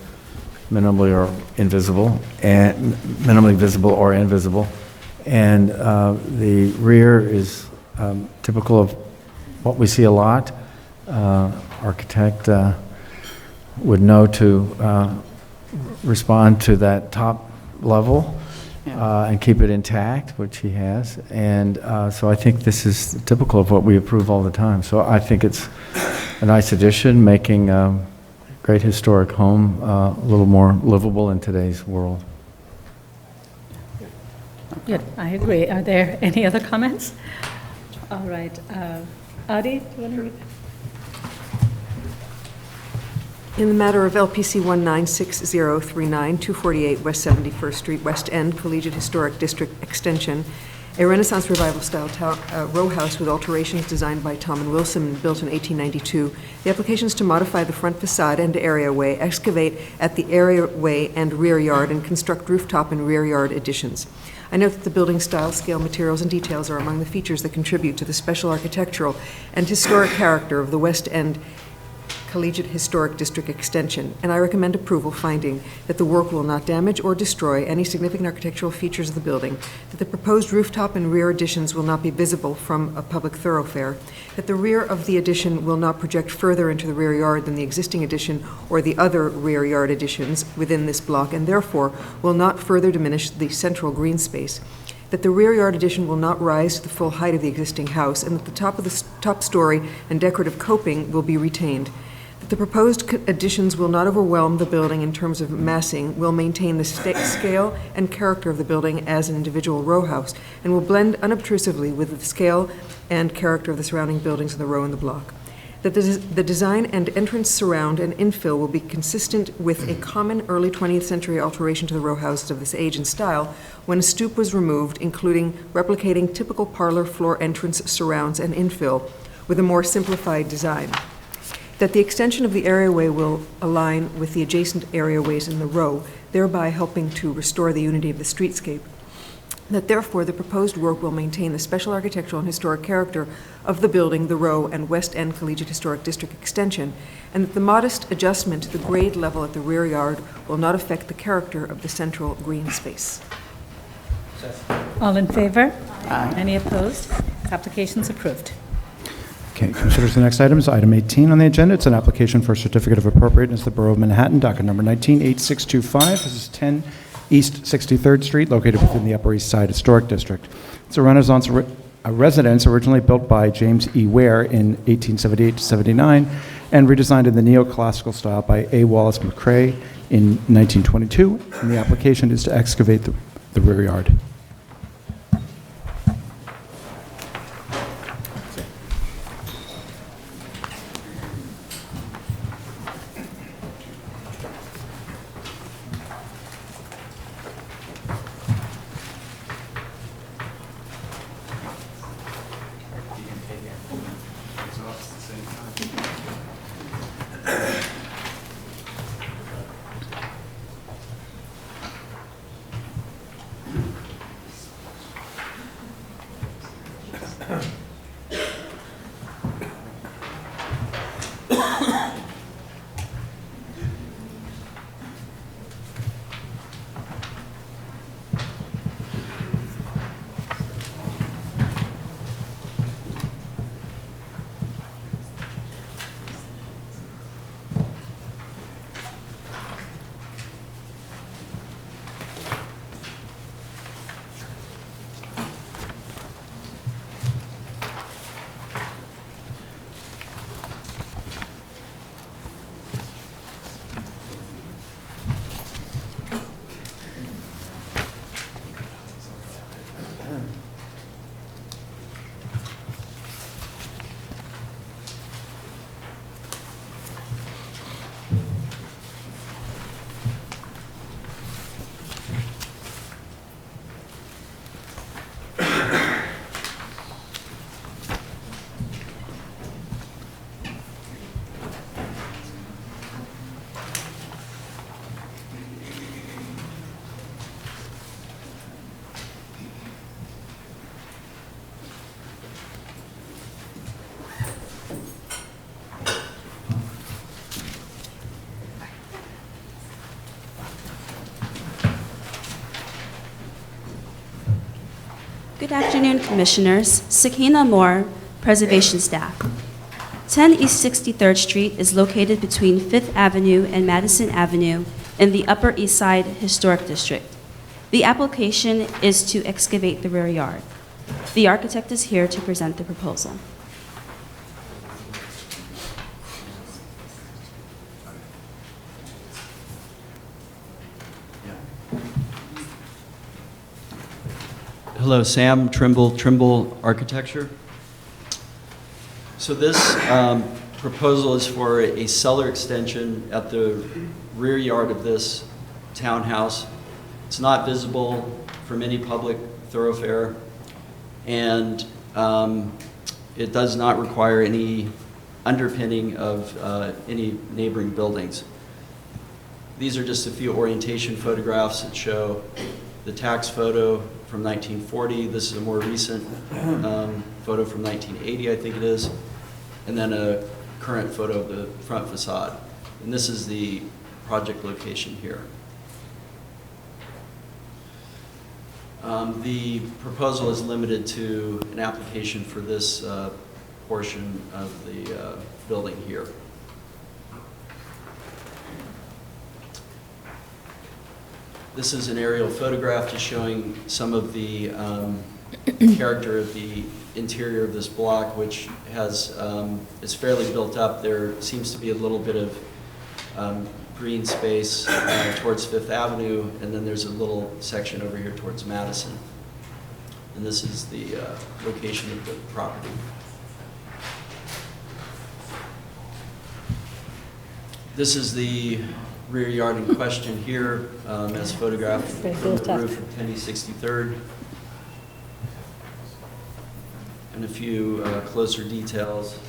minimally or invisible, and minimally visible or invisible. And the rear is typical of what we see a lot. Architect would know to respond to that top level and keep it intact, which he has. And so I think this is typical of what we approve all the time. So I think it's a nice addition, making a great historic home a little more livable in today's world. Good, I agree. Are there any other comments? All right. Adi, do you want to read? In the matter of LPC 196039, 248 West 71st Street, West End, Collegiate Historic District Extension, a Renaissance Revival-style row house with alterations designed by Tom and Wilson and built in 1892. The application is to modify the front facade and areaway, excavate at the areaway and rear yard, and construct rooftop and rear yard additions. I note that the building style, scale, materials, and details are among the features that contribute to the special architectural and historic character of the West End Collegiate Historic District Extension, and I recommend approval, finding that the work will not damage or destroy any significant architectural features of the building, that the proposed rooftop and rear additions will not be visible from a public thoroughfare, that the rear of the addition will not project further into the rear yard than the existing addition or the other rear yard additions within this block, and therefore will not further diminish the central green space, that the rear yard addition will not rise to the full height of the existing house, and that the top story and decorative coping will be retained. The proposed additions will not overwhelm the building in terms of massing, will maintain the scale and character of the building as an individual row house, and will blend unobtrusively with the scale and character of the surrounding buildings of the row and the block. That the design and entrance surround and infill will be consistent with a common early 20th century alteration to the row houses of this age and style, when a stoop was removed, including replicating typical parlor floor entrance surrounds and infill with a more simplified design. That the extension of the areaway will align with the adjacent areaways in the row, thereby helping to restore the unity of the streetscape. That therefore the proposed work will maintain the special architectural and historic character of the building, the row, and West End Collegiate Historic District Extension, and that the modest adjustment to the grade level at the rear yard will not affect the character of the central green space. All in favor? Aye. Any opposed? Application's approved. Okay, Commissioners, the next item is item 18 on the agenda. It's an application for a certificate of appropriateness of the Borough of Manhattan, docket number 198625. This is 10 East 63rd Street, located within the Upper East Side Historic District. It's a Renaissance residence originally built by James E. Ware in 1878-79 and redesigned in the neoclassical style by A. Wallace McCrae in 1922. And the application is to excavate the rear yard. Good afternoon, Commissioners. Sakina Moore, Preservation Staff. 10 East 63rd Street is located between 5th Avenue and Madison Avenue in the Upper East Side Historic District. The application is to excavate the rear yard. The architect is here to present the proposal. Hello, Sam Trimble, Trimble Architecture. So this proposal is for a cellar extension at the rear yard of this townhouse. It's not visible from any public thoroughfare, and it does not require any underpinning of any neighboring buildings. These are just a few orientation photographs that show the tax photo from 1940. This is a more recent photo from 1980, I think it is, and then a current photo of the front facade. And this is the project location here. The proposal is limited to an application for this portion of the building here. This is an aerial photograph just showing some of the character of the interior of this block, which has is fairly built up. There seems to be a little bit of green space towards Fifth Avenue, and then there's a little section over here towards Madison. And this is the location of the property. This is the rear yard in question here, as photographed from the roof of 10 East 63rd. And a few closer details.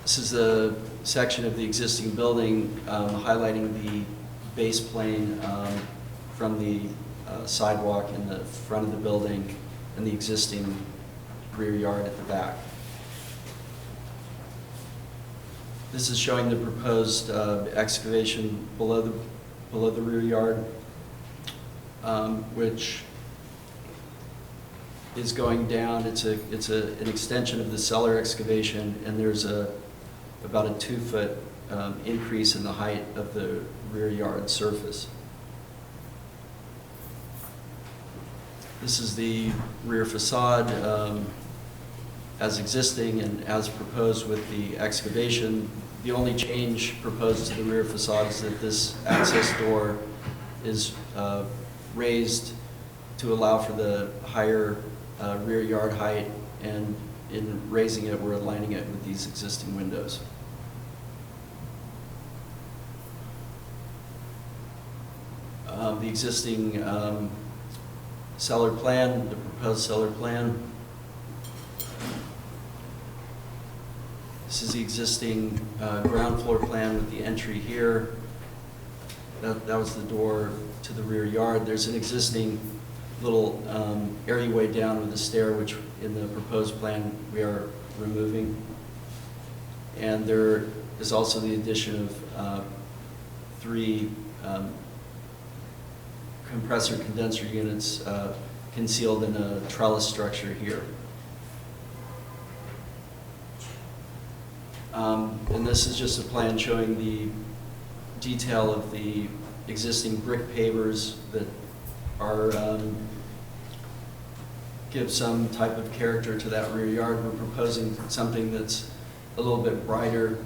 This is a section of the existing building highlighting the base plane from the sidewalk in the front of the building and the existing rear yard at the back. This is showing the proposed excavation below the rear yard, which is going down. It's an extension of the cellar excavation, and there's about a 2-foot increase in the height of the rear yard surface. This is the rear facade as existing and as proposed with the excavation. The only change proposed to the rear facade is that this access door is raised to allow for the higher rear yard height, and in raising it, we're aligning it with these existing windows. The existing cellar plan, the proposed cellar plan. This is the existing ground floor plan with the entry here. That was the door to the rear yard. There's an existing little areaway down with a stair, which in the proposed plan we are removing. And there is also the addition of 3 compressor condenser units concealed in a trellis structure here. And this is just a plan showing the detail of the existing brick pavers that are give some type of character to that rear yard. We're proposing something that's a little bit brighter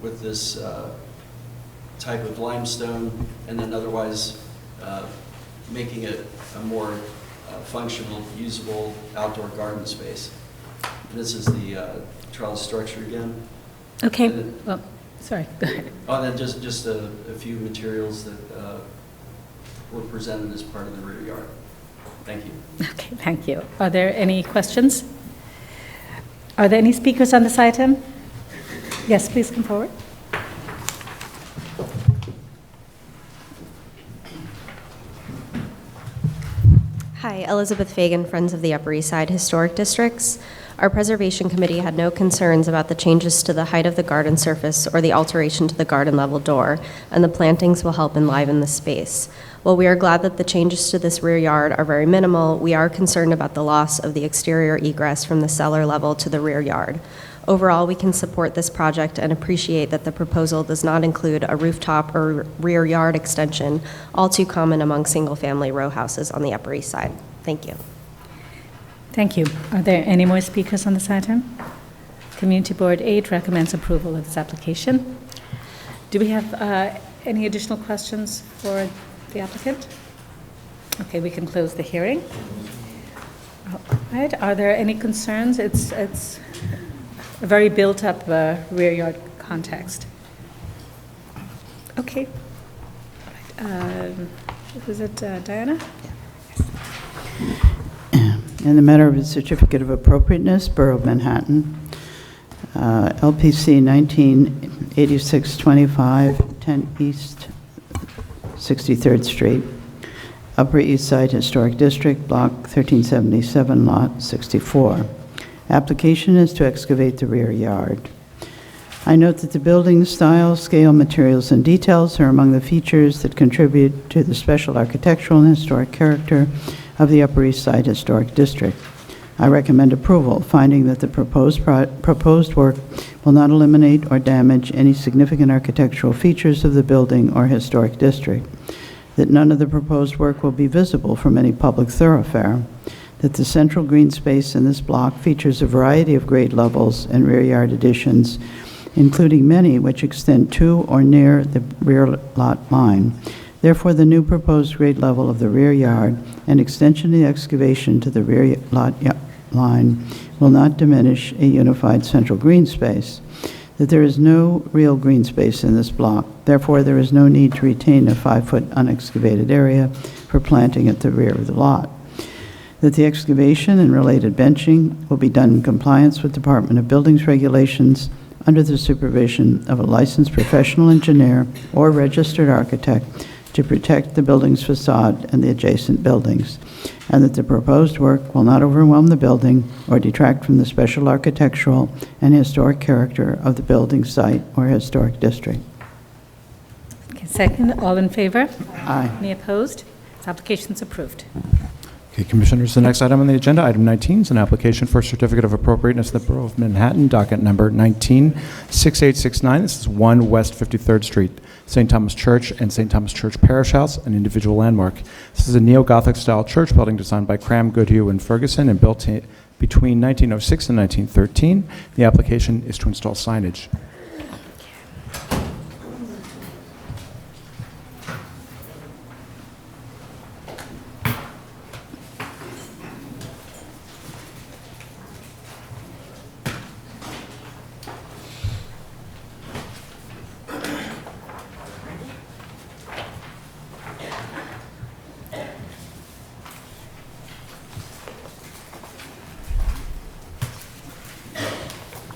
with this type of limestone, and then otherwise making it a more functional, usable outdoor garden space. And this is the trellis structure again. Okay. Then, well, sorry. Go ahead. Oh, and then just a few materials that were presented as part of the rear yard. Thank you. Okay, thank you. Are there any questions? Are there any speakers on this item? Yes, please come forward. Hi, Elizabeth Fagan, Friends of the Upper East Side Historic Districts. Our Preservation Committee had no concerns about the changes to the height of the garden surface or the alteration to the garden level door, and the plantings will help enliven the space. While we are glad that the changes to this rear yard are very minimal, we are concerned about the loss of the exterior egress from the cellar level to the rear yard. Overall, we can support this project and appreciate that the proposal does not include a rooftop or rear yard extension, all too common among single-family row houses on the Upper East Side. Thank you. Thank you. Are there any more speakers on this item? Community Board 8 recommends approval of this application. Do we have any additional questions for the applicant? Okay, we can close the hearing. All right, are there any concerns? It's a very built-up rear yard context. Okay. Was it Diana? In the matter of a certificate of appropriateness, Borough of Manhattan, LPC 198625, 10 East 63rd Street, Upper East Side Historic District, Block 1377, Lot 64. Application is to excavate the rear yard. I note that the building style, scale, materials, and details are among the features that contribute to the special architectural and historic character of the Upper East Side Historic District. I recommend approval, finding that the proposed work will not eliminate or damage any significant architectural features of the building or historic district, that none of the proposed work will be visible from any public thoroughfare, that the central green space in this block features a variety of grade levels and rear yard additions, including many which extend to or near the rear lot line. Therefore, the new proposed grade level of the rear yard and extension of the excavation to the rear lot line will not diminish a unified central green space, that there is no real green space in this block. Therefore, there is no need to retain a 5-foot unexcavated area for planting at the rear of the lot, that the excavation and related benching will be done in compliance with Department of Buildings regulations under the supervision of a licensed professional engineer or registered architect to protect the building's facade and the adjacent buildings, and that the proposed work will not overwhelm the building or detract from the special architectural and historic character of the building site or historic district. Okay, second, all in favor? Aye. Any opposed? This application is approved. Okay, Commissioners, the next item on the agenda, item 19, is an application for a certificate of appropriateness of the Borough of Manhattan, docket number 196869. This is 1 West 53rd Street, St. Thomas Church and St. Thomas Church Parish House, an individual landmark. This is a neo-Gothic style church building designed by Cram, Goodhue, and Ferguson and built between 1906 and 1913. The application is to install signage.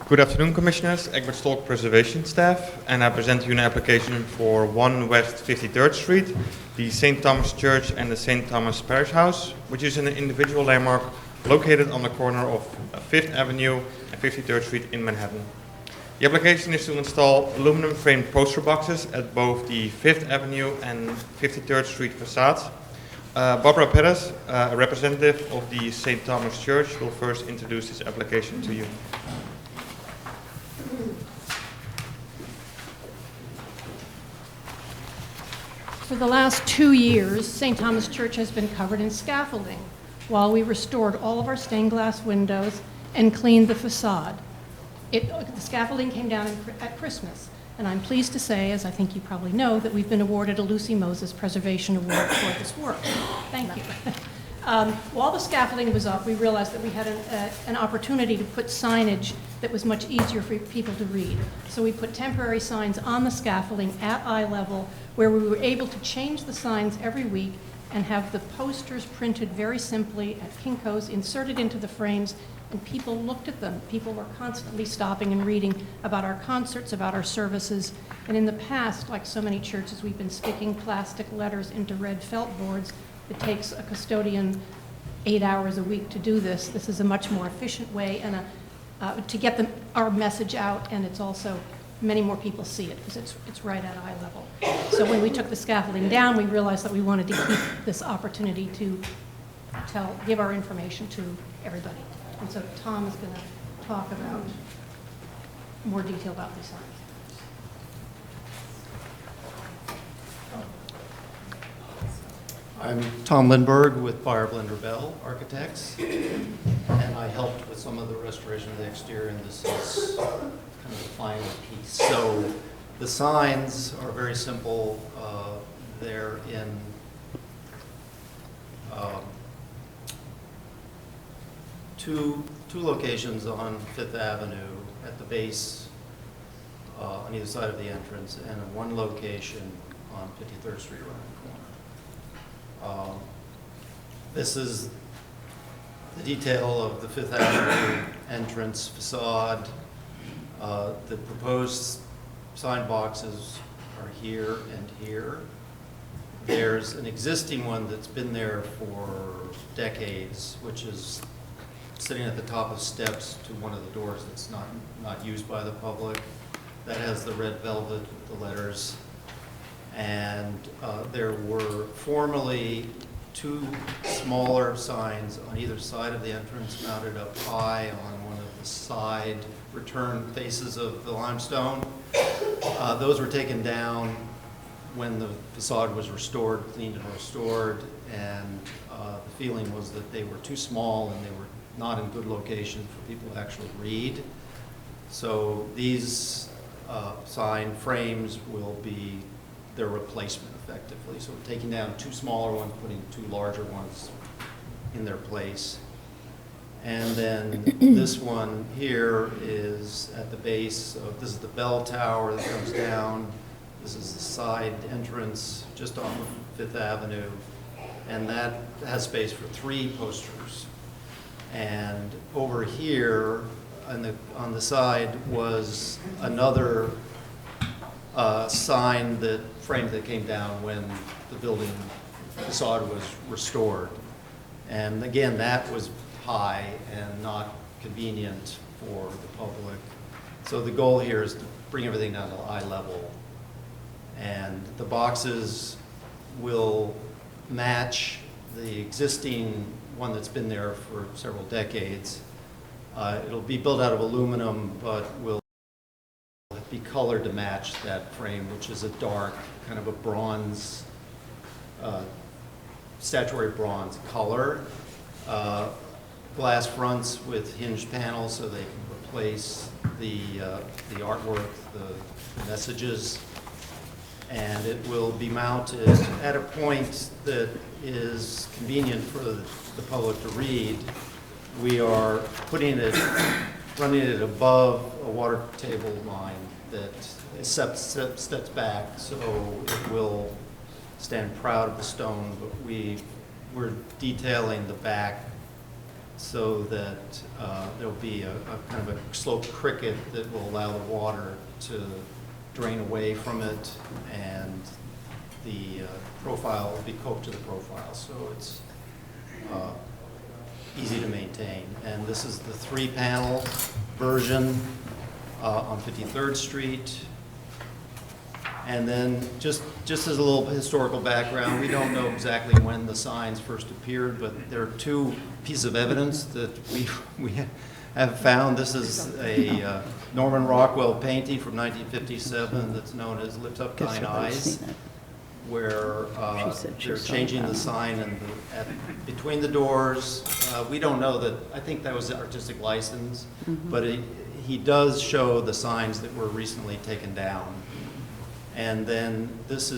Good afternoon, Commissioners. Egbert Stolk, Preservation Staff, and I present you an application for 1 West 53rd Street, the St. Thomas Church and the St. Thomas Parish House, which is an individual landmark located on the corner of 5th Avenue and 53rd Street in Manhattan. The application is to install aluminum framed poster boxes at both the 5th Avenue and 53rd Street facades. Barbara Perez, a representative of the St. Thomas Church, will first introduce this application to you. For the last 2 years, St. Thomas Church has been covered in scaffolding while we restored all of our stained glass windows and cleaned the facade. The scaffolding came down at Christmas, and I'm pleased to say, as I think you probably know, that we've been awarded a Lucy Moses Preservation Award for this work. Thank you. While the scaffolding was up, we realized that we had an opportunity to put signage that was much easier for people to read. So we put temporary signs on the scaffolding at eye level where we were able to change the signs every week and have the posters printed very simply at Kinko's, inserted into the frames, and people looked at them. People were constantly stopping and reading about our concerts, about our services. And in the past, like so many churches, we've been sticking plastic letters into red felt boards. It takes a custodian 8 hours a week to do this. This is a much more efficient way and to get our message out, and it's also, many more people see it because it's right at eye level. So when we took the scaffolding down, we realized that we wanted to keep this opportunity to give our information to everybody. And so Tom is going to talk about more detail about these signs. I'm Tom Lindberg with Barb Linder Bell Architects, and I helped with some of the restoration of the exterior, and this is kind of the final piece. So the signs are very simple. They're in two locations on Fifth Avenue at the base on either side of the entrance, and in one location on 53rd Street around the corner. This is the detail of the Fifth Avenue entrance facade. The proposed sign boxes are here and here. There's an existing one that's been there for decades, which is sitting at the top of steps to one of the doors that's not used by the public. That has the red velvet with the letters. And there were formerly two smaller signs on either side of the entrance mounted up high on one of the side return faces of the limestone. Those were taken down when the facade was restored, cleaned and restored, and the feeling was that they were too small and they were not in good location for people to actually read. So these sign frames will be their replacement effectively. So we're taking down two smaller ones, putting two larger ones in their place. And then this one here is at the base of, this is the bell tower that comes down. This is the side entrance just off of Fifth Avenue. And that has space for 3 posters. And over here on the side was another sign frame that came down when the building facade was restored. And again, that was high and not convenient for the public. So the goal here is to bring everything down to eye level. And the boxes will match the existing one that's been there for several decades. It'll be built out of aluminum, but will be colored to match that frame, which is a dark, kind of a bronze, statuary bronze color. Glass fronts with hinged panels so they can replace the artwork, the messages. And it will be mounted at a point that is convenient for the public to read. We are running it above a water table line that steps back, so it will stand proud of the stone, but we're detailing the back so that there'll be a kind of a sloped cricket that will allow the water to drain away from it, and the profile will be coped to the profile, so it's easy to maintain. And this is the 3-panel version on 53rd Street. And then just as a little historical background, we don't know exactly when the signs first appeared, but there are 2 pieces of evidence that we have found. This is a Norman Rockwell painting from 1957 that's known as Lift Up Thine Eyes, where they're changing the sign between the doors. We don't know that, I think that was the artistic license, but he does show the signs that were recently taken down. And then this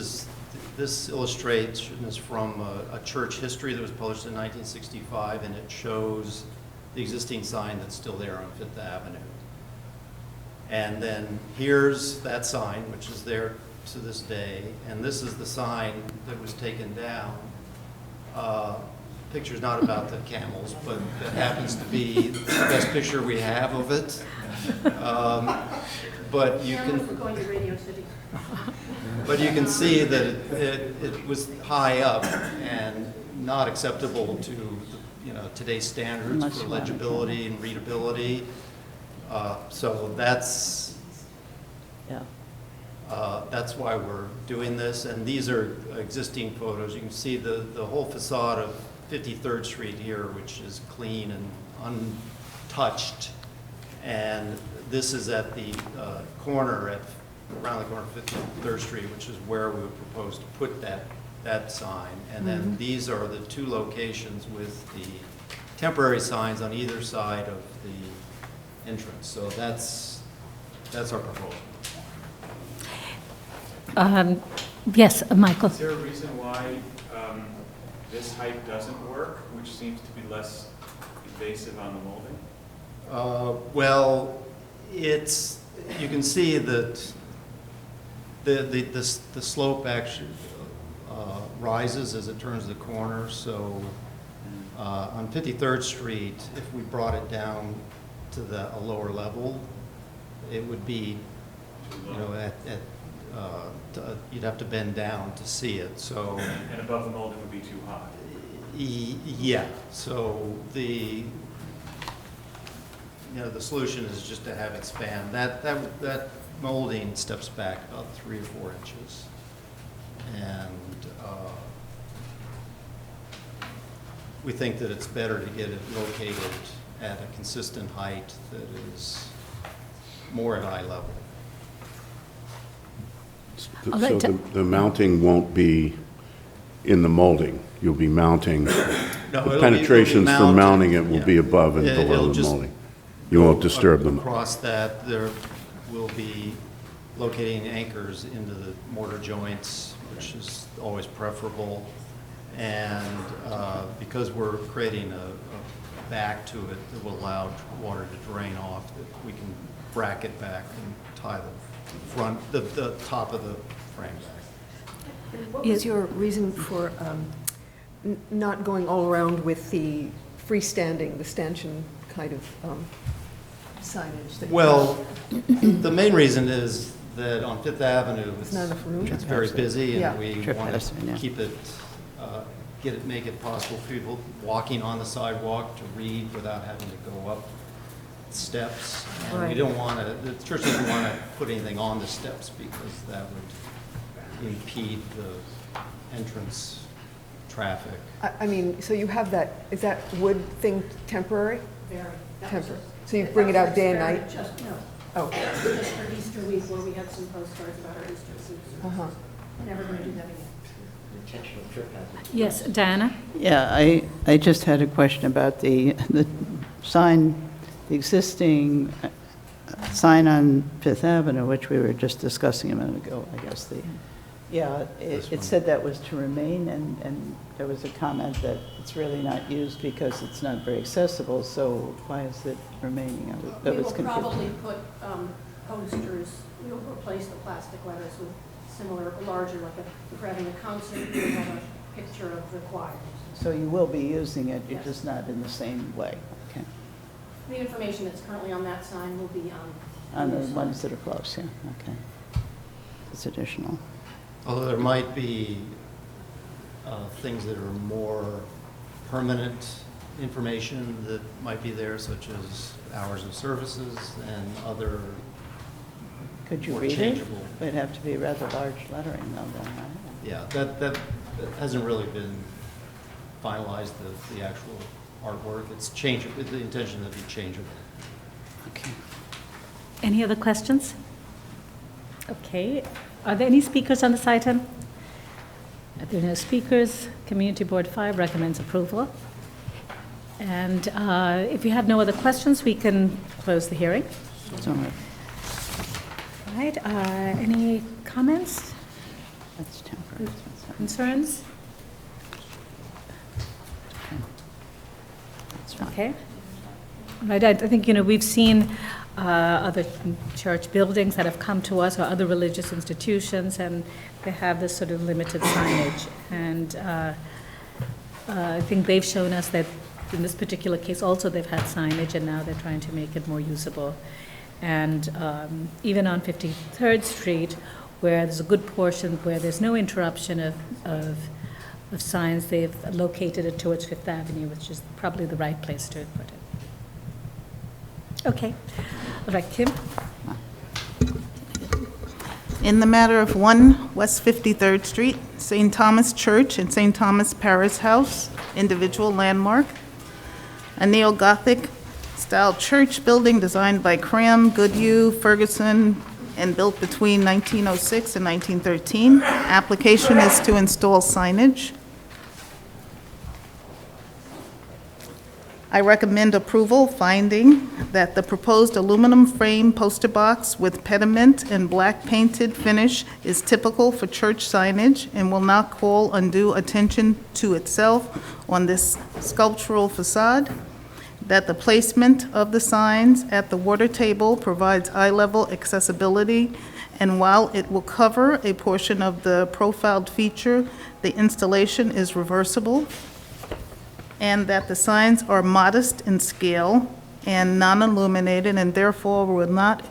illustration is from a church history that was published in 1965, and it shows the existing sign that's still there on Fifth Avenue. And then here's that sign, which is there to this day, and this is the sign that was taken down. Picture's not about the camels, but that happens to be the best picture we have of it. But you can. Going to Radio City. But you can see that it was high up and not acceptable to today's standards Unless for you want to. legibility and readability. So that's why we're doing this. And these are existing photos. You can see the whole facade of 53rd Street here, which is clean and untouched. And this is at the corner, around the corner of 53rd Street, which is where we would propose to put that sign. And then these are the two locations with the temporary signs on either side of the entrance. So that's our proposal. Yes, Michael. Is there a reason why this height doesn't work, which seems to be less invasive on the molding? Well, you can see that the slope actually rises as it turns the corner. So on 53rd Street, if we brought it down to a lower level, it would be, you'd have to bend down to see it. So and above the molding would be too high. Yeah. So the solution is just to have it span. That molding steps back about 3 or 4 inches, and we think that it's better to get it located at a consistent height that is more at eye level. I'd like So to- the mounting won't be in the molding? You'll be mounting, it'll the be penetrations for mounted, mounting it will yeah. be above and It'll below the just molding? You won't disturb them? Across that, there will be locating anchors into the mortar joints, which is always preferable. And because we're creating a back to it that will allow water to drain off, that we can bracket back and tie the top of the frame back. What was your reason for not going all around with the freestanding, the stanchion kind of signage? That Well, the main reason is that on Fifth Avenue, There's not enough room? it's very busy, Yeah. and we Trip want hazard, yeah. to keep it, make it possible for people walking on the sidewalk to read without having to go up steps. And we Right. don't want to, the church doesn't want to put anything on the steps because that would impede the entrance traffic. I mean, so you have that, is that wood thing temporary? Very. Temporary. So you bring it out day and night? Just, no. Oh. Just for Easter week, where we had some postcards about our Easter soup. Uh-huh. Never going to do that again. Yes, Diana? Yeah, I just had a question about the sign, the existing sign on Fifth Avenue, which we were just discussing a minute ago, I guess. It said that was to remain, and there was a comment that it's really not used because it's not very accessible, so why is it remaining? We will probably put posters, we'll replace the plastic letters with similar, larger, like if we're having a concert, we'll have a picture of the choir. So you will be using it, you're Yes. just not in the same way, okay? The information that's currently on that sign will be On the this sign. ones that are close, yeah, okay. It's additional. Although there might be things that are more permanent information that might be there, such as hours of services and other Could you more read it? changeable. It'd have to be rather large lettering though, then, right? Yeah, that hasn't really been finalized, the actual artwork. It's changeable, the intention that it be changeable. Okay. Any other questions? Okay. Are there any speakers on this item? If there are no speakers, Community Board 5 recommends approval. And if you have no other questions, we can close the hearing. So moved. All right, any comments, That's temporary. concerns? That's fine. Okay. Right, I think, we've seen other church buildings that have come to us or other religious institutions, and they have this sort of limited signage. And I think they've shown us that in this particular case also they've had signage, and now they're trying to make it more usable. And even on 53rd Street, where there's a good portion where there's no interruption of of signs, they've located it towards Fifth Avenue, which is probably the right place to put it. Okay. All right, Kim? In the matter of 1 West 53rd Street, St. Thomas Church and St. Thomas Parish House, individual landmark, a neo-Gothic style church building designed by Cram, Goodhue, Ferguson, and built between 1906 and 1913. Application is to install signage. I recommend approval, finding that the proposed aluminum frame poster box with pediment and black painted finish is typical for church signage and will not call undue attention to itself on this sculptural facade, that the placement of the signs at the water table provides eye-level accessibility, and while it will cover a portion of the profiled feature, the installation is reversible, and that the signs are modest in scale and non-illuminated and therefore will not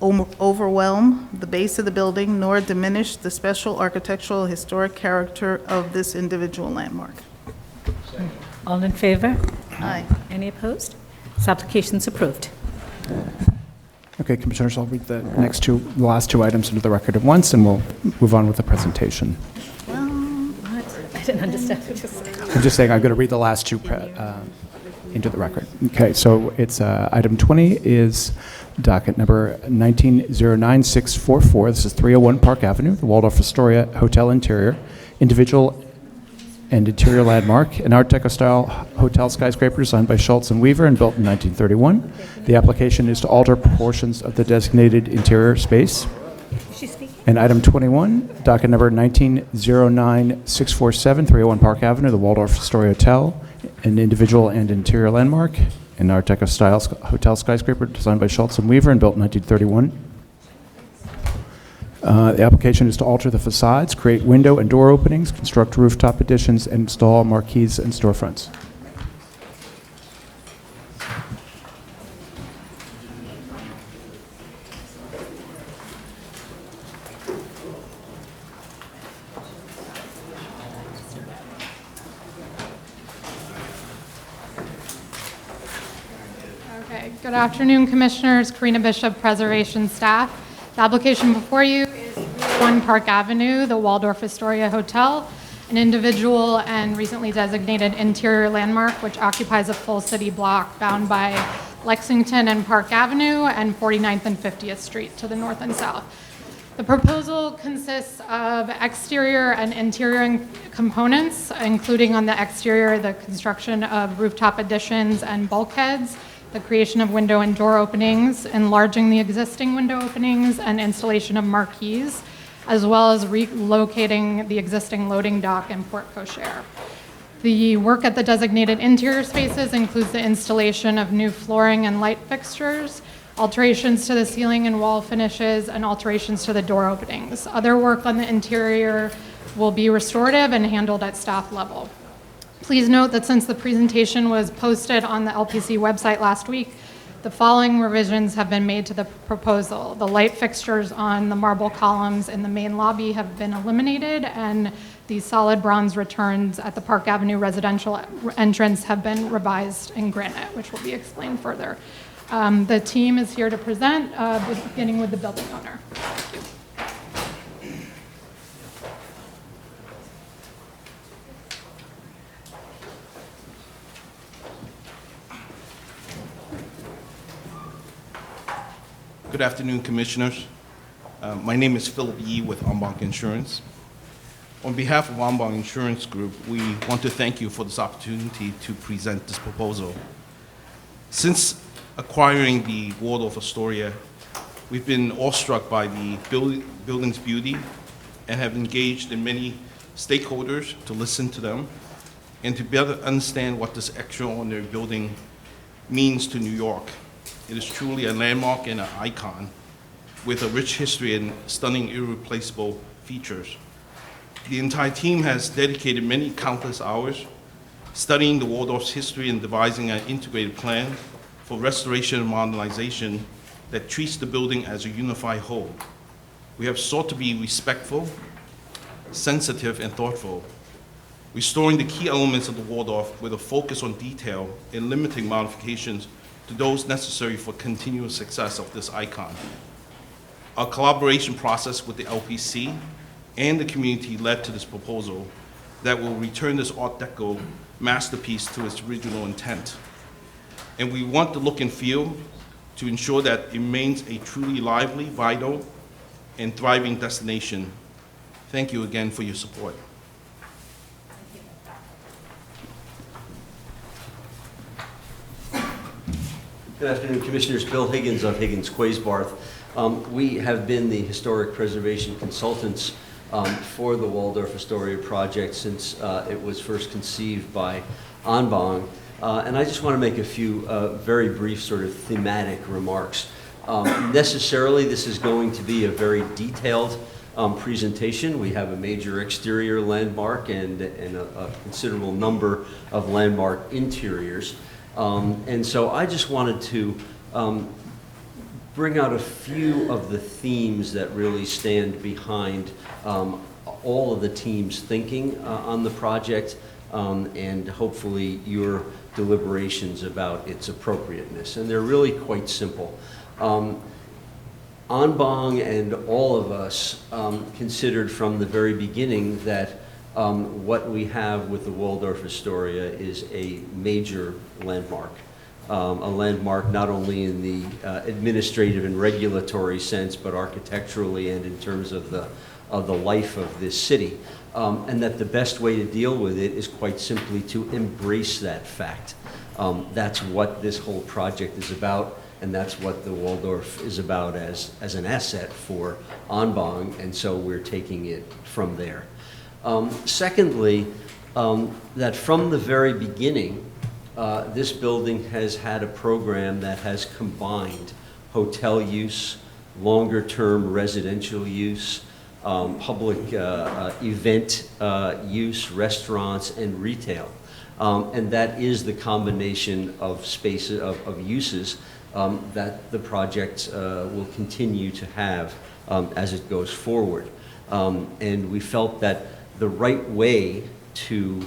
overwhelm the base of the building nor diminish the special architectural historic character of this individual landmark. All in favor? Aye. Any opposed? This application's approved. Okay, Commissioners, I'll read the last two items into the record at once, and we'll move on with the presentation. What? I didn't understand what you said. I'm just saying I'm going to read the last two into the record. Okay, so it's item 20 is docket number 1909644. This is 301 Park Avenue, the Waldorf Astoria Hotel interior, individual and interior landmark, an Art Deco-style hotel skyscraper designed by Schultz and Weaver and built in 1931. The application is to alter proportions of the designated interior space. And item 21, docket number 1909647, 301 Park Avenue, the Waldorf Astoria Hotel, an individual and interior landmark, an Art Deco-style hotel skyscraper designed by Schultz and Weaver and built in 1931. The application is to alter the facades, create window and door openings, construct rooftop additions, and install marquees and storefronts. Okay, good afternoon, Commissioners. Karina Bishop, Preservation Staff. The application before you is 301 Park Avenue, the Waldorf Astoria Hotel, an individual and recently designated interior landmark which occupies a full city block bound by Lexington and Park Avenue and 49th and 50th Street to the north and south. The proposal consists of exterior and interior components, including on the exterior the construction of rooftop additions and bulkheads, the creation of window and door openings, enlarging the existing window openings, and installation of marquees, as well as relocating the existing loading dock and porte cochere. The work at the designated interior spaces includes the installation of new flooring and light fixtures, alterations to the ceiling and wall finishes, and alterations to the door openings. Other work on the interior will be restorative and handled at staff level. Please note that since the presentation was posted on the LPC website last week, the following revisions have been made to the proposal. The light fixtures on the marble columns in the main lobby have been eliminated, and the solid bronze returns at the Park Avenue residential entrance have been revised in granite, which will be explained further. The team is here to present, beginning with the building owner. Thank you. Good afternoon, Commissioners. My name is Philip Yee with Embank Insurance. On behalf of Embank Insurance Group, we want to thank you for this opportunity to present this proposal. Since acquiring the Waldorf Astoria, we've been awestruck by the building's beauty and have engaged in many stakeholders to listen to them and to better understand what this extraordinary building means to New York. It is truly a landmark and an icon with a rich history and stunning, irreplaceable features. The entire team has dedicated many countless hours studying the Waldorf's history and devising an integrated plan for restoration and modernization that treats the building as a unified whole. We have sought to be respectful, sensitive, and thoughtful. restoring the key elements of the Waldorf with a focus on detail and limiting modifications to those necessary for continuous success of this icon. Our collaboration process with the LPC and the community led to this proposal that will return this Art Deco masterpiece to its original intent. And we want the look and feel to ensure that it remains a truly lively, vital, and thriving destination. Thank you again for your support. Good afternoon, Commissioners. Bill Higgins of Higgins Quaysbarth. We have been the historic preservation consultants for the Waldorf Astoria project since it was first conceived by Anbang. And I just want to make a few very brief sort of thematic remarks. Necessarily, this is going to be a very detailed presentation. We have a major exterior landmark and a considerable number of landmark interiors. And so I just wanted to bring out a few of the themes that really stand behind all of the team's thinking on the project and hopefully your deliberations about its appropriateness. And they're really quite simple. Anbang and all of us considered from the very beginning that what we have with the Waldorf Astoria is a major landmark. A landmark not only in the administrative and regulatory sense, but architecturally and in terms of the life of this city. And that the best way to deal with it is quite simply to embrace that fact. That's what this whole project is about, and that's what the Waldorf is about as an asset for Anbang, and so we're taking it from there. Secondly, that from the very beginning, this building has had a program that has combined hotel use, longer-term residential use, public event use, restaurants, and retail. And that is the combination of spaces, of uses that the project will continue to have as it goes forward. And we felt that the right way to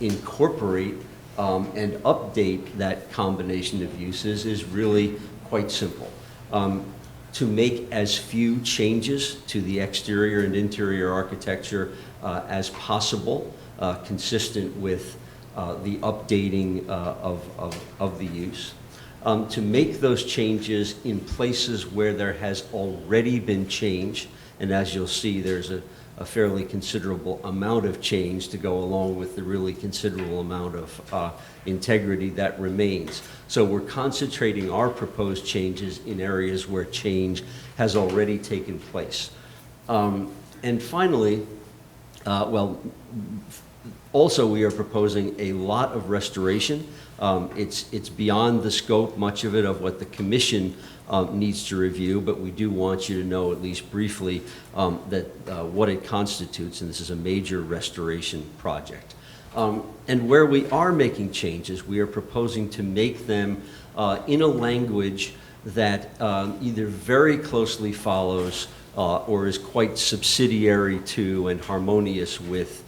incorporate and update that combination of uses is really quite simple. To make as few changes to the exterior and interior architecture as possible, consistent with the updating of the use. To make those changes in places where there has already been change, and as you'll see, there's a fairly considerable amount of change to go along with the really considerable amount of integrity that remains. So we're concentrating our proposed changes in areas where change has already taken place. And finally, also we are proposing a lot of restoration. It's beyond the scope, much of it, of what the commission needs to review, but we do want you to know, at least briefly, that what it constitutes, and this is a major restoration project. And where we are making changes, we are proposing to make them in a language that either very closely follows or is quite subsidiary to and harmonious with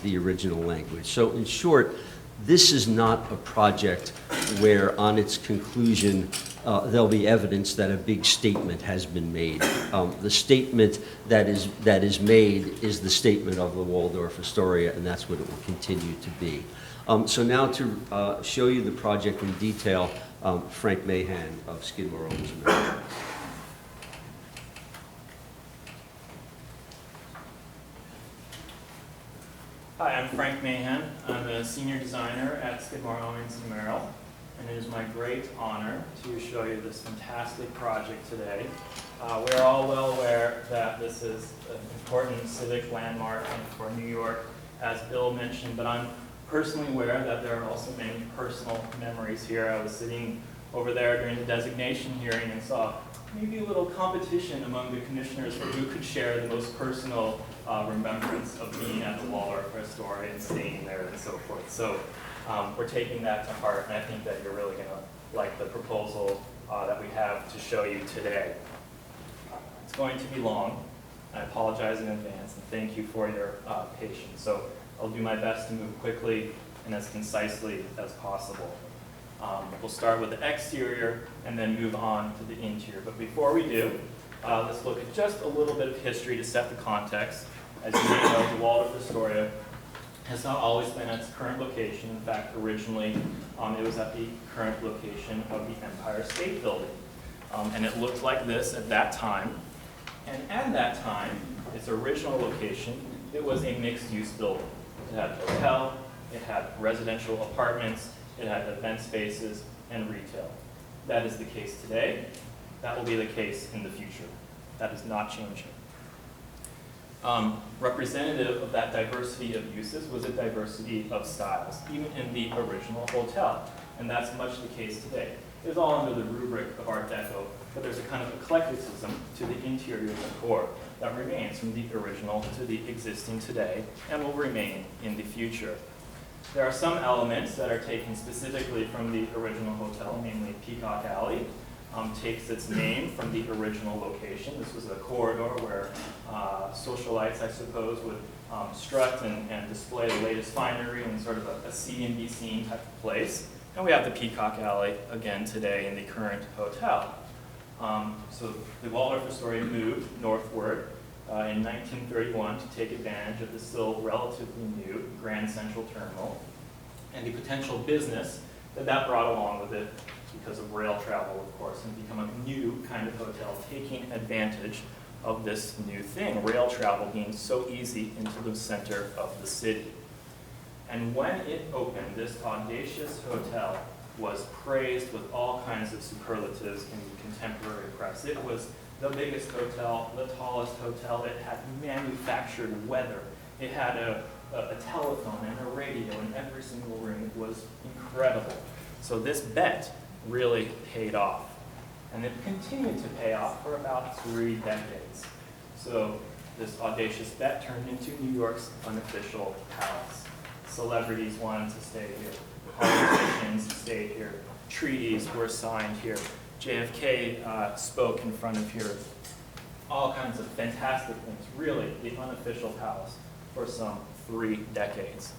the original language. So in short, this is not a project where on its conclusion there'll be evidence that a big statement has been made. The statement that is made is the statement of the Waldorf Astoria, and that's what it will continue to be. So now to show you the project in detail, Frank Mahan of Skidmore, Owens & Merrill. Hi, I'm Frank Mahan. I'm a senior designer at Skidmore, Owens & Merrill, and it is my great honor to show you this fantastic project today. We're all well aware that this is an important civic landmark for New York, as Bill mentioned, but I'm personally aware that there are also many personal memories here. I was sitting over there during the designation hearing and saw maybe a little competition among the commissioners for who could share the most personal remembrance of being at the Waldorf Astoria and staying there and so forth. So we're taking that to heart, and I think that you're really going to like the proposal that we have to show you today. It's going to be long. I apologize in advance, and thank you for your patience. So I'll do my best to move quickly and as concisely as possible. We'll start with the exterior and then move on to the interior. But before we do, let's look at just a little bit of history to set the context. As you may know, the Waldorf Astoria has not always been at its current location. In fact, originally it was at the current location of the Empire State Building. And it looked like this at that time. And at that time, its original location, it was a mixed-use building. It had a hotel, it had residential apartments, it had event spaces, and retail. That is the case today. That will be the case in the future. That is not changing. Representative of that diversity of uses was a diversity of styles, even in the original hotel. And that's much the case today. It's all under the rubric of Art Deco, but there's a kind of eclecticism to the interior decor that remains from the original to the existing today and will remain in the future. There are some elements that are taken specifically from the original hotel, namely Peacock Alley. Takes its name from the original location. This was a corridor where socialites, I suppose, would strut and display the latest finery in sort of a see and be seen type of place. And we have the Peacock Alley again today in the current hotel. So the Waldorf Astoria moved northward in 1931 to take advantage of the still relatively new Grand Central Terminal and the potential business that brought along with it because of rail travel, of course, and become a new kind of hotel, taking advantage of this new thing, rail travel being so easy into the center of the city. And when it opened, this audacious hotel was praised with all kinds of superlatives in the contemporary press. It was the biggest hotel, the tallest hotel. It had manufactured weather. It had a telephone and a radio in every single room. It was incredible. So this bet really paid off. And it continued to pay off for about 3 decades. So this audacious bet turned into New York's unofficial palace. Celebrities wanted to stay here. Politicians stayed here. Treaties were signed here. JFK spoke in front of here. All kinds of fantastic things. Really, the unofficial palace for some 3 decades.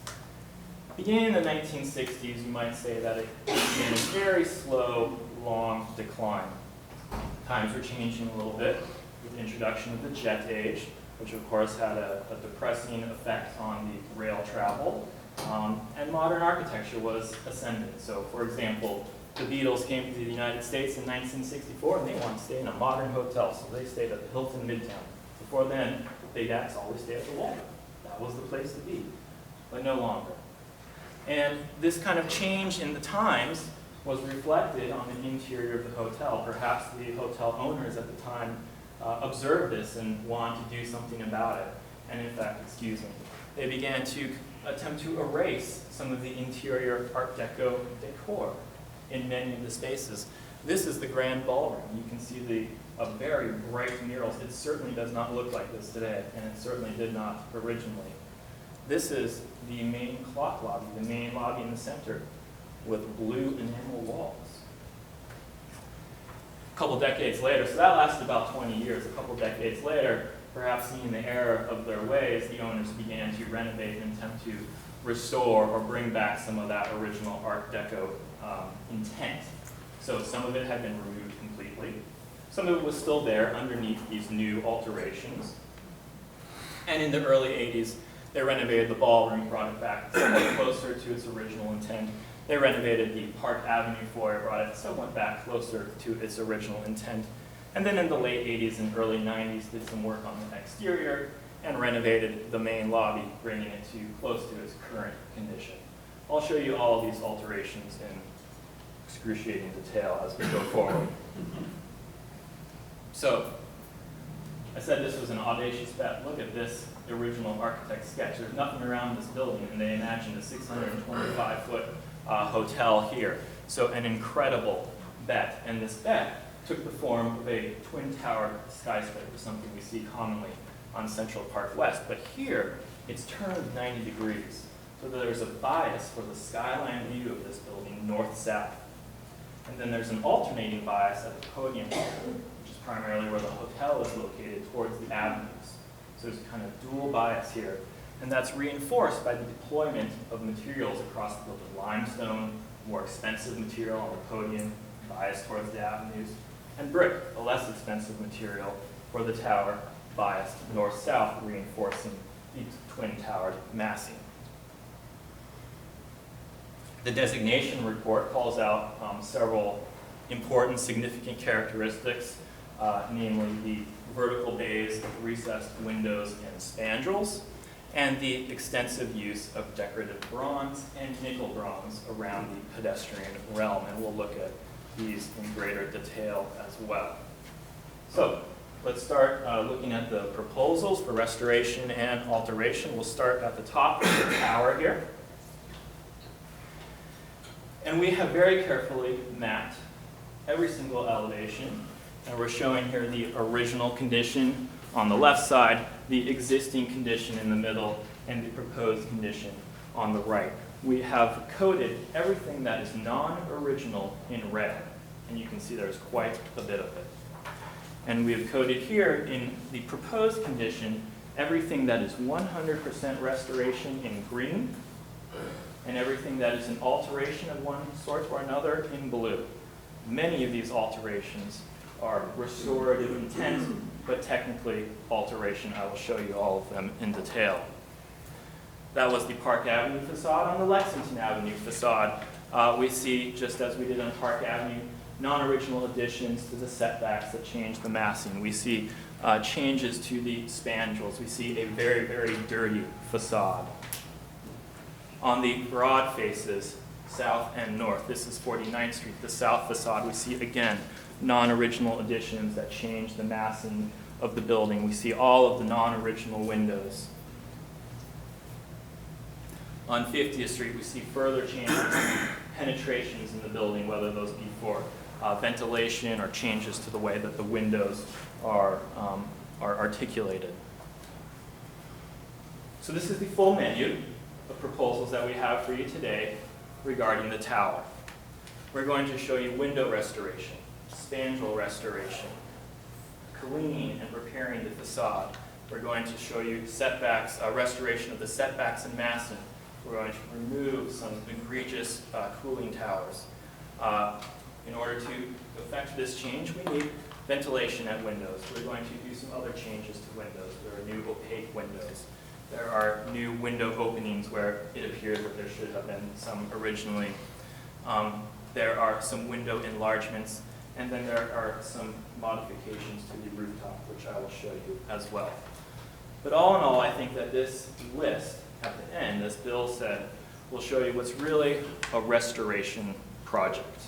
Beginning in the 1960s, you might say that it began a very slow, long decline. Times were changing a little bit with the introduction of the jet age, which of course had a depressing effect on the rail travel, and modern architecture was ascendant. So for example, the Beatles came to the United States in 1964 and they wanted to stay in a modern hotel, so they stayed at the Hilton Midtown. Before then, Big Acts always stayed at the Waldorf. That was the place to be, but no longer. And this kind of change in the times was reflected on the interior of the hotel. Perhaps the hotel owners at the time observed this and wanted to do something about it. And in fact, they began to attempt to erase some of the interior Art Deco decor in many of the spaces. This is the Grand Ballroom. You can see a very bright murals. It certainly does not look like this today, and it certainly did not originally. This is the main clock lobby, the main lobby in the center, with blue enamel walls. A couple decades later, so that lasted about 20 years, a couple decades later, perhaps seeing the error of their ways, the owners began to renovate and attempt to restore or bring back some of that original Art Deco intent. So some of it had been removed completely. Some of it was still there underneath these new alterations. And in the early 80s, they renovated the ballroom, brought it back somewhat closer to its original intent. They renovated the Park Avenue foyer, brought it somewhat back closer to its original intent. And then in the late 80s and early 90s, did some work on the exterior and renovated the main lobby, bringing it to close to its current condition. I'll show you all of these alterations in excruciating detail as we go forward. So, I said this was an audacious bet. Look at this original architect sketch. There's nothing around this building, and they imagined a 625-foot hotel here. So an incredible bet. And this bet took the form of a twin-tower skyscraper, something we see commonly on Central Park West. But here, it's turned 90 degrees. So there's a bias for the skyline view of this building, north-south. And then there's an alternating bias at the podium, which is primarily where the hotel is located, towards the avenues. So there's a kind of dual bias here. And that's reinforced by the deployment of materials across the building. Limestone, more expensive material on the podium, biased towards the avenues, and brick, a less expensive material for the tower, biased north-south, reinforcing the twin-towered massing. The designation report calls out several important, significant characteristics, namely the vertical bays, recessed windows, and spandrels, and the extensive use of decorative bronze and nickel bronze around the pedestrian realm, and we'll look at these in greater detail as well. So let's start looking at the proposals for restoration and alteration. We'll start at the top of the tower here. And we have very carefully mapped every single elevation, and we're showing here the original condition on the left side, the existing condition in the middle, and the proposed condition on the right. We have coded everything that is non-original in red, and you can see there's quite a bit of it. And we have coded here in the proposed condition everything that is 100% restoration in green, and everything that is an alteration of one sort or another in blue. Many of these alterations are restorative intent, but technically alteration. I will show you all of them in detail. That was the Park Avenue facade. On the Lexington Avenue facade, we see, just as we did on Park Avenue, non-original additions to the setbacks that change the massing. We see changes to the spandrels. We see a very, very dirty facade. On the broad faces, south and north, this is 49th Street, the south facade, we see again non-original additions that change the massing of the building. We see all of the non-original windows. On 50th Street, we see further changes, penetrations in the building, whether those be for ventilation or changes to the way that the windows are articulated. So this is the full menu of proposals that we have for you today regarding the tower. We're going to show you window restoration, spandrel restoration, cleaning and repairing the facade. We're going to show you setbacks, restoration of the setbacks and massing. We're going to remove some egregious cooling towers. In order to effect this change, we need ventilation at windows. We're going to do some other changes to windows. There are new opaque windows. There are new window openings where it appears that there should have been some originally. There are some window enlargements, and then there are some modifications to the rooftop, which I will show you as well. But all in all, I think that this list at the end, as Bill said, will show you what's really a restoration project.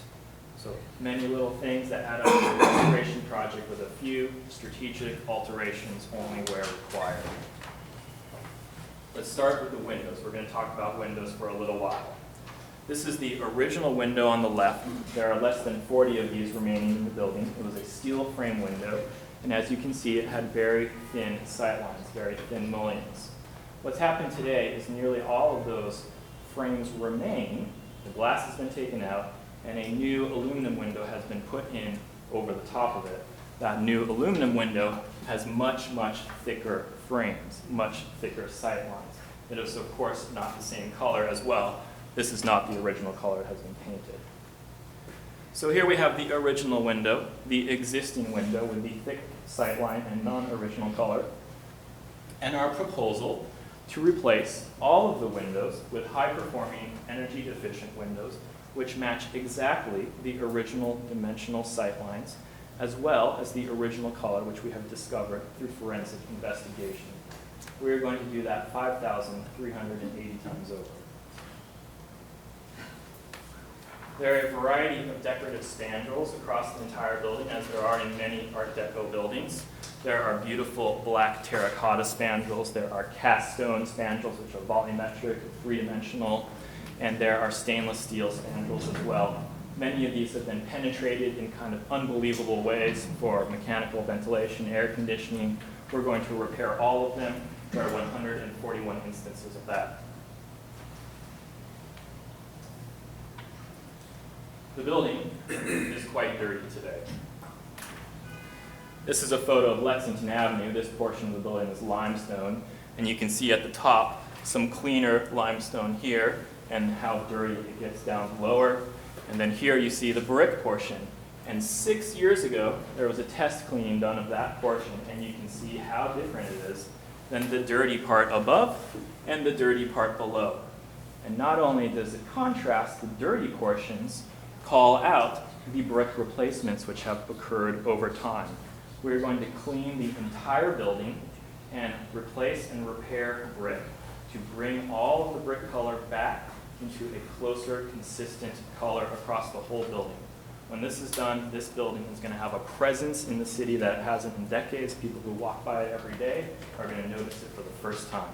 So many little things that add up to a restoration project with a few strategic alterations only where required. Let's start with the windows. We're going to talk about windows for a little while. This is the original window on the left. There are less than 40 of these remaining in the building. It was a steel frame window, and as you can see, it had very thin sightlines, very thin mullions. What's happened today is nearly all of those frames remain. The glass has been taken out, and a new aluminum window has been put in over the top of it. That new aluminum window has much, much thicker frames, much thicker sight lines. It is, of course, not the same color as well. This is not the original color, it has been painted. So here we have the original window, the existing window with the thick sight line and non-original color, and our proposal to replace all of the windows with high-performing, energy-efficient windows, which match exactly the original dimensional sight lines, as well as the original color, which we have discovered through forensic investigation. We're going to do that 5,380 times over. There are a variety of decorative spandrels across the entire building, as there are in many Art Deco buildings. There are beautiful black terracotta spandrels. There are cast stone spandrels, which are volumetric, three-dimensional, and there are stainless steel spandrels as well. Many of these have been penetrated in kind of unbelievable ways for mechanical ventilation, air conditioning. We're going to repair all of them. There are 141 instances of that. The building is quite dirty today. This is a photo of Lexington Avenue. This portion of the building is limestone, and you can see at the top some cleaner limestone here and how dirty it gets down lower. And then here you see the brick portion. And 6 years ago, there was a test cleaning done of that portion, and you can see how different it is than the dirty part above and the dirty part below. And not only does it contrast the dirty portions, call out the brick replacements which have occurred over time. We're going to clean the entire building and replace and repair brick to bring all of the brick color back into a closer, consistent color across the whole building. When this is done, this building is going to have a presence in the city that it hasn't in decades. People who walk by it every day are going to notice it for the first time.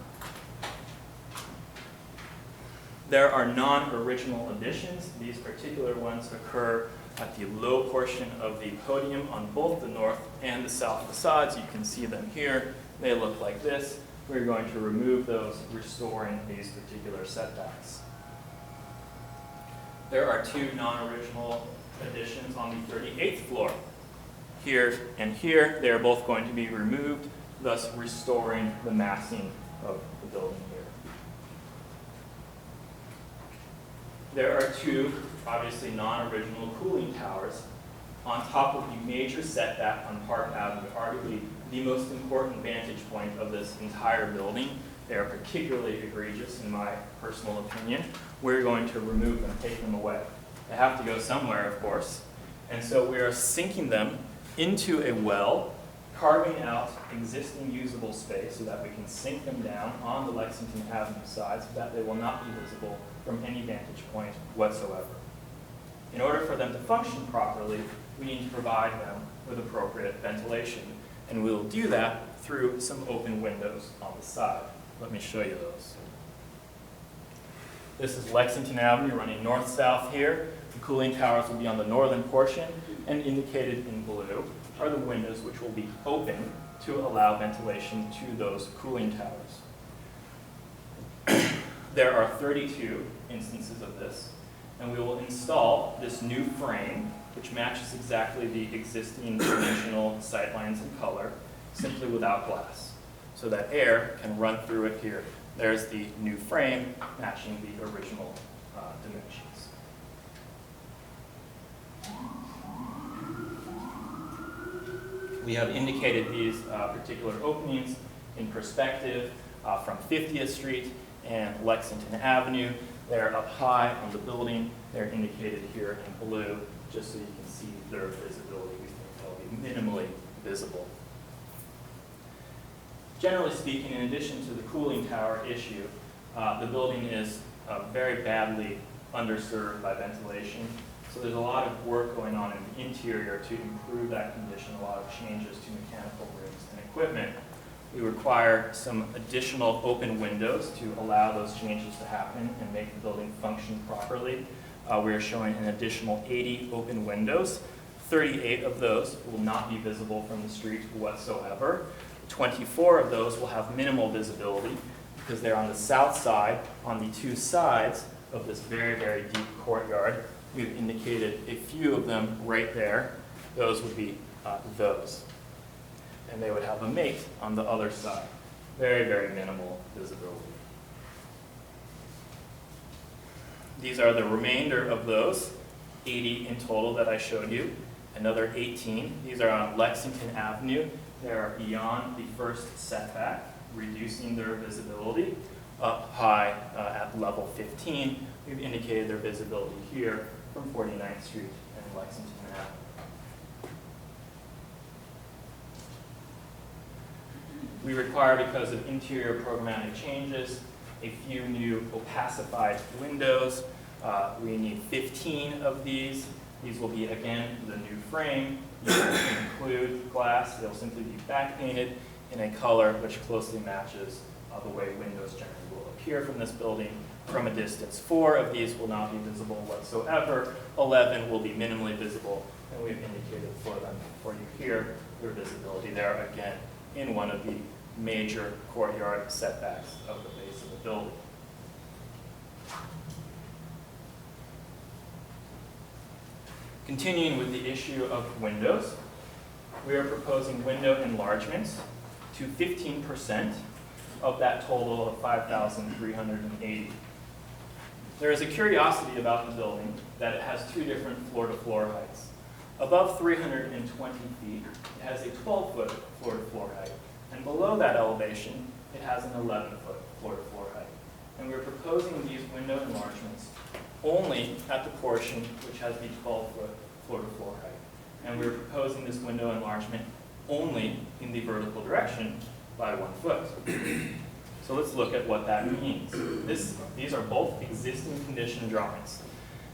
There are non-original additions. These particular ones occur at the low portion of the podium on both the north and the south facades. You can see them here. They look like this. We're going to remove those, restoring these particular setbacks. There are two non-original additions on the 38th floor. Here and here, they are both going to be removed, thus restoring the massing of the building here. There are two, obviously non-original cooling towers on top of the major setback on Park Avenue, arguably the most important vantage point of this entire building. They are particularly egregious in my personal opinion. We're going to remove them, take them away. They have to go somewhere, of course. And so we are sinking them into a well, carving out existing usable space so that we can sink them down on the Lexington Avenue side so that they will not be visible from any vantage point whatsoever. In order for them to function properly, we need to provide them with appropriate ventilation. And we'll do that through some open windows on the side. Let me show you those. This is Lexington Avenue running north-south here. The cooling towers will be on the northern portion, and indicated in blue are the windows which will be open to allow ventilation to those cooling towers. There are 32 instances of this, and we will install this new frame, which matches exactly the existing dimensional sightlines and color, simply without glass, so that air can run through it here. There's the new frame matching the original dimensions. We have indicated these particular openings in perspective from 50th Street and Lexington Avenue. They're up high on the building. They're indicated here in blue, just so you can see their visibility. We think they'll be minimally visible. Generally speaking, in addition to the cooling tower issue, the building is very badly underserved by ventilation. So there's a lot of work going on in the interior to improve that condition, a lot of changes to mechanical rooms and equipment. We require some additional open windows to allow those changes to happen and make the building function properly. We are showing an additional 80 open windows. 38 of those will not be visible from the street whatsoever. 24 of those will have minimal visibility because they're on the south side, on the two sides of this very, very deep courtyard. We've indicated a few of them right there. Those would be those. And they would have a mate on the other side. Very, very minimal visibility. These are the remainder of those, 80 in total that I showed you. Another 18. These are on Lexington Avenue. They are beyond the first setback, reducing their visibility. Up high at level 15, we've indicated their visibility here from 49th Street and Lexington Avenue. We require, because of interior programmatic changes, a few new opacified windows. We need 15 of these. These will be, again, the new frame. You can include glass. They'll simply be back painted in a color which closely matches the way windows generally will appear from this building from a distance. 4 of these will not be visible whatsoever. 11 will be minimally visible, and we've indicated for you here their visibility there, again, in one of the major courtyard setbacks of the base of the building. Continuing with the issue of windows, we are proposing window enlargements to 15%. of that total of 5,380. There is a curiosity about the building that it has two different floor-to-floor heights. Above 320 feet, it has a 12-foot floor-to-floor height, and below that elevation, it has an 11-foot floor-to-floor height. And we're proposing these window enlargements only at the portion which has the 12-foot floor-to-floor height. And we're proposing this window enlargement only in the vertical direction by 1 foot. So let's look at what that means. These are both existing condition drawings.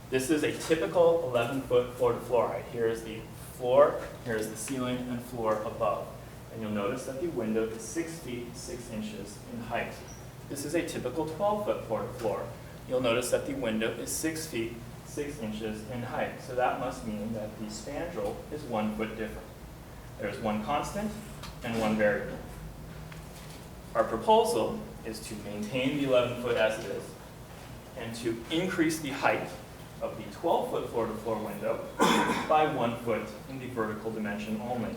This is a typical 11-foot floor-to-floor height. Here is the floor, here is the ceiling and floor above. And you'll notice that the window is 6 feet 6 inches in height. This is a typical 12-foot floor-to-floor. You'll notice that the window is 6 feet 6 inches in height. So that must mean that the spandrel is 1 foot different. There's one constant and one variable. Our proposal is to maintain the 11-foot as it is and to increase the height of the 12-foot floor-to-floor window by 1 foot in the vertical dimension only.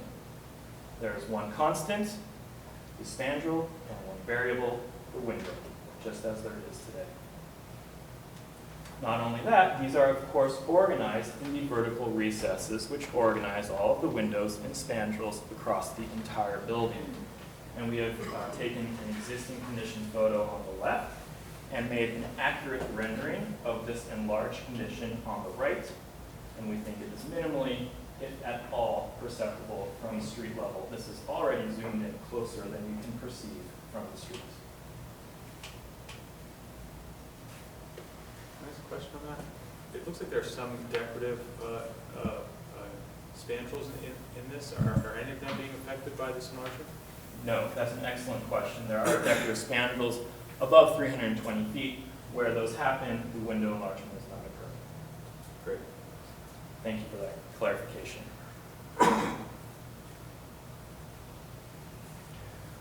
There is one constant, the spandrel, and one variable, the window, just as there is today. Not only that, these are of course organized in the vertical recesses, which organize all of the windows and spandrels across the entire building. And we have taken an existing condition photo on the left and made an accurate rendering of this enlarged condition on the right. And we think it is minimally, if at all, perceptible from the street level. This is already zoomed in closer than you can perceive from the street. Can I ask a question on that? It looks like there are some decorative spandrels in this. Are any of them being affected by this enlargement? No, that's an excellent question. There are decorative spandrels above 320 feet. Where those happen, the window enlargement does not occur. Great. Thank you for that clarification.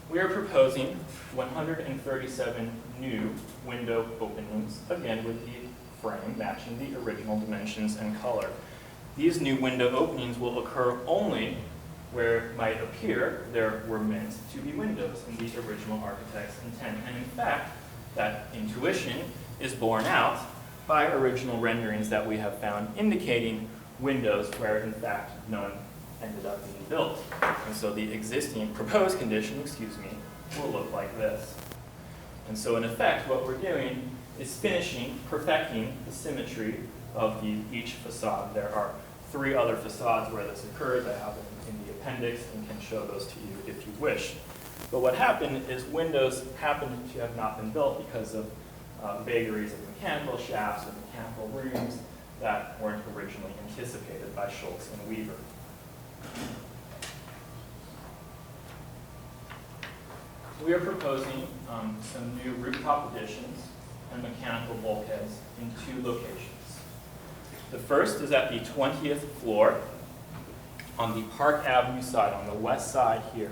We are proposing 137 new window openings, again with the frame matching the original dimensions and color. These new window openings will occur only where it might appear there were meant to be windows in the original architect's intent. And in fact, that intuition is borne out by original renderings that we have found indicating windows where in fact none ended up being built. And so the existing proposed condition, will look like this. And so in effect, what we're doing is perfecting the symmetry of each facade. There are 3 other facades where this occurs. I have them in the appendix and can show those to you if you wish. But what happened is windows happened to have not been built because of vagaries of mechanical shafts or mechanical rooms that weren't originally anticipated by Schultz and Weaver. We are proposing some new rooftop additions and mechanical bulkheads in 2 locations. The first is at the 20th floor on the Park Avenue side, on the west side here.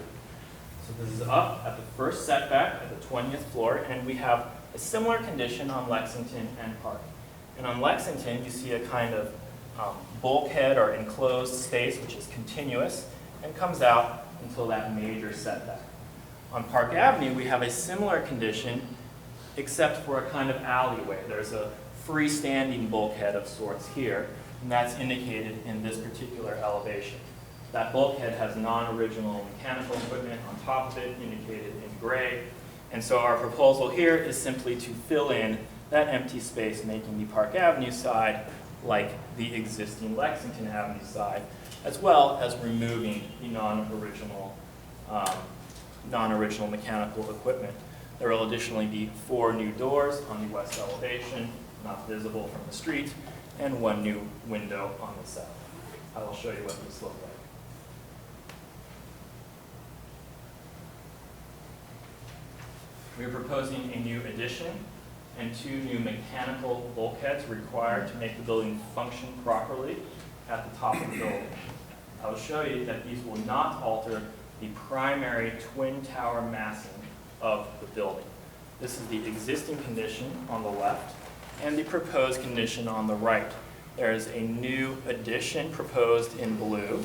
So this is up at the first setback at the 20th floor, and we have a similar condition on Lexington and Park. And on Lexington, you see a kind of bulkhead or enclosed space which is continuous and comes out until that major setback. On Park Avenue, we have a similar condition except for a kind of alleyway. There's a freestanding bulkhead of sorts here, and that's indicated in this particular elevation. That bulkhead has non-original mechanical equipment on top of it, indicated in gray. And so our proposal here is simply to fill in that empty space, making the Park Avenue side like the existing Lexington Avenue side, as well as removing the non-original mechanical equipment. There will additionally be 4 new doors on the west elevation, not visible from the street, and 1 new window on the south. I will show you what these look like. We are proposing a new addition and 2 new mechanical bulkheads required to make the building function properly at the top of the building. I will show you that these will not alter the primary twin tower massing of the building. This is the existing condition on the left and the proposed condition on the right. There is a new addition proposed in blue,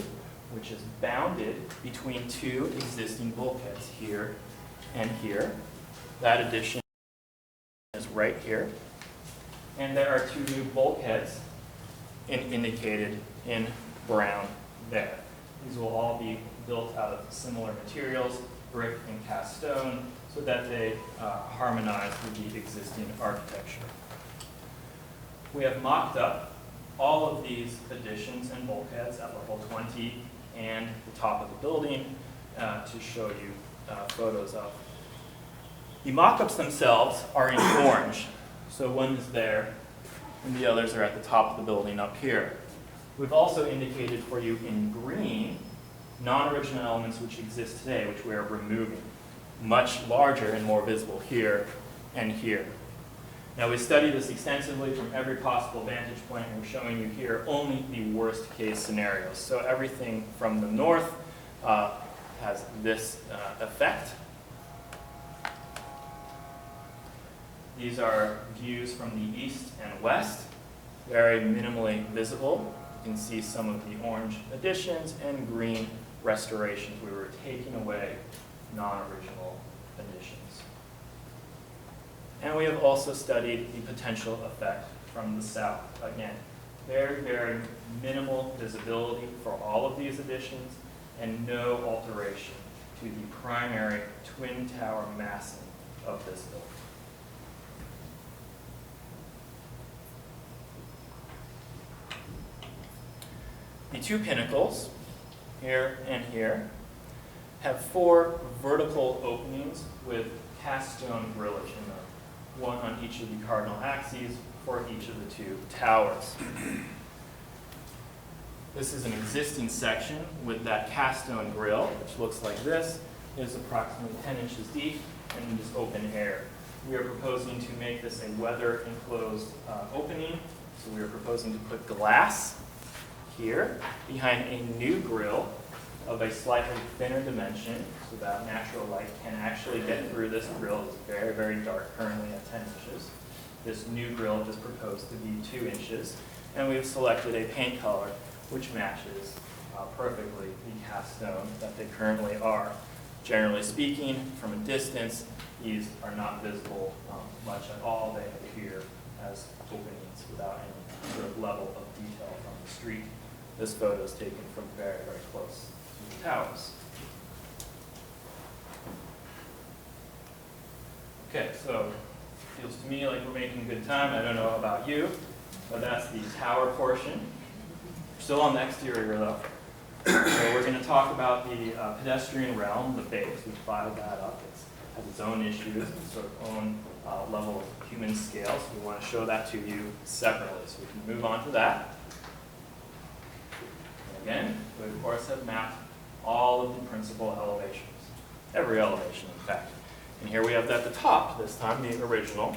which is bounded between 2 existing bulkheads here and here. That addition is right here. And there are 2 new bulkheads indicated in brown there. These will all be built out of similar materials, brick and cast stone, so that they harmonize with the existing architecture. We have mocked up all of these additions and bulkheads at level 20 and the top of the building to show you photos of. The mock-ups themselves are in orange, so one is there and the others are at the top of the building up here. We've also indicated for you in green non-original elements which exist today, which we are removing, much larger and more visible here and here. Now, we studied this extensively from every possible vantage point, and we're showing you here only the worst case scenarios. So everything from the north has this effect. These are views from the east and west, very minimally visible. You can see some of the orange additions and green restorations. We were taking away non-original additions. And we have also studied the potential effect from the south. Again, very, very minimal visibility for all of these additions and no alteration to the primary twin tower massing of this building. The 2 pinnacles, here and here, have 4 vertical openings with cast stone grillage in them, one on each of the cardinal axes for each of the 2 towers. This is an existing section with that cast stone grill, which looks like this. It is approximately 10 inches deep and is open air. We are proposing to make this a weather enclosed opening, so we are proposing to put glass here behind a new grill of a slightly thinner dimension so that natural light can actually get through this grill. It's very, very dark currently at 10 inches. This new grill is proposed to be 2 inches, and we've selected a paint color which matches perfectly the cast stone that they currently are. Generally speaking, from a distance, these are not visible much at all. They appear as openings without any sort of level of detail from the street. This photo is taken from very, very close to the towers. Okay, so it feels to me like we're making good time. I don't know about you, but that's the tower portion. We're still on the exterior though. So we're going to talk about the pedestrian realm, the base. We've divided that up. It has its own issues, its sort of own level of human scale. So we want to show that to you separately. So we can move on to that. Again, we of course have mapped all of the principal elevations, every elevation in fact. And here we have at the top this time, the original,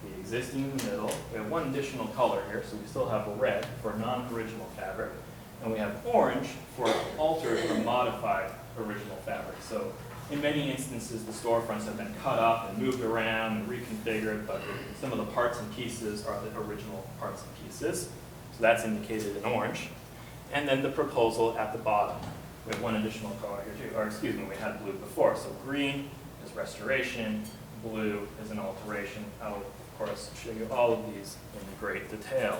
the existing in the middle. We have one additional color here, so we still have red for non-original fabric, and we have orange for altered or modified original fabric. So in many instances, the storefronts have been cut up and moved around and reconfigured, but some of the parts and pieces are the original parts and pieces. So that's indicated in orange. And then the proposal at the bottom. We have one additional color here too, or excuse me, we had blue before. So green is restoration, blue is an alteration. I will, of course, show you all of these in great detail.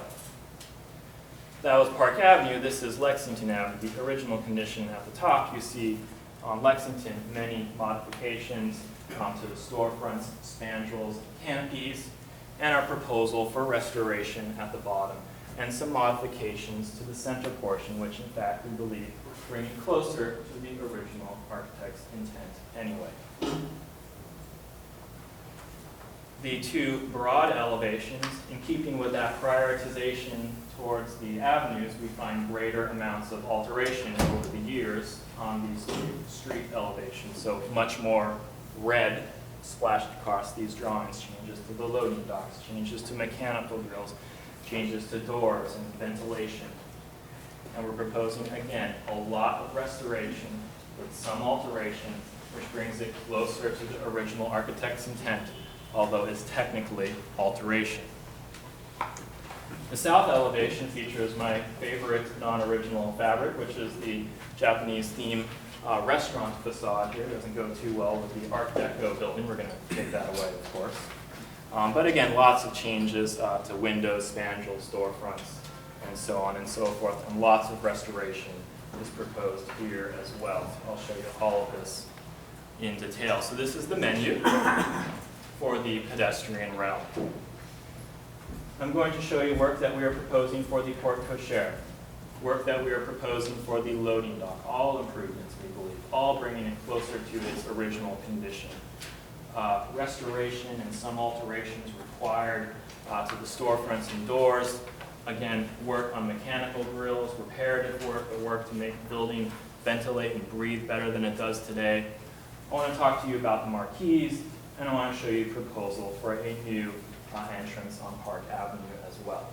That was Park Avenue. This is Lexington Avenue. The original condition at the top, you see on Lexington many modifications to the storefronts, spandrels, canopies, and our proposal for restoration at the bottom, and some modifications to the center portion, which in fact we believe bring it closer to the original architect's intent anyway. The 2 broad elevations, in keeping with that prioritization towards the avenues, we find greater amounts of alteration over the years on these 2 street elevations. So much more red splashed across these drawings, changes to the loading docks, changes to mechanical grills, changes to doors and ventilation. And we're proposing, again, a lot of restoration with some alteration, which brings it closer to the original architect's intent, although it's technically alteration. The south elevation features my favorite non-original fabric, which is the Japanese theme restaurant facade here. It doesn't go too well with the Art Deco building. We're going to take that away, of course. But again, lots of changes to windows, spandrels, storefronts, and so on and so forth, and lots of restoration is proposed here as well. So I'll show you all of this in detail. So this is the menu for the pedestrian realm. I'm going to show you work that we are proposing for the porte cochere, work that we are proposing for the loading dock, all improvements, we believe, all bringing it closer to its original condition. Restoration and some alterations required to the storefronts and doors. Again, work on mechanical grills, reparative work, the work to make the building ventilate and breathe better than it does today. I want to talk to you about the marquees, and I want to show you a proposal for a new entrance on Park Avenue as well.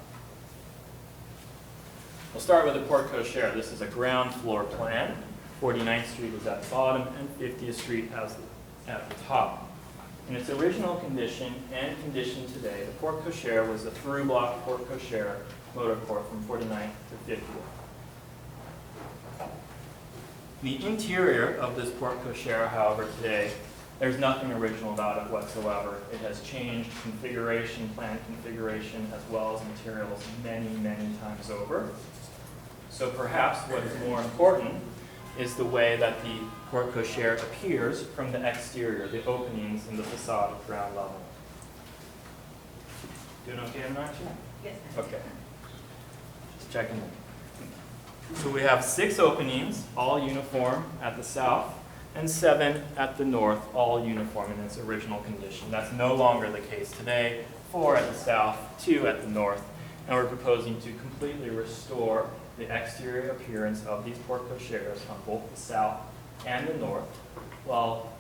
We'll start with the porte cochere. This is a ground floor plan. 49th Street is at the bottom and 50th Street at the top. In its original condition and condition today, the porte cochere was a through block porte cochere motor court from 49th to 50th. The interior of this porte cochere, however, today, there's nothing original about it whatsoever. It has changed configuration, plan configuration, as well as materials many, many times over. So perhaps what is more important is the way that the porte cochere appears from the exterior, the openings in the facade at ground level. Doing okay, Anachi? Yes. Okay. Just checking. So we have 6 openings, all uniform at the south, and 7 at the north, all uniform in its original condition. That's no longer the case today. 4 at the south, 2 at the north, and we're proposing to completely restore the exterior appearance of these porte cocheres on both the south and the north, while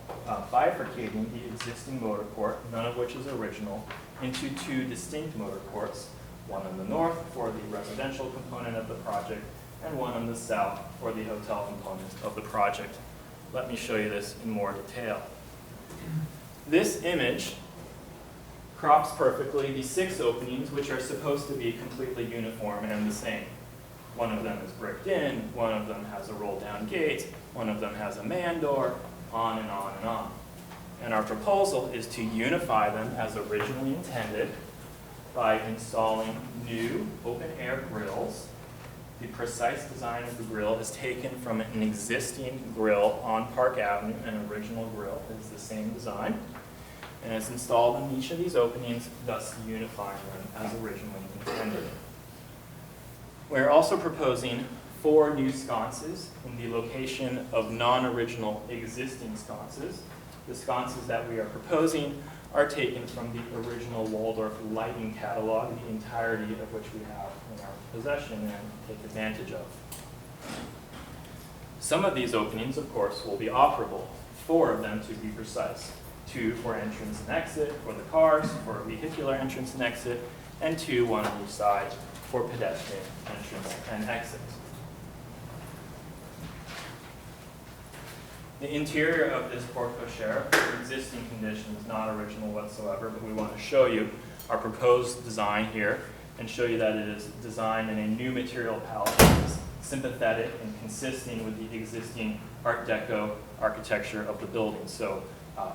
bifurcating the existing motor court, none of which is original, into 2 distinct motor courts, one on the north for the residential component of the project, and one on the south for the hotel component of the project. Let me show you this in more detail. This image crops perfectly the 6 openings, which are supposed to be completely uniform and the same. One of them is bricked in, one of them has a roll-down gate, one of them has a man door, on and on and on. And our proposal is to unify them as originally intended by installing new open-air grills. The precise design of the grill is taken from an existing grill on Park Avenue, an original grill. It's the same design. And it's installed in each of these openings, thus unifying them as originally intended. We're also proposing 4 new sconces in the location of non-original existing sconces. The sconces that we are proposing are taken from the original Waldorf lighting catalog, the entirety of which we have in our possession and take advantage of. Some of these openings, of course, will be operable, 4 of them to be precise. 2 for entrance and exit for the cars, for vehicular entrance and exit, and 2, one on each side, for pedestrian entrance and exit. The interior of this porte cochere, existing condition, is not original whatsoever, but we want to show you our proposed design here and show you that it is designed in a new material palette that is sympathetic and consistent with the existing Art Deco architecture of the building. So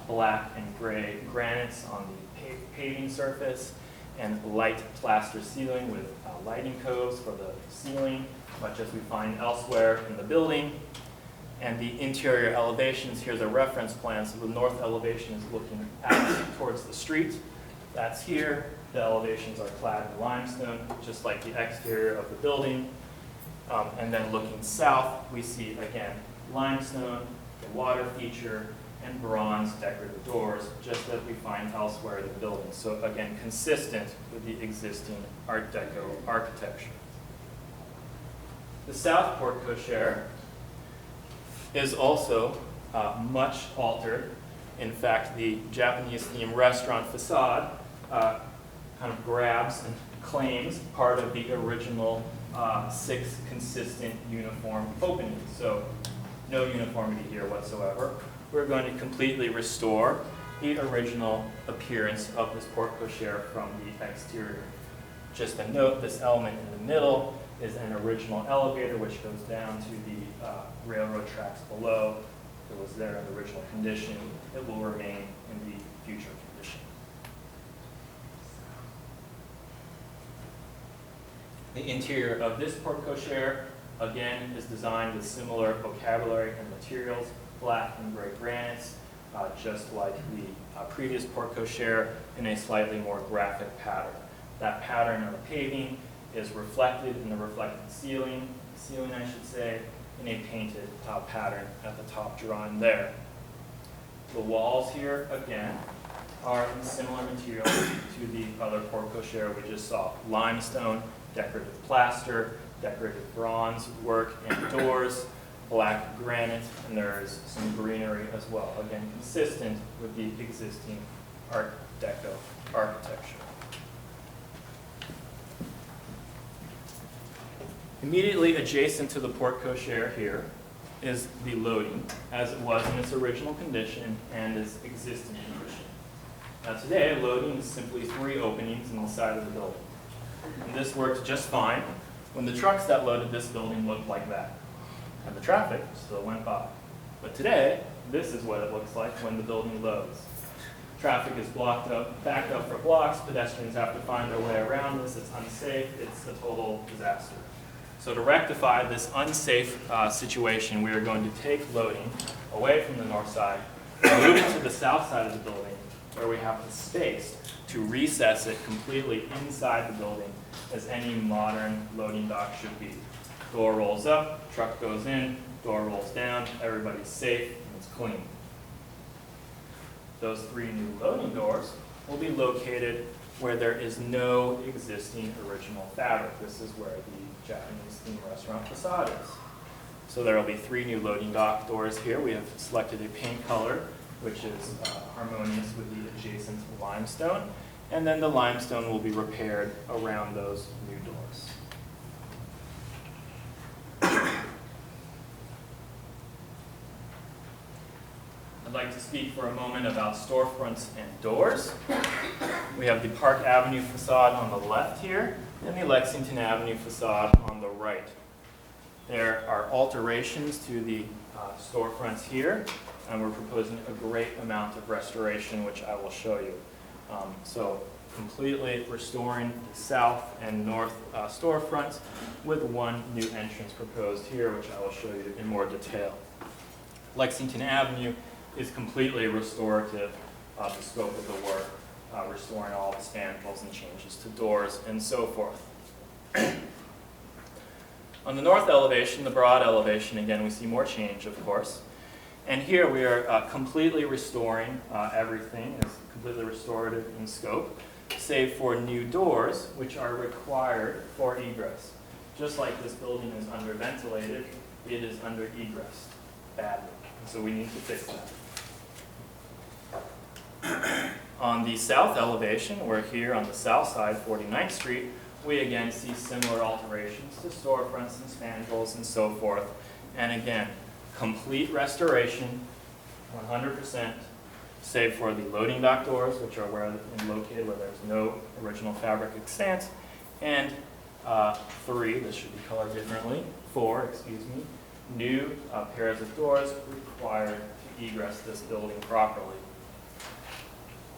black and gray granites on the paving surface and light plaster ceiling with lighting coves for the ceiling, much as we find elsewhere in the building. And the interior elevations, here's a reference plan. So the north elevation is looking out towards the street. That's here. The elevations are clad in limestone, just like the exterior of the building. And then looking south, we see, again, limestone, the water feature, and bronze decorative doors, just as we find elsewhere in the building. So again, consistent with the existing Art Deco architecture. The south porte cochere is also much altered. In fact, the Japanese themed restaurant facade kind of grabs and claims part of the original 6 consistent uniform openings. So no uniformity here whatsoever. We're going to completely restore the original appearance of this porte cochere from the exterior. Just a note, this element in the middle is an original elevator which goes down to the railroad tracks below. It was there in the original condition. It will remain in the future condition. The interior of this porte cochere, again, is designed with similar vocabulary and materials, black and gray granites, just like the previous porte cochere, in a slightly more graphic pattern. That pattern on the paving is reflected in the reflected ceiling, I should say, in a painted pattern at the top drawing there. The walls here, again, are in similar materials to the other porte cochere we just saw. Limestone, decorative plaster, decorative bronze work and doors, black granite, and there's some greenery as well. Again, consistent with the existing Art Deco architecture. Immediately adjacent to the porte cochere here is the loading, as it was in its original condition and its existing condition. Now today, loading is simply 3 openings in the side of the building. And this worked just fine when the trucks that loaded this building looked like that, and the traffic still went by. But today, this is what it looks like when the building loads. Traffic is backed up for blocks, pedestrians have to find their way around this, it's unsafe, it's a total disaster. So to rectify this unsafe situation, we are going to take loading away from the north side, move it to the south side of the building, where we have the space to recess it completely inside the building, as any modern loading dock should be. Door rolls up, truck goes in, door rolls down, everybody's safe, and it's clean. Those 3 new loading doors will be located where there is no existing original fabric. This is where the Japanese themed restaurant facade is. So there will be 3 new loading dock doors here. We have selected a paint color which is harmonious with the adjacent limestone, and then the limestone will be repaired around those new doors. I'd like to speak for a moment about storefronts and doors. We have the Park Avenue facade on the left here, and the Lexington Avenue facade on the right. There are alterations to the storefronts here, and we're proposing a great amount of restoration, which I will show you. So completely restoring the south and north storefronts with 1 new entrance proposed here, which I will show you in more detail. Lexington Avenue is completely restorative of the scope of the work, restoring all the spandrels and changes to doors and so forth. On the north elevation, the broad elevation, again, we see more change, of course. And here we are completely restoring everything. It's completely restorative in scope, save for new doors, which are required for egress. Just like this building is under-ventilated, it is under-egressed badly. So we need to fix that. On the south elevation, we're here on the south side, 49th Street, we again see similar alterations to storefronts and spandrels and so forth. And again, complete restoration, 100%, save for the loading dock doors, which are located where there's no original fabric extant, and 3, this should be colored differently, 4, excuse me, new pairs of doors required to egress this building properly.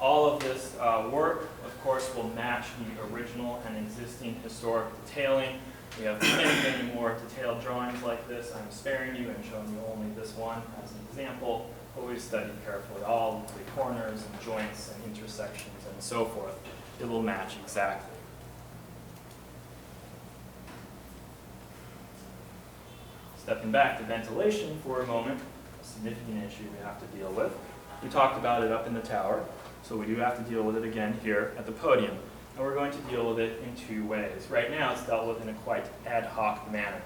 All of this work, of course, will match the original and existing historic detailing. We have many more detailed drawings like this. I'm sparing you and showing you only this one as an example, but we've studied carefully all the corners and joints and intersections and so forth. It will match exactly. Stepping back to ventilation for a moment, a significant issue we have to deal with. We talked about it up in the tower, so we do have to deal with it again here at the podium. And we're going to deal with it in 2 ways. Right now, it's dealt with in a quite ad hoc manner.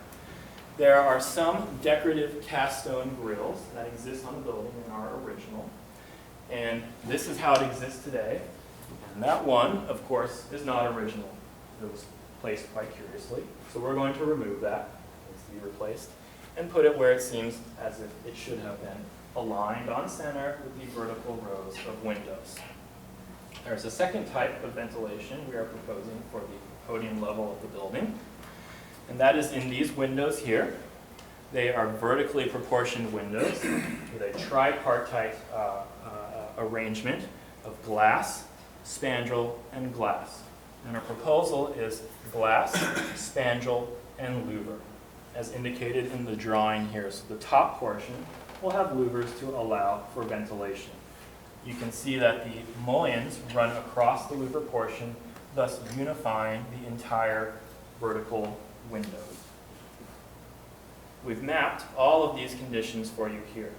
There are some decorative cast stone grills that exist on the building and are original. And this is how it exists today. And that one, of course, is not original. It was placed quite curiously. So we're going to remove that. It needs to be replaced. And put it where it seems as if it should have been, aligned on center with the vertical rows of windows. There's a second type of ventilation we are proposing for the podium level of the building. And that is in these windows here. They are vertically proportioned windows with a tripartite arrangement of glass, spandrel, and glass. And our proposal is glass, spandrel, and louver, as indicated in the drawing here. So the top portion will have louvers to allow for ventilation. You can see that the mullions run across the louver portion, thus unifying the entire vertical windows. We've mapped all of these conditions for you here.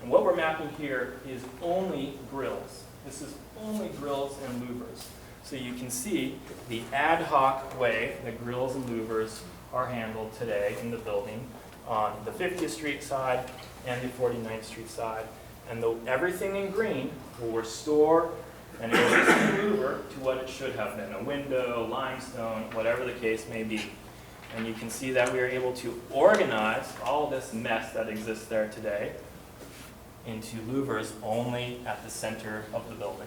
And what we're mapping here is only grills. This is only grills and louvers. So you can see the ad hoc way that grills and louvers are handled today in the building on the 50th Street side and the 49th Street side. And everything in green will restore an existing louver to what it should have been, a window, limestone, whatever the case may be. And you can see that we are able to organize all this mess that exists there today into louvers only at the center of the building,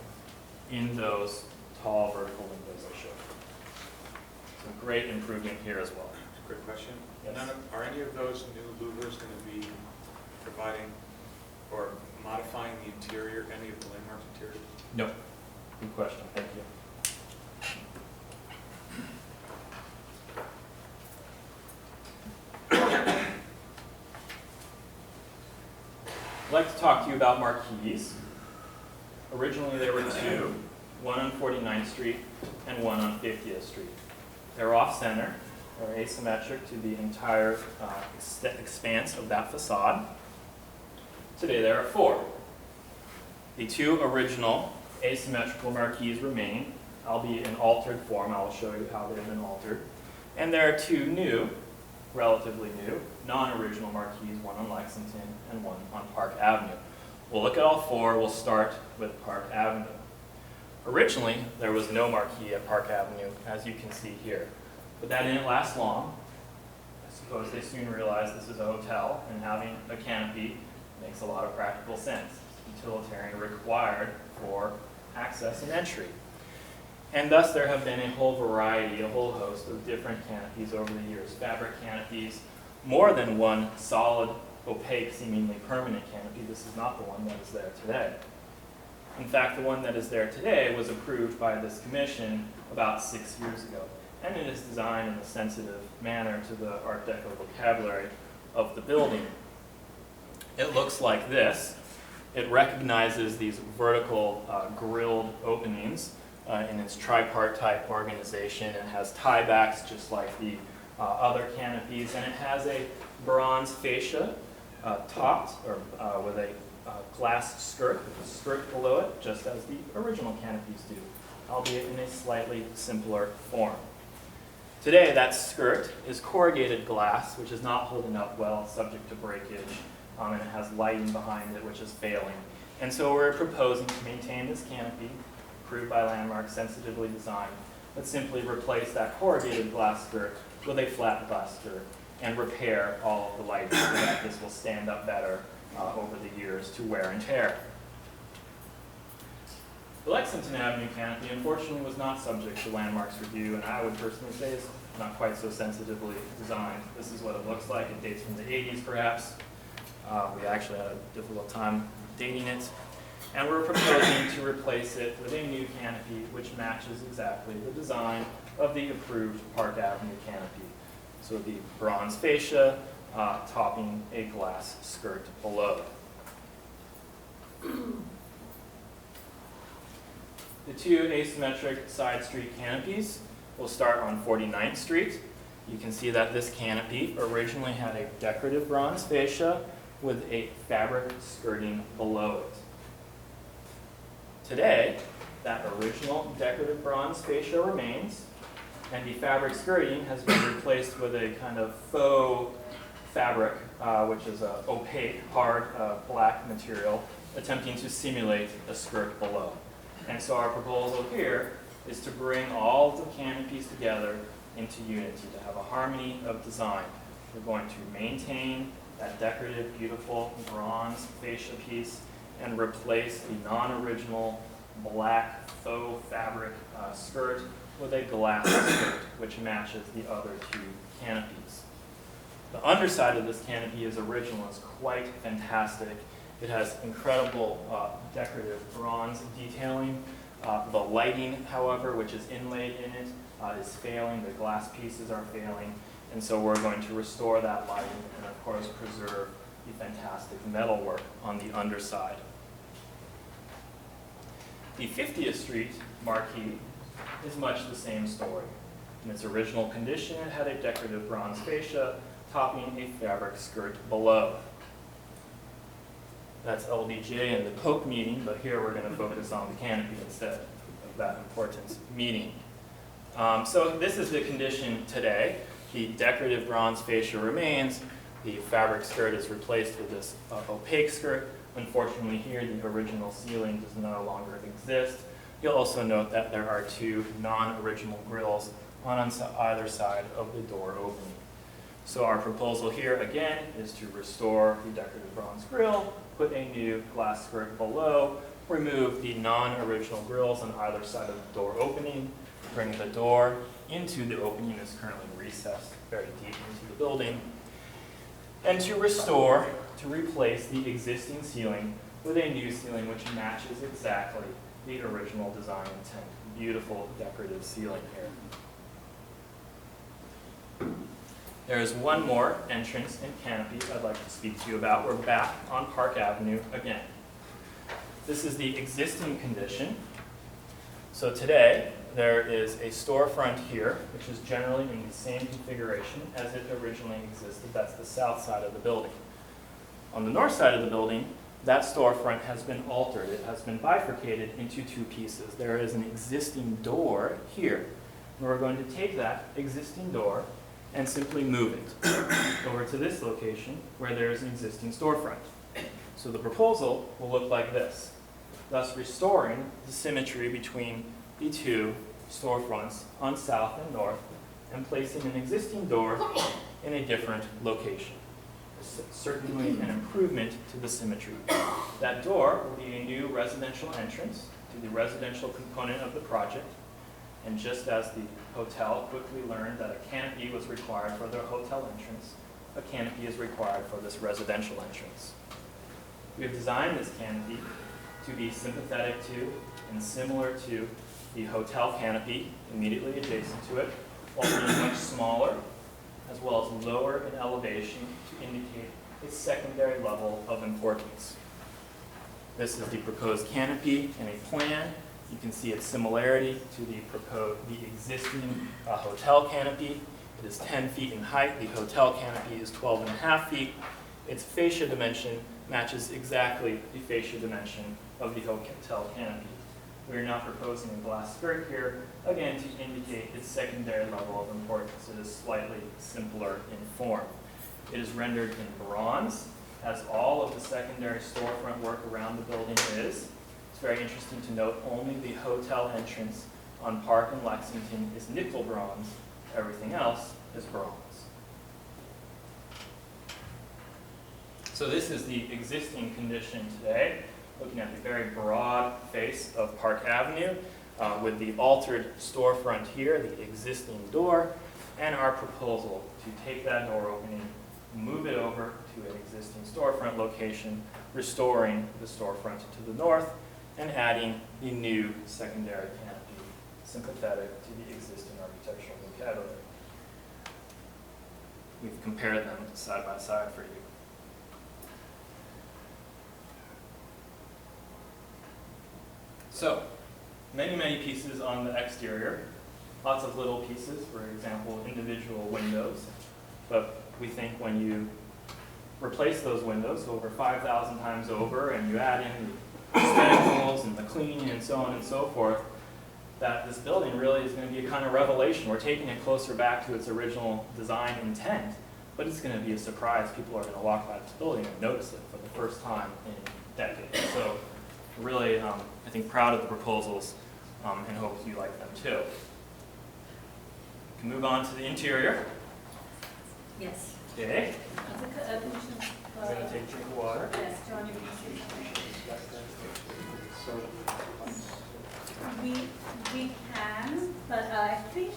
in those tall vertical windows I showed. So great improvement here as well. Quick question. Yes. Are any of those new louvers going to be providing or modifying the interior, any of the Landmark's interior? No. Good question. Thank you. I'd like to talk to you about marquees. Originally there were two, one on 49th Street and one on 50th Street. They're off-center, they're asymmetric to the entire expanse of that facade. Today there are four. The two original asymmetrical marquees remain, albeit in altered form. I will show you how they've been altered. And there are two new, relatively new, non-original marquees, one on Lexington and one on Park Avenue. We'll look at all four. We'll start with Park Avenue. Originally, there was no marquee at Park Avenue, as you can see here. But that didn't last long. I suppose they soon realized this is a hotel, and having a canopy makes a lot of practical sense. It's utilitarian required for access and entry. And thus there have been a whole variety, a whole host of different canopies over the years. Fabric canopies, more than one solid, opaque, seemingly permanent canopy. This is not the one that is there today. In fact, the one that is there today was approved by this commission about 6 years ago. And it is designed in a sensitive manner to the Art Deco vocabulary of the building. It looks like this. It recognizes these vertical grilled openings in its tripartite organization. It has tiebacks just like the other canopies, and it has a bronze fascia topped or with a glass skirt, with a skirt below it, just as the original canopies do, albeit in a slightly simpler form. Today, that skirt is corrugated glass, which is not holding up well, it's subject to breakage, and it has lighting behind it, which is failing. And so we're proposing to maintain this canopy, approved by Landmark, sensitively designed, but simply replace that corrugated glass skirt with a flat glass skirt and repair all of the lighting so that this will stand up better over the years to wear and tear. The Lexington Avenue canopy, unfortunately, was not subject to Landmark's review, and I would personally say is not quite so sensitively designed. This is what it looks like. It dates from the 80s, perhaps. We actually had a difficult time dating it. And we're proposing to replace it with a new canopy which matches exactly the design of the approved Park Avenue canopy. So the bronze fascia topping a glass skirt below. The two asymmetric side street canopies will start on 49th Street. You can see that this canopy originally had a decorative bronze fascia with a fabric skirting below it. Today, that original decorative bronze fascia remains, and the fabric skirting has been replaced with a kind of faux fabric, which is an opaque, hard, black material, attempting to simulate a skirt below. And so our proposal here is to bring all of the canopies together into unity, to have a harmony of design. We're going to maintain that decorative, beautiful bronze fascia piece and replace the non-original black faux fabric skirt with a glass skirt, which matches the other two canopies. The underside of this canopy is original. It's quite fantastic. It has incredible decorative bronze detailing. The lighting, however, which is inlaid in it, is failing. The glass pieces are failing. And so we're going to restore that lighting and, of course, preserve the fantastic metalwork on the underside. The 50th Street marquee is much the same story. In its original condition, it had a decorative bronze fascia topping a fabric skirt below. That's LBJ and the Coke meeting, but here we're going to focus on the canopy instead of that important meeting. So this is the condition today. The decorative bronze fascia remains. The fabric skirt is replaced with this opaque skirt. Unfortunately here, the original ceiling does no longer exist. You'll also note that there are two non-original grills on either side of the door opening. So our proposal here, again, is to restore the decorative bronze grill, put a new glass skirt below, remove the non-original grills on either side of the door opening, bring the door into the opening. It's currently recessed very deep into the building, and to restore, to replace the existing ceiling with a new ceiling which matches exactly the original design intent. Beautiful decorative ceiling here. There is one more entrance and canopy I'd like to speak to you about. We're back on Park Avenue again. This is the existing condition. So today, there is a storefront here, which is generally in the same configuration as it originally existed. That's the south side of the building. On the north side of the building, that storefront has been altered. It has been bifurcated into two pieces. There is an existing door here. And we're going to take that existing door and simply move it over to this location where there is an existing storefront. So the proposal will look like this, thus restoring the symmetry between the two storefronts on south and north and placing an existing door in a different location. Certainly an improvement to the symmetry. That door will be a new residential entrance to the residential component of the project. And just as the hotel quickly learned that a canopy was required for their hotel entrance, a canopy is required for this residential entrance. We have designed this canopy to be sympathetic to and similar to the hotel canopy immediately adjacent to it, while being much smaller, as well as lower in elevation to indicate a secondary level of importance. This is the proposed canopy in a plan. You can see its similarity to the existing hotel canopy. It is 10 feet in height. The hotel canopy is 12.5 feet. Its fascia dimension matches exactly the fascia dimension of the hotel canopy. We are not proposing a glass skirt here, again, to indicate its secondary level of importance. It is slightly simpler in form. It is rendered in bronze, as all of the secondary storefront work around the building is. It's very interesting to note only the hotel entrance on Park and Lexington is nickel bronze. Everything else is bronze. So this is the existing condition today, looking at the very broad face of Park Avenue with the altered storefront here, the existing door, and our proposal to take that door opening, move it over to an existing storefront location, restoring the storefront to the north, and adding the new secondary canopy sympathetic to the existing architectural vocabulary. We've compared them side by side for you. So, many pieces on the exterior, lots of little pieces, for example, individual windows, but we think when you replace those windows over 5,000 times over and you add in the spandrels and the cleaning and so on and so forth, that this building really is going to be a kind of revelation. We're taking it closer back to its original design intent, but it's going to be a surprise. People are going to walk by this building and notice it for the first time in decades. So really, I think, proud of the proposals and hope you like them too. We can move on to the interior. Yes. Okay. I'm going to take a drink of water. Yes, John, you can see. We can, but I think,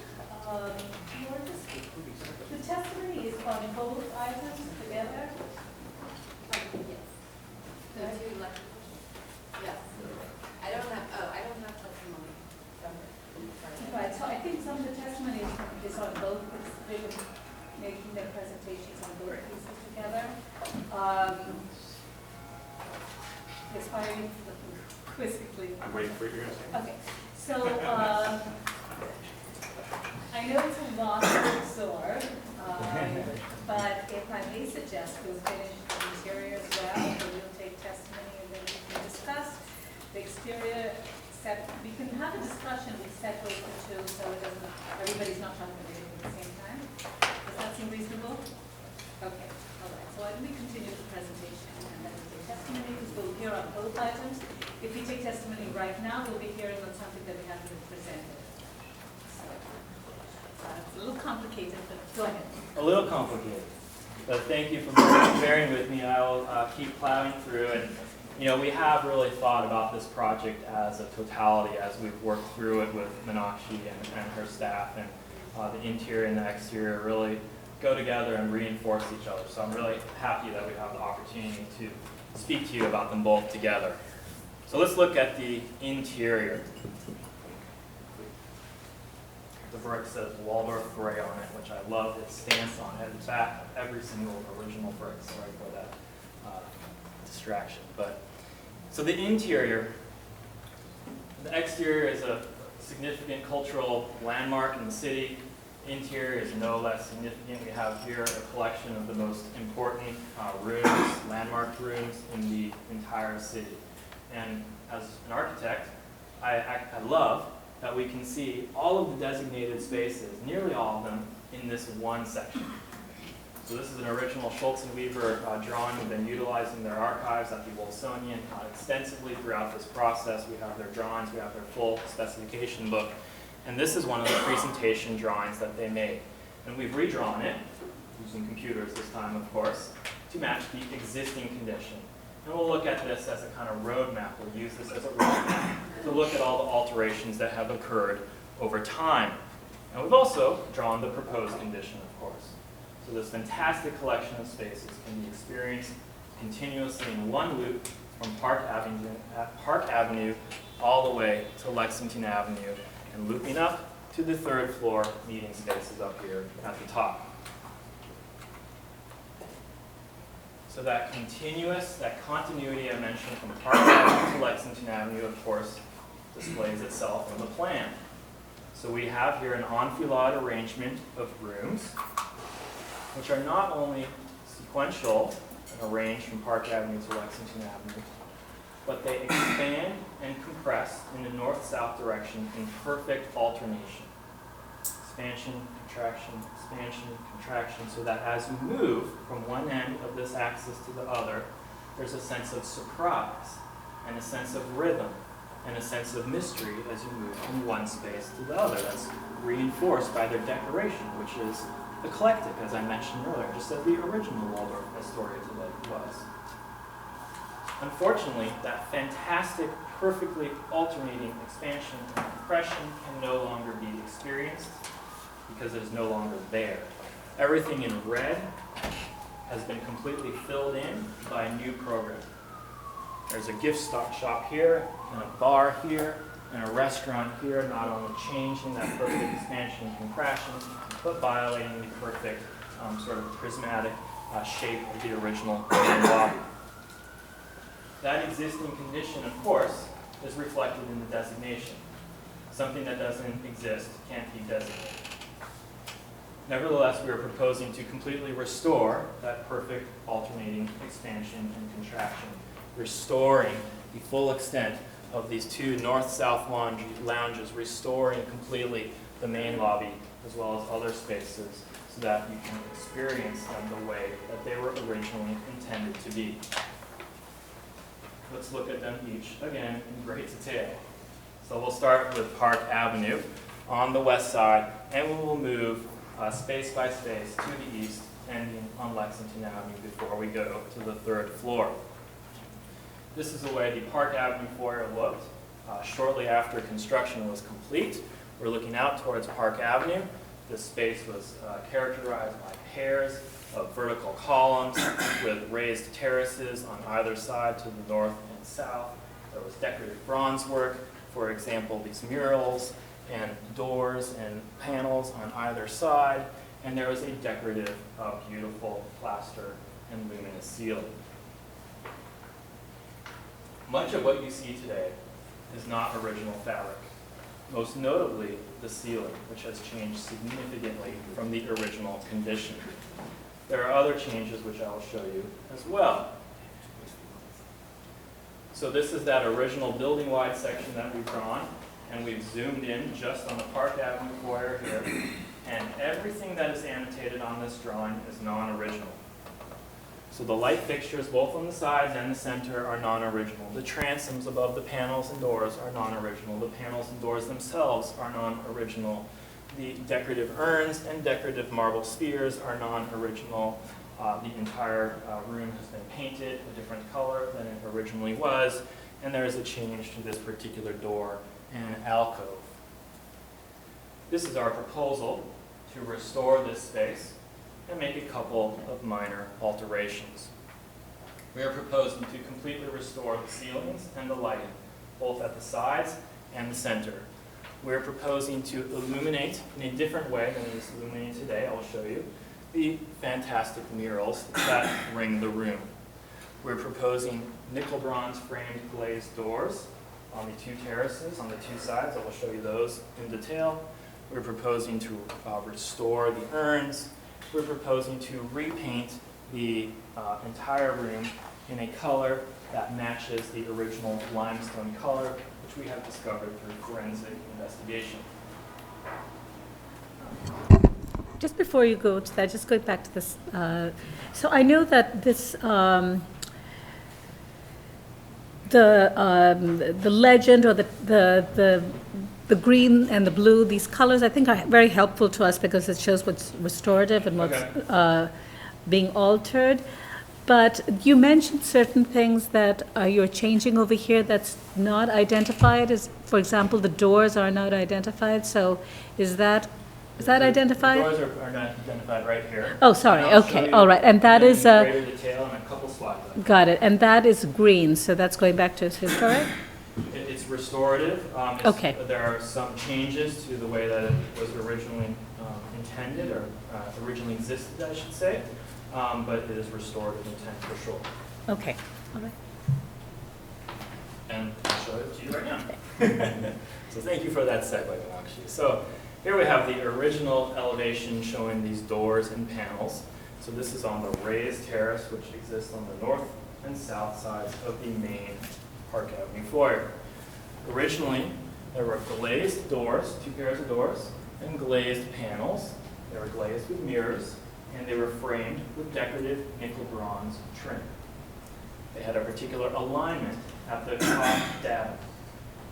the testimony is on both items together. Yes. I don't have testimony. Right, so I think some of the testimony is on both, they've been making their presentations on both pieces together. It's fine, quizzically. I'm waiting for you guys. Okay, so, I know it's a lot to absorb, but if I may suggest, we'll finish the interior as well, and we'll take testimony and then we can discuss the exterior. We can have a discussion, we separate the two so it doesn't, everybody's not talking about it at the same time. Does that seem reasonable? Okay, all right, so why don't we continue the presentation and then we'll take testimony, because we'll hear on both items. If we take testimony right now, we'll be hearing on something that we haven't been presented. It's a little complicated, but go ahead. A little complicated, but thank you for bearing with me. I will keep plowing through. And you know, we have really thought about this project as a totality as we've worked through it with Meenakshi and her staff, and the interior and the exterior really go together and reinforce each other. So I'm really happy that we have the opportunity to speak to you about them both together. So let's look at the interior. The brick says Waldorf Gray on it, which I love. It stamps on it. In fact, every single original brick. Sorry for that distraction. But so the interior, the exterior is a significant cultural landmark in the city. Interior is no less significant. We have here a collection of the most important rooms, landmark rooms in the entire city. And as an architect, I love that we can see all of the designated spaces, nearly all of them, in this one section. So this is an original Schultz and Weaver drawing. We've been utilizing their archives at the Wilsonian extensively throughout this process. We have their drawings, we have their full specification book. And this is one of the presentation drawings that they made. And we've redrawn it, using computers this time, of course, to match the existing condition. And we'll look at this as a kind of roadmap. We'll use this as a roadmap to look at all the alterations that have occurred over time. And we've also drawn the proposed condition, of course. So this fantastic collection of spaces can be experienced continuously in one loop from Park Avenue all the way to Lexington Avenue, and looping up to the third floor meeting spaces up here at the top. So that continuity I mentioned from Park Avenue to Lexington Avenue, of course, displays itself in the plan. So we have here an enfilade arrangement of rooms, which are not only sequential and arranged from Park Avenue to Lexington Avenue, but they expand and compress in the north-south direction in perfect alternation. Expansion, contraction, expansion, contraction, so that as you move from one end of this axis to the other, there's a sense of surprise and a sense of rhythm and a sense of mystery as you move from one space to the other. That's reinforced by their decoration, which is eclectic, as I mentioned earlier, just as the original Waldorf Astoria was. Unfortunately, that fantastic, perfectly alternating expansion and compression can no longer be experienced because it is no longer there. Everything in red has been completely filled in by a new program. There's a gift shop here, and a bar here, and a restaurant here, not only changing that perfect expansion and compression, but violating the perfect sort of prismatic shape of the original lobby. That existing condition, of course, is reflected in the designation. Something that doesn't exist can't be designated. Nevertheless, we are proposing to completely restore that perfect alternating expansion and contraction, restoring the full extent of these two north-south lounges, restoring completely the main lobby as well as other spaces so that you can experience them the way that they were originally intended to be. Let's look at them each, again, in great detail. So we'll start with Park Avenue on the west side, and we will move space by space to the east, ending on Lexington Avenue before we go to the third floor. This is the way the Park Avenue foyer looked Shortly after construction was complete, we're looking out towards Park Avenue. This space was characterized by pairs of vertical columns with raised terraces on either side to the north and south. There was decorative bronze work, for example, these murals and doors and panels on either side, and there was a decorative, beautiful plaster and luminous ceiling. Much of what you see today is not original fabric. Most notably, the ceiling, which has changed significantly from the original condition. There are other changes which I will show you as well. So this is that original building-wide section that we've drawn, and we've zoomed in just on the Park Avenue foyer here, and everything that is annotated on this drawing is non-original. So the light fixtures, both on the sides and the center, are non-original. The transoms above the panels and doors are non-original. The panels and doors themselves are non-original. The decorative urns and decorative marble spheres are non-original. The entire room has been painted a different color than it originally was, and there is a change to this particular door and alcove. This is our proposal to restore this space and make a couple of minor alterations. We are proposing to completely restore the ceilings and the lighting, both at the sides and the center. We're proposing to illuminate in a different way than it is illuminated today, I will show you, the fantastic murals that ring the room. We're proposing nickel bronze framed glazed doors on the two terraces on the two sides. I will show you those in detail. We're proposing to restore the urns. We're proposing to repaint the entire room in a color that matches the original limestone color, which we have discovered through forensic investigation. Just before you go to that, just going back to this, so I know that this, the legend or the green and the blue, these colors, I think are very helpful to us because it shows what's restorative and what's being altered. But you mentioned certain things that you're changing over here that's not identified. As, for example, the doors are not identified. So is that identified? The doors are not identified right here. Oh, sorry. Okay. All right. And that is in greater detail in a couple slides. Got it. And that is green. So that's going back to historic. It's restorative. Okay. There are some changes to the way that it was originally intended, or originally existed, I should say. But it is restorative intent for sure. Okay. All right. And I'll show it to you right now. So thank you for that segue, Meenakshi. So here we have the original elevation showing these doors and panels. So this is on the raised terrace, which exists on the north and south sides of the main Park Avenue foyer. Originally, there were glazed doors, two pairs of doors, and glazed panels. They were glazed with mirrors, and they were framed with decorative nickel bronze trim. They had a particular alignment at the top dab.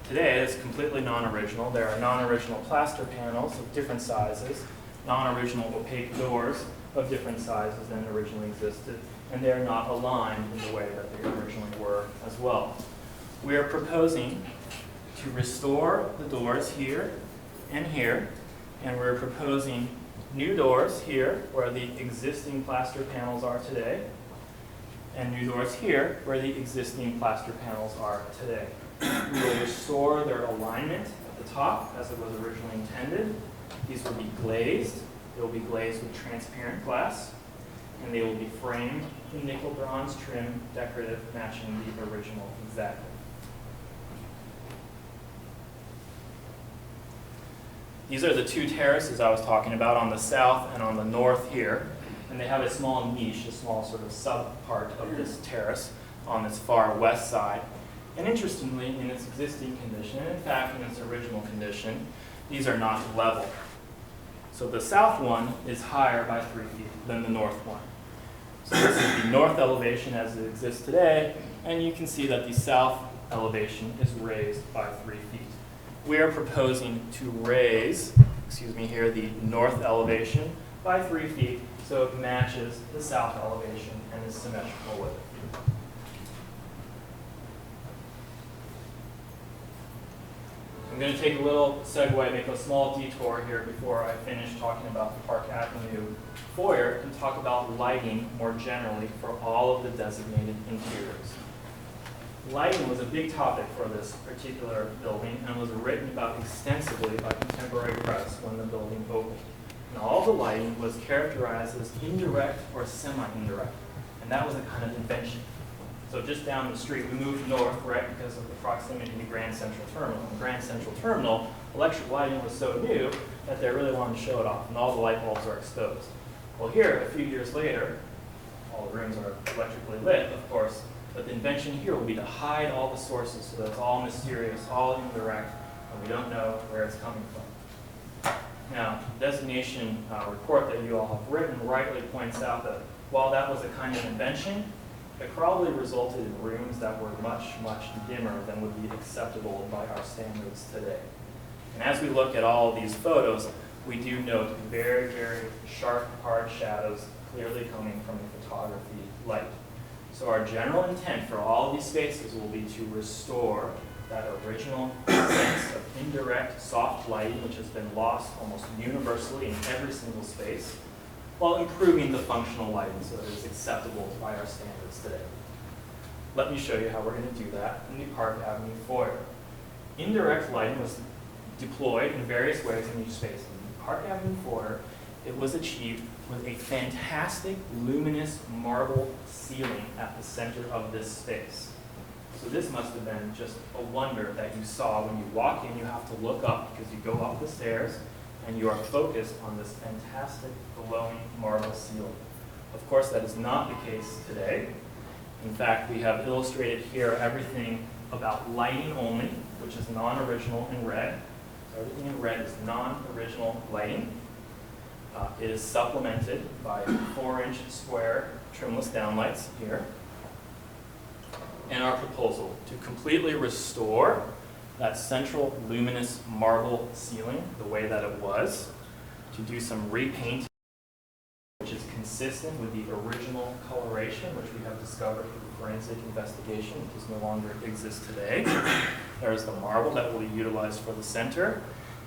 Today, it's completely non-original. There are non-original plaster panels of different sizes, non-original opaque doors of different sizes than originally existed, and they are not aligned in the way that they originally were as well. We are proposing to restore the doors here and here, and we're proposing new doors here where the existing plaster panels are today, and new doors here where the existing plaster panels are today. We will restore their alignment at the top as it was originally intended. These will be glazed. They will be glazed with transparent glass, and they will be framed in nickel bronze trim, decorative, matching the original exactly. These are the two terraces I was talking about on the south and on the north here, and they have a small niche, a small sort of sub-part of this terrace on this far west side. And interestingly, in its existing condition, and in fact in its original condition, these are not level. So the south one is higher by 3 feet than the north one. So this is the north elevation as it exists today, and you can see that the south elevation is raised by 3 feet. We are proposing to raise, here, the north elevation by 3 feet so it matches the south elevation and is symmetrical with it. I'm going to take a little segue, make a small detour here before I finish talking about the Park Avenue foyer and talk about lighting more generally for all of the designated interiors. Lighting was a big topic for this particular building and was written about extensively by contemporary press when the building opened. And all the lighting was characterized as indirect or semi-indirect, and that was a kind of invention. So just down the street, we moved north, right, because of the proximity to Grand Central Terminal. In Grand Central Terminal, electric lighting was so new that they really wanted to show it off, and all the light bulbs are exposed. Well, here, a few years later, all the rooms are electrically lit, of course, but the invention here will be to hide all the sources so that it's all mysterious, all indirect, and we don't know where it's coming from. Now, the designation report that you all have written rightly points out that while that was a kind of invention, it probably resulted in rooms that were much, much dimmer than would be acceptable by our standards today. And as we look at all of these photos, we do note very, very sharp, hard shadows clearly coming from the photography light. So our general intent for all of these spaces will be to restore that original sense of indirect, soft lighting, which has been lost almost universally in every single space, while improving the functional lighting so that it is acceptable by our standards today. Let me show you how we're going to do that in the Park Avenue foyer. Indirect lighting was deployed in various ways in each space. In the Park Avenue foyer, it was achieved with a fantastic luminous marble ceiling at the center of this space. So this must have been just a wonder that you saw. When you walk in, you have to look up because you go up the stairs and you are focused on this fantastic glowing marble ceiling. Of course, that is not the case today. In fact, we have illustrated here everything about lighting only, which is non-original in red. So everything in red is non-original lighting. It is supplemented by 4-inch square trimless downlights here. And our proposal to completely restore that central luminous marble ceiling the way that it was, to do some repainting, which is consistent with the original coloration, which we have discovered through forensic investigation, which is no longer exists today. There's the marble that will be utilized for the center,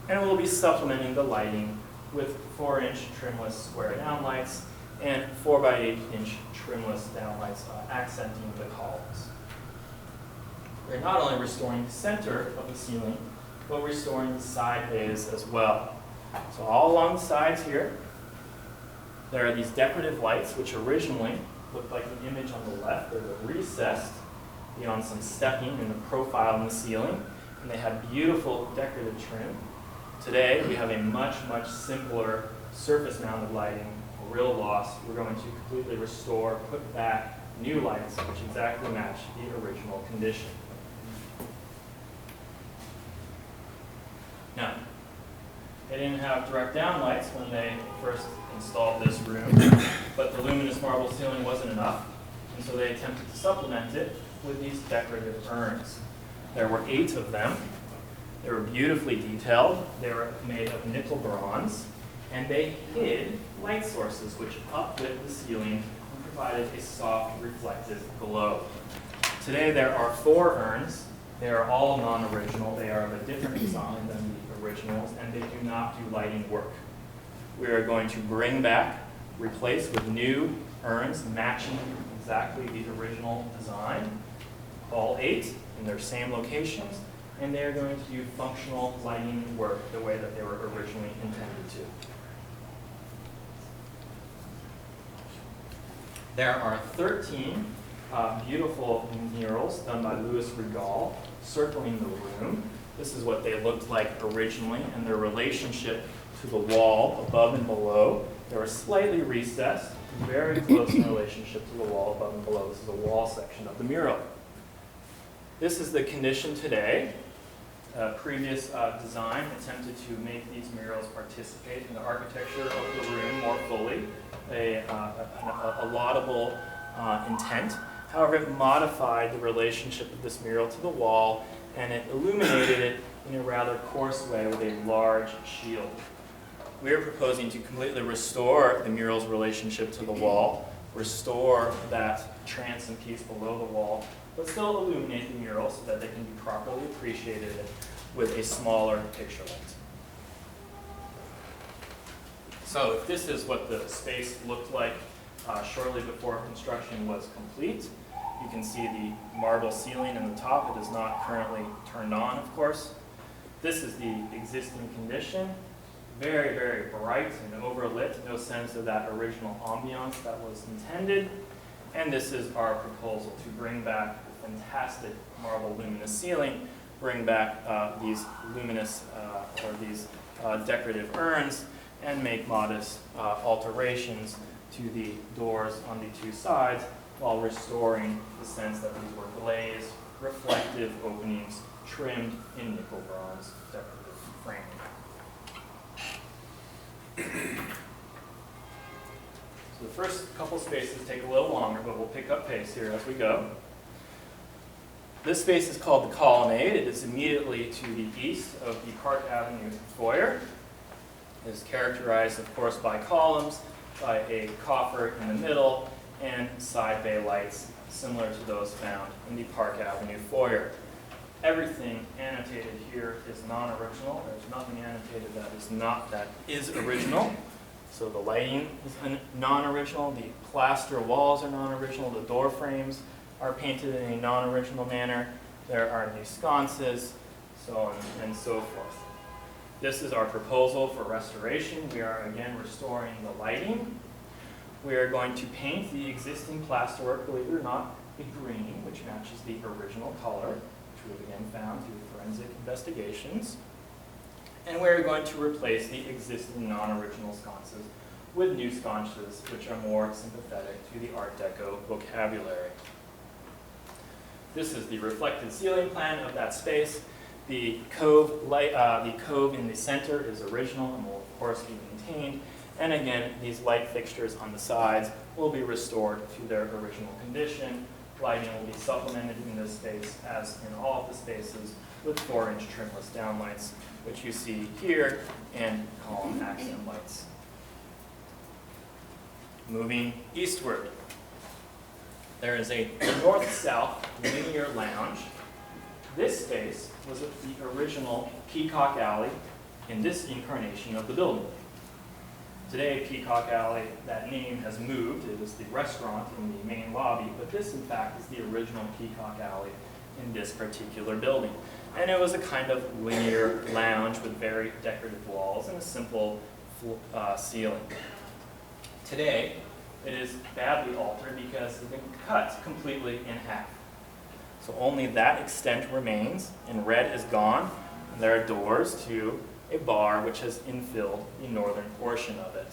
and we'll be supplementing the lighting with 4-inch trimless square downlights and 4x8-inch trimless downlights accenting the columns. We're not only restoring the center of the ceiling, but restoring the side bays as well. So all along the sides here, there are these decorative lights, which originally looked like the image on the left. They were recessed beyond some stepping in the profile in the ceiling, and they had beautiful decorative trim. Today, we have a much, much simpler surface-mounted lighting, a real loss. We're going to completely restore, put back new lights, which exactly match the original condition. Now, they didn't have direct downlights when they first installed this room, but the luminous marble ceiling wasn't enough, and so they attempted to supplement it with these decorative urns. There were 8 of them. They were beautifully detailed. They were made of nickel bronze, and they hid light sources which uplit the ceiling and provided a soft, reflective glow. Today there are 4 urns. They are all non-original. They are of a different design than the originals, and they do not do lighting work. We are going to bring back, replace with new urns matching exactly the original design, all 8 in their same locations, and they're going to do functional lighting work the way that they were originally intended to. There are 13 beautiful murals done by Louis Regal circling the room. This is what they looked like originally, and their relationship to the wall above and below. They were slightly recessed, very close in relationship to the wall above and below. This is a wall section of the mural. This is the condition today. Previous design attempted to make these murals participate in the architecture of the room more fully, a laudable intent. However, it modified the relationship of this mural to the wall, and it illuminated it in a rather coarse way with a large shield. We are proposing to completely restore the mural's relationship to the wall, restore that transom piece below the wall, but still illuminate the mural so that they can be properly appreciated with a smaller picturelet. So if this is what the space looked like shortly before construction was complete, you can see the marble ceiling in the top. It is not currently turned on, of course. This is the existing condition. Very, very bright and overlit. No sense of that original ambiance that was intended. And this is our proposal to bring back the fantastic marble luminous ceiling, bring back these luminous or these decorative urns, and make modest alterations to the doors on the two sides while restoring the sense that these were glazed, reflective openings trimmed in nickel bronze decorative framing. So the first couple spaces take a little longer, but we'll pick up pace here as we go. This space is called the Colonnade. It is immediately to the east of the Park Avenue foyer. It is characterized, of course, by columns, by a coffer in the middle, and side bay lights similar to those found in the Park Avenue foyer. Everything annotated here is non-original. There's nothing annotated that is original. So the lighting is non-original, the plaster walls are non-original, the door frames are painted in a non-original manner, there are new sconces, so on and so forth. This is our proposal for restoration. We are again restoring the lighting. We are going to paint the existing plasterwork, believe it or not, a green, which matches the original color, which we have again found through forensic investigations. And we're going to replace the existing non-original sconces with new sconces, which are more sympathetic to the Art Deco vocabulary. This is the reflected ceiling plan of that space. The cove in the center is original and will of course be maintained. And again, these light fixtures on the sides will be restored to their original condition. Lighting will be supplemented in this space, as in all of the spaces, with 4-inch trimless downlights, which you see here, and column accent lights. Moving eastward, there is a north-south linear lounge. This space was the original Peacock Alley in this incarnation of the building. Today, Peacock Alley, that name has moved. It is the restaurant in the main lobby, but this, in fact, is the original Peacock Alley in this particular building. And it was a kind of linear lounge with very decorative walls and a simple ceiling. Today, it is badly altered because it's been cut completely in half. So only that extent remains, and red is gone, and there are doors to a bar which has infilled the northern portion of it.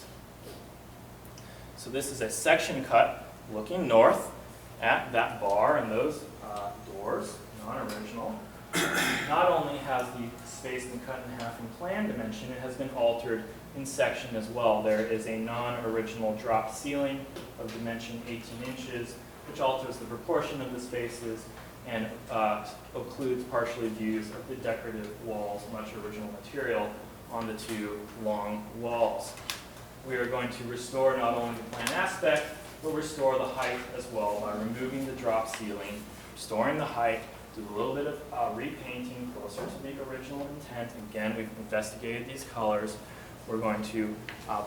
So this is a section cut looking north at that bar and those doors, non-original. Not only has the space been cut in half in plan dimension, it has been altered in section as well. There is a non-original drop ceiling of dimension 18 inches, which alters the proportion of the spaces and occludes partially views of the decorative walls, much original material, on the two long walls. We are going to restore not only the plan aspect, but restore the height as well by removing the drop ceiling, restoring the height, do a little bit of repainting closer to the original intent. Again, we've investigated these colors. We're going to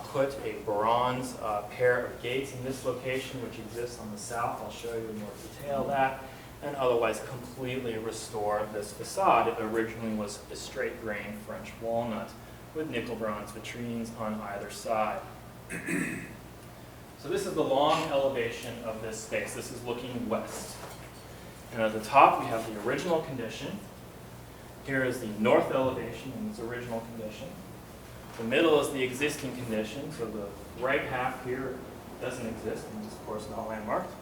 put a bronze pair of gates in this location, which exists on the south. I'll show you in more detail that. And otherwise completely restore this facade. It originally was a straight grain French walnut with nickel bronze vitrines on either side. So this is the long elevation of this space. This is looking west. And at the top we have the original condition. Here is the north elevation in its original condition. The middle is the existing condition, so the right half here doesn't exist and is of course not landmarked.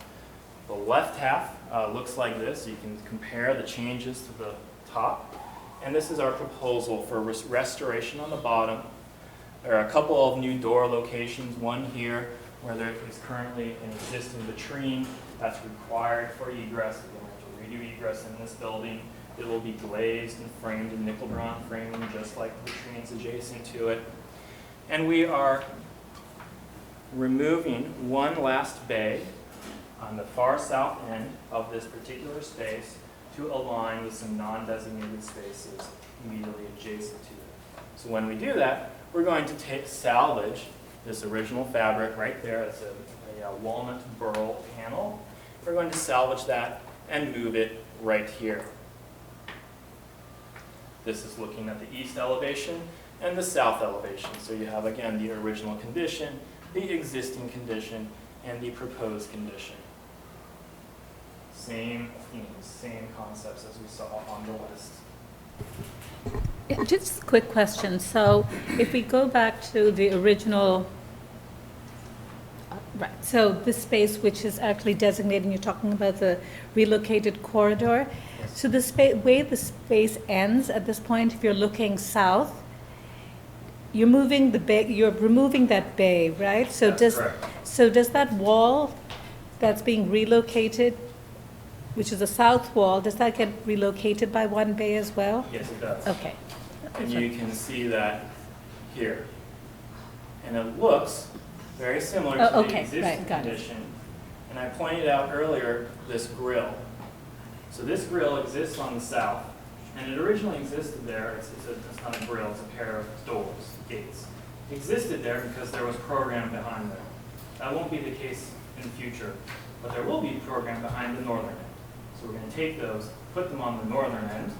The left half looks like this. You can compare the changes to the top. And this is our proposal for restoration on the bottom. There are a couple of new door locations, one here where there is currently an existing vitrine that's required for egress. We're going to redo egress in this building. It will be glazed and framed in nickel bronze framing, just like the vitrines adjacent to it. And we are removing one last bay on the far south end of this particular space to to align with some non-designated spaces immediately adjacent to it. So when we do that, we're going to salvage this original fabric right there. It's a walnut burl panel. We're going to salvage that and move it right here. This is looking at the east elevation and the south elevation. So you have, again, the original condition, the existing condition, and the proposed condition. Same themes, same concepts as we saw on the west. Yeah, just a quick question. So if we go back to the original, right, so this space which is actually designated, and you're talking about the relocated corridor. So the way the space ends at this point, if you're looking south, you're moving the bay, you're removing that bay, right? So does that wall that's being relocated, which is a south wall, does that get relocated by one bay as well? Yes, it does. Okay. And you can see that here. And it looks very similar to the existing condition. And I pointed out earlier this grill. So this grill exists on the south, and it originally existed there. It's not a grill, it's a pair of doors, gates. It existed there because there was program behind there. That won't be the case in the future, but there will be a program behind the northern end. So we're going to take those, put them on the northern end,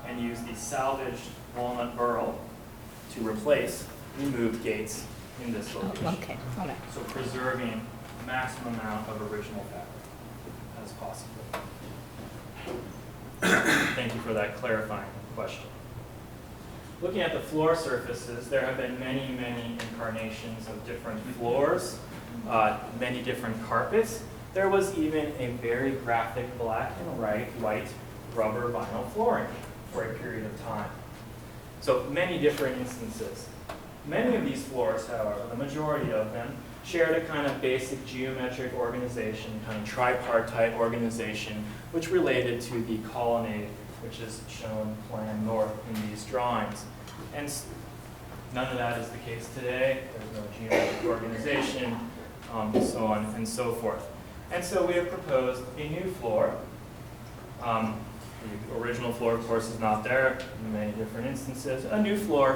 and use the salvaged walnut burl to replace removed gates in this location. Okay, all right. So preserving maximum amount of original fabric as possible. Thank you for that clarifying question. Looking at the floor surfaces, there have been many, many incarnations of different floors, many different carpets. There was even a very graphic black and white rubber vinyl flooring for a period of time. So many different instances. Many of these floors, however, the majority of them, shared a kind of basic geometric organization, kind of tripartite organization, which related to the colonnade, which is shown plan north in these drawings. And none of that is the case today. There's no geometric organization, so on and so forth. And so we have proposed a new floor. The original floor, of course, is not there in many different instances. A new floor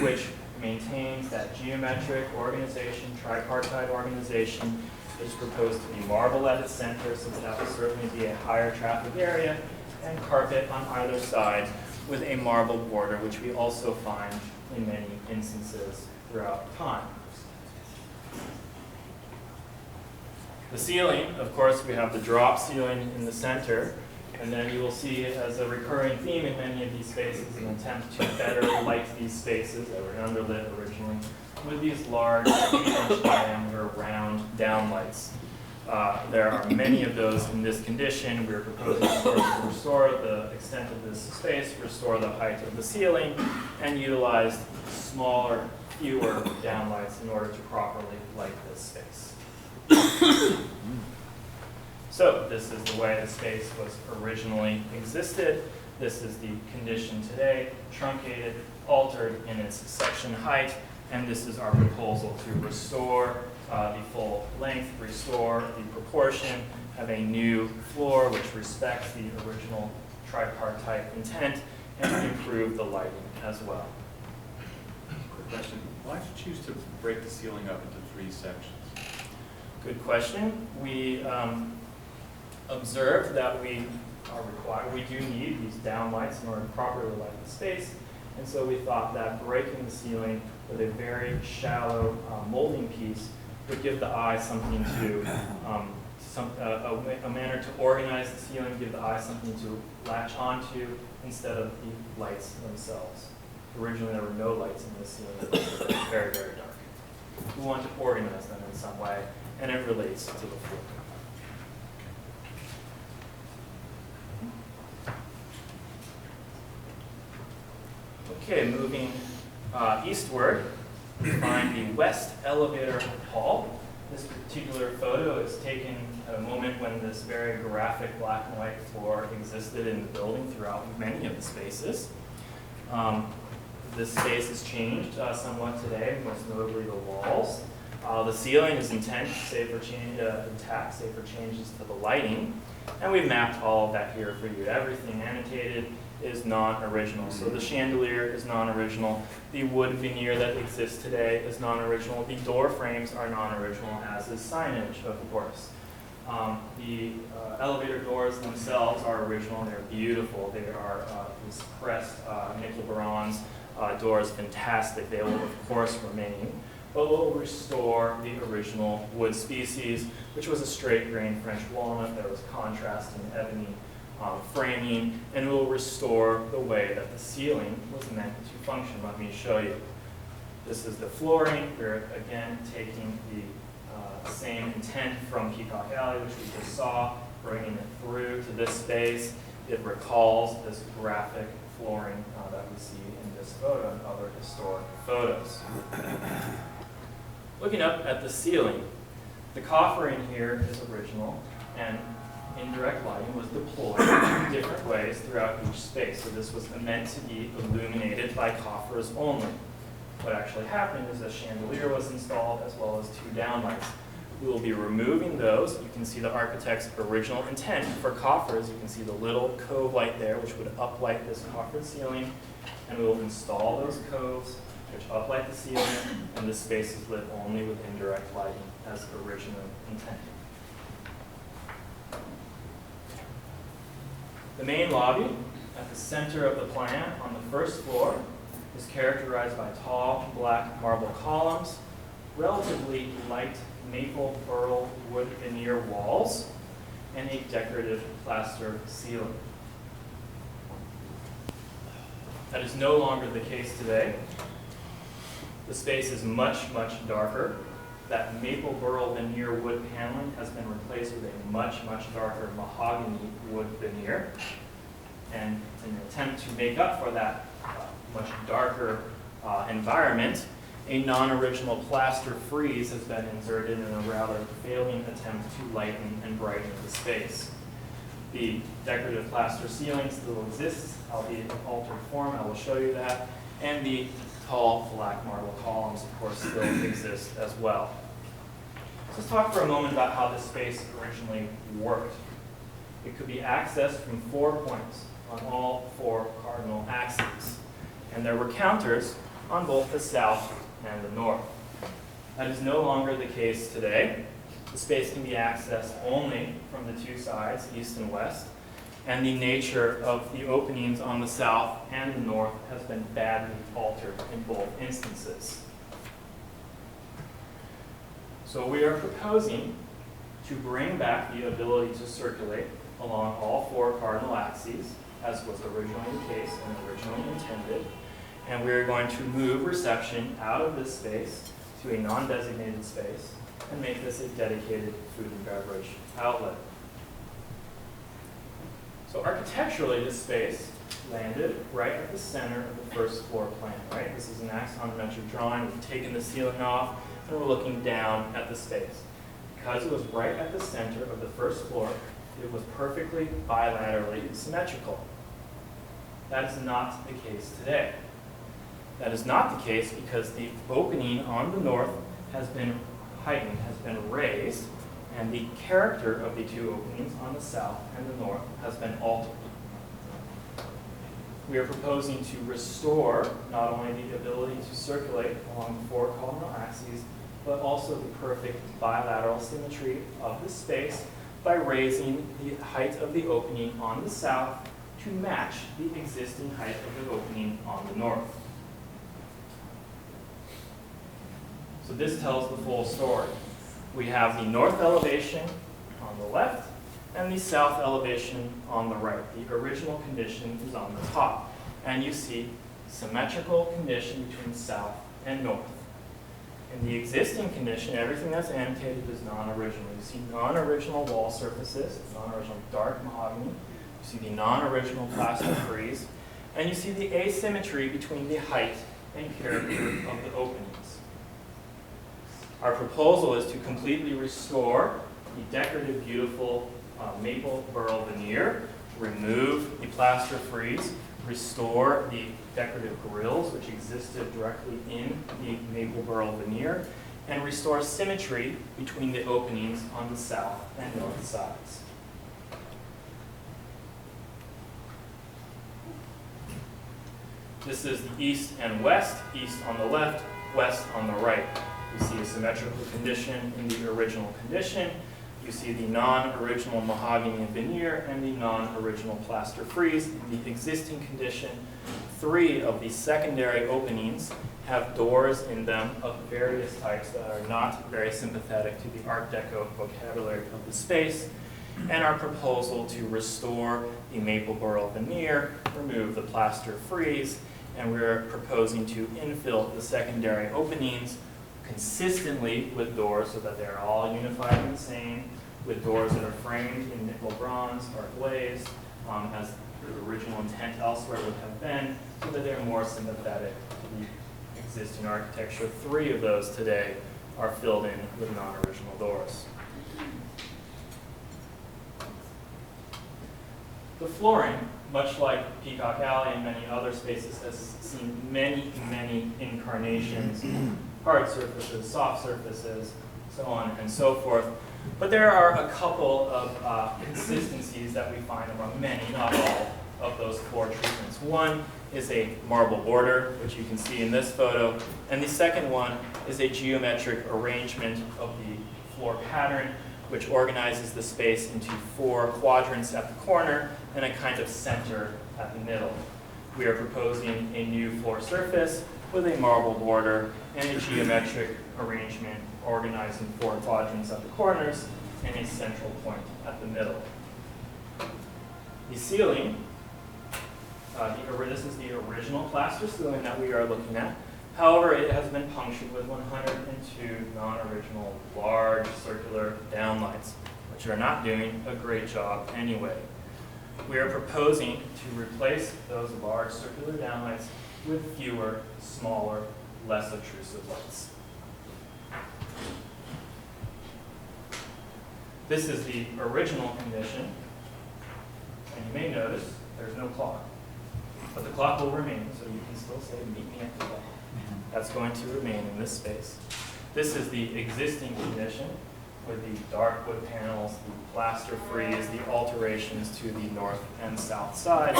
which maintains that geometric organization, tripartite organization. It's proposed to be marble at its center, since that will certainly be a higher traffic area, and carpet on either side with a marble border, which we also find in many instances throughout time. The ceiling, of course, we have the drop ceiling in the center, and then you will see as a recurring theme in many of these spaces an attempt to better light these spaces that were underlit originally with these large 8-inch diameter round downlights. There are many of those in this condition. We're proposing, of course, to restore the extent of this space, restore the height of the ceiling, and utilize smaller, fewer downlights in order to properly light this space. So this is the way the space was originally existed. This is the condition today, truncated, altered in its section height, and this is our proposal to restore the full length, restore the proportion, have a new floor which respects the original tripartite intent, and improve the lighting as well. Quick question. Why did you choose to break the ceiling up into 3 sections? Good question. We observed that we do need these downlights in order to properly light the space, and so we thought that breaking the ceiling with a very shallow molding piece would give the eye something to, a manner to organize the ceiling, give the eye something to latch onto instead of the lights themselves. Originally, there were no lights in this ceiling. It was very, very dark. We want to organize them in some way, and it relates to the floor. Okay, moving eastward, we find the west elevator hall. This particular photo is taken at a moment when this very graphic black and white floor existed in the building throughout many of the spaces. This space has changed somewhat today, most notably the walls. The ceiling is intact, save for changes to the lighting, and we've mapped all of that here for you. Everything annotated is non-original. So the chandelier is non-original. The wood veneer that exists today is non-original. The door frames are non-original, as is signage, of course. The elevator doors themselves are original. They're beautiful. They are these pressed nickel bronze doors, fantastic. They will, of course, remain. But we'll restore the original wood species, which was a straight grain French walnut. There was contrasting ebony framing, and we'll restore the way that the ceiling was meant to function. Let me show you. This is the flooring. We're again taking the same intent from Peacock Alley, which we just saw, bringing it through to this space. It recalls this graphic flooring that we see in this photo and other historic photos. Looking up at the ceiling, the coffering here is original, and indirect lighting was deployed in different ways throughout each space. So this was meant to be illuminated by coffers only. What actually happened is a chandelier was installed as well as 2 downlights. We will be removing those. You can see the architect's original intent for coffers. You can see the little cove light there, which would uplight this coffered ceiling, and we will install those coves, which uplight the ceiling, and this space is lit only with indirect lighting as originally intended. The main lobby at the center of the plan on the first floor is characterized by tall black marble columns, relatively light maple burl wood veneer walls, and a decorative plaster ceiling. That is no longer the case today. The space is much, much darker. That maple burl veneer wood paneling has been replaced with a much, much darker mahogany wood veneer. And in an attempt to make up for that much darker environment, a non-original plaster frieze has been inserted in a rather failing attempt to lighten and brighten the space. The decorative plaster ceiling still exists, albeit in altered form. I will show you that. And the tall black marble columns, of course, still exist as well. So let's talk for a moment about how this space originally worked. It could be accessed from 4 points on all 4 cardinal axes. And there were counters on both the south and the north. That is no longer the case today. The space can be accessed only from the 2 sides, east and west, and the nature of the openings on the south and the north has been badly altered in both instances. So we are proposing to bring back the ability to circulate along all 4 cardinal axes, as was originally the case and originally intended, and we are going to move reception out of this space to a non-designated space and make this a dedicated food and beverage outlet. So architecturally, this space landed right at the center of the first floor plan, right? This is an axonometric drawing. We've taken the ceiling off, and we're looking down at the space. Because it was right at the center of the first floor, it was perfectly bilaterally symmetrical. That is not the case today. That is not the case because the opening on the north has been heightened, has been raised, and the character of the 2 openings on the south and the north has been altered. We are proposing to restore not only the ability to circulate along the 4 cardinal axes, but also the perfect bilateral symmetry of the space by raising the height of the opening on the south to match the existing height of the opening on the north. So this tells the full story. We have the north elevation on the left and the south elevation on the right. The original condition is on the top. And you see symmetrical condition between south and north. In the existing condition, everything that's annotated is non-original. You see non-original wall surfaces, non-original dark mahogany. You see the non-original plaster frieze. And you see the asymmetry between the height and character of the openings. Our proposal is to completely restore the decorative, beautiful maple burl veneer, remove the plaster frieze, restore the decorative grills which existed directly in the maple burl veneer, and restore symmetry between the openings on the south and north sides. This is the east and west, east on the left, west on the right. You see a symmetrical condition in the original condition. You see the non-original mahogany and veneer and the non-original plaster frieze in the existing condition. 3 of the secondary openings have doors in them of various types that are not very sympathetic to the Art Deco vocabulary of the space, and our proposal to restore the maple burl veneer, remove the plaster frieze, and we're proposing to infill the secondary openings consistently with doors so that they're all unified and the same, with doors that are framed in nickel bronze or glazed, as the original intent elsewhere would have been, so that they're more sympathetic to the existing architecture. 3 of those today are filled in with non-original doors. The flooring, much like Peacock Alley and many other spaces, has seen many, many incarnations, hard surfaces, soft surfaces, so on and so forth. But there are a couple of consistencies that we find among many, not all, of those floor treatments. One is a marble border, which you can see in this photo, and the second one is a geometric arrangement of the floor pattern, which organizes the space into 4 quadrants at the corner and a kind of center at the middle. We are proposing a new floor surface with a marble border and a geometric arrangement organized in 4 quadrants at the corners and a central point at the middle. The ceiling, this is the original plaster ceiling that we are looking at. However, it has been punctured with 102 non-original large circular downlights, which are not doing a great job anyway. We are proposing to replace those large circular downlights with fewer, smaller, less obtrusive lights. This is the original condition, and you may notice there's no clock, but the clock will remain, so you can still say, meet me at the clock. That's going to remain in this space. This is the existing condition with the dark wood panels, the plaster frieze, the alterations to the north and south side.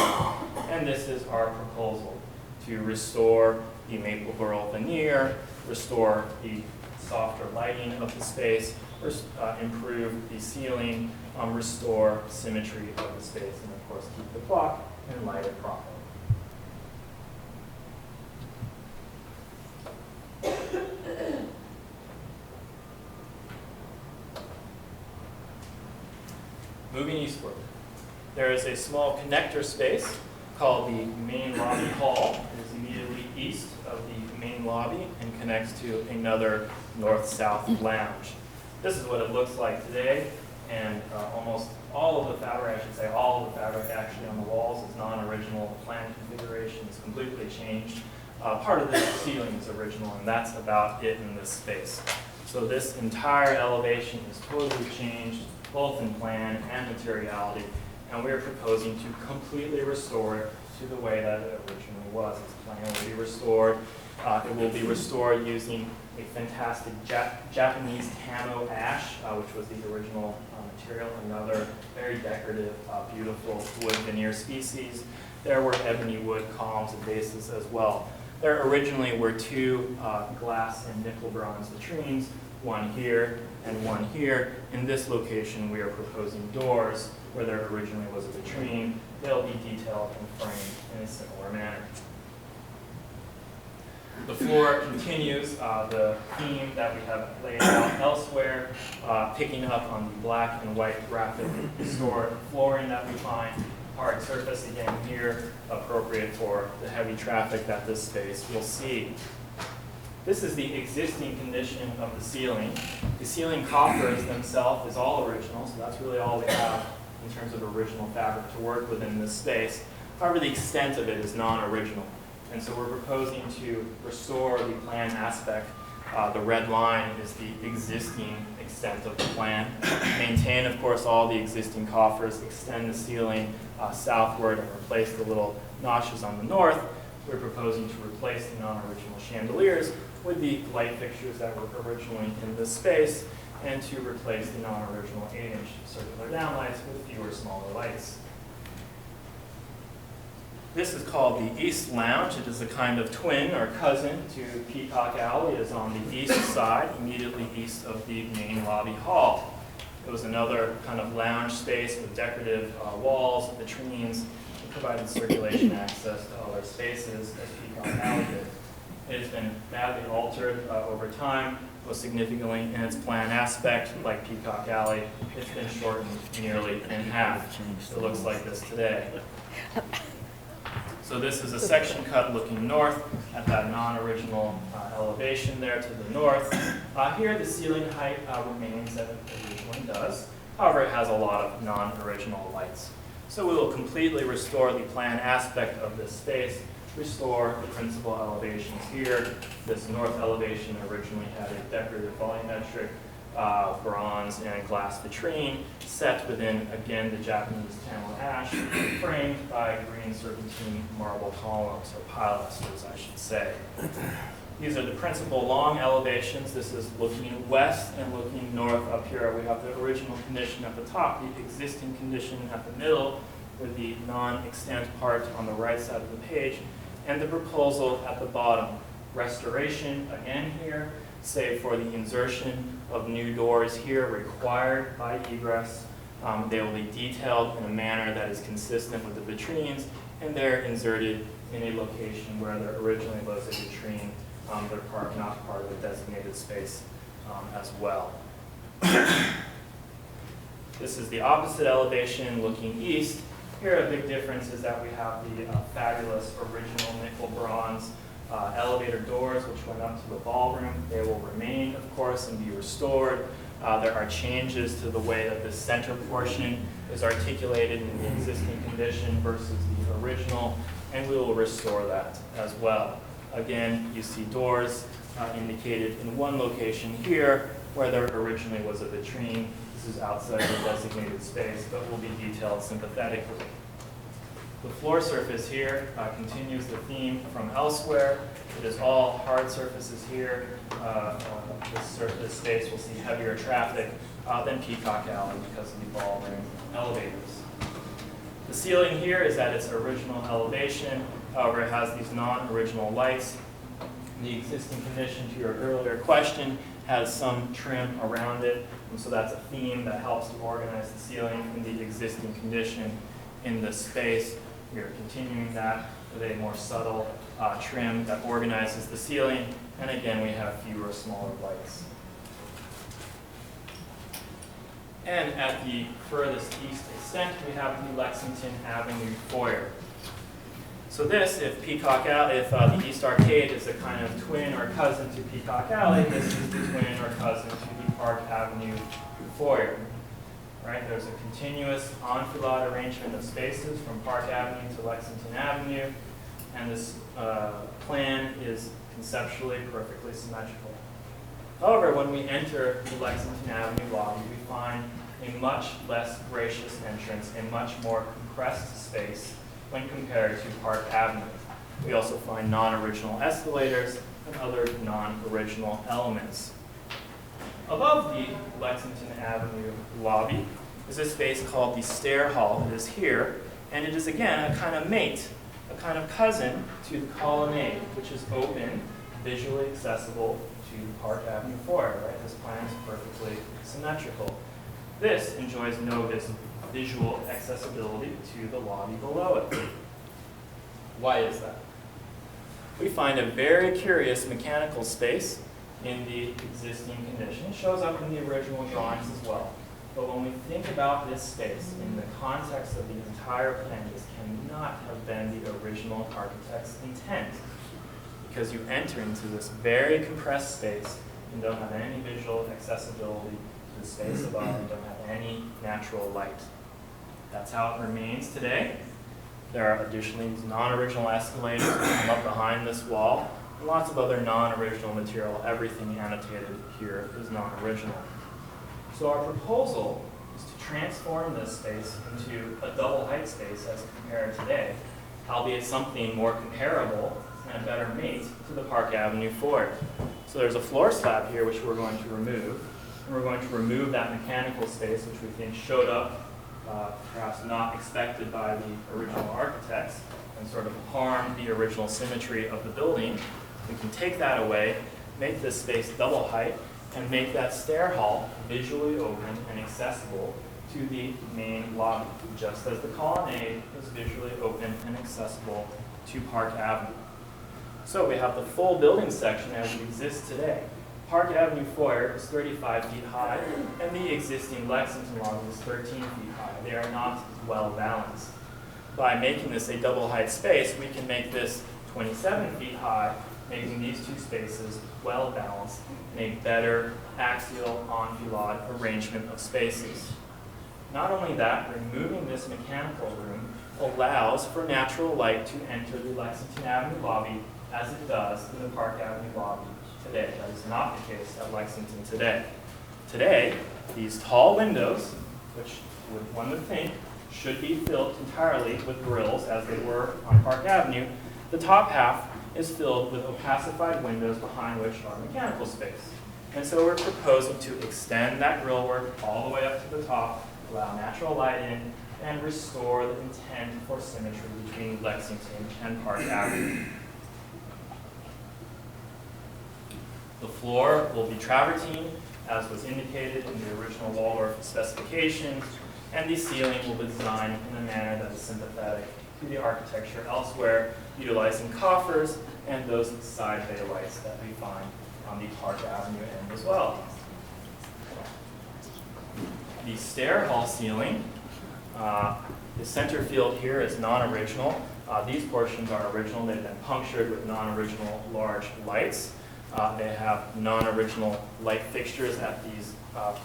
And this is our proposal to restore the maple burl veneer, restore the softer lighting of the space, improve the ceiling, restore symmetry of the space, and of course keep the clock and light it properly. Moving eastward, there is a small connector space called the main lobby hall. It is immediately east of the main lobby and connects to another north-south lounge. This is what it looks like today, and almost all of the fabric, I should say all of the fabric actually on the walls is non-original. The plan configuration is completely changed. Part of the ceiling is original, and that's about it in this space. So this entire elevation is totally changed, both in plan and materiality, and we're proposing to completely restore it to the way that it originally was. Its plan will be restored. It will be restored using a fantastic Japanese tamo ash, which was the original material, another very decorative, beautiful wood veneer species. There were ebony wood columns and bases as well. There originally were 2 glass and nickel bronze latrines, one here and one here. In this location, we are proposing doors where there originally was a latrine. They'll be detailed and framed in a similar manner. The floor continues the theme that we have laid out elsewhere, picking up on the black and white graphic historic flooring that we find. Hard surface again here, appropriate for the heavy traffic that this space will see. This is the existing condition of the ceiling. The ceiling coffers themselves is all original, so that's really all we have in terms of original fabric to work within this space. However, the extent of it is non-original. And so we're proposing to restore the plan aspect. The red line is the existing extent of the plan. Maintain, of course, all the existing coffers, extend the ceiling southward and replace the little notches on the north. We're proposing to replace the non-original chandeliers with the light fixtures that were originally in this space, and to replace the non-original 8-inch circular downlights with fewer smaller lights. This is called the East Lounge. It is a kind of twin or cousin to Peacock Alley. It is on the east side, immediately east of the main lobby hall. It was another kind of lounge space with decorative walls, vitrines, and provided circulation access to other spaces as Peacock Alley did. It has been badly altered over time, most significantly in its plan aspect, like Peacock Alley. It's been shortened nearly in half. It looks like this today. So this is a section cut looking north at that non-original elevation there to the north. Here the ceiling height remains as it originally does. However, it has a lot of non-original lights. So we will completely restore the plan aspect of this space, restore the principal elevations here. This north elevation originally had a decorative volumetric bronze and glass vitrine set within, again, the Japanese Tamil ash, framed by green serpentine marble columns, or pilasters, I should say. These are the principal long elevations. This is looking west and looking north up here. We have the original condition at the top, the existing condition at the middle, with the non-extant part on the right side of the page, and the proposal at the bottom. Restoration, again here, save for the insertion of new doors here required by egress. They will be detailed in a manner that is consistent with the vitrines, and they're inserted in a location where there originally was a vitrine. They're not part of the designated space as well. This is the opposite elevation looking east. Here a big difference is that we have the fabulous original nickel bronze elevator doors which went up to the ballroom. They will remain, of course, and be restored. There are changes to the way that the center portion is articulated in the existing condition versus the original, and we will restore that as well. Again, you see doors indicated in one location here where there originally was a vitrine. This is outside the designated space, but will be detailed sympathetically. The floor surface here continues the theme from elsewhere. It is all hard surfaces here. This space will see heavier traffic than Peacock Alley because of the ballroom elevators. The ceiling here is at its original elevation. However, it has these non-original lights. The existing condition, to your earlier question, has some trim around it, and so that's a theme that helps to organize the ceiling in the existing condition in this space. We are continuing that with a more subtle trim that organizes the ceiling, and again, we have fewer, smaller lights. And at the furthest east extent, we have the Lexington Avenue foyer. So this, if the East Arcade is a kind of twin or cousin to Peacock Alley, this is the twin or cousin to the Park Avenue foyer. Right? There's a continuous enfilade arrangement of spaces from Park Avenue to Lexington Avenue, and this plan is conceptually perfectly symmetrical. However, when we enter the Lexington Avenue lobby, we find a much less gracious entrance, a much more compressed space when compared to Park Avenue. We also find non-original escalators and other non-original elements. Above the Lexington Avenue lobby is a space called the Stair Hall. It is here, and it is again a kind of mate, a kind of cousin to the colonnade, which is open, visually accessible to the Park Avenue foyer. Right? This plan is perfectly symmetrical. This enjoys no visual accessibility to the lobby below it. Why is that? We find a very curious mechanical space in the existing condition. It shows up in the original drawings as well. But when we think about this space in the context of the entire plan, this cannot have been the original architect's intent, because you enter into this very compressed space and don't have any visual accessibility to the space above and don't have any natural light. That's how it remains today. There are additionally these non-original escalators that come up behind this wall, and lots of other non-original material. Everything annotated here is non-original. So our proposal is to transform this space into a double height space as compared today, albeit something more comparable and a better mate to the Park Avenue foyer. So there's a floor slab here which we're going to remove. And we're going to remove that mechanical space which we think showed up, perhaps not expected by the original architects, and sort of harmed the original symmetry of the building. We can take that away, make this space double height, and make that stair hall visually open and accessible to the main lobby, just as the colonnade is visually open and accessible to Park Avenue. So we have the full building section as it exists today. Park Avenue foyer is 35 feet high, and the existing Lexington lobby is 13 feet high. They are not well balanced. By making this a double height space, we can make this 27 feet high, making these two spaces well balanced in a better axial enfilade arrangement of spaces. Not only that, removing this mechanical room allows for natural light to enter the Lexington Avenue lobby as it does in the Park Avenue lobby today. That is not the case at Lexington today. Today, these tall windows, which one would think should be filled entirely with grills as they were on Park Avenue, the top half is filled with opacified windows behind which are mechanical space. And so we're proposing to extend that grill work all the way up to the top, allow natural light in, and restore the intent for symmetry between Lexington and Park Avenue. The floor will be travertine, as was indicated in the original Waldorf specifications, and the ceiling will be designed in a manner that is sympathetic to the architecture elsewhere, utilizing coffers and those side bay lights that we find on the Park Avenue end as well. The stair hall ceiling, the center field here is non-original. These portions are original. They've been punctured with non-original large lights. They have non-original light fixtures at these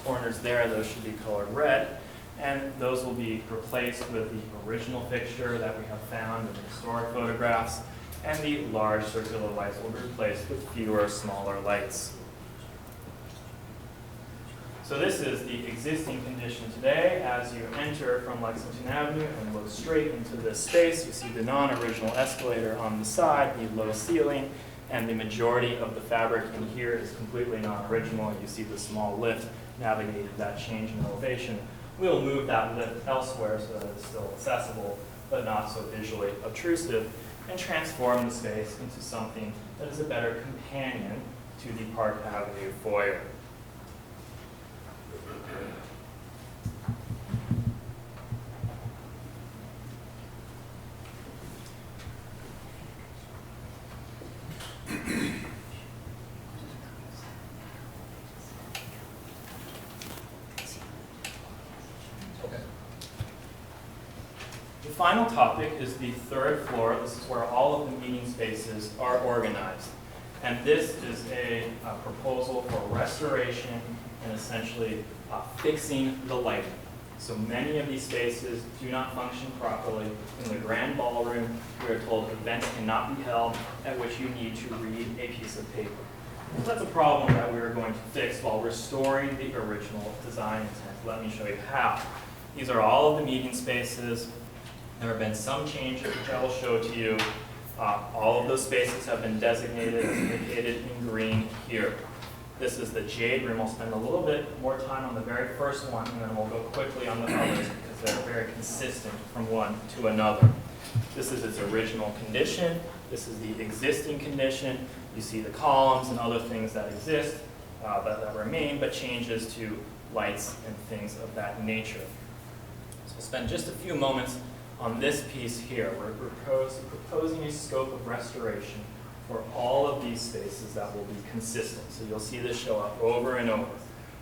corners there. Those should be colored red. And those will be replaced with the original fixture that we have found in the historic photographs. And the large circular lights will be replaced with fewer, smaller lights. So this is the existing condition today. As you enter from Lexington Avenue and look straight into this space, you see the non-original escalator on the side, the low ceiling, and the majority of the fabric in here is completely non-original. You see the small lift navigated that change in elevation. We'll move that lift elsewhere so that it's still accessible, but not so visually obtrusive, and transform the space into something that is a better companion to the Park Avenue foyer. The final topic is the third floor. This is where all of the meeting spaces are organized. And this is a proposal for restoration and essentially fixing the lighting. So many of these spaces do not function properly. In the grand ballroom, we are told events cannot be held at which you need to read a piece of paper. So that's a problem that we are going to fix while restoring the original design intent. Let me show you how. These are all of the meeting spaces. There have been some changes, which I will show to you. All of those spaces have been designated as indicated in green here. This is the Jade Room. I'll spend a little bit more time on the very first one, and then we'll go quickly on the others because they're very consistent from one to another. This is its original condition. This is the existing condition. You see the columns and other things that exist that remain, but changes to lights and things of that nature. So we'll spend just a few moments on this piece here. We're proposing a scope of restoration for all of these spaces that will be consistent. So you'll see this show up over and over.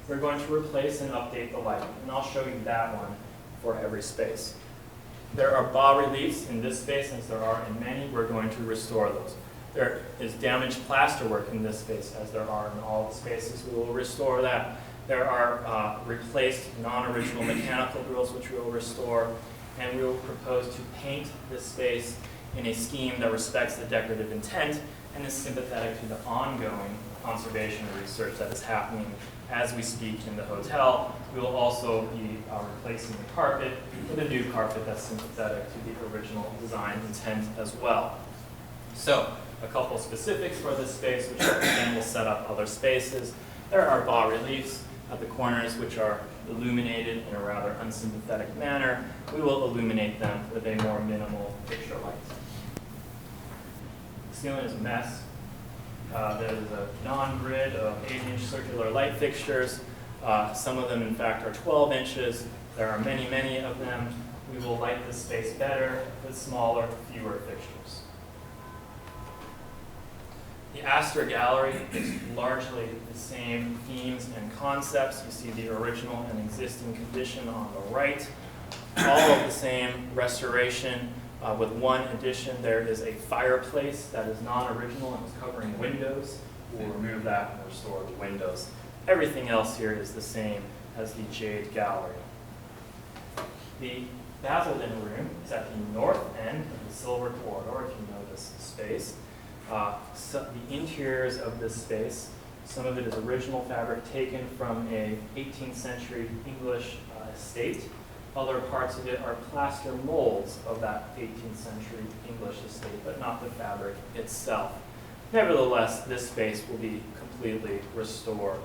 We're going to replace and update the lighting, and I'll show you that one for every space. There are bas-reliefs in this space, as there are in many. We're going to restore those. There is damaged plasterwork in this space, as there are in all the spaces. We will restore that. There are replaced non-original mechanical grills, which we will restore. And we will propose to paint this space in a scheme that respects the decorative intent and is sympathetic to the ongoing conservation research that is happening as we speak in the hotel. We will also be replacing the carpet with a new carpet that's sympathetic to the original design intent as well. So a couple specifics for this space, which again will set up other spaces. There are bas-reliefs at the corners, which are illuminated in a rather unsympathetic manner. We will illuminate them with a more minimal fixture light. The ceiling is a mess. There's a non-grid of 8-inch circular light fixtures. Some of them, in fact, are 12 inches. There are many, many of them. We will light this space better with smaller, fewer fixtures. The Astor Gallery is largely the same themes and concepts. You see the original and existing condition on the right. All of the same restoration with one addition. There is a fireplace that is non-original and is covering windows. We'll remove that and restore the windows. Everything else here is the same as the Jade Gallery. The Basildon Room is at the north end of the Silver Corridor, if you know this space. So the interiors of this space, some of it is original fabric taken from a 18th century English estate. Other parts of it are plaster molds of that 18th century English estate, but not the fabric itself. Nevertheless, this space will be completely restored.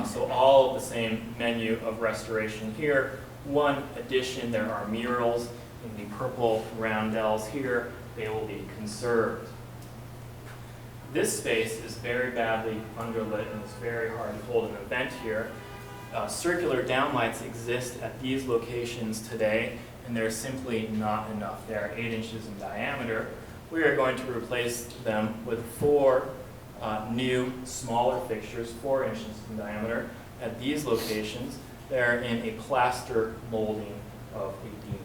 So all of the same menu of restoration here. One addition, there are murals in the purple roundels here. They will be conserved. This space is very badly underlit and it's very hard to hold an event here. Circular downlights exist at these locations today, and they're simply not enough. They are 8 inches in diameter. We are going to replace them with 4 new, smaller fixtures, 4 inches in diameter. At these locations, they're in a plaster molding of a beam.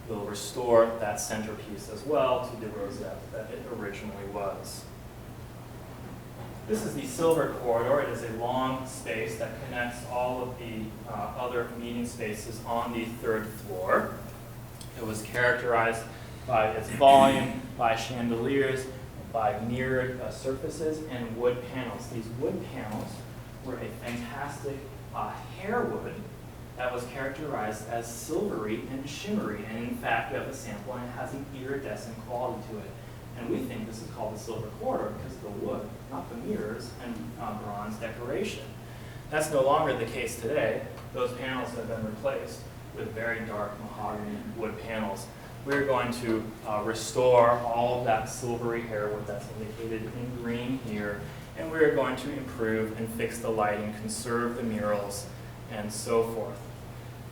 We'll restore that centerpiece as well to the rosette that it originally was. This is the Silver Corridor. It is a long space that connects all of the other meeting spaces on the 3rd floor. It was characterized by its volume, by chandeliers, by mirrored surfaces, and wood panels. These wood panels were a fantastic hair wood that was characterized as silvery and shimmery. And in fact, we have a sample and it has an iridescent quality to it. And we think this is called the Silver Corridor because of the wood, not the mirrors and bronze decoration. That's no longer the case today. Those panels have been replaced with very dark mahogany wood panels. We're going to restore all of that silvery hair wood that's indicated in green here, and we're going to improve and fix the lighting, conserve the murals, and so forth.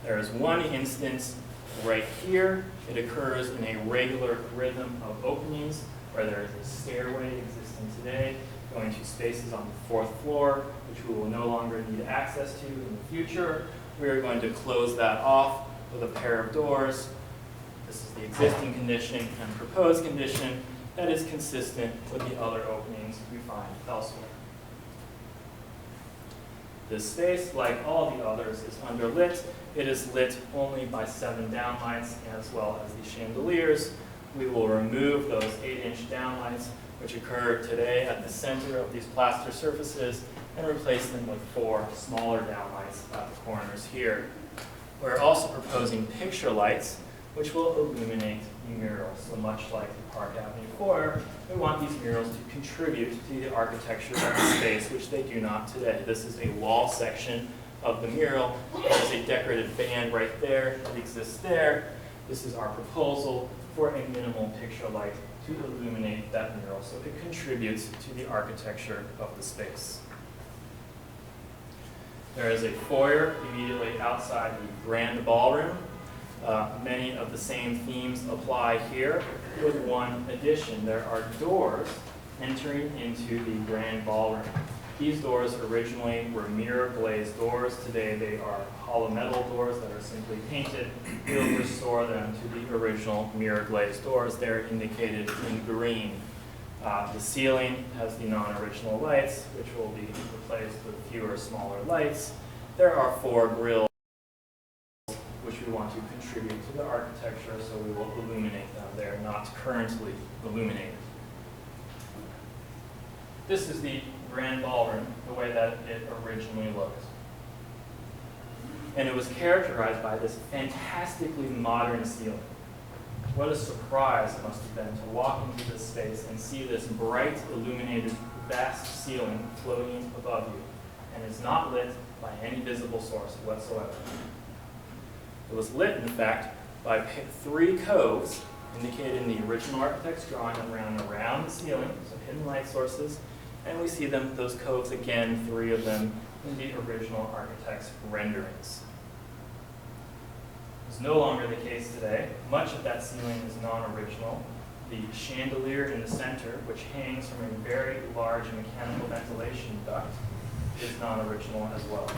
There is one instance right here. It occurs in a regular rhythm of openings where there is a stairway existing today going to spaces on the 4th floor, which we will no longer need access to in the future. We are going to close that off with a pair of doors. This is the existing condition and proposed condition that is consistent with the other openings we find elsewhere. This space, like all the others, is underlit. It is lit only by 7 downlights as well as the chandeliers. We will remove those 8-inch downlights, which occur today at the center of these plaster surfaces, and replace them with 4 smaller downlights at the corners here. We're also proposing picture lights, which will illuminate the murals. So much like the Park Avenue foyer, we want these murals to contribute to the architecture of the space, which they do not today. This is a wall section of the mural. There's a decorative band right there that exists there. This is our proposal for a minimal picture light to illuminate that mural so it contributes to the architecture of the space. There is a foyer immediately outside the grand ballroom. Many of the same themes apply here with one addition. There are doors entering into the grand ballroom. These doors originally were mirror glazed doors. Today they are hollow metal doors that are simply painted. We'll restore them to the original mirror glazed doors. They're indicated in green. The ceiling has the non-original lights, which will be replaced with fewer, smaller lights. There are 4 grills which we want to contribute to the architecture, so we will illuminate them. They are not currently illuminated. This is the grand ballroom, the way that it originally looked. And it was characterized by this fantastically modern ceiling. What a surprise it must have been to walk into this space and see this bright, illuminated, vast ceiling floating above you, and is not lit by any visible source whatsoever. It was lit, in fact, by 3 coves indicated in the original architect's drawing that ran around the ceiling, so hidden light sources, and we see those coves again, 3 of them, in the original architect's renderings. It's no longer the case today. Much of that ceiling is non-original. The chandelier in the center, which hangs from a very large mechanical ventilation duct, is non-original as well.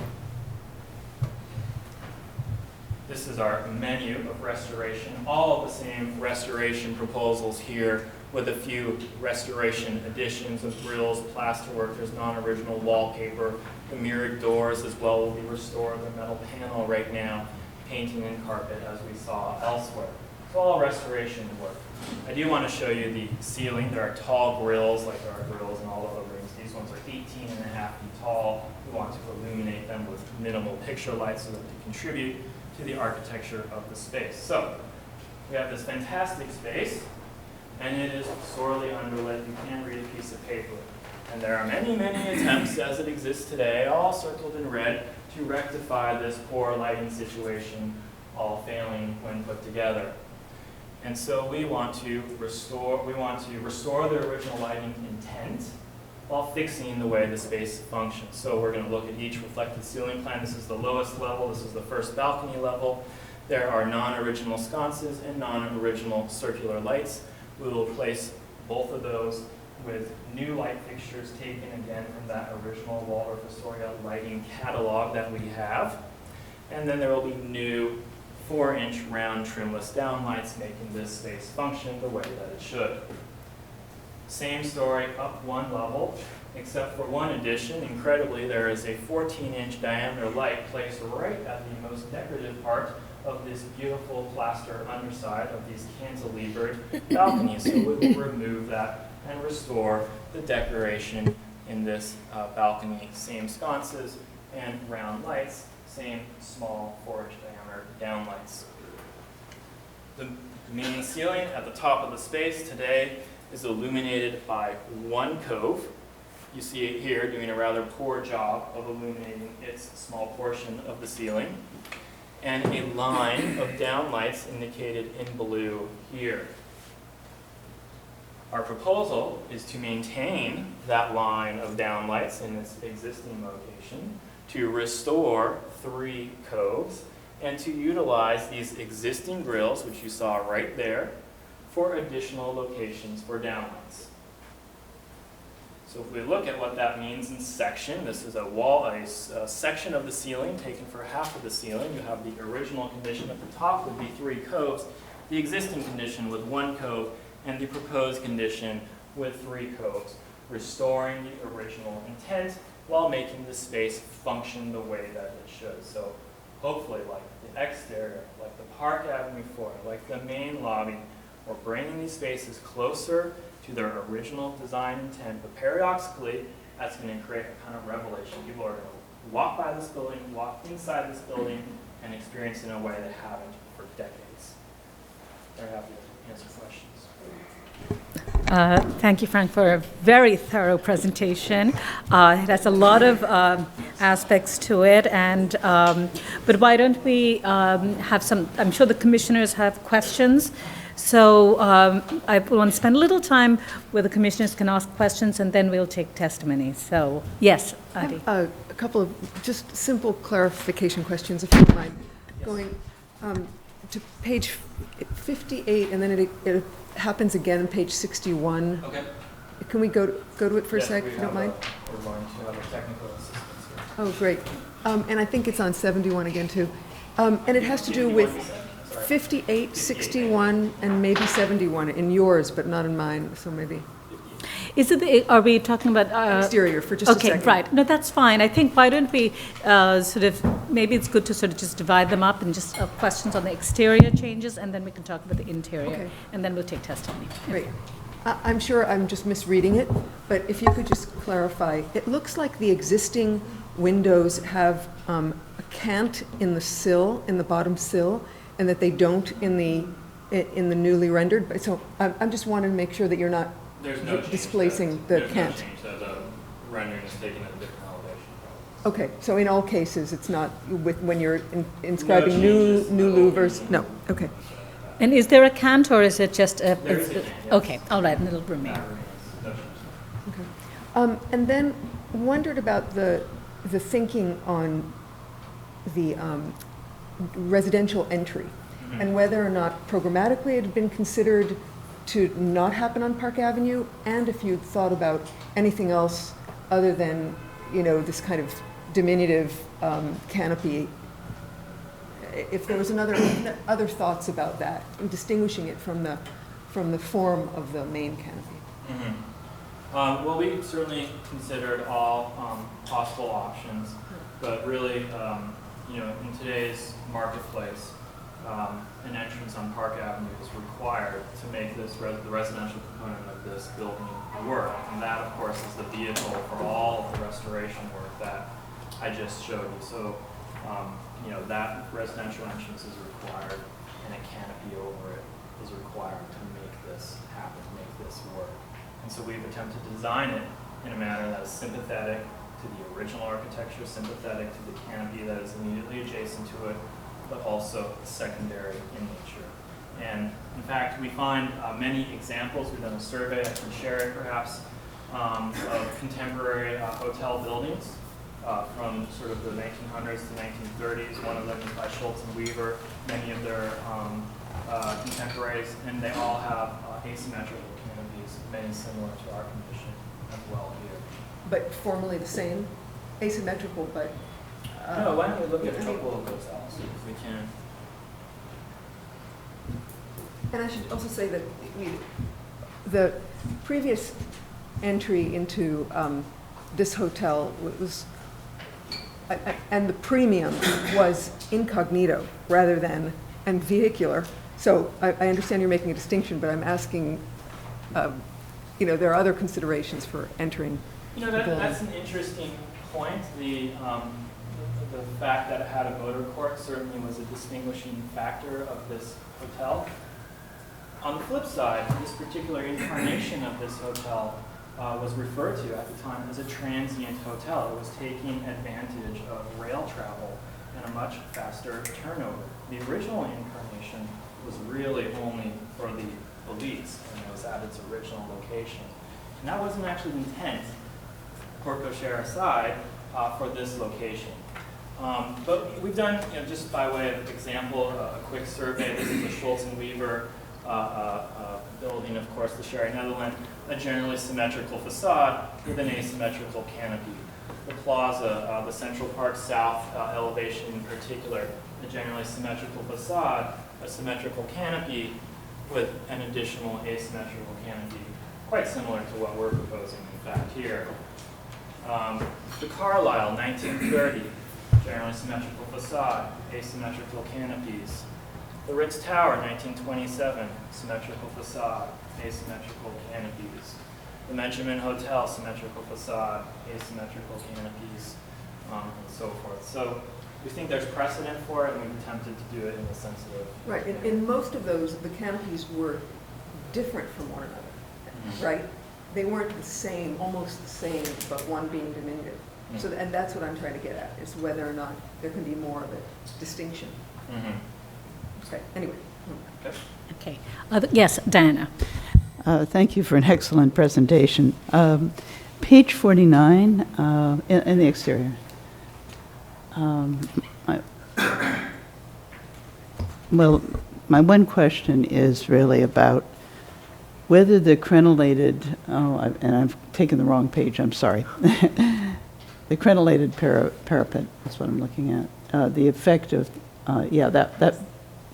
This is our menu of restoration. All of the same restoration proposals here with a few restoration additions of grills, plasterwork, there's non-original wallpaper, the mirrored doors as well will be restored, the metal panel right now, painting and carpet as we saw elsewhere. So all restoration work. I do want to show you the ceiling. There are tall grills like there are grills in all other rooms. These ones are 18.5 feet tall. We want to illuminate them with minimal picture light so that they contribute to the architecture of the space. So we have this fantastic space, and it is sorely underlit. You can't read a piece of paper. And there are many, many attempts as it exists today, all circled in red, to rectify this poor lighting situation, all failing when put together. And so we want to restore the original lighting intent while fixing the way the space functions. So we're going to look at each reflected ceiling plan. This is the lowest level. This is the first balcony level. There are non-original sconces and non-original circular lights. We will replace both of those with new light fixtures taken again from that original Waldorf Astoria lighting catalog that we have. And then there will be new 4-inch round trimless downlights making this space function the way that it should. Same story up one level, except for one addition. Incredibly, there is a 14-inch diameter light placed right at the most decorative part of this beautiful plaster underside of these cantilevered balconies. So we will remove that and restore the decoration in this balcony. Same sconces and round lights, same small 4-inch diameter downlights. The main ceiling at the top of the space today is illuminated by 1 cove. You see it here doing a rather poor job of illuminating its small portion of the ceiling, and a line of downlights indicated in blue here. Our proposal is to maintain that line of downlights in its existing location, to restore 3 coves, and to utilize these existing grills, which you saw right there, for additional locations for downlights. So if we look at what that means in section, this is a section of the ceiling taken for half of the ceiling. You have the original condition at the top would be 3 coves, the existing condition with 1 cove, and the proposed condition with 3 coves, restoring the original intent while making the space function the way that it should. So hopefully, like the exterior, like the Park Avenue floor, like the main lobby, we're bringing these spaces closer to their original design intent, but paradoxically, that's going to create a kind of revelation. People are going to walk by this building, walk inside this building, and experience it in a way they haven't for decades. They're happy to answer questions. Thank you, Frank, for a very thorough presentation. It has a lot of aspects to it, and but why don't we have some, I'm sure the commissioners have questions, so I want to spend a little time where the commissioners can ask questions, and then we'll take testimony. So, yes, Adi. A couple of just simple clarification questions, if you don't mind. Yes. Going to page 58, and then it happens again on page 61. Okay. Can we go to it for a sec, if you don't mind? We're going to have a technical assistance here. Oh, great. And I think it's on 71 again, too. And it has to do with 58, 61, and maybe 71 in yours, but not in mine, so maybe. Are we talking about... exterior for just a second. Okay, right. No, that's fine. I think why don't we sort of, maybe it's good to sort of just divide them up and just questions on the exterior changes, and then we can talk about the interior. Okay. And then we'll take testimony. Great. I'm sure I'm just misreading it, but if you could just clarify. It looks like the existing windows have a cant in the sill, in the bottom sill, and that they don't in the in the newly rendered, but so I'm just wanting to make sure that you're not There's no change. displacing the There's no Kent. change, so the rendering is taken at a different elevation. Okay, so in all cases, it's not when you're inscribing changes, new louvers? No, okay. And is there a cant, or is it just a? There is a cant, yes. Okay, all right, and it'll remain. Okay. And then wondered about the thinking on the residential entry, and whether or not programmatically it had been considered to not happen on Park Avenue, and if you'd thought about anything else other than, you know, this kind of diminutive canopy. If there was other thoughts about that, and distinguishing it from the form of the main canopy. Well, we certainly considered all possible options, but really, you know, in today's marketplace, an entrance on Park Avenue is required to make this the residential component of this building work, and that, of course, is the vehicle for all of the restoration work that I just showed you. So, you know, that residential entrance is required, and a canopy over it is required to make this happen, to make this work. And so we've attempted to design it in a manner that is sympathetic to the original architecture, sympathetic to the canopy that is immediately adjacent to it, but also secondary in nature. And in fact, we find many examples. We've done a survey, I can share it perhaps, of contemporary hotel buildings from sort of the 1900s to 1930s. One of them is by Schultz and Weaver, many of their contemporaries, and they all have asymmetrical canopies, many similar to our condition as well here. But formally the same, asymmetrical, but... No, why don't we look at a couple of those houses if we can. And I should also say that the previous entry into this hotel was, and the premium was incognito rather than, and vehicular. So I understand you're making a distinction, but I'm asking, you know, there are other considerations for entering. You know, that's an interesting point. The fact that it had a motor court certainly was a distinguishing factor of this hotel. On the flip side, this particular incarnation of this hotel was referred to at the time as a transient hotel. It was taking advantage of rail travel and a much faster turnover. The original incarnation was really only for the elites, and it was at its original location. And that wasn't actually the intent, court cochere aside, for this location. But we've done, you know, just by way of example, a quick survey. This is the Schultz and Weaver building, of course, the Sherry Netherland, a generally symmetrical facade with an asymmetrical canopy. The plaza, the Central Park South elevation in particular, a generally symmetrical facade, a symmetrical canopy with an additional asymmetrical canopy, quite similar to what we're proposing, in fact, here. The Carlisle, 1930, generally symmetrical facade, asymmetrical canopies. The Ritz Tower, 1927, symmetrical facade, asymmetrical canopies. The Menschman Hotel, symmetrical facade, asymmetrical canopies, and so forth. So we think there's precedent for it, and we've attempted to do it in a sensitive Right, in most of those, the canopies were different from one another, right? They weren't the same, almost the same, but one being diminutive. So, and that's what I'm trying to get at, is whether or not there can be more of a distinction. Okay, anyway. Okay. Yes, Diana. Thank you for an excellent presentation. Page 49 in the exterior. Well, my one question is really about whether the crenellated, and I've taken the wrong page, I'm sorry. The crenellated parapet, that's what I'm looking at. The effect of, yeah, that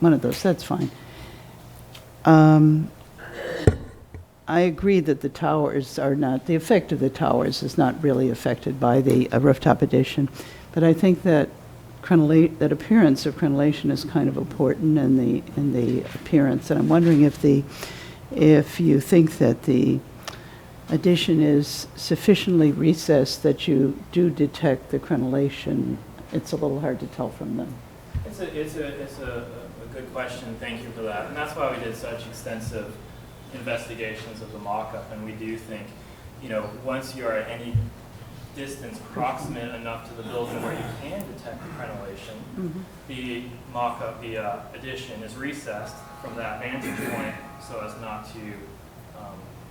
one of those, that's fine. I agree that the towers are not, the effect of the towers is not really affected by the rooftop addition, but I think that that appearance of crenellation is kind of important in the appearance, and I'm wondering if you think that the addition is sufficiently recessed that you do detect the crenellation. It's a little hard to tell from them. It's a good good question. Thank you for that. And that's why we did such extensive investigations of the mock-up. And we do think, you know, once you are at any distance proximate enough to the building where you can detect the crenellation, the mock-up, the addition is recessed from that vantage point so as not to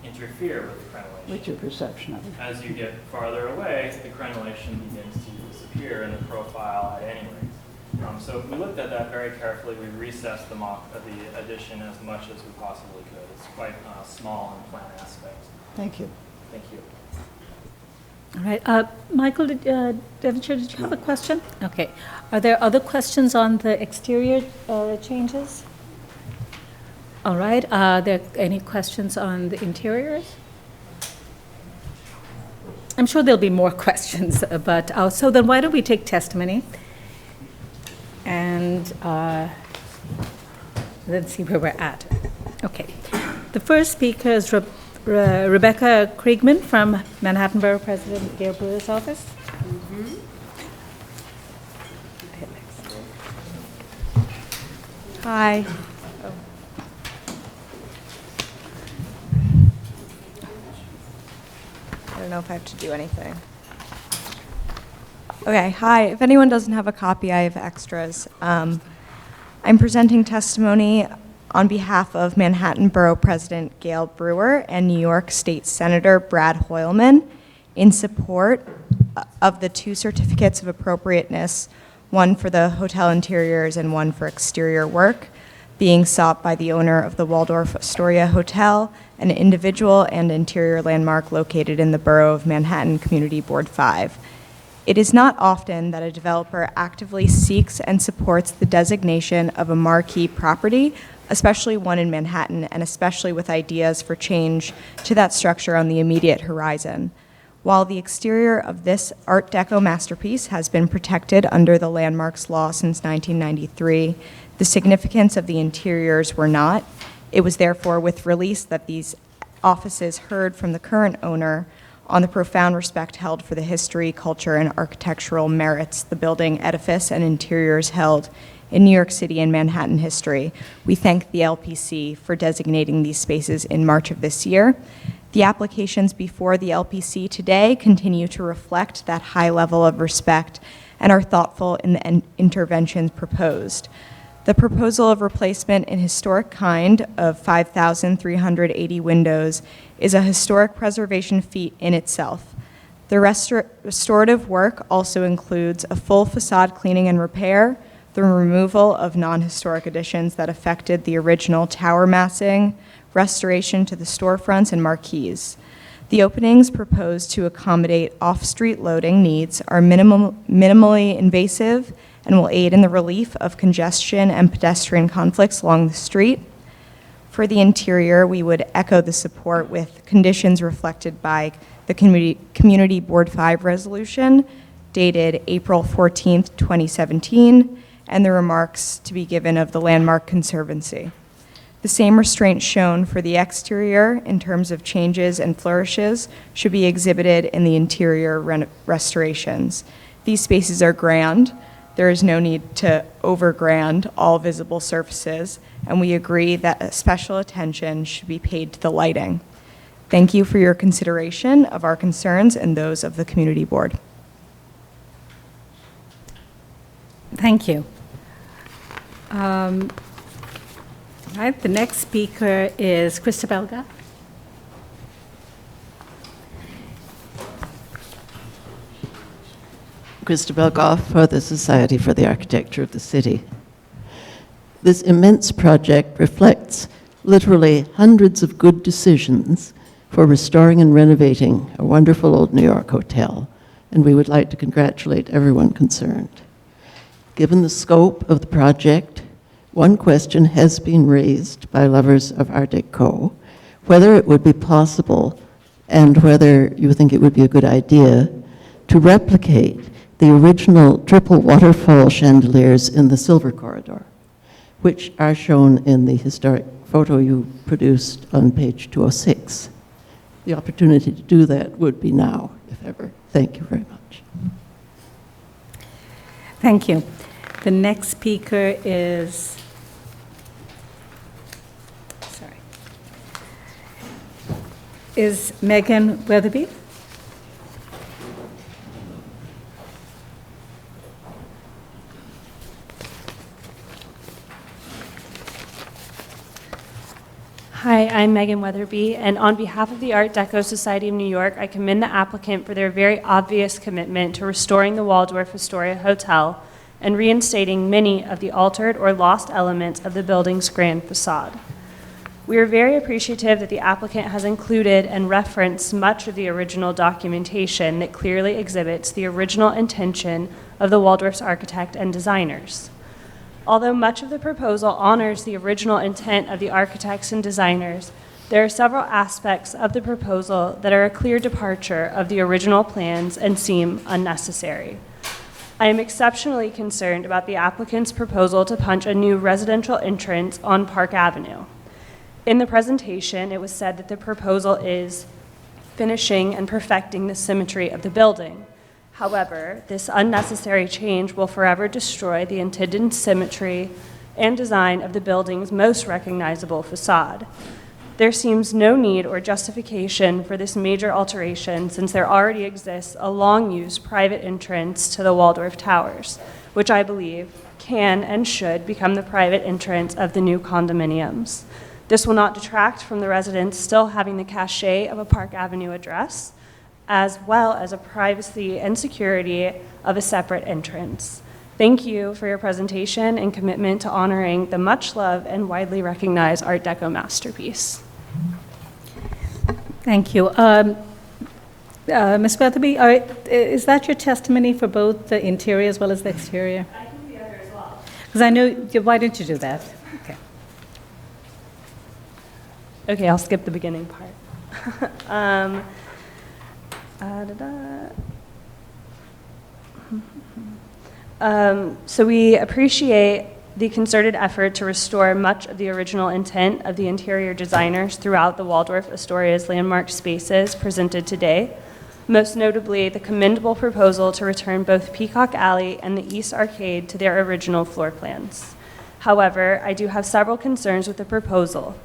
interfere with the crenellation. What's your perception of it? As you get farther away, the crenellation begins to disappear in the profile at any rate. So we looked at that very carefully. We recessed the addition as much as we possibly could. It's quite small in plan aspect. Thank you. Thank you. All right. Michael, Devonshire, did you have a question? Okay. Are there other questions on the exterior changes? All right. Are there any questions on the interiors? I'm sure there'll be more questions, but so then why don't we take testimony and then see where we're at. Okay. The first speaker is Rebecca Kriegman from Manhattan Borough President Gail Brewer's office. Hi. I don't know if I have to do anything. Okay, hi. If anyone doesn't have a copy, I have extras. I'm presenting testimony on behalf of Manhattan Borough President Gail Brewer and New York State Senator Brad Hoylman in support of the two certificates of appropriateness, one for the hotel interiors and one for exterior work, being sought by the owner of the Waldorf Astoria Hotel, an individual and interior landmark located in the Borough of Manhattan Community Board 5. It is not often that a developer actively seeks and supports the designation of a marquee property, especially one in Manhattan, and especially with ideas for change to that structure on the immediate horizon. While the exterior of this Art Deco masterpiece has been protected under the Landmarks Law since 1993, the significance of the interiors were not. It was therefore with release that these offices heard from the current owner on the profound respect held for the history, culture, and architectural merits the building, edifice, and interiors held in New York City and Manhattan history. We thank the LPC for designating these spaces in March of this year. The applications before the LPC today continue to reflect that high level of respect and are thoughtful in the interventions proposed. The proposal of replacement in historic kind of 5,380 windows is a historic preservation feat in itself. The restorative work also includes a full facade cleaning and repair, the removal of non-historic additions that affected the original tower massing, restoration to the storefronts and marquees. The openings proposed to accommodate off-street loading needs are minimally invasive and will aid in the relief of congestion and pedestrian conflicts along the street. For the interior, we would echo the support with conditions reflected by the Community Board 5 resolution dated April 14th, 2017, and the remarks to be given of the Landmark Conservancy. The same restraint shown for the exterior in terms of changes and flourishes should be exhibited in the interior restorations. These spaces are grand. There is no need to overgrand all visible surfaces, and we agree that special attention should be paid to the lighting. Thank you for your consideration of our concerns and those of the Community Board. Thank you. All right, the next speaker is Krista Belga. Krista Belgoff for the Society for the Architecture of the City. This immense project reflects literally hundreds of good decisions for restoring and renovating a wonderful old New York hotel, and we would like to congratulate everyone concerned. Given the scope of the project, one question has been raised by lovers of Art Deco, whether it would be possible and whether you think it would be a good idea to replicate the original triple waterfall chandeliers in the Silver Corridor, which are shown in the historic photo you produced on page 206. The opportunity to do that would be now, if ever. Thank you very much. Thank you. The next speaker is is Megan Weatherby. Hi, I'm Megan Weatherby, and on behalf of the Art Deco Society of New York, I commend the applicant for their very obvious commitment to restoring the Waldorf Astoria Hotel and reinstating many of the altered or lost elements of the building's grand facade. We are very appreciative that the applicant has included and referenced much of the original documentation that clearly exhibits the original intention of the Waldorf's architect and designers. Although much of the proposal honors the original intent of the architects and designers, there are several aspects of the proposal that are a clear departure of the original plans and seem unnecessary. I am exceptionally concerned about the applicant's proposal to punch a new residential entrance on Park Avenue. In the presentation, it was said that the proposal is finishing and perfecting the symmetry of the building. However, this unnecessary change will forever destroy the intended symmetry and design of the building's most recognizable facade. There seems no need or justification for this major alteration since there already exists a long-used private entrance to the Waldorf Towers, which I believe can and should become the private entrance of the new condominiums. This will not detract from the residents still having the cachet of a Park Avenue address, as well as a privacy and security of a separate entrance. Thank you for your presentation and commitment to honoring the much-loved and widely recognized Art Deco masterpiece. Thank you. Ms. Weatherby, is that your testimony for both the interior as well as the exterior? I can do the other as well. Because I know, why don't you do that? Okay. Okay, I'll skip the beginning part. So we appreciate the concerted effort to restore much of the original intent of the interior designers throughout the Waldorf Astoria's landmark spaces presented today, most notably the commendable proposal to return both Peacock Alley and the East Arcade to their original floor plans. However, I do have several concerns with the proposal.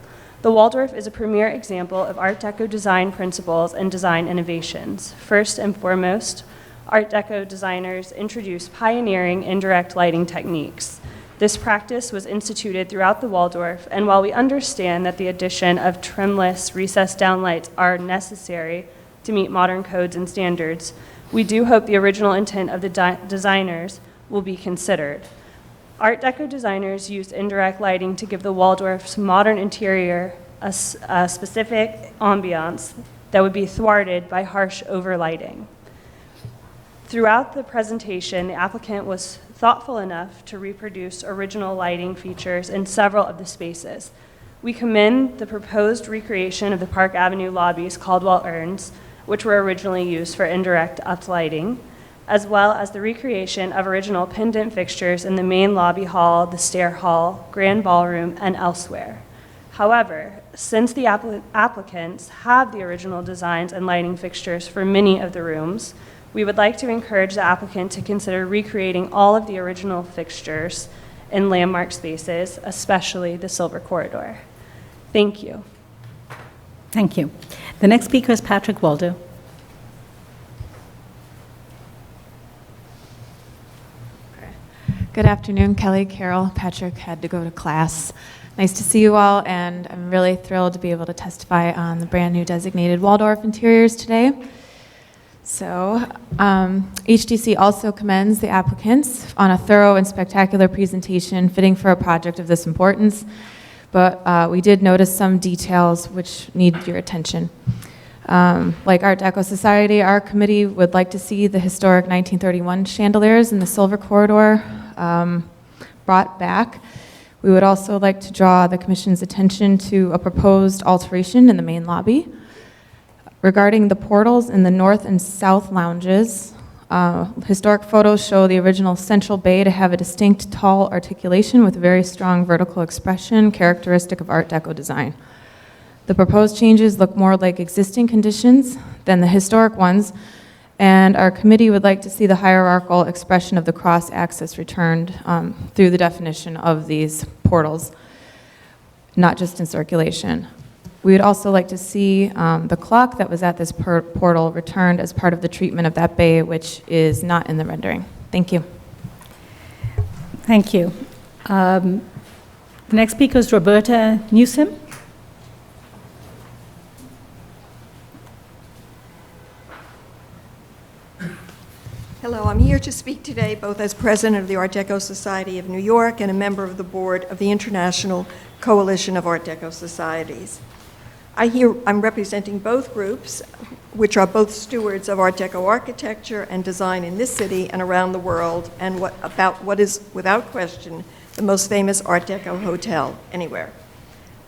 The Waldorf is a premier example of Art Deco design principles and design innovations. First and foremost, Art Deco designers introduced pioneering indirect lighting techniques. This practice was instituted throughout the Waldorf, and while we understand that the addition of trimless, recessed downlights are necessary to meet modern codes and standards, we do hope the original intent of the designers will be considered. Art Deco designers used indirect lighting to give the Waldorf's modern interior a specific ambiance that would be thwarted by harsh overlighting. Throughout the presentation, the applicant was thoughtful enough to reproduce original lighting features in several of the spaces. We commend the proposed recreation of the Park Avenue lobby's Caldwell urns, which were originally used for indirect uplighting, as well as the recreation of original pendant fixtures in the main lobby hall, the stair hall, grand ballroom, and elsewhere. However, since the applicants have the original designs and lighting fixtures for many of the rooms, we would like to encourage the applicant to consider recreating all of the original fixtures in landmark spaces, especially the Silver Corridor. Thank you. Thank you. The next speaker is Patrick Waldo. Good afternoon, Kelly, Carol. Patrick had to go to class. Nice to see you all, and I'm really thrilled to be able to testify on the brand new designated Waldorf interiors today. So, HDC also commends the applicants on a thorough and spectacular presentation fitting for a project of this importance, but we did notice some details which need your attention. Like Art Deco Society, our committee would like to see the historic 1931 chandeliers in the Silver Corridor brought back. We would also like to draw the Commission's attention to a proposed alteration in the main lobby. Regarding the portals in the north and south lounges, historic photos show the original central bay to have a distinct tall articulation with very strong vertical expression characteristic of Art Deco design. The proposed changes look more like existing conditions than the historic ones, and our committee would like to see the hierarchical expression of the cross-axis returned through the definition of these portals, not just in circulation. We would also like to see the clock that was at this portal returned as part of the treatment of that bay, which is not in the rendering. Thank you. Thank you. The next speaker is Roberta Newsom. Hello, I'm here to speak today both as president of the Art Deco Society of New York and a member of the board of the International Coalition of Art Deco Societies. I'm representing both groups, which are both stewards of Art Deco architecture and design in this city and around the world, and what is, without question, the most famous Art Deco hotel anywhere.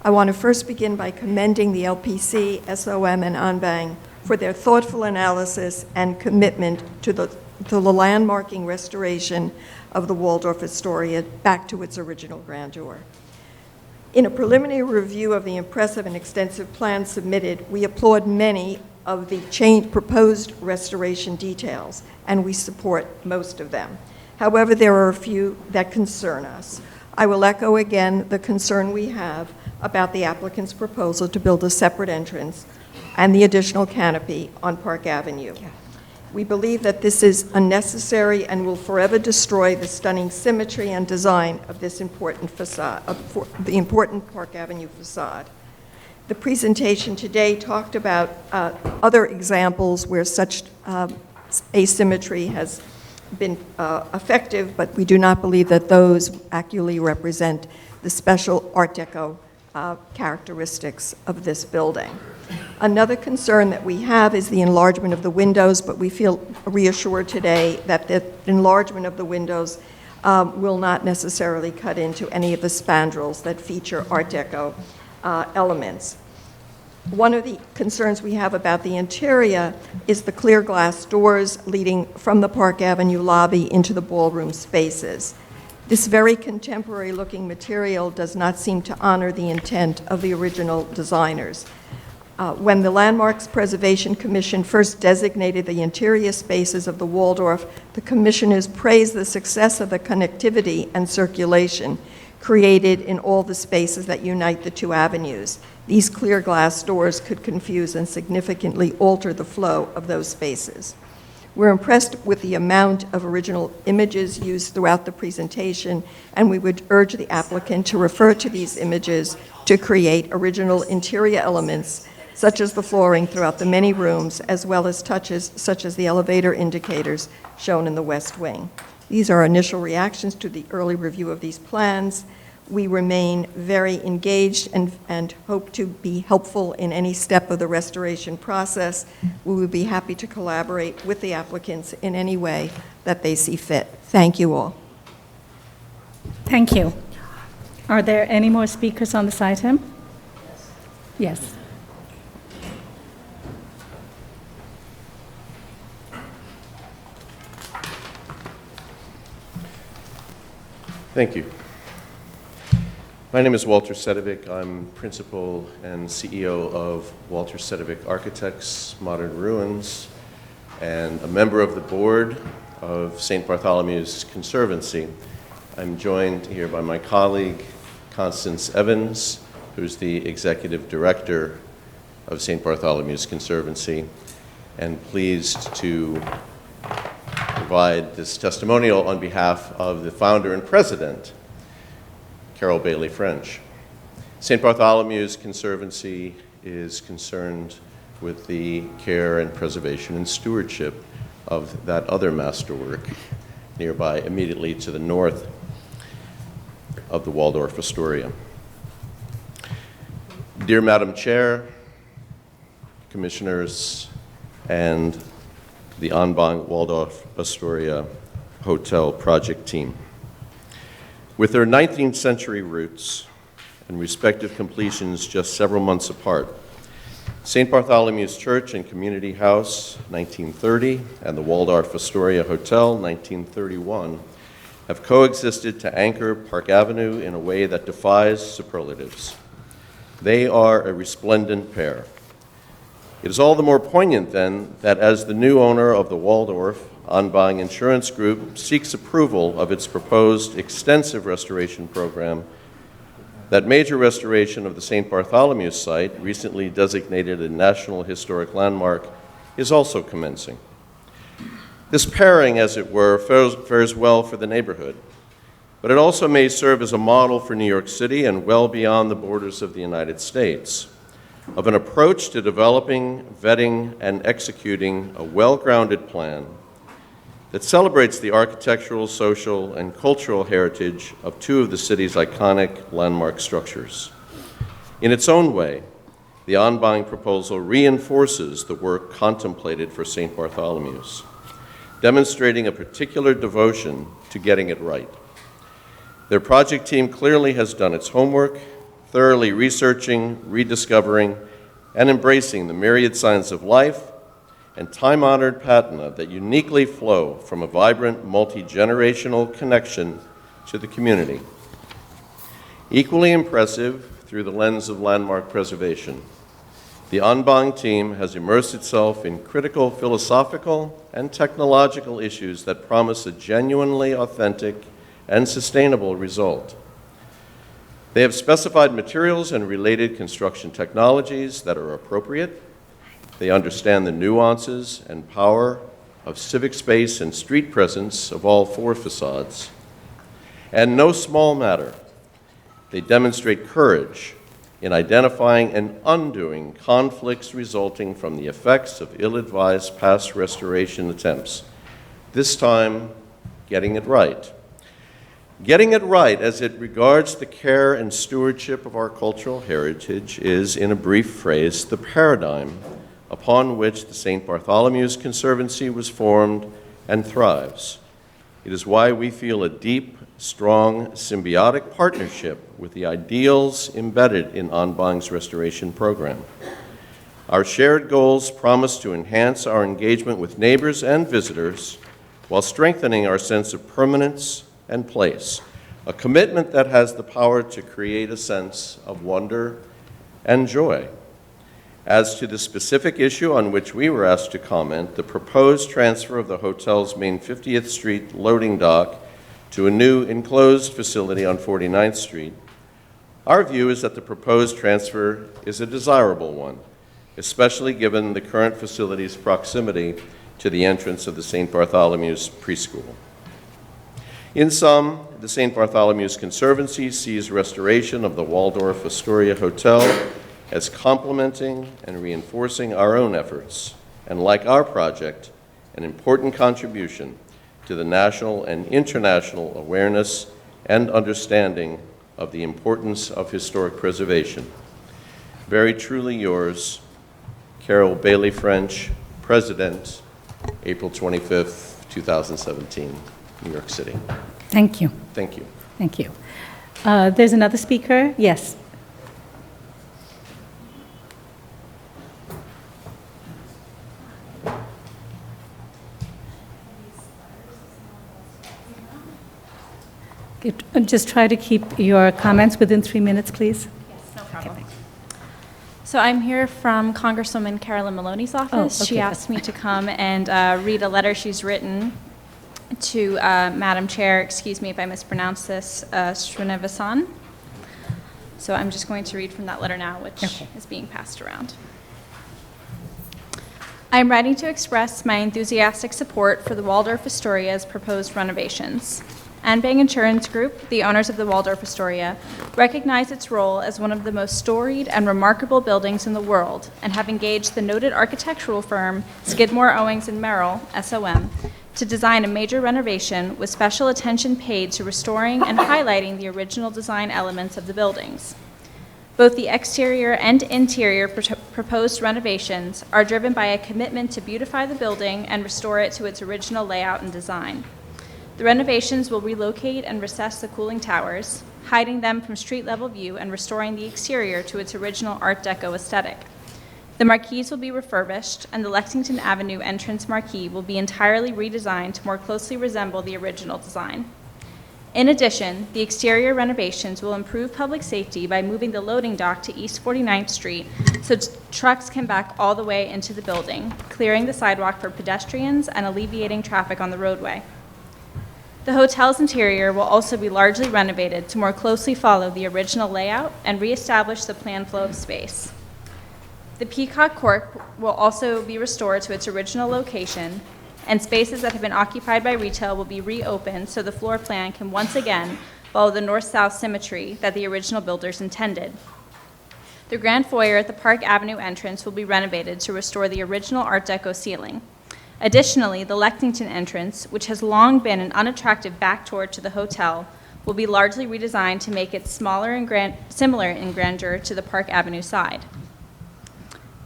I want to first begin by commending the LPC, SOM, and Anbang for their thoughtful analysis and commitment to the landmarking restoration of the Waldorf Astoria back to its original grandeur. In a preliminary review of the impressive and extensive plans submitted, we applaud many of the proposed restoration details, and we support most of them. However, there are a few that concern us. I will echo again the concern we have about the applicant's proposal to build a separate entrance and the additional canopy on Park Avenue. We believe that this is unnecessary and will forever destroy the stunning symmetry and design of this important facade, the important Park Avenue facade. The presentation today talked about other examples where such asymmetry has been effective, but we do not believe that those accurately represent the special Art Deco characteristics of this building. Another concern that we have is the enlargement of the windows, but we feel reassured today that the enlargement of the windows will not necessarily cut into any of the spandrels that feature Art Deco elements. One of the concerns we have about the interior is the clear glass doors leading from the Park Avenue lobby into the ballroom spaces. This very contemporary-looking material does not seem to honor the intent of the original designers. When the Landmarks Preservation Commission first designated the interior spaces of the Waldorf, the commissioners praised the success of the connectivity and circulation created in all the spaces that unite the two avenues. These clear glass doors could confuse and significantly alter the flow of those spaces. We're impressed with the amount of original images used throughout the presentation, and we would urge the applicant to refer to these images to create original interior elements such as the flooring throughout the many rooms, as well as touches such as the elevator indicators shown in the west wing. These are initial reactions to the early review of these plans. We remain very engaged and hope to be helpful in any step of the restoration process. We would be happy to collaborate with the applicants in any way that they see fit. Thank you all. Thank you. Are there any more speakers on this item? Yes. Thank you. My name is Walter Sedovic. I'm principal and CEO of Walter Sedovic Architects, Modern Ruins, and a member of the board of St. Bartholomew's Conservancy. I'm joined here by my colleague, Constance Evans, who's the executive director of St. Bartholomew's Conservancy, and pleased to provide this testimonial on behalf of the founder and president, Carol Bailey French. St. Bartholomew's Conservancy is concerned with the care and preservation and stewardship of that other masterwork nearby, immediately to the north of the Waldorf Astoria. Dear Madam Chair, Commissioners, and the Anbang Waldorf Astoria Hotel project team. With their 19th century roots and respective completions just several months apart, St. Bartholomew's Church and Community House, 1930, and the Waldorf Astoria Hotel, 1931, have coexisted to anchor Park Avenue in a way that defies superlatives. They are a resplendent pair. It is all the more poignant, then, that as the new owner of the Waldorf, Anbang Insurance Group seeks approval of its proposed extensive restoration program, That major restoration of the St. Bartholomew site, recently designated a National Historic Landmark, is also commencing. This pairing, as it were, fares well for the neighborhood, but it also may serve as a model for New York City and well beyond the borders of the United States, of an approach to developing, vetting, and executing a well-grounded plan that celebrates the architectural, social, and cultural heritage of two of the city's iconic landmark structures. In its own way, the en banc proposal reinforces the work contemplated for St. Bartholomew's, demonstrating a particular devotion to getting it right. Their project team clearly has done its homework, thoroughly researching, rediscovering, and embracing the myriad signs of life and time-honored patina that uniquely flow from a vibrant, multi-generational connection to the community. Equally impressive through the lens of landmark preservation, the en banc team has immersed itself in critical philosophical and technological issues that promise a genuinely authentic and sustainable result. They have specified materials and related construction technologies that are appropriate. They understand the nuances and power of civic space and street presence of all four facades. And no small matter, they demonstrate courage in identifying and undoing conflicts resulting from the effects of ill-advised past restoration attempts, this time getting it right. Getting it right as it regards the care and stewardship of our cultural heritage is, in a brief phrase, the paradigm upon which the St. Bartholomew's Conservancy was formed and thrives. It is why we feel a deep, strong, symbiotic partnership with the ideals embedded in en banc's restoration program. Our shared goals promise to enhance our engagement with neighbors and visitors while strengthening our sense of permanence and place, a commitment that has the power to create a sense of wonder and joy. As to the specific issue on which we were asked to comment, the proposed transfer of the hotel's main 50th Street loading dock to a new enclosed facility on 49th Street, our view is that the proposed transfer is a desirable one, especially given the current facility's proximity to the entrance of the St. Bartholomew's preschool. In sum, the St. Bartholomew's Conservancy sees restoration of the Waldorf Astoria Hotel as complementing and reinforcing our own efforts, and like our project, an important contribution to the national and international awareness and understanding of the importance of historic preservation. Very truly yours, Carol Bailey French, President, April 25th, 2017, New York City. Thank you. Thank you. Thank you. There's another speaker. Yes. Just try to keep your comments within 3 minutes, please. Yes, no problem. So I'm here from Congresswoman Carolyn Maloney's office. Oh, okay, She asked me to come and read a letter she's written to Madam Chair, excuse me if I mispronounce this, Srinivasan. So I'm just going to read from that letter now, which is being passed around. I'm writing to express my enthusiastic support for the Waldorf Astoria's proposed renovations. Anbang Insurance Group, the owners of the Waldorf Astoria, recognize its role as one of the most storied and remarkable buildings in the world and have engaged the noted architectural firm Skidmore, Owings & Merrill, SOM, to design a major renovation with special attention paid to restoring and highlighting the original design elements of the buildings. Both the exterior and interior proposed renovations are driven by a commitment to beautify the building and restore it to its original layout and design. The renovations will relocate and recess the cooling towers, hiding them from street-level view and restoring the exterior to its original Art Deco aesthetic. The marquees will be refurbished, and the Lexington Avenue entrance marquee will be entirely redesigned to more closely resemble the original design. In addition, the exterior renovations will improve public safety by moving the loading dock to East 49th Street so trucks can back all the way into the building, clearing the sidewalk for pedestrians and alleviating traffic on the roadway. The hotel's interior will also be largely renovated to more closely follow the original layout and reestablish the planned flow of space. The Peacock Court will also be restored to its original location, and spaces that have been occupied by retail will be reopened so the floor plan can once again follow the north-south symmetry that the original builders intended. The grand foyer at the Park Avenue entrance will be renovated to restore the original Art Deco ceiling. Additionally, the Lexington entrance, which has long been an unattractive back door to the hotel, will be largely redesigned to make it smaller and similar in grandeur to the Park Avenue side.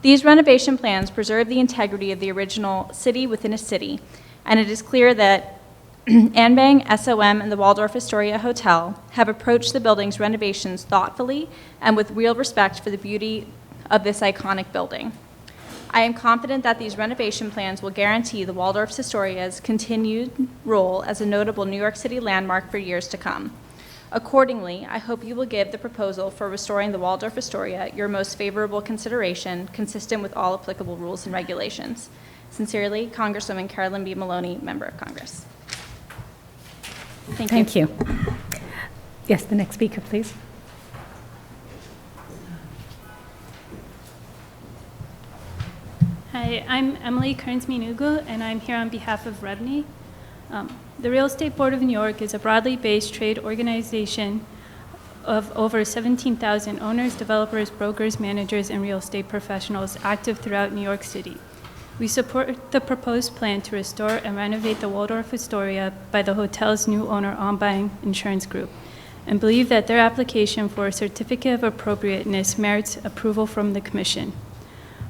These renovation plans preserve the integrity of the original city within a city, and it is clear that Anbang, SOM, and the Waldorf Astoria Hotel have approached the building's renovations thoughtfully and with real respect for the beauty of this iconic building. I am confident that these renovation plans will guarantee the Waldorf Astoria's continued role as a notable New York City landmark for years to come. Accordingly, I hope you will give the proposal for restoring the Waldorf Astoria your most favorable consideration, consistent with all applicable rules and regulations. Sincerely, Congresswoman Carolyn B. Maloney, Member of Congress. Thank you. Thank you. Yes, the next speaker, please. Hi, I'm Emily Kearns-Minugu, and I'm here on behalf of REBNY. The Real Estate Board of New York is a broadly based trade organization of over 17,000 owners, developers, brokers, managers, and real estate professionals active throughout New York City. We support the proposed plan to restore and renovate the Waldorf Astoria by the hotel's new owner, Anbang Insurance Group, and believe that their application for a certificate of appropriateness merits approval from the Commission.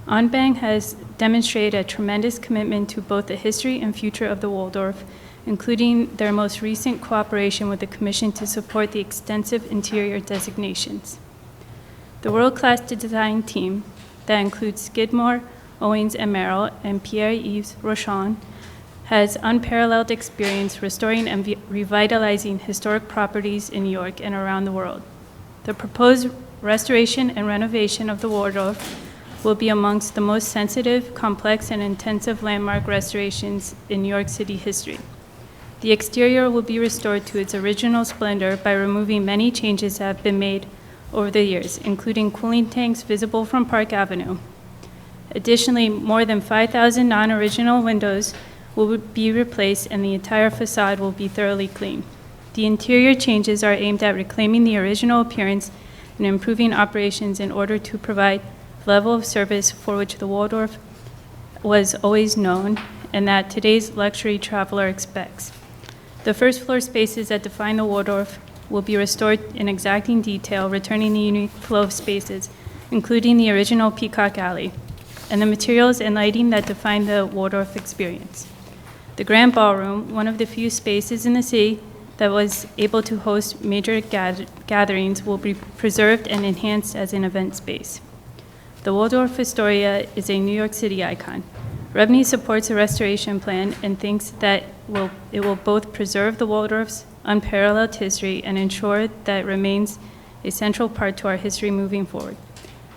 Anbang has demonstrated a tremendous commitment to both the history and future of the Waldorf, including their most recent cooperation with the Commission to support the extensive interior designations. The world-class design team that includes Skidmore, Owings & Merrill, and Pierre-Yves Rochon has unparalleled experience restoring and revitalizing historic properties in New York and around the world. The proposed restoration and renovation of the Waldorf will be amongst the most sensitive, complex, and intensive landmark restorations in New York City history. The exterior will be restored to its original splendor by removing many changes that have been made over the years, including cooling tanks visible from Park Avenue. Additionally, more than 5,000 non-original windows will be replaced and the entire facade will be thoroughly cleaned. The interior changes are aimed at reclaiming the original appearance and improving operations in order to provide the level of service for which the Waldorf was always known and that today's luxury traveler expects. The first floor spaces that define the Waldorf will be restored in exacting detail, returning the unique flow of spaces, including the original Peacock Alley, and the materials and lighting that define the Waldorf experience. The Grand Ballroom, one of the few spaces in the city that was able to host major gatherings, will be preserved and enhanced as an event space. The Waldorf Astoria is a New York City icon. REBNY supports a restoration plan and thinks that it will both preserve the Waldorf's unparalleled history and ensure that it remains a central part to our history moving forward.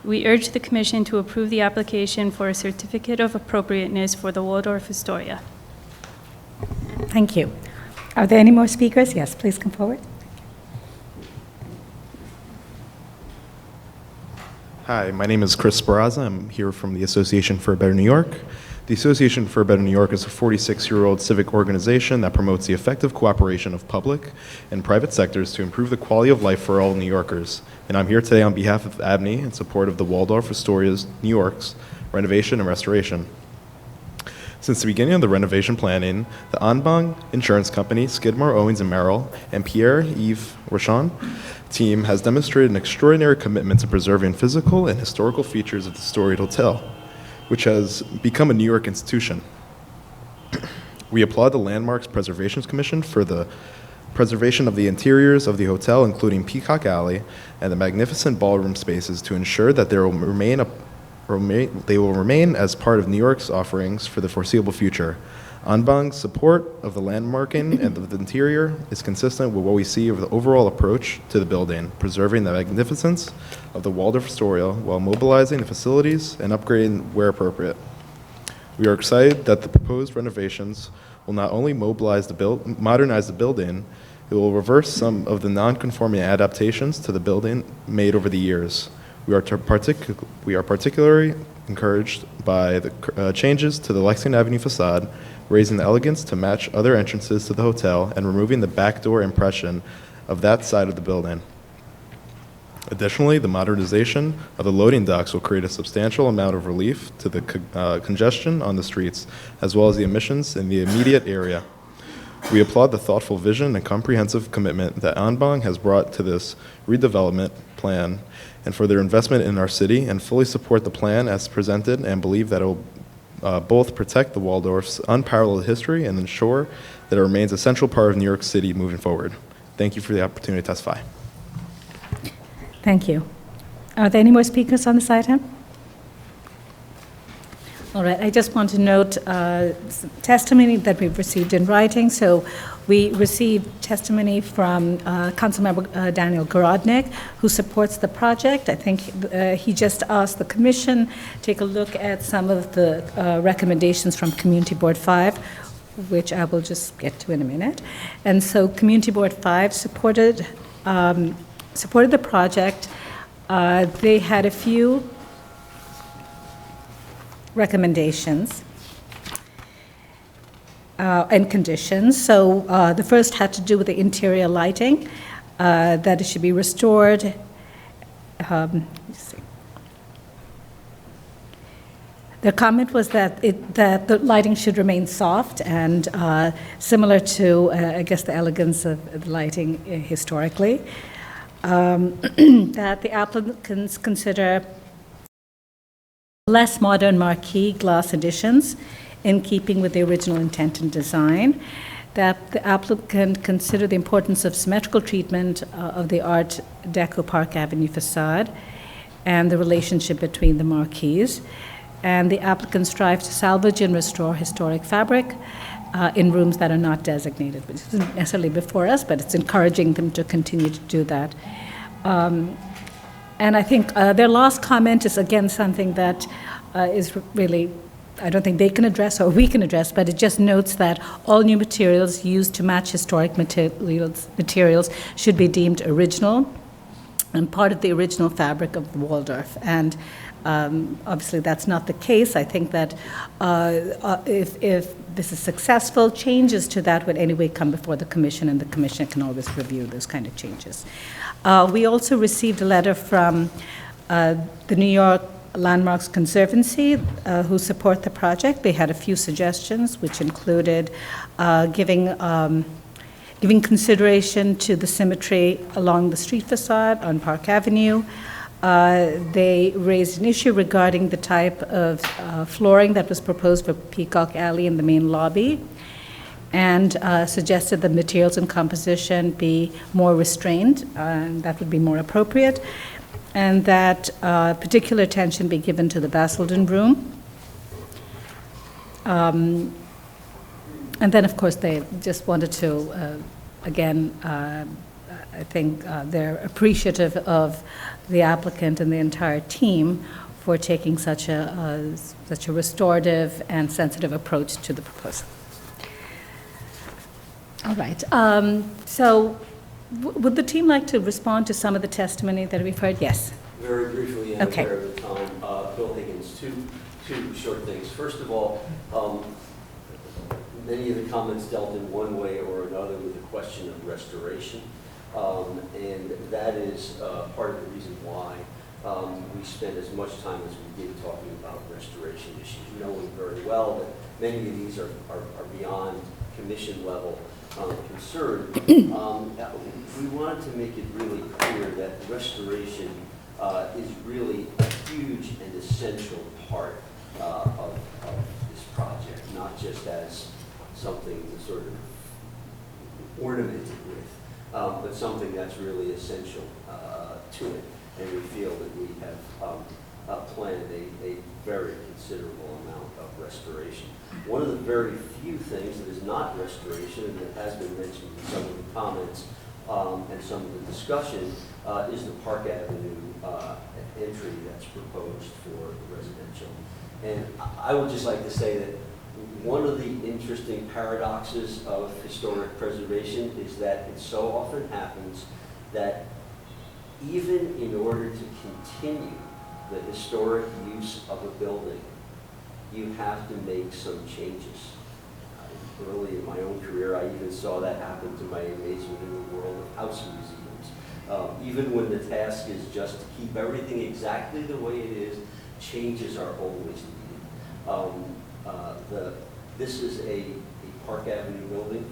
We urge the Commission to approve the application for a certificate of appropriateness for the Waldorf Astoria. Thank you. Are there any more speakers? Yes, please come forward. Hi, my name is Chris Barraza. I'm here from the Association for a Better New York. The Association for a Better New York is a 46-year-old civic organization that promotes the effective cooperation of public and private sectors to improve the quality of life for all New Yorkers. And I'm here today on behalf of ABNY in support of the Waldorf Astoria's New York's renovation and restoration. Since the beginning of the renovation planning, the Anbang Insurance Company, Skidmore, Owings & Merrill, and Pierre-Yves Rochon team has demonstrated an extraordinary commitment to preserving physical and historical features of the storied hotel, which has become a New York institution. We applaud the Landmarks Preservation Commission for the preservation of the interiors of the hotel, including Peacock Alley and the magnificent ballroom spaces, to ensure that they will remain as part of New York's offerings for the foreseeable future. Anbang's support of the landmarking and the interior is consistent with what we see of the overall approach to the building, preserving the magnificence of the Waldorf Astoria while mobilizing the facilities and upgrading where appropriate. We are excited that the proposed renovations will not only modernize the building, it will reverse some of the non-conforming adaptations to the building made over the years. We are particularly encouraged by the changes to the Lexington Avenue facade, raising the elegance to match other entrances to the hotel and removing the backdoor impression of that side of the building. Additionally, the modernization of the loading docks will create a substantial amount of relief to the congestion on the streets, as well as the emissions in the immediate area. We applaud the thoughtful vision and comprehensive commitment that Anbang has brought to this redevelopment plan and for their investment in our city, and fully support the plan as presented and believe that it will both protect the Waldorf's unparalleled history and ensure that it remains a central part of New York City moving forward. Thank you for the opportunity to testify. Thank you. Are there any more speakers on this item? All right, I just want to note some testimony that we've received in writing. So we received testimony from Councilmember Daniel Garodnick, who supports the project. I think he just asked the commission take a look at some of the recommendations from Community Board 5, which I will just get to in a minute. And so Community Board 5 supported the project. They had a few recommendations and conditions. So the first had to do with the interior lighting, that it should be restored. Let's see. The comment was that the lighting should remain soft and similar to, I guess, the elegance of the lighting historically. That the applicants consider less modern marquee glass additions in keeping with the original intent and design. That the applicant consider the importance of symmetrical treatment of the Art Deco Park Avenue facade and the relationship between the marquees. And the applicant strives to salvage and restore historic fabric in rooms that are not designated, which isn't necessarily before us, but it's encouraging them to continue to do that. And I think their last comment is, again, something that is really, I don't think they can address or we can address, but it just notes that all new materials used to match historic materials should be deemed original and part of the original fabric of the Waldorf. And obviously, that's not the case. I think that if this is successful, changes to that would anyway come before the commission, and the commission can always review those kind of changes. We also received a letter from the New York Landmarks Conservancy, who support the project. They had a few suggestions, which included giving consideration to the symmetry along the street facade on Park Avenue. They raised an issue regarding the type of flooring that was proposed for Peacock Alley in the main lobby, and suggested the materials and composition be more restrained, and that would be more appropriate, and that particular attention be given to the Basildon Room. And then, of course, they just wanted to, again, I think they're appreciative of the applicant and the entire team for taking such a restorative and sensitive approach to the proposal. All right. So would the team like to respond to some of the testimony that we've heard? Yes. Very briefly, and okay. aware of the time. Bill Higgins, two short things. First of all, many of the comments dealt in one way or another with the question of restoration. And that is part of the reason why we spend as much time as we did talking about restoration issues, knowing very well that many of these are beyond commission level concern. We wanted to make it really clear that restoration is really a huge and essential part of this project, not just as something sort of ornamented with. But something that's really essential to it, and we feel that we have planned a very considerable amount of restoration. One of the very few things that is not restoration, and that has been mentioned in some of the comments and some of the discussion, is the Park Avenue entry that's proposed for residential. And I would just like to say that One of the interesting paradoxes of historic preservation is that it so often happens that even in order to continue the historic use of a building, you have to make some changes. Early in my own career, I even saw that happen to my amazement in the world of house museums. Even when the task is just to keep everything exactly the way it is, changes are always needed. This is a Park Avenue building.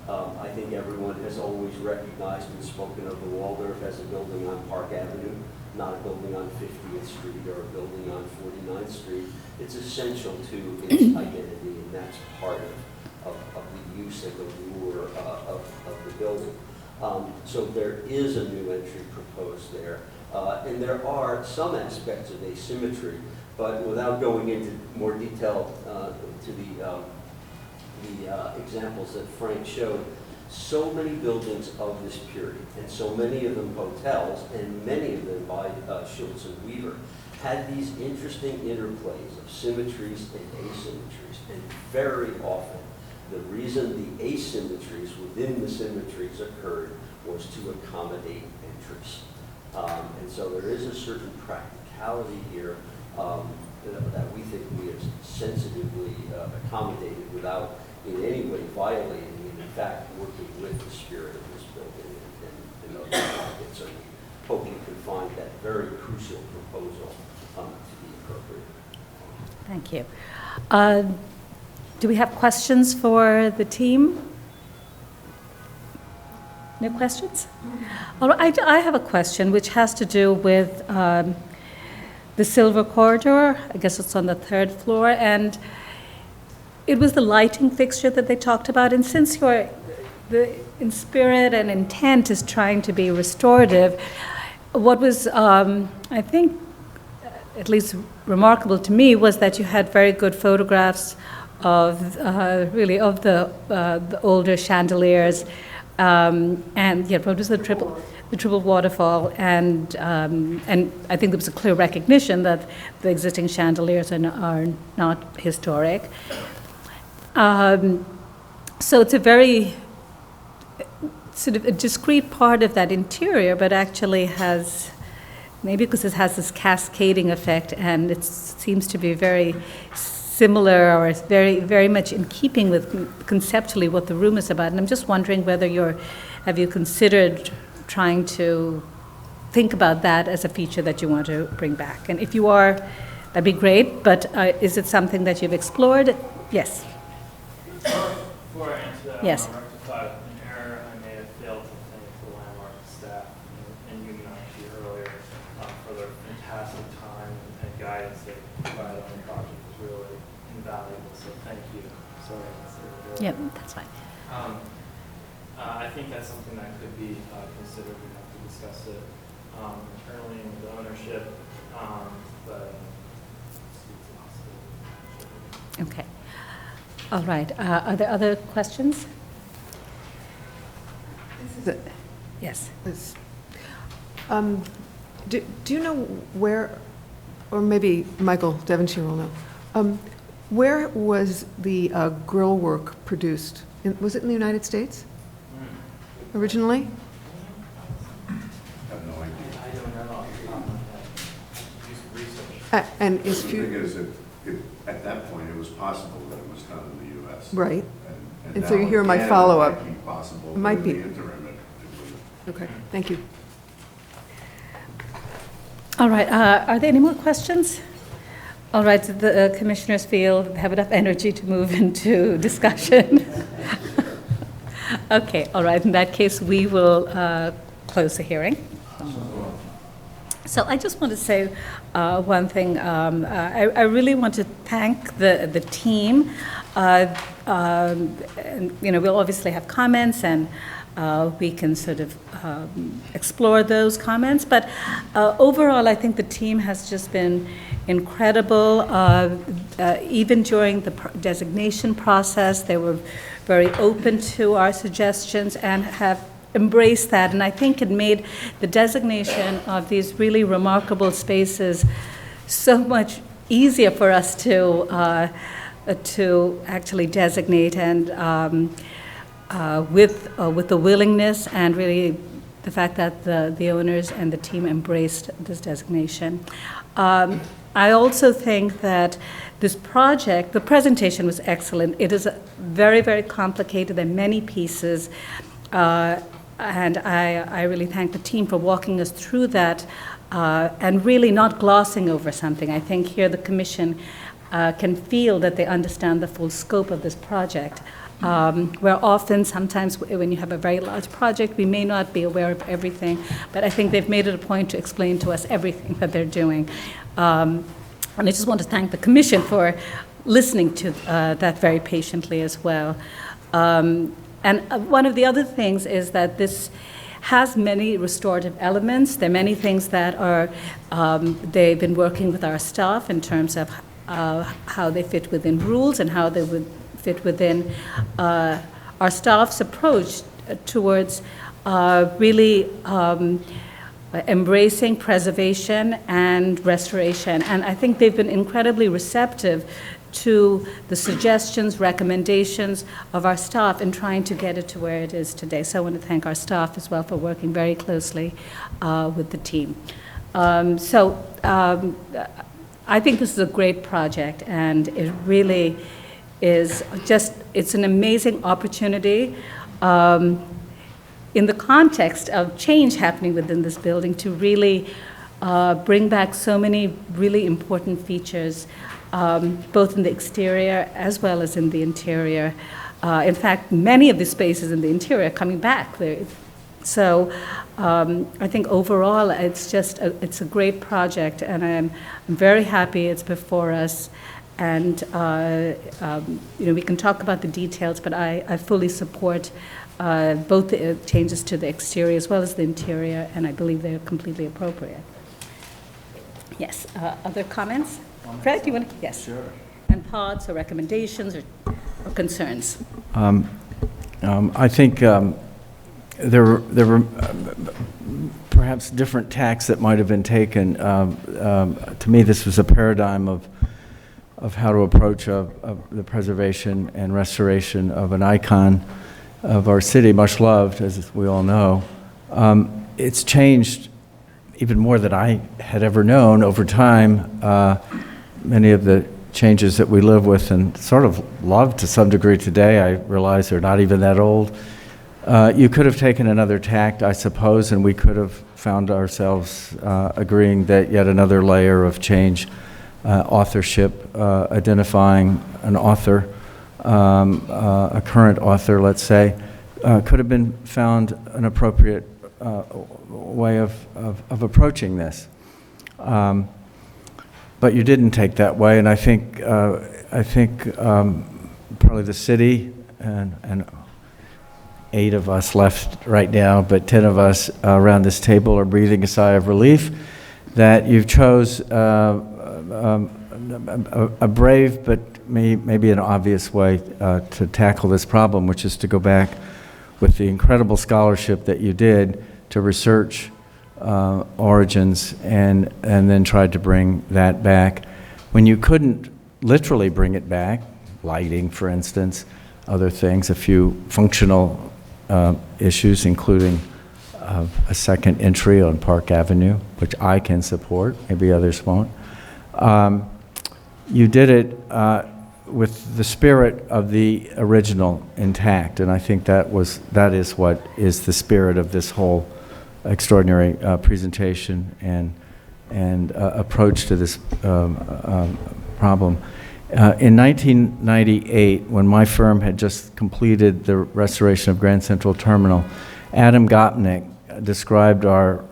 I think everyone has always recognized and spoken of the Waldorf as a building on Park Avenue, not a building on 50th Street or a building on 49th Street. It's essential to its identity, and that's part of the use and the lure of the building. So there is a new entry proposed there, and there are some aspects of asymmetry, but without going into more detail to the examples that Frank showed, so many buildings of this period, and so many of them hotels, and many of them by Schultz and Weaver, had these interesting interplays of symmetries and asymmetries, and very often the reason the asymmetries within the symmetries occurred was to accommodate entries. And so there is a certain practicality here that we think we have sensitively accommodated without in any way violating, and in fact working with the spirit of this building and other markets. So we hope you can find that very crucial proposal to be appropriate. Thank you. Do we have questions for the team? No questions? All right, I have a question which has to do with the Silver Corridor. I guess it's on the 3rd floor, and it was the lighting fixture that they talked about. And since you're in spirit and intent is trying to be restorative, what was I think at least remarkable to me was that you had very good photographs of really of the older chandeliers, and yeah, what was the triple waterfall, and I think there was a clear recognition that the existing chandeliers are not historic. So it's a very sort of a discrete part of that interior, but actually has, maybe because it has this cascading effect, and it seems to be very similar, or it's very, very much in keeping with conceptually what the room is about. And I'm just wondering whether have you considered trying to think about that as a feature that you want to bring back? And if you are, that'd be great, but is it something that you've explored? Yes. Before I answer that, yes. I want to rectify an error I may have failed to thank the Landmark staff and you, Meenakshi, earlier for their fantastic time and guidance they provided on the project. It was really invaluable, so thank you. Sorry I didn't say that earlier. Yeah, that's fine. I think that's something that could be considered. We have to discuss it internally and with ownership, but Okay. All right. Are there other questions? Yes. Do you know where, or maybe Michael Devonshire will know, where was the grill work produced? Was it in the United States originally? I have no idea. I don't know. Do some research. And is The thing is, at that point, it was possible that it was done in the U.S. Right. And so now you hear my again, follow-up. It might be possible, It might but be. in the interim, it Okay, thank you. All right. Are there any more questions? All right. The commissioners feel they have enough energy to move into discussion. Okay. All right. In that case, we will close the hearing. So I just want to say one thing. I really want to thank the team. And, we'll obviously have comments, and we can sort of explore those comments. But overall, I think the team has just been incredible. Even during the designation process, they were very open to our suggestions and have embraced that. And I think it made the designation of these really remarkable spaces so much easier for us to to actually designate, and with the willingness and really the fact that the owners and the team embraced this designation. I also think that this project, the presentation was excellent. It is very, very complicated. There are many pieces, and I really thank the team for walking us through that and really not glossing over something. I think here the Commission can feel that they understand the full scope of this project. Where often, sometimes when you have a very large project, we may not be aware of everything, but I think they've made it a point to explain to us everything that they're doing. And I just want to thank the Commission for listening to that very patiently as well. And one of the other things is that this has many restorative elements. There are many things that are, they've been working with our staff in terms of how they fit within rules and how they would fit within our staff's approach towards really embracing preservation and restoration. And I think they've been incredibly receptive to the suggestions, recommendations of our staff in trying to get it to where it is today. So I want to thank our staff as well for working very closely with the team. I think this is a great project, and it really is just, it's an amazing opportunity in the context of change happening within this building to really bring back so many really important features, both in the exterior as well as in the interior. In fact, many of the spaces in the interior are coming back. So I think overall it's just it's a great project, and I'm very happy it's before us. And we can talk about the details, but I fully support both the changes to the exterior as well as the interior, and I believe they're completely appropriate. Yes, other comments? Fred, you want to? Yes. Sure. And thoughts or recommendations or concerns? I think there were perhaps different tacks that might have been taken. To me, this was a paradigm of how to approach the preservation and restoration of an icon of our city, much loved, as we all know. It's changed even more than I had ever known over time. Many of the changes that we live with and sort of love to some degree today, I realize they're not even that old. You could have taken another tact, I suppose, and we could have found ourselves agreeing that yet another layer of change, authorship, identifying an author, a current author, let's say, could have been found an appropriate way of approaching this. But you didn't take that way, and I think probably the city and 8 of us left right now, but 10 of us around this table are breathing a sigh of relief that you've chose a brave but maybe an obvious way to tackle this problem, which is to go back with the incredible scholarship that you did to research origins and then tried to bring that back. When you couldn't literally bring it back, lighting, for instance, other things, a few functional issues, including a second entry on Park Avenue, which I can support, maybe others won't. You did it with the spirit of the original intact, and I think that is what is the spirit of this whole extraordinary presentation and approach to this problem. In 1998, when my firm had just completed the restoration of Grand Central Terminal, Adam Gopnik described our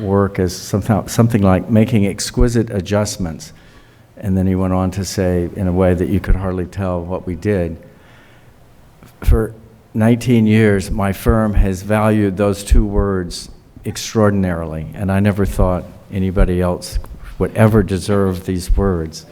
work as something like making exquisite adjustments. And then he went on to say, in a way that you could hardly tell what we did. For 19 years, my firm has valued those 2 words extraordinarily, and I never thought anybody else would ever deserve these words.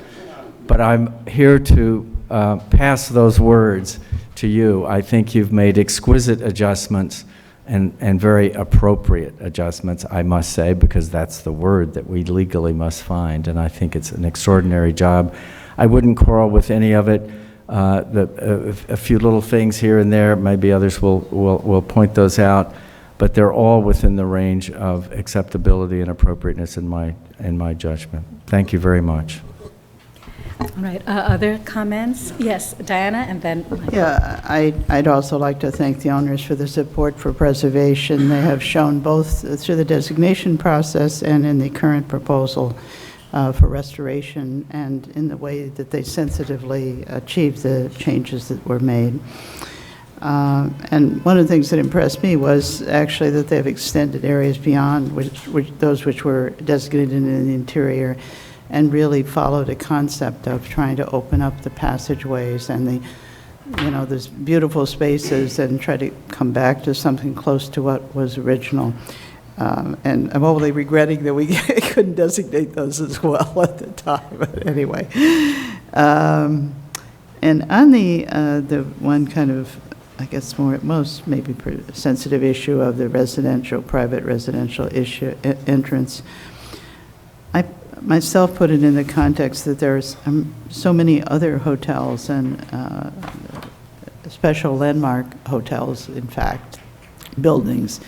But I'm here to pass those words to you. I think you've made exquisite adjustments and very appropriate adjustments, I must say, because that's the word that we legally must find, and I think it's an extraordinary job. I wouldn't quarrel with any of it. A few little things here and there, maybe others will point those out, but they're all within the range of acceptability and appropriateness in my judgment. Thank you very much. All right, other comments? Yes, Diana, and then Michael. Yeah, I'd also like to thank the owners for the support for preservation. They have shown both through the designation process and in the current proposal for restoration, and in the way that they sensitively achieved the changes that were made. And one of the things that impressed me was actually that they've extended areas beyond those which were designated in the interior, and really followed a concept of trying to open up the passageways and those beautiful spaces, and try to come back to something close to what was original. And I'm only regretting that we couldn't designate those as well at the time, but anyway. And on the one kind of, I guess, most maybe sensitive issue of the private residential entrance, I myself put it in the context that there's so many other hotels and special landmark hotels, in fact, buildings,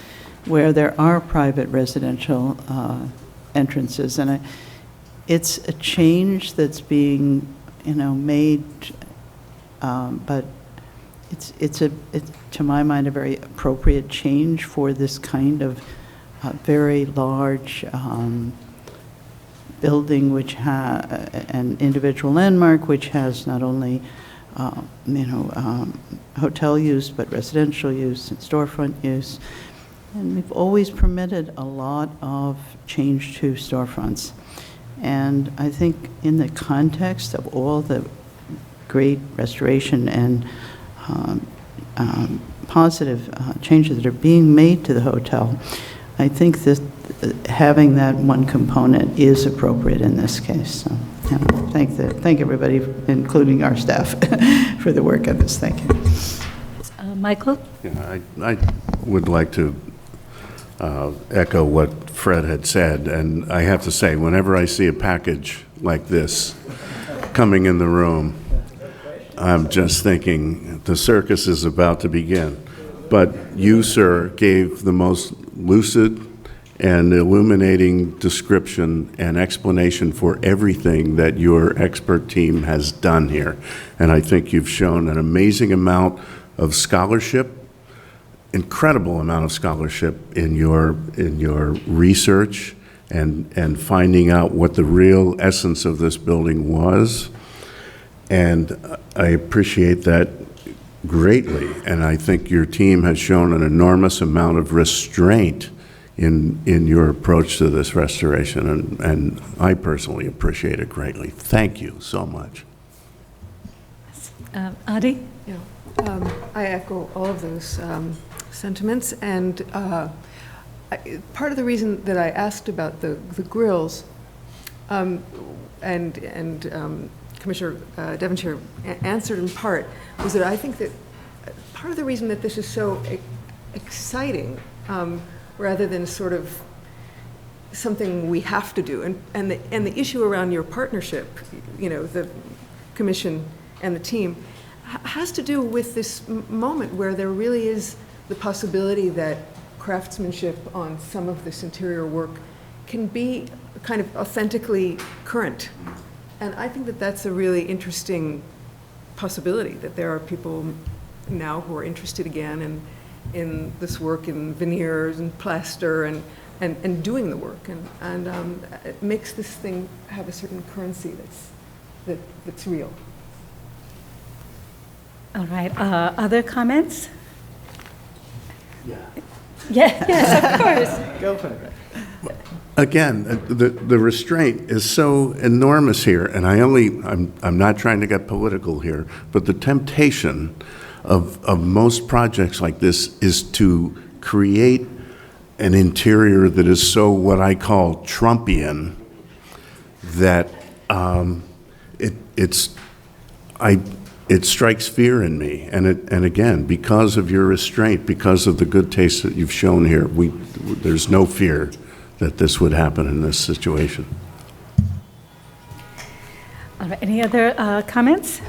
where there are private residential entrances. And it's a change that's being, made, but it's to my mind, a very appropriate change for this kind of very large building, which an individual landmark, which has not only hotel use, but residential use and storefront use. And we've always permitted a lot of change to storefronts. And I think in the context of all the great restoration and positive changes that are being made to the hotel, I think that having that one component is appropriate in this case. So, thank everybody, including our staff, for the work on this. Thank you. Michael? Yeah, I would like to echo what Fred had said, and I have to say, whenever I see a package like this coming in the room, I'm just thinking the circus is about to begin. But you, sir, gave the most lucid and illuminating description and explanation for everything that your expert team has done here. And I think you've shown an amazing amount of scholarship, incredible amount of scholarship in your research and finding out what the real essence of this building was. And I appreciate that greatly. And I think your team has shown an enormous amount of restraint in your approach to this restoration, and I personally appreciate it greatly. Thank you so much. Adi? Yeah, I echo all of those sentiments, and part of the reason that I asked about the grills, and Commissioner Devonshire answered in part, was that I think that part of the reason that this is so exciting, rather than sort of something we have to do, and the issue around your partnership, the commission and the team, has to do with this moment where there really is the possibility that craftsmanship on some of this interior work can be kind of authentically current. And I think that that's a really interesting possibility, that there are people now who are interested again in this work in veneers and plaster and doing the work. And it makes this thing have a certain currency that's real. All right, other comments? Yeah. Yes, of course. Go for it. Again, the restraint is so enormous here, and I'm not trying to get political here, but the temptation of most projects like this is to create an interior that is so what I call Trumpian that it strikes fear in me, and again, because of your restraint, because of the good taste that you've shown here, there's no fear that this would happen in this situation. All All right, any other comments?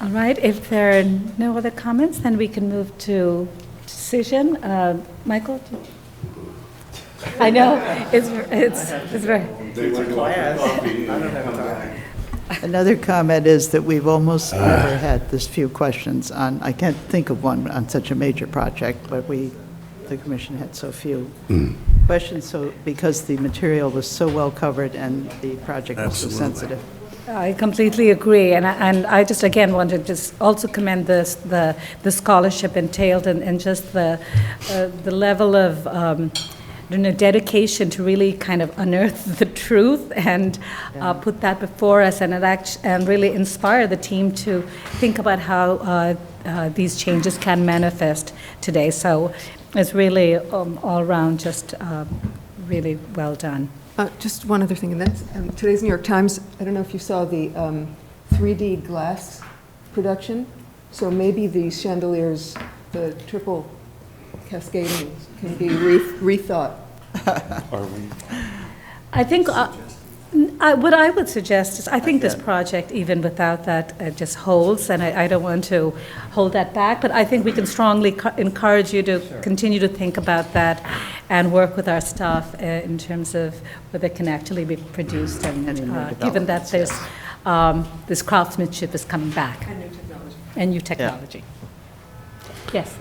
All right, if there are no other comments, then we can move to decision. Michael? I know, it's very... Another comment is that we've almost never had this few questions on, I can't think of one on such a major project, but the commission had so few questions, so because the material was so well covered and the project was so sensitive. I completely agree, and I just again want to just also commend the scholarship entailed and just the level of dedication to really kind of unearth the truth and put that before us, and really inspire the team to think about how these changes can manifest today. So it's really all around just really well done. Just one other thing, and that's today's New York Times. I don't know if you saw the 3D glass production. So maybe the chandeliers, the triple cascading, can be rethought. Are we? I think what I would suggest is I think this project, even without that, just holds, and I don't want to hold that back, but I think we can strongly encourage you to continue to think about that and work with our staff in terms of whether it can actually be produced, and given that this craftsmanship is coming back. And new technology. Yes.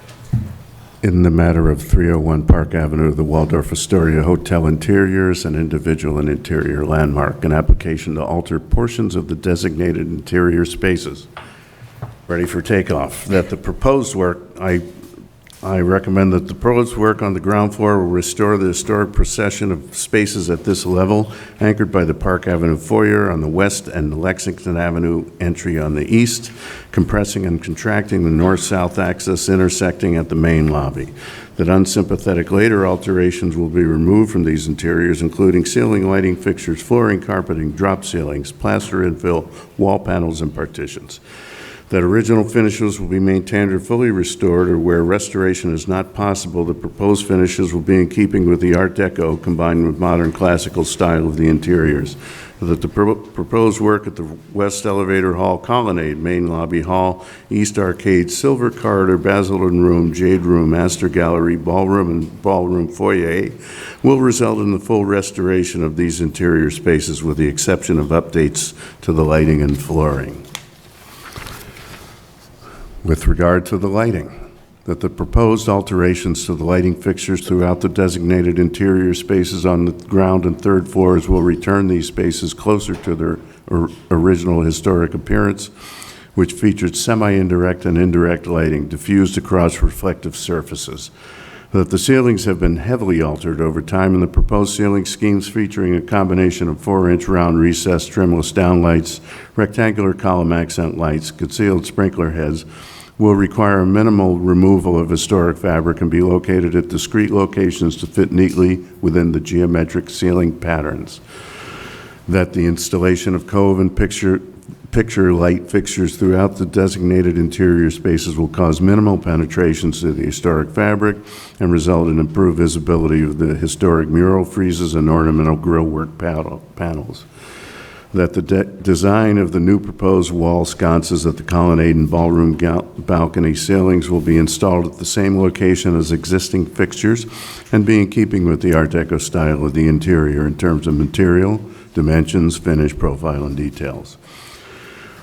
In the matter of 301 Park Avenue, the Waldorf Astoria Hotel interiors and individual and interior landmark, an application to alter portions of the designated interior spaces. Ready for takeoff. That the proposed work, I recommend that the proposed work on the ground floor will restore the historic procession of spaces at this level, anchored by the Park Avenue foyer on the west and the Lexington Avenue entry on the east, compressing and contracting the north-south axis intersecting at the main lobby. That unsympathetic later alterations will be removed from these interiors, including ceiling lighting fixtures, flooring, carpeting, drop ceilings, plaster infill, wall panels, and partitions. That original finishes will be maintained or fully restored, or where restoration is not possible, the proposed finishes will be in keeping with the Art Deco combined with modern classical style of the interiors. That the proposed work at the West Elevator Hall Colonnade, Main Lobby Hall, East Arcade, Silver Corridor, Basildon Room, Jade Room, Astor Gallery, Ballroom, and Ballroom Foyer will result in the full restoration of these interior spaces with the exception of updates to the lighting and flooring. With regard to the lighting, that the proposed alterations to the lighting fixtures throughout the designated interior spaces on the ground and third floors will return these spaces closer to their original historic appearance, which featured semi-indirect and indirect lighting diffused across reflective surfaces. That the ceilings have been heavily altered over time, and the proposed ceiling schemes featuring a combination of 4-inch round recessed trimless downlights, rectangular column accent lights, concealed sprinkler heads, will require a minimal removal of historic fabric and be located at discrete locations to fit neatly within the geometric ceiling patterns. That the installation of cove and picture light fixtures throughout the designated interior spaces will cause minimal penetrations to the historic fabric and result in improved visibility of the historic mural friezes and ornamental grillwork panels. That the design of the new proposed wall sconces at the colonnade and ballroom balcony ceilings will be installed at the same location as existing fixtures and be in keeping with the Art Deco style of the interior in terms of material, dimensions, finish, profile, and details.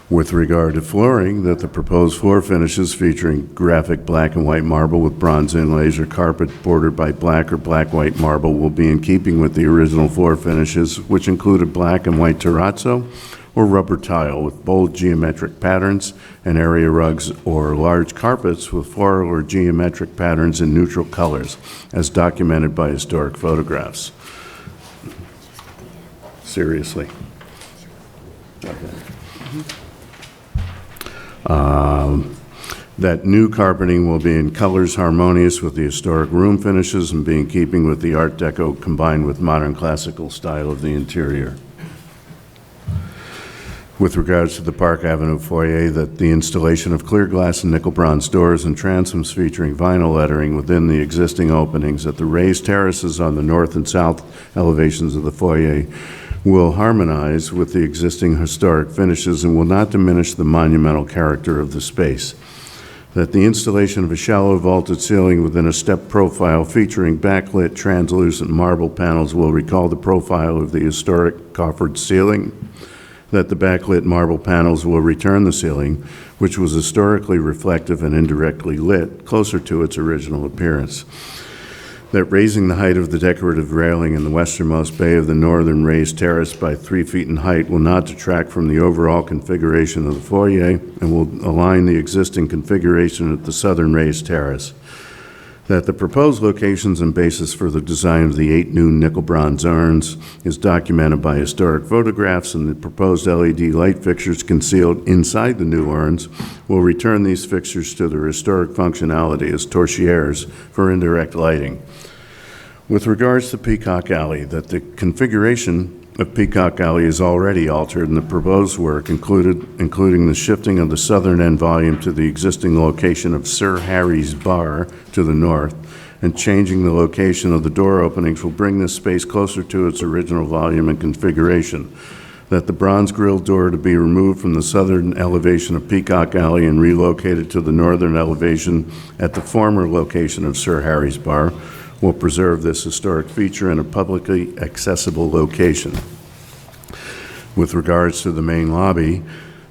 With regard to flooring, that the proposed floor finishes featuring graphic black and white marble with bronze inlays or carpet bordered by black or black-white marble will be in keeping with the original floor finishes, which included black and white terrazzo or rubber tile with bold geometric patterns and area rugs or large carpets with floral or geometric patterns in neutral colors, as documented by historic photographs. Seriously. That new carpeting will be in colors harmonious with the historic room finishes and be in keeping with the Art Deco combined with modern classical style of the interior. With regards to the Park Avenue foyer, that the installation of clear glass and nickel bronze doors and transoms featuring vinyl lettering within the existing openings at the raised terraces on the north and south elevations of the foyer will harmonize with the existing historic finishes and will not diminish the monumental character of the space. That the installation of a shallow vaulted ceiling within a step profile featuring backlit translucent marble panels will recall the profile of the historic coffered ceiling. That the backlit marble panels will return the ceiling, which was historically reflective and indirectly lit, closer to its original appearance. That raising the height of the decorative railing in the westernmost bay of the northern raised terrace by 3 feet in height will not detract from the overall configuration of the foyer and will align the existing configuration at the southern raised terrace. That the proposed locations and basis for the design of the 8 new nickel bronze urns is documented by historic photographs, and the proposed LED light fixtures concealed inside the new urns will return these fixtures to their historic functionality as torchieres for indirect lighting. With regards to Peacock Alley, that the configuration of Peacock Alley is already altered in the proposed work, including the shifting of the southern end volume to the existing location of Sir Harry's Bar to the north, and changing the location of the door openings will bring this space closer to its original volume and configuration. That the bronze grille door to be removed from the southern elevation of Peacock Alley and relocated to the northern elevation at the former location of Sir Harry's Bar will preserve this historic feature in a publicly accessible location. With regards to the main lobby,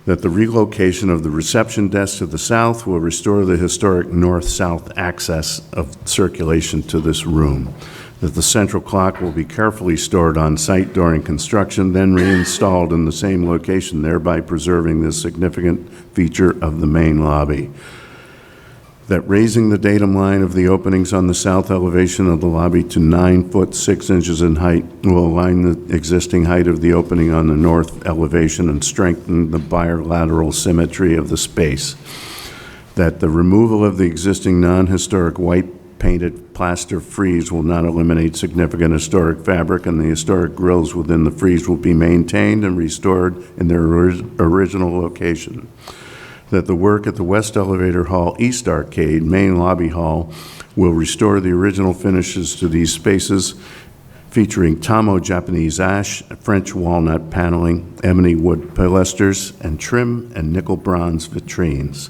that the relocation of the reception desk to the south will restore the historic north-south access of circulation to this room. That the central clock will be carefully stored on site during construction, then reinstalled in the same location, thereby preserving this significant feature of the main lobby. That raising the datum line of the openings on the south elevation of the lobby to 9 foot 6 inches in height will align the existing height of the opening on the north elevation and strengthen the bilateral symmetry of the space. That the removal of the existing non-historic white painted plaster frieze will not eliminate significant historic fabric, and the historic grills within the frieze will be maintained and restored in their original location. That the work at the West Elevator Hall East Arcade Main Lobby Hall will restore the original finishes to these spaces, featuring Tomo Japanese ash, French walnut paneling, ebony wood pilasters, and trim and nickel bronze vitrines.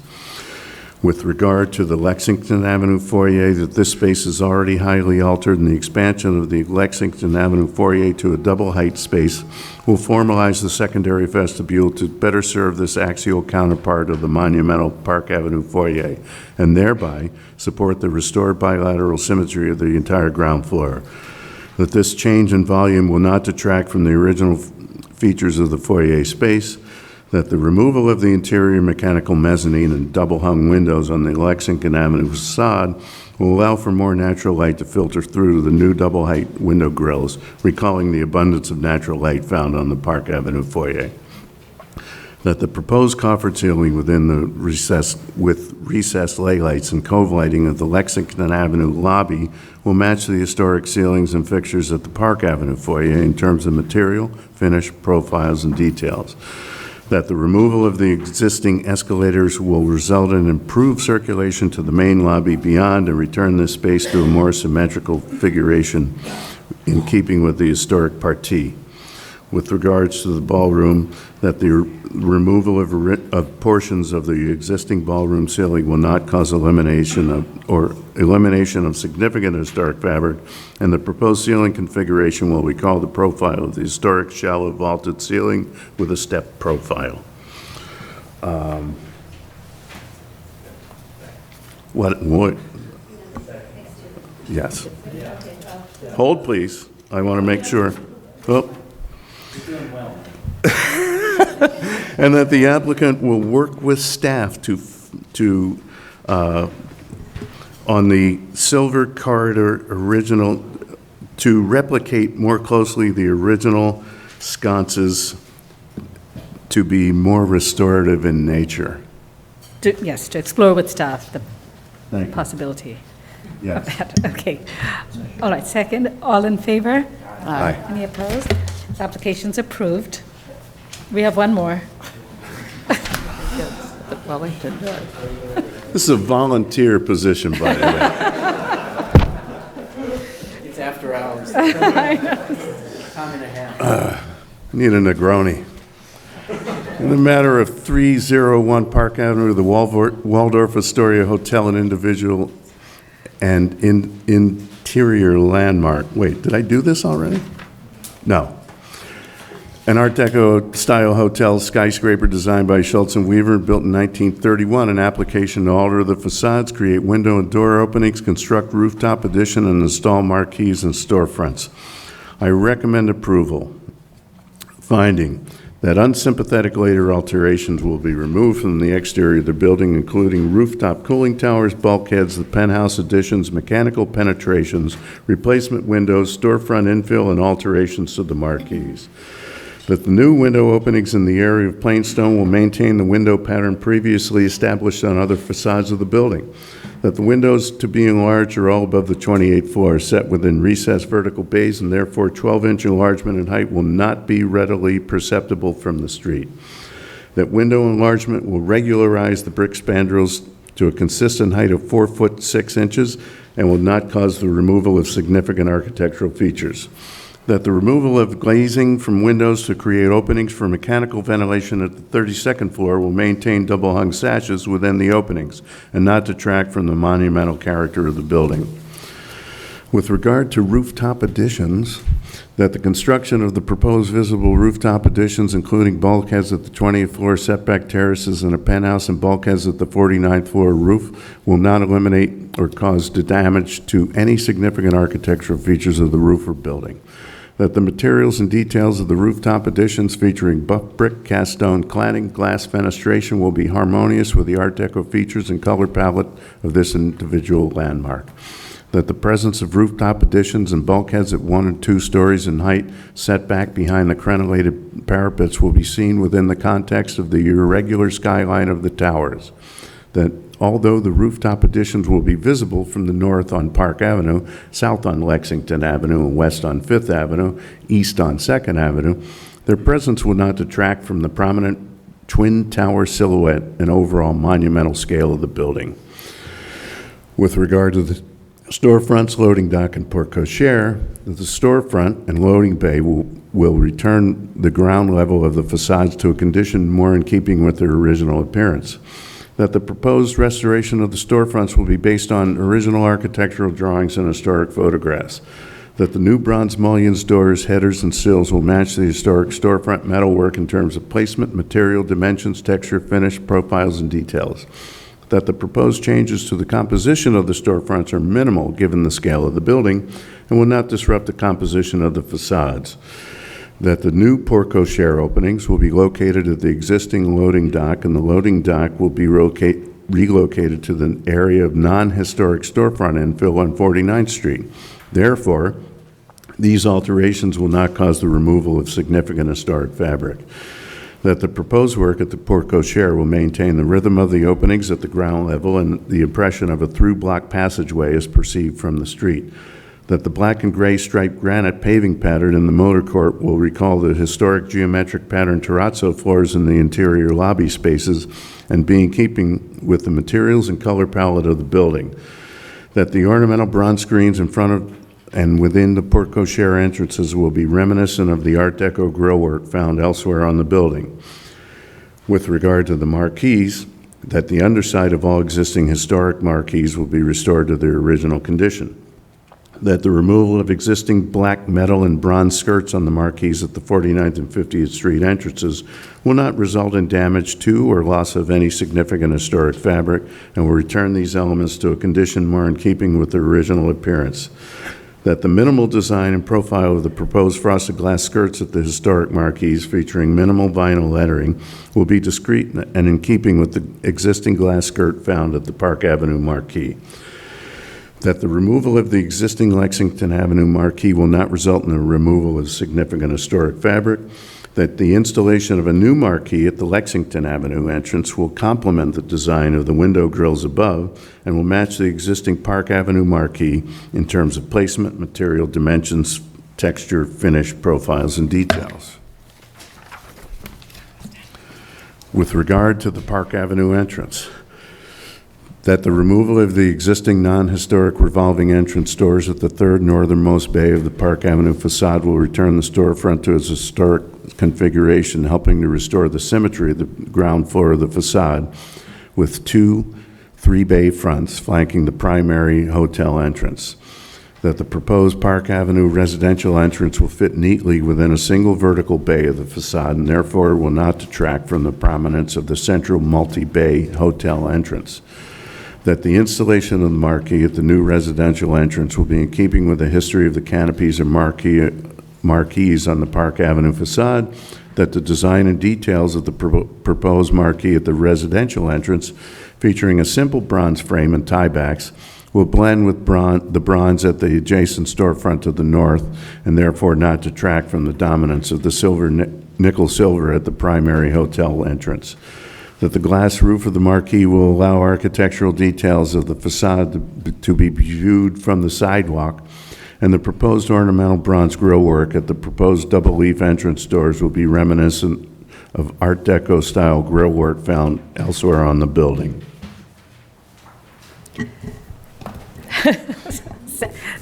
With regard to the Lexington Avenue foyer, that this space is already highly altered, and the expansion of the Lexington Avenue foyer to a double-height space will formalize the secondary vestibule to better serve this axial counterpart of the monumental Park Avenue foyer, and thereby support the restored bilateral symmetry of the entire ground floor. That this change in volume will not detract from the original features of the foyer space. That the removal of the interior mechanical mezzanine and double-hung windows on the Lexington Avenue facade will allow for more natural light to filter through to the new double-height window grills, recalling the abundance of natural light found on the Park Avenue foyer. That the proposed coffered ceiling within the recessed lay lights and cove lighting of the Lexington Avenue lobby will match the historic ceilings and fixtures at the Park Avenue foyer in terms of material, finish, profiles, and details. That the removal of the existing escalators will result in improved circulation to the main lobby beyond and return this space to a more symmetrical configuration in keeping with the historic partie. With regards to the ballroom, that the removal of portions of the existing ballroom ceiling will not cause elimination of significant historic fabric, and the proposed ceiling configuration will recall the profile of the historic shallow vaulted ceiling with a step profile. What? Yes. Hold, please. I want to make sure. Oh. And that the applicant will work with staff on the Silver Corridor original, to replicate more closely the original sconces to be more restorative in nature. Yes, to explore with staff the Thank you. possibility. Yes. of that. Okay. All right, second, all in favor? Aye. Any opposed? The application's approved. We have one more. This is a volunteer position, by the way. It's after hours. I know. Time and a half. I need a Negroni. In the matter of 301 Park Avenue, the Waldorf Astoria Hotel, an individual and interior landmark. Wait, did I do this already? No. An Art Deco-style hotel skyscraper designed by Schultz and Weaver, built in 1931, an application to alter the facades, create window and door openings, construct rooftop addition, and install marquees and storefronts. I recommend approval. Finding that unsympathetic later alterations will be removed from the exterior of the building, including rooftop cooling towers, bulkheads, the penthouse additions, mechanical penetrations, replacement windows, storefront infill, and alterations to the marquees. That the new window openings in the area of Plainstone will maintain the window pattern previously established on other facades of the building. That the windows to be enlarged are all above the 28th floor, set within recessed vertical bays, and therefore 12-inch enlargement in height will not be readily perceptible from the street. That window enlargement will regularize the brick spandrels to a consistent height of 4 foot 6 inches and will not cause the removal of significant architectural features. That the removal of glazing from windows to create openings for mechanical ventilation at the 32nd floor will maintain double-hung sashes within the openings and not detract from the monumental character of the building. With regard to rooftop additions, that the construction of the proposed visible rooftop additions, including bulkheads at the 20th floor, setback terraces, and a penthouse, and bulkheads at the 49th floor roof, will not eliminate or cause damage to any significant architectural features of the roof or building. That the materials and details of the rooftop additions featuring buff brick, cast stone cladding, glass fenestration will be harmonious with the Art Deco features and color palette of this individual landmark. That the presence of rooftop additions and bulkheads at 1 and 2 stories in height set back behind the crenellated parapets will be seen within the context of the irregular skyline of the towers. That although the rooftop additions will be visible from the north on Park Avenue, south on Lexington Avenue, and west on 5th Avenue, east on 2nd Avenue, their presence will not detract from the prominent twin tower silhouette and overall monumental scale of the building. With regard to the storefronts, loading dock, and porte cochere, the storefront and loading bay will return the ground level of the facades to a condition more in keeping with their original appearance. That the proposed restoration of the storefronts will be based on original architectural drawings and historic photographs. That the new bronze mullions, doors, headers, and sills will match the historic storefront metalwork in terms of placement, material, dimensions, texture, finish, profiles, and details. That the proposed changes to the composition of the storefronts are minimal given the scale of the building and will not disrupt the composition of the facades. That the new porte cochere openings will be located at the existing loading dock, and the loading dock will be relocated to the area of non-historic storefront infill on 49th Street. Therefore, these alterations will not cause the removal of significant historic fabric. That the proposed work at the porte cochere will maintain the rhythm of the openings at the ground level and the impression of a through-block passageway as perceived from the street. That the black and gray striped granite paving pattern in the motor court will recall the historic geometric pattern terrazzo floors in the interior lobby spaces and be in keeping with the materials and color palette of the building. That the ornamental bronze screens in front of and within the porte cochere entrances will be reminiscent of the Art Deco grillwork found elsewhere on the building. With regard to the marquees, that the underside of all existing historic marquees will be restored to their original condition. That the removal of existing black metal and bronze skirts on the marquees at the 49th and 50th Street entrances will not result in damage to or loss of any significant historic fabric and will return these elements to a condition more in keeping with their original appearance. That the minimal design and profile of the proposed frosted glass skirts at the historic marquees featuring minimal vinyl lettering will be discreet and in keeping with the existing glass skirt found at the Park Avenue marquee. That the removal of the existing Lexington Avenue marquee will not result in the removal of significant historic fabric. That the installation of a new marquee at the Lexington Avenue entrance will complement the design of the window grills above and will match the existing Park Avenue marquee in terms of placement, material, dimensions, texture, finish, profiles, and details. With regard to the Park Avenue entrance, that the removal of the existing non-historic revolving entrance doors at the third northernmost bay of the Park Avenue facade will return the storefront to its historic configuration, helping to restore the symmetry of the ground floor of the facade with 2 3-bay fronts flanking the primary hotel entrance. That the proposed Park Avenue residential entrance will fit neatly within a single vertical bay of the facade and therefore will not detract from the prominence of the central multi-bay hotel entrance. That the installation of the marquee at the new residential entrance will be in keeping with the history of the canopies and marquees on the Park Avenue facade. That the design and details of the proposed marquee at the residential entrance, featuring a simple bronze frame and tiebacks, will blend with the bronze at the adjacent storefront to the north and therefore not detract from the dominance of the nickel silver at the primary hotel entrance. That the glass roof of the marquee will allow architectural details of the facade to be viewed from the sidewalk, and the proposed ornamental bronze grillwork at the proposed double-leaf entrance doors will be reminiscent of Art Deco style grillwork found elsewhere on the building.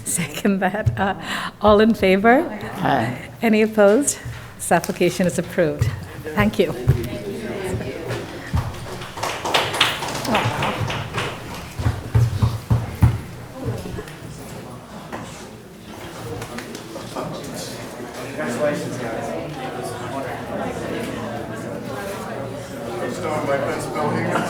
Second that. All in favor? Aye. Any opposed? This application is approved. Thank you. Congratulations, guys. Started by Principal Higgins.